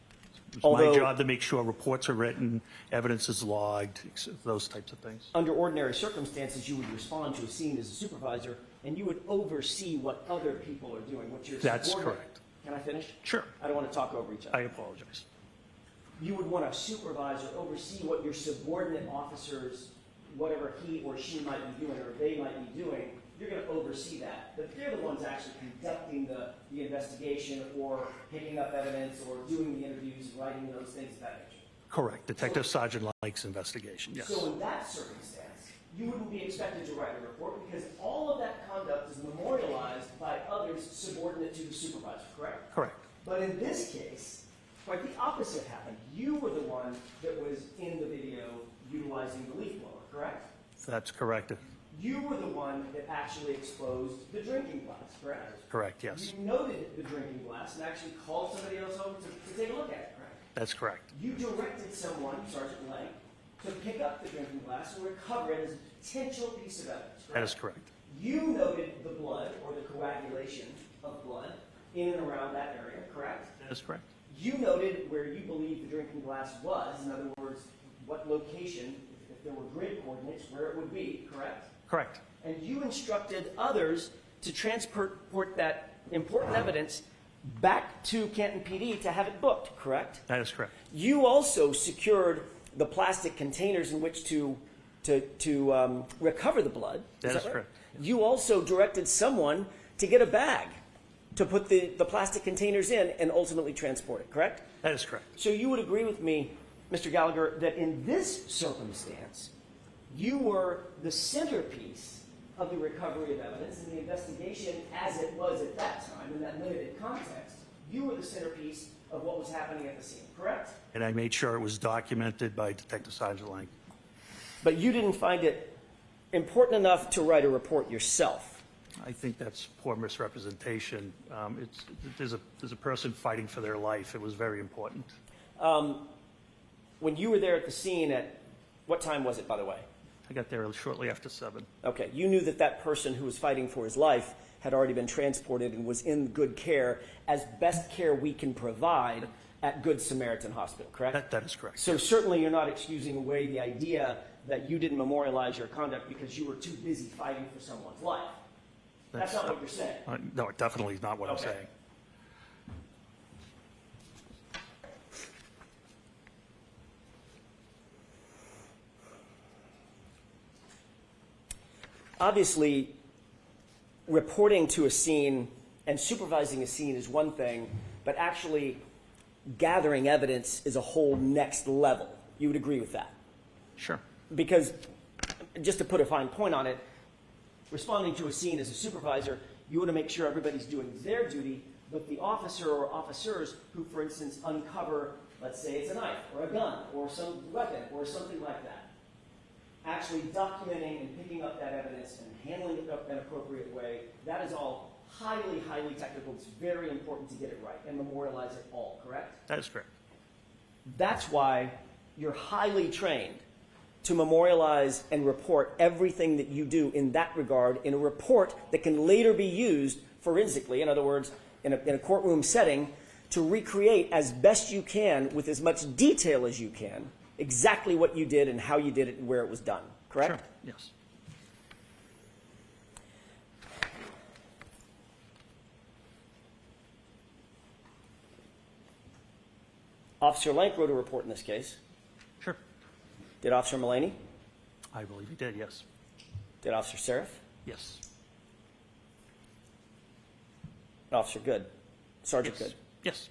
It's Although- my job to make sure reports are written, evidence is logged, those types of things. Under ordinary circumstances, you would respond to a scene as a supervisor, and you would oversee what other people are doing, what your That's subordinate- correct. Can I finish? Sure. I don't want to talk over each other. I apologize. You would want to supervise or oversee what your subordinate officers, whatever he or she might be doing or they might be doing, you're going to oversee that. But they're the ones actually conducting the investigation or picking up evidence or doing the interviews, writing those things of that nature. Correct. Detective Sergeant Lake's investigation, yes. So in that circumstance, you wouldn't be expected to write a report because all of that conduct is memorialized by others subordinate to the supervisor, correct? Correct. But in this case, quite the opposite happened. You were the one that was in the video utilizing the leaf blower, correct? That's correct. You were the one that actually exposed the drinking glass, correct? Correct, yes. You noted the drinking glass and actually called somebody else over to take a look at it, correct? That's correct. You directed someone, Sergeant Lang, to pick up the drinking glass and recover it as a potential piece of evidence, correct? That is correct. You noted the blood or the coagulation of blood in and around that area, correct? That is correct. You noted where you believe the drinking glass was, in other words, what location, if there were grid coordinates, where it would be, correct? Correct. And you instructed others to transport that important evidence back to Canton PD to have it booked, correct? That is correct. You also secured the plastic containers in which to recover the blood. That is right? correct. You also directed someone to get a bag to put the plastic containers in and ultimately transport it, correct? That is correct. So you would agree with me, Mr. Gallagher, that in this circumstance, you were the centerpiece of the recovery of evidence and the investigation as it was at that time, in that limited context. You were the centerpiece of what was happening at the scene, correct? And I made sure it was documented by Detective Sergeant Lang. But you didn't find it important enough to write a report yourself. I think that's poor misrepresentation. There's a person fighting for their life. It was very important. When you were there at the scene at, what time was it, by the way? I got there shortly after 7. Okay, you knew that that person who was fighting for his life had already been transported and was in good care, as best care we can provide at Good Samaritan Hospital, correct? That is correct. So certainly you're not excusing away the idea that you didn't memorialize your conduct because you were too busy fighting for someone's life. That's not what you're saying. No, definitely not what I'm Okay. saying. Obviously, reporting to a scene and supervising a scene is one thing, but actually gathering evidence is a whole next level. You would agree with that? Sure. Because, just to put a fine point on it, responding to a scene as a supervisor, you want to make sure everybody's doing their duty, but the officer or officers who, for instance, uncover, let's say it's a knife or a gun or some weapon or something like that, actually documenting and picking up that evidence and handling it in an appropriate way, that is all highly, highly technical. It's very important to get it right and memorialize it all, correct? That is correct. That's why you're highly trained to memorialize and report everything that you do in that regard in a report that can later be used forensically, in other words, in a courtroom setting, to recreate as best you can with as much detail as you can exactly what you did and how you did it and where it was done, correct? Sure. Yes. Officer Lank wrote a report in this case. Sure. Did Officer Mullaney? I believe he did, yes. Did Officer Seraph? Yes. Officer Good? Sergeant Yes. Good? Yes.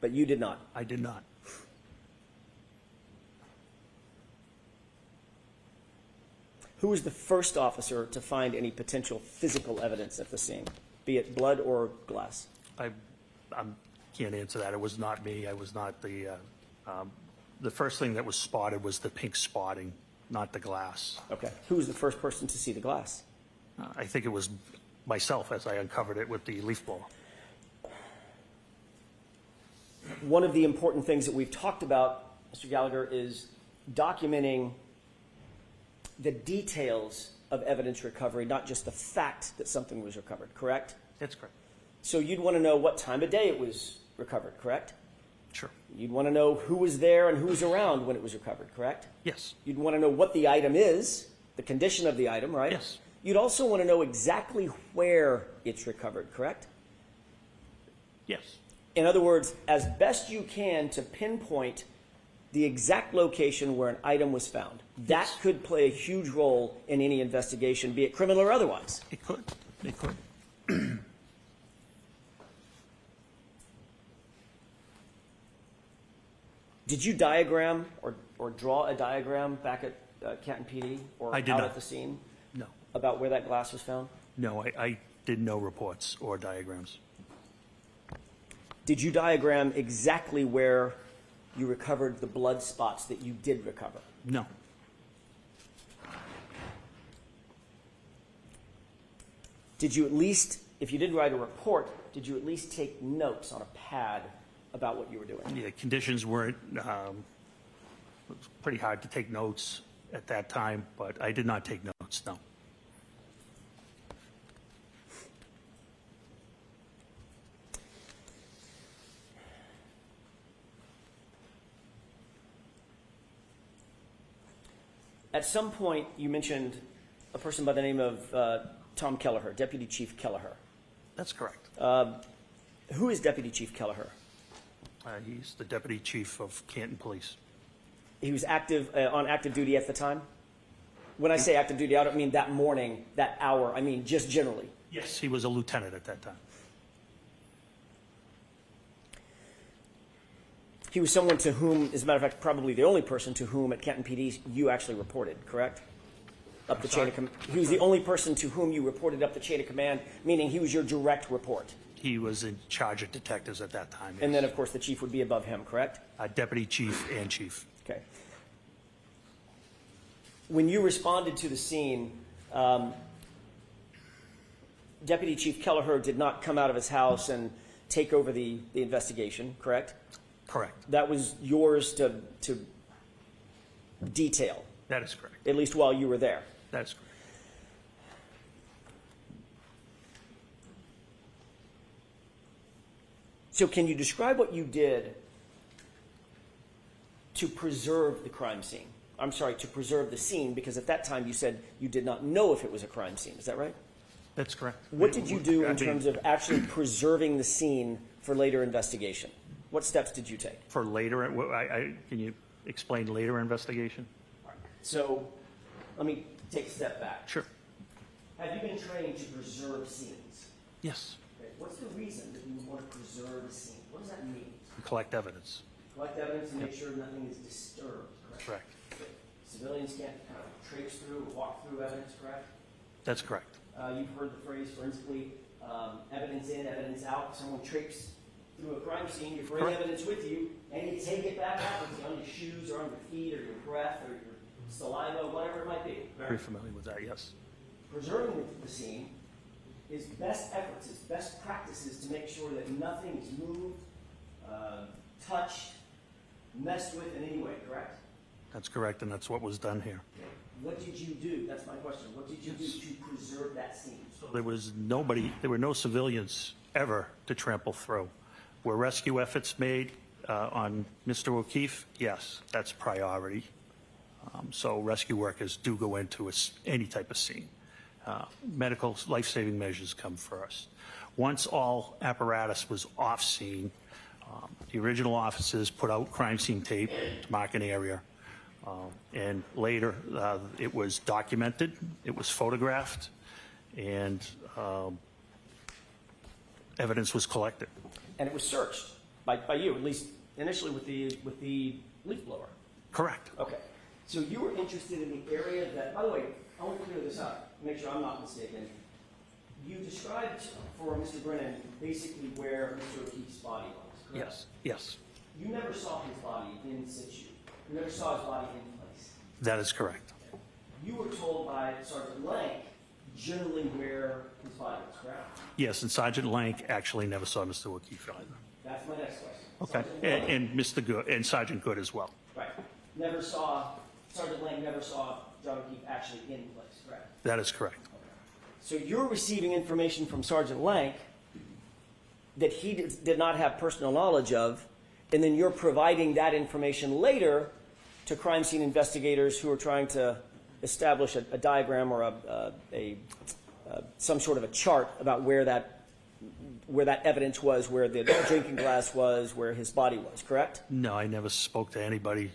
But you did not? I did not. Who was the first officer to find any potential physical evidence at the scene, be it blood or glass? I can't answer that. It was not me. I was not the first thing that was spotted was the pink spotting, not the glass. Okay. Who was the first person to see the glass? I think it was myself as I uncovered it with the leaf blower. One of the important things that we've talked about, Mr. Gallagher, is documenting the details of evidence recovery, not just the fact that something was recovered, correct? That's correct. So you'd want to know what time of day it was recovered, correct? Sure. You'd want to know who was there and who was around when it was recovered, correct? Yes. You'd want to know what the item is, the condition of the item, right? Yes. You'd also want to know exactly where it's recovered, correct? Yes. In other words, as best you can to pinpoint the exact location where an item was found. That could play a huge role in any investigation, be it criminal or otherwise. It could. It could. Did you diagram or draw a diagram back at Canton PD or I did out not. at the scene No. about where that glass was found? No, I did no reports or diagrams. Did you diagram exactly where you recovered the blood spots that you did recover? No. Did you at least, if you did write a report, did you at least take notes on a pad about what you were doing? Yeah, conditions weren't, it was pretty hard to take notes at that time, but I did not take notes, no. At some point, you mentioned a person by the name of Tom Kelleher, Deputy Chief Kelleher. That's correct. Who is Deputy Chief Kelleher? He's the Deputy Chief of Canton Police. He was active on active duty at the time? When I say active duty, I don't mean that morning, that hour. I mean just generally. Yes, he was a lieutenant at that time. He was someone to whom, as a matter of fact, probably the only person to whom at Canton PD you actually reported, correct? Up the chain of command. He was the only person to whom you reported up the chain of command, meaning he was your direct report. He was in charge of detectives at that time. And then, of course, the chief would be above him, correct? Deputy chief and chief. Okay. When you responded to the scene, Deputy Chief Kelleher did not come out of his house and take over the investigation, correct? Correct. That was yours to detail, That is correct. at least while you were there. That is correct. So can you describe what you did to preserve the crime scene? I'm sorry, to preserve the scene, because at that time you said you did not know if it was a crime scene. Is that right? That's correct. What did you do in terms of actually preserving the scene for later investigation? What steps did you take? For later, can you explain later investigation? So let me take a step back. Sure. Have you been trained to preserve scenes? Yes. Okay. What's the reason that you want to preserve a scene? What does that mean? Collect evidence. Collect evidence and make sure nothing is disturbed, correct? Correct. Civilians can't kind of traipse through, walk through evidence, correct? That's correct. You've heard the phrase forensically, evidence in, evidence out. Someone traipses through a crime scene, you bring Correct. evidence with you, and you take it back out with you on your shoes or on your feet or your breath or your saliva, whatever it might be. Very familiar with that, yes. Preserving the scene is best efforts, is best practices to make sure that nothing is moved, touched, messed with in any way, correct? That's correct, and that's what was done here. What did you do? That's my question. What did you do to preserve that scene? So there were no civilians ever to trample through. Were rescue efforts made on Mr. O'Keefe? Yes, that's priority. So rescue workers do go into any type of scene. Medical life-saving measures come first. Once all apparatus was off scene, the original officers put out crime scene tape to mark an area. And later, it was documented, it was photographed, and evidence was collected. And it was searched by you, at least initially with the leaf blower. Correct. Okay. So you were interested in the area that, by the way, I want to clear this up, make sure I'm not mistaken. You described for Mr. Brennan basically where Mr. O'Keefe's body was, correct? Yes, yes, You never saw his body in situ. You never saw his body in place. that is correct. You were told by Sergeant Lank generally where his body was, correct? Yes, and Sergeant Lank actually never saw Mr. O'Keefe either. That's my next question. Okay, Sergeant Lank- and Mr. Good, and Sergeant Good as well. Right. Sergeant Lank never saw John O'Keefe actually in place, correct? That is correct. So you're receiving information from Sergeant Lank that he did not have personal knowledge of, and then you're providing that information later to crime scene investigators who are trying to establish a diagram or some sort of a chart about where that evidence was, where the drinking glass was, where his body was, correct? No, I never spoke to anybody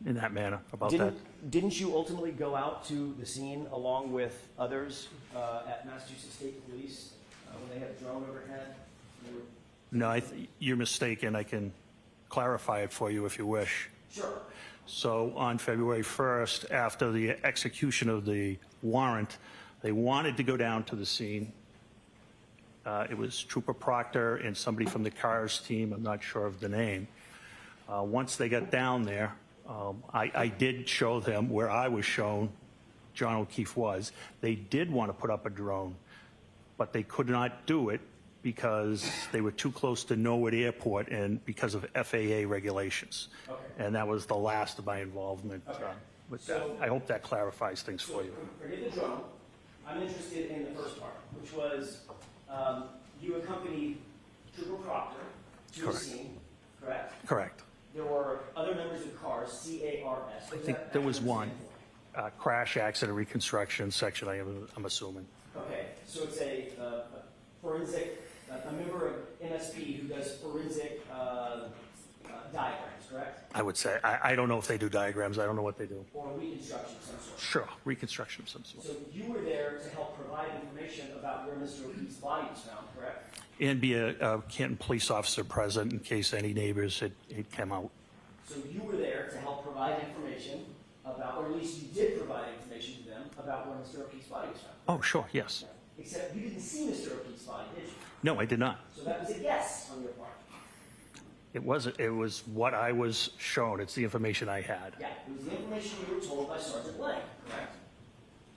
in that manner about that. Didn't you ultimately go out to the scene along with others at Massachusetts State Police when they had a drone overhead? No, you're mistaken. I can clarify it for you if you wish. Sure. So on February 1st, after the execution of the warrant, they wanted to go down to the scene. It was Trooper Proctor and somebody from the CARS team, I'm not sure of the name. Once they got down there, I did show them where I was shown John O'Keefe was. They did want to put up a drone, but they could not do it because they were too close to Norwood Airport and because of FAA regulations. Okay. And that was the last of my involvement with that. So- I hope that clarifies things for you. Forget the drone. I'm interested in the first part, which was you accompanied Trooper Proctor to the Correct. scene, correct? Correct. There were other members of CARS, C-A-R-S. I think there was one. Crash accident reconstruction section, I'm assuming. Okay, so it's a forensic, a member of MSP who does forensic diagrams, correct? I would say. I don't know if they do diagrams. I don't know what they do. Or reconstruction of some sort. Sure, reconstruction of some sort. So you were there to help provide information about where Mr. O'Keefe's body was found, correct? And be a Canton police officer present in case any neighbors had come out. So you were there to help provide information about, or at least you did provide information to them about where Mr. O'Keefe's body was found. Oh, sure, yes. Except you didn't see Mr. O'Keefe's body, did you? No, I did not. So that was a guess on your part. It was what I was shown. It's the information I had. Yeah, it was the information you were told by Sergeant Lang, correct?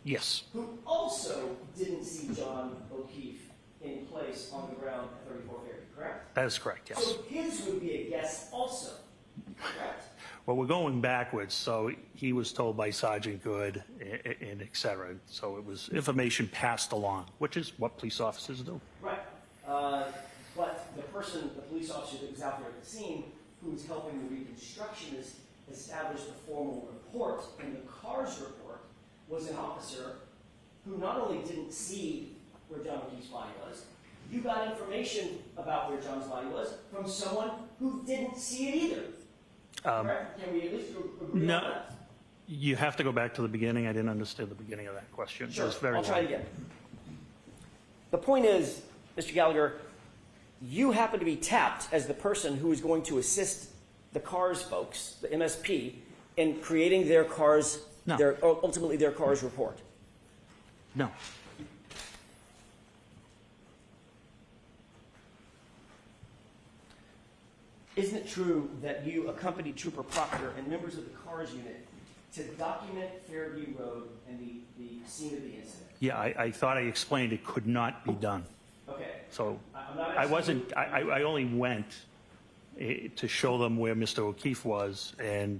Yes. Who also didn't see John O'Keefe in place on the ground at 34 Fairview, correct? That is correct, yes. So his would be a guess also, correct? Well, we're going backwards. So he was told by Sergeant Good and et cetera. So it was information passed along, which is what police officers do. Right. But the person, the police officer that was out there at the scene, who was helping the reconstructionist establish the formal report, and the CARS report was an officer who not only didn't see where John O'Keefe's body was, you got information about where John's body was from someone who didn't see it either. Correct? Can we at least agree on No, that? you have to go back to the beginning. I didn't understand the beginning of that question. Sure, It was very I'll try long. it again. The point is, Mr. Gallagher, you happen to be tapped as the person who is going to assist the CARS folks, the MSP, in creating their CARS, No. ultimately their CARS report. No. Isn't it true that you accompanied Trooper Proctor and members of the CARS unit to document Fairview Road and the scene of the incident? Yeah, I thought I explained it could not be done. Okay. So I'm not I asking wasn't, you- I only went to show them where Mr. O'Keefe was and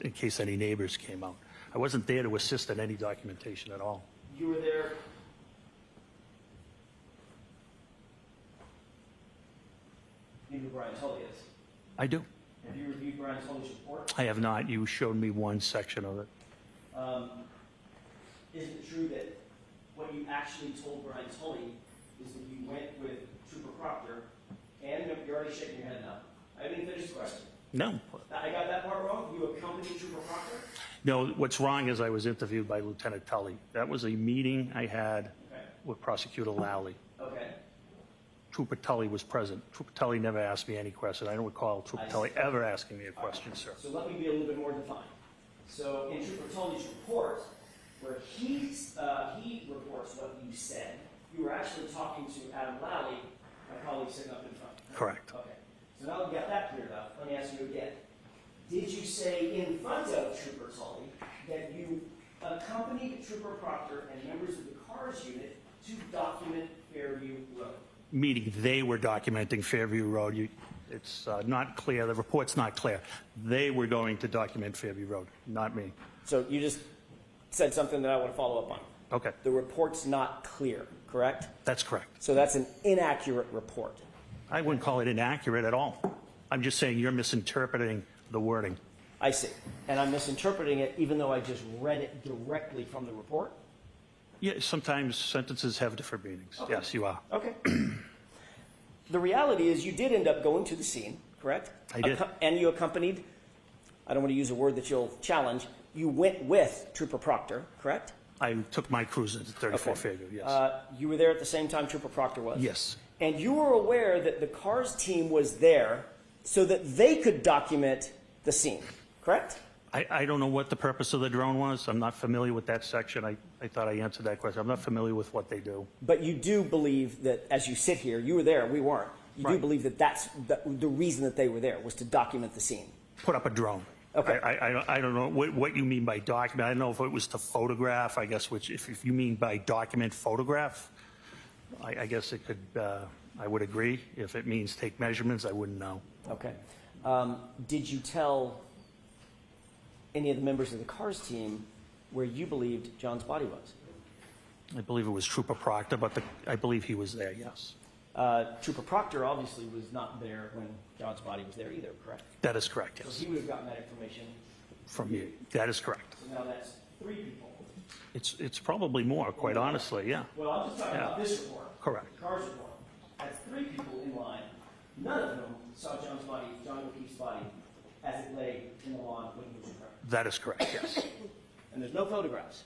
in case any neighbors came out. I wasn't there to assist in any documentation at all. You were there. You know who Brian Tully is. I do. Have you reviewed Brian Tully's report? I have not. You showed me one section of it. Isn't it true that what you actually told Brian Tully is that you went with Trooper Proctor, and you're already shaking your head now. I haven't even finished the question. No. I got that part wrong? You accompanied Trooper Proctor? No, what's wrong is I was interviewed by Lieutenant Tully. That was a meeting I had Okay. with Prosecutor Lally. Okay. Trooper Tully was present. Trooper Tully never asked me any question. I don't recall Trooper I Tully see. ever asking me a question, sir. So let me be a little bit more defined. So in Trooper Tully's report, where he reports what you said, you were actually talking to Adam Lally, my colleague sitting up in front. Correct. Okay. So now we've got that cleared up. Let me ask you again. Did you say in front of Trooper Tully that you accompanied Trooper Proctor and members of the CARS unit to document Fairview Road? Meeting, they were documenting Fairview Road. It's not clear. The report's not clear. They were going to document Fairview Road, not me. So you just said something that I want to follow up on. Okay, The report's not clear, correct? that's correct. So that's an inaccurate report. I wouldn't call it inaccurate at all. I'm just saying you're misinterpreting the wording. I see. And I'm misinterpreting it even though I just read it directly from the report? Yeah, sometimes sentences have different meanings. Okay. Yes, you are. Okay. The reality is you did end up going to the scene, correct? I did. And you accompanied, I don't want to use a word that you'll challenge, you went with Trooper Proctor, correct? I took my cruise into 34 Okay. Fairview, yes. You were there at the same time Trooper Proctor was? Yes. And you were aware that the CARS team was there so that they could document the scene, correct? I don't know what the purpose of the drone was. I'm not familiar with that section. I thought I answered that question. I'm not familiar with what they do. But you do believe that as you sit here, you were there, we weren't. You do Right. believe that that's the reason that they were there was to document the scene. Put up a drone. Okay. I don't know what you mean by document. I don't know if it was to photograph, I guess, which if you mean by document photograph, I guess it could, I would agree. If it means take measurements, I wouldn't know. Okay. Did you tell any of the members of the CARS team where you believed John's body was? I believe it was Trooper Proctor, but I believe he was there, yes. Trooper Proctor obviously was not there when John's body was there either, correct? That is correct, So yes. he would have gotten that information. From you. That is correct. So now that's 3 people. It's probably more, quite honestly, yeah. Well, I'm just talking Yeah. about this report. Correct. The CARS report. That's 3 people in line, none of whom saw John's body, John O'Keefe's body, as it lay in the lawn when he was in front. That is correct, yes. And there's no photographs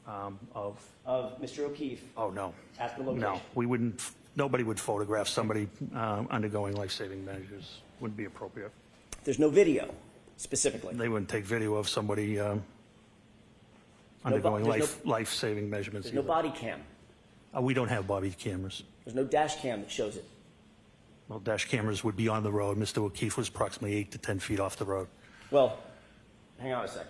Of, of Mr. O'Keefe oh, no. at the location. No, we wouldn't, nobody would photograph somebody undergoing life-saving measures. Wouldn't be appropriate. There's no video specifically. They wouldn't take video of somebody undergoing there's life-saving measurements There's no either. body cam. We don't have body cameras. There's no dash cam that shows it. Well, dash cameras would be on the road. Mr. O'Keefe was approximately 8 to 10 feet off the road. Well, hang on a second.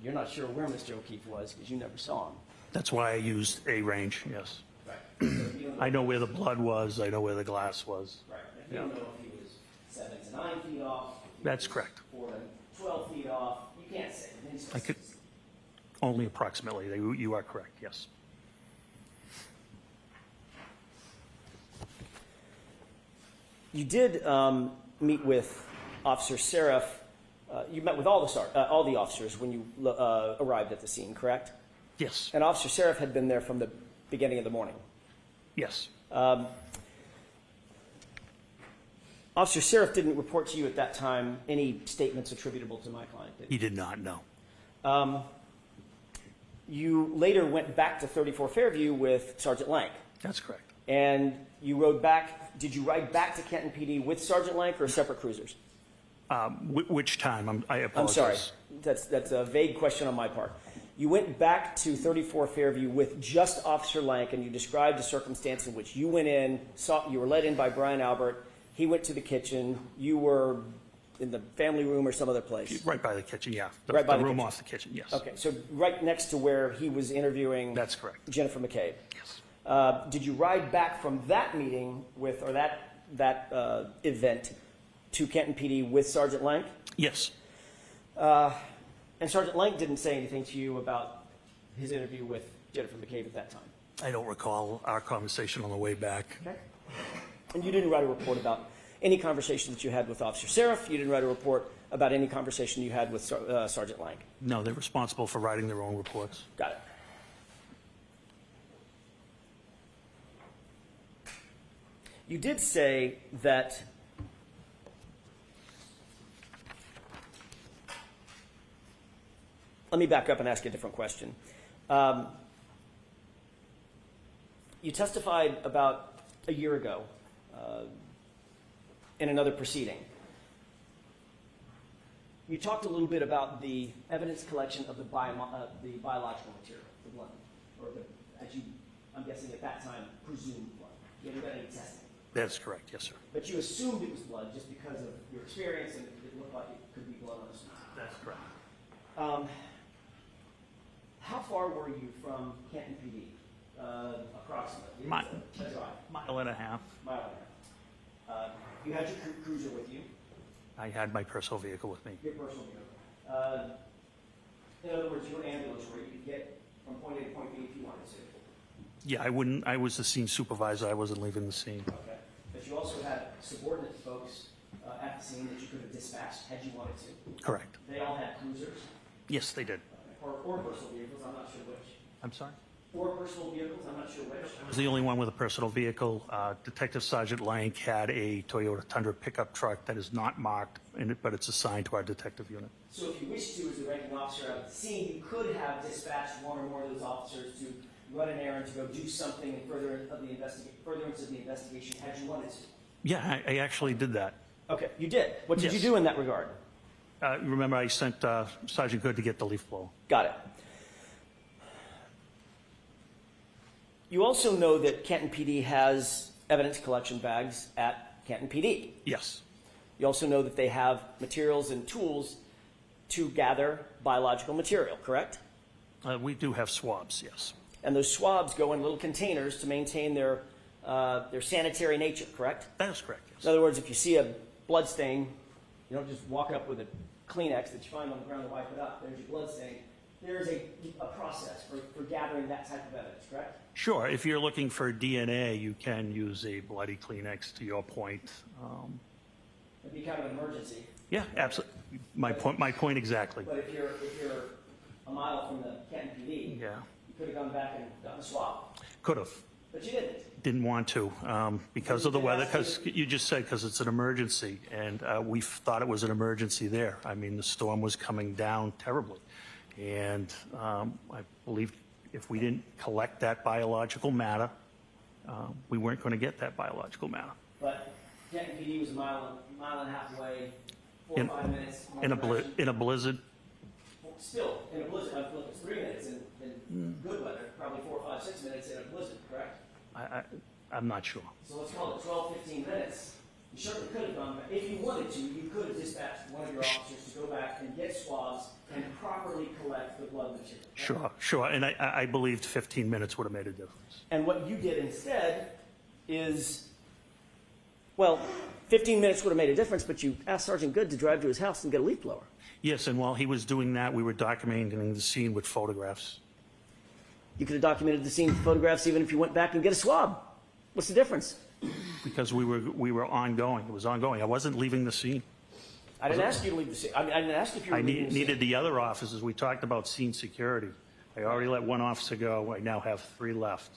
You're not sure where Mr. O'Keefe was because you never saw him. That's why I used a range, yes. Right. So you don't know, I know where the blood was, I know where the glass was. right. You don't know if he was 7 to 9 feet off. If he That's was correct. 4 to 12 feet off. You can't say. I could, only approximately, you are correct, yes. You did meet with Officer Seraph. You met with all the officers when you arrived at the scene, correct? Yes, And Officer Seraph had been there from the beginning of the morning. yes. Officer Seraph didn't report to you at that time any statements attributable to my client, did he? He did not know. You later went back to 34 Fairview with Sergeant Lank. That's correct. And you rode back, did you ride back to Kenton PD with Sergeant Lank or separate cruisers? Which time? I I'm apologize. sorry, that's a vague question on my part. You went back to 34 Fairview with just Officer Lank, and you described a circumstance in which you went in, you were let in by Brian Albert, he went to the kitchen, you were in the family room or some other place. Right by the kitchen, yeah. Right by the room kitchen. off the kitchen, yes. Okay, so right next to where he was interviewing That's correct. Jennifer McCabe. Yes. Did you ride back from that meeting with, or that event to Kenton PD with Sergeant Lank? Yes. And Sergeant Lank didn't say anything to you about his interview with Jennifer McCabe at that time? I don't recall our conversation on the way back. Okay. And you didn't write a report about any conversation that you had with Officer Seraph? You didn't write a report about any conversation you had with Sergeant Lank? No, they're responsible for writing their own reports. Got it. You did say that let me back up and ask you a different question. You testified about a year ago in another proceeding. You talked a little bit about the evidence collection of the biological material, the blood, or I'm guessing at that time, presumed blood. You haven't done any testing. That's correct, yes, sir. But you assumed it was blood just because of your experience and it looked like it could be blood on the street. That's correct. How far were you from Kenton PD? Approximately. That's right. Mile and a half. Mile and a half. You had your cruiser with you, I had my personal vehicle with me. your personal vehicle. In other words, your ambulance where you could get from point A to point B if you wanted to. Yeah, I was the scene supervisor. I wasn't leaving the scene. Okay. But you also had subordinate folks at the scene that you could have dispatched had you wanted to. Correct. They all had cruisers. Yes, they did. Or personal vehicles, I'm not sure which. I'm sorry? Or personal vehicles, I'm not sure which. I was the only one with a personal vehicle. Detective Sergeant Lank had a Toyota Tundra pickup truck that is not marked, but it's assigned to our detective unit. So if you wish to, as the ranking officer out at the scene, you could have dispatched one or more of those officers to run an errand, to go do something in furtherance of the investigation, had you wanted to. Yeah, I actually did that. Okay, you did. What did Yes. you do in that regard? Remember, I sent Sergeant Good to get the leaf blower. Got it. You also know that Kenton PD has evidence collection bags at Kenton PD. Yes. You also know that they have materials and tools to gather biological material, correct? We do have swabs, yes. And those swabs go in little containers to maintain their sanitary nature, correct? That is correct, yes. In other words, if you see a blood stain, you don't just walk up with a Kleenex that you find on the ground and wipe it up. There's your blood stain. There's a process for gathering that type of evidence, correct? Sure. If you're looking for DNA, you can use a bloody Kleenex, to your point. It'd be kind of an emergency. Yeah, absolutely. My point exactly. But if you're a mile from the Kenton PD, Yeah. you could have gone back and gotten a swab. Could have. But you didn't. didn't want to because of the weather, because you just said because it's an emergency, and we thought it was an emergency there. I mean, the storm was coming down terribly, and I believe if we didn't collect that biological matter, we weren't going to get that biological matter. But Canton PD was a mile and a half away, 4 or 5 minutes. In a blizzard. Still, in a blizzard, look, it's 3 minutes in good weather, probably 4, 5, 6 minutes in a blizzard, correct? I'm not sure. So let's call it 12, 15 minutes. You certainly could have gone back. If you wanted to, you could have dispatched one of your officers to go back and get swabs and properly collect the blood material. Sure. And I believed 15 minutes would have made a difference. And what you did instead is, well, 15 minutes would have made a difference, but you asked Sergeant Good to drive to his house and get a leaf blower. Yes, and while he was doing that, we were documenting the scene with photographs. You could have documented the scene with photographs even if you went back and get a swab. What's the difference? Because we were ongoing. It was ongoing. I wasn't leaving the scene. I didn't ask you to leave the scene. I didn't ask if you were I leaving the scene. needed the other officers. We talked about scene security. I already let one officer go. I now have 3 left.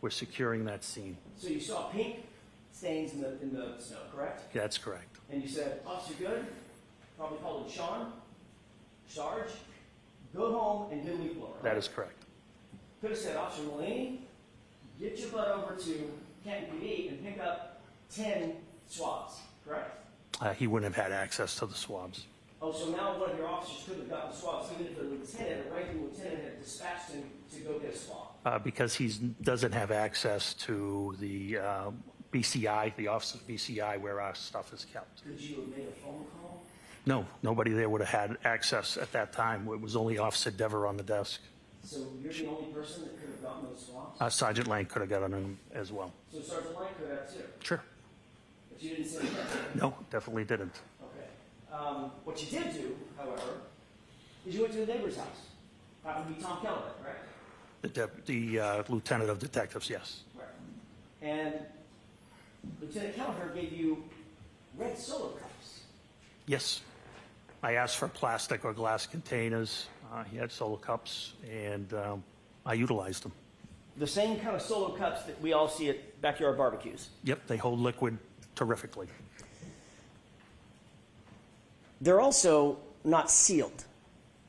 We're securing that scene. So you saw pink stains in the snow, correct? That's correct. And you said, Officer Good, probably called it Sean, Sarge, go home and get a leaf blower. That is correct. Could have said, Officer Mulaney, get your butt over to Canton PD and pick up 10 swabs, correct? He wouldn't have had access to the swabs. Oh, so now one of your officers could have gotten swabs, even if the lieutenant, a ranking lieutenant, had dispatched him to go get a swab. Because he doesn't have access to the BCI, the Office of BCI, where our stuff is kept. Could you have made a phone call? No, nobody there would have had access at that time. It was only Officer Dever on the desk. So you're the only person that could have gotten those swabs? Sergeant Lane could have gotten them as well. So Sergeant Lane could have too? Sure. But you didn't say that? No, definitely didn't. Okay. What you did do, however, is you went to the neighbor's house. Happened to be Tom Kellerman, correct? The lieutenant of detectives, yes. Right. And Lieutenant Kelleher gave you red Solo cups. Yes. I asked for plastic or glass containers. He had Solo cups, and I utilized them. The same kind of Solo cups that we all see at backyard barbecues. Yep, they hold liquid terrifically. They're also not sealed,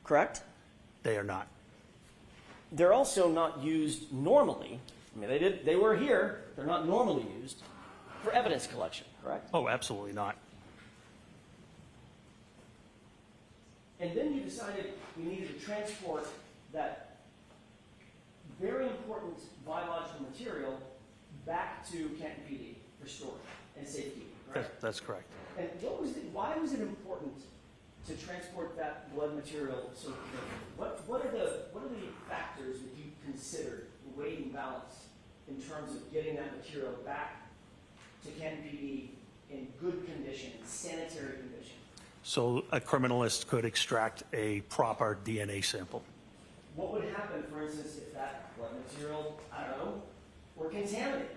correct? They are not. They're also not used normally. I mean, they were here. They're not normally used for evidence collection, correct? Oh, absolutely not. And then you decided you needed to transport that very important biological material back to Canton PD for storage and safekeeping, correct? That's correct. And why was it important to transport that blood material so quickly? What are the factors that you considered, weighed and balanced, in terms of getting that material back to Canton PD in good condition, sanitary condition? So a criminalist could extract a proper DNA sample. What would happen, for instance, if that blood material, I don't know, were contaminated?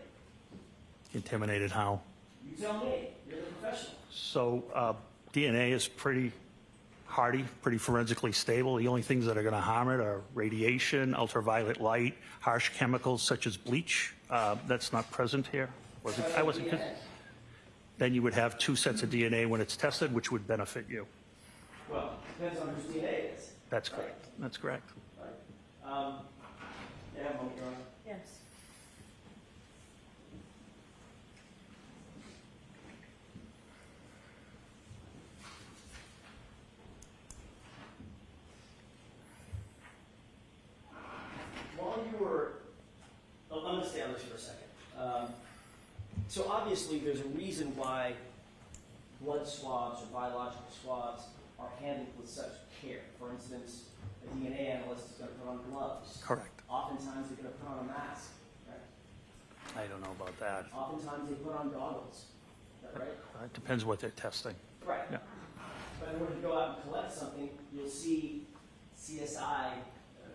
Contaminated how? You tell me. You're the professional. So DNA is pretty hardy, pretty forensically stable. The only things that are going to harm it are radiation, ultraviolet light, harsh chemicals such as bleach. That's not present here. I wasn't. Then you would have 2 sets of DNA when it's tested, which would benefit you. Well, depends on whose DNA it is. That's correct. That's correct. Yeah, Your Honor. Yes. While you were, I'm going to stay on this for a second. So obviously there's a reason why blood swabs or biological swabs are handled with such care. For instance, a DNA analyst is going to put on gloves. Correct. Oftentimes they're going to put on a mask, right? I don't know about that. Oftentimes they put on goggles. Is that right? It depends what they're testing. Right. Yeah. But in order to go out and collect something, you'll see CSI,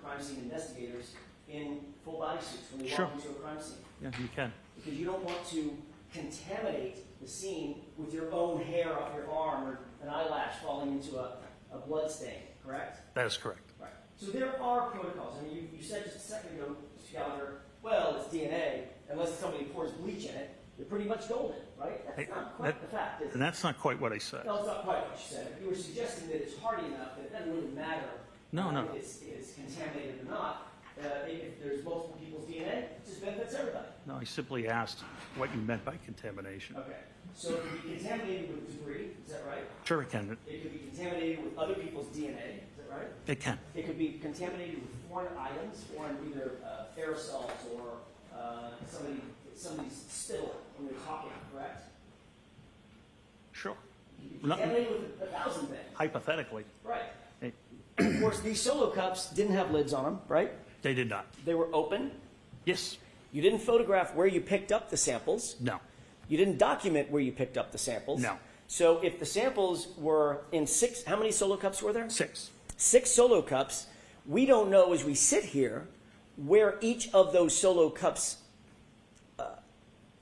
crime scene investigators, in full body suits when they Sure. walk into a crime scene. Yeah, you can. Because you don't want to contaminate the scene with your own hair off your arm or an eyelash falling into a blood stain, correct? That is correct. Right. So there are protocols. I mean, you said just a second ago, Mr. Gallagher, well, it's DNA. Unless somebody pours bleach in it, you're pretty much golden, right? That's not quite the fact, is it? And that's not quite what I said. No, it's not quite what you said. You were suggesting that it's hardy enough that it doesn't really matter No. if it's contaminated or not. If there's multiple people's DNA, it just benefits everybody. No, I simply asked what you meant by contamination. Okay. So it could be contaminated with debris, is that right? Sure, it can. It could be contaminated with other people's DNA, is that right? It can. It could be contaminated with foreign items, foreign either aerosols or somebody's spittle when they're talking, correct? Sure. Contaminated with 1,000 things. Hypothetically. Right. It- Of course, these solo cups didn't have lids on them, right? They did not. They were open. Yes. You didn't photograph where you picked up the samples. No. You didn't document where you picked up the samples. No. So if the samples were in how many solo cups were there? 6. 6 solo cups. We don't know as we sit here where each of those solo cups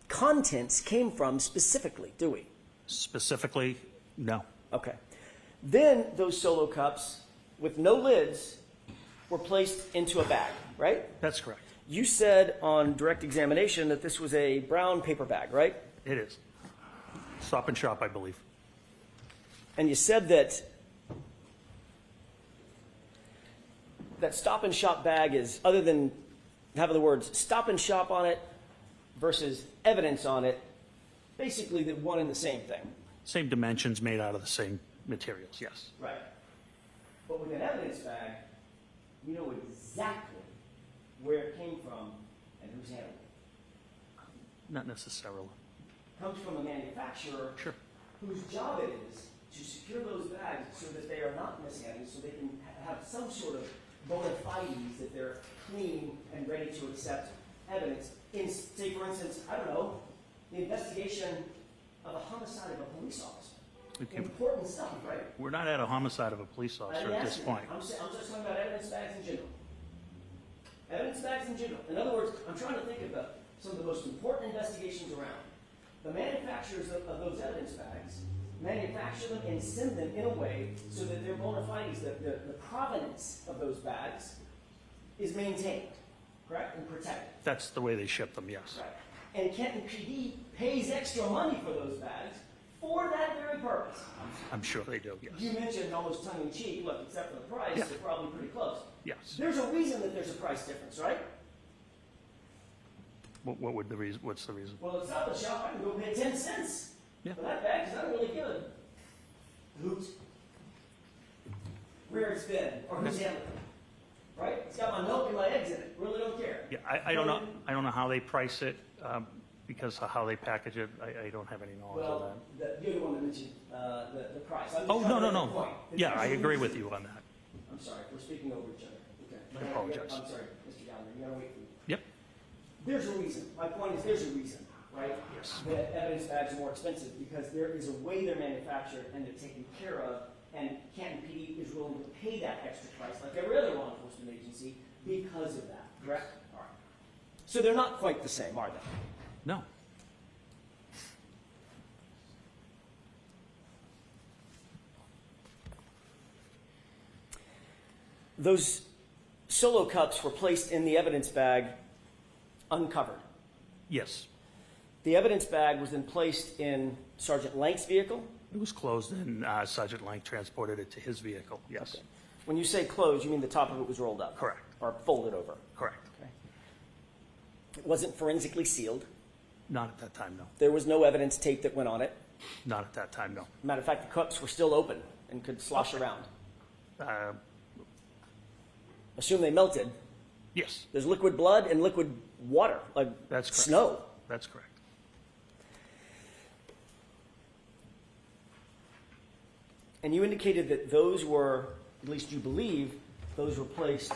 contents came from specifically, do we? Specifically, no. Okay. Then those solo cups with no lids were placed into a bag, right? That's correct. You said on direct examination that this was a brown paper bag, right? It is. Stop and Shop, I believe. And you said that Stop and Shop bag is, other than having the words Stop and Shop on it versus evidence on it, basically the one and the same thing. Same dimensions, made out of the same materials, yes. Right. But with an evidence bag, you know exactly where it came from and who's handled it. Not necessarily. Comes from a manufacturer Sure. whose job it is to secure those bags so that they are not mishandled, so they can have some sort of bona fides that they're clean and ready to accept evidence. In, say, for instance, I don't know, the investigation of a homicide of a police officer. Okay. Important stuff, right? We're not at a homicide of a police officer at this point. I'm just talking about evidence bags in general. Evidence bags in general. In other words, I'm trying to think about some of the most important investigations around. The manufacturers of those evidence bags manufacture them and send them in a way so that their bona fides, the provenance of those bags, is maintained, correct, and protected. That's the way they ship them, yes. Right. And Kenton PD pays extra money for those bags for that very purpose. I'm sure they do, yes. You mentioned almost tongue-in-cheek, look, except for the price, Yeah. they're probably pretty close. Yes. There's a reason that there's a price difference, right? What would the reason? What's the reason? Well, it's not the shop. I can go pay 10 cents Yeah. for that bag because I don't really give a hoot where it's been or who's handling it. Right? It's got my milk and my eggs in it. Really don't care. Yeah, I don't know. I don't know how they price it because of how they package it. I don't have any knowledge of Well, that. you're the one that mentioned the price. I'm just Oh, trying no, to no, make a no. point. Yeah, I There's a agree reason- with you on that. I'm sorry. We're speaking over each other. Okay. I apologize. I'm sorry, Mr. Gallagher. You gotta wait for me. Yep. There's a reason. My point is there's a reason, right? Yes. That evidence bags are more expensive because there is a way they're manufactured and they're taken care of, and Canton PD is willing to pay that extra price, like every other law enforcement agency, because of that. Correct? All right. So they're not quite the same, are they? No. Those solo cups were placed in the evidence bag uncovered. Yes. The evidence bag was then placed in Sergeant Lank's vehicle. It was closed and Sergeant Lang transported it to his vehicle. Yes. Okay. When you say closed, you mean the top of it was rolled up? Correct. Or folded over? Correct. Okay. It wasn't forensically sealed. Not at that time, no. There was no evidence tape that went on it. Not at that time, no. Matter of fact, the cups were still open and could slosh around. Assume they melted. Yes. There's liquid blood and liquid water, like That's correct. snow. That's correct. And you indicated that those were, at least you believe, those were placed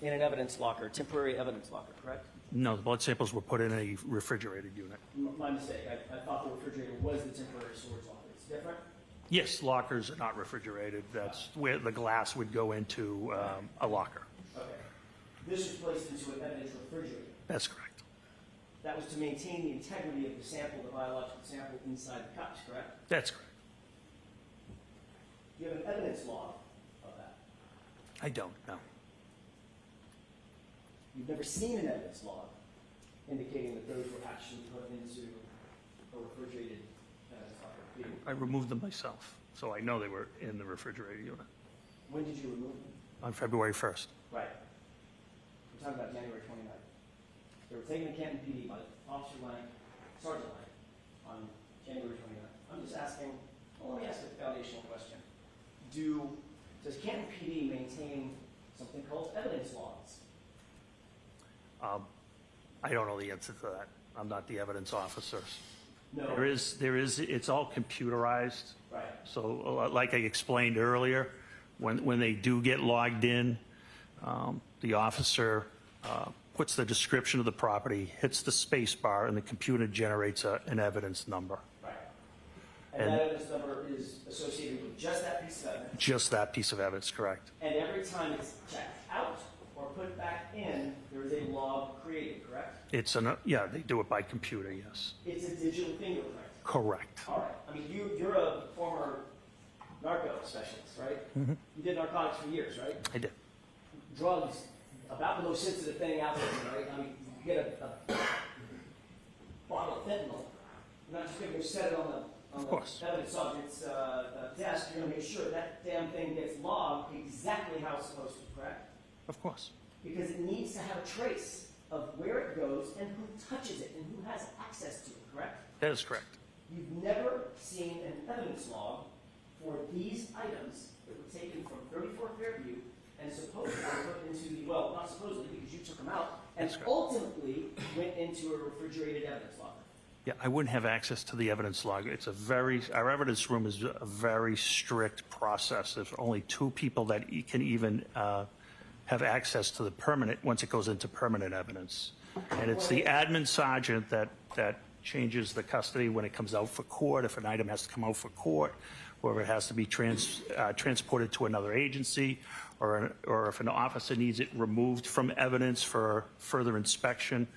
in an evidence locker, a temporary evidence locker, correct? No, the blood samples were put in a refrigerated unit. My mistake. I thought the refrigerator was the temporary storage locker. It's different? Yes, lockers are not refrigerated. That's where the glass would go into a locker. Okay. This was placed into an evidence refrigerator. That's correct. That was to maintain the integrity of the sample, the biological sample inside the cups, correct? That's correct. Do you have an evidence log of that? I don't know. never seen an evidence log indicating that those were actually put into a refrigerated evidence log. I removed them myself, so I know they were in the refrigerator unit When did you remove them? on February 1st. Right. We're talking about January 29th. They were taken to Canton PD by Officer Lang, Sergeant Lang, on January 29th. I'm just asking, well, let me ask a foundational question. Does Canton PD maintain something called evidence logs? I don't know the answer to that. I'm not the evidence officer. No. There is, it's all computerized. Right. So like I explained earlier, when they do get logged in, the officer puts the description of the property, hits the space bar, and the computer generates an evidence number. Right. And that evidence number is associated with just that piece of evidence? Just that piece of evidence, correct. And every time it's checked out or put back in, there is a log created, correct? Yeah, they do it by computer, yes. It's a digital fingerprint. Correct. All right. I mean, you're a former narco specialist, right? Mm-hmm. You did narcotics for years, right? I did. Drugs, about the most sensitive thing out there, right? I mean, you get a bottle of fentanyl. You're not just going to set it on Of course. the evidence subject's desk. You're going to make sure that damn thing gets logged exactly how it's supposed to, correct? Of course. Because it needs to have a trace of where it goes and who touches it and who has access to it, correct? That is correct. You've never seen an evidence log for these items that were taken from 34 Fairview and supposedly put into the, well, not supposedly because you took them out, and That's correct. ultimately went into a refrigerated evidence locker. Yeah, I wouldn't have access to the evidence log. Our evidence room is a very strict process. There's only 2 people that can even have access to the permanent, once it goes into permanent evidence. And it's the admin sergeant that changes the custody when it comes out for court, if an item has to come out for court, or if it has to be transported to another agency, or if an officer needs it removed from evidence for further inspection,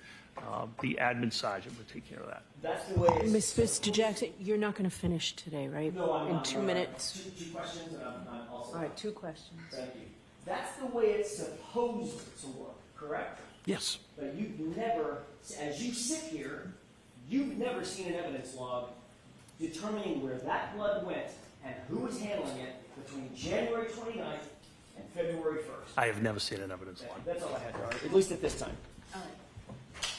the admin sergeant would take care of that. That's the way it's... Mr. Jackson, you're not going to finish today, right? No, I'm In not. 2 minutes. Two questions, and I'm also... All right, 2 questions. Thank you. That's the way it's supposed to work, correct? Yes. But you've never, as you sit here, you've never seen an evidence log determining where that blood went and who was handling it between January 29th and February 1st. I have never seen an evidence log. That's all I had, Robert, at least at this time.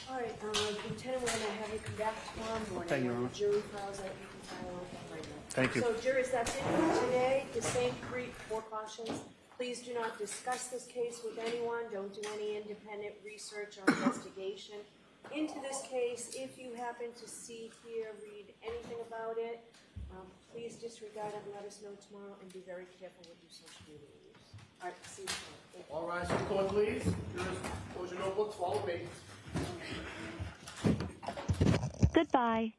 All right, Lieutenant, we're gonna have you come back tomorrow morning. Thank you, When Your the jury files out, you can file it right now. Thank you. So jurors, that's it for today. The same 4 cautions. Please do not discuss this case with anyone. Don't do any independent research or investigation into this case. If you happen to see, hear, read anything about it, please disregard it and let us know tomorrow, and be very careful with your social media use. All right, see you tomorrow. Thank you. All rise to the court, please. Jurors, close your notebooks, follow me. Goodbye.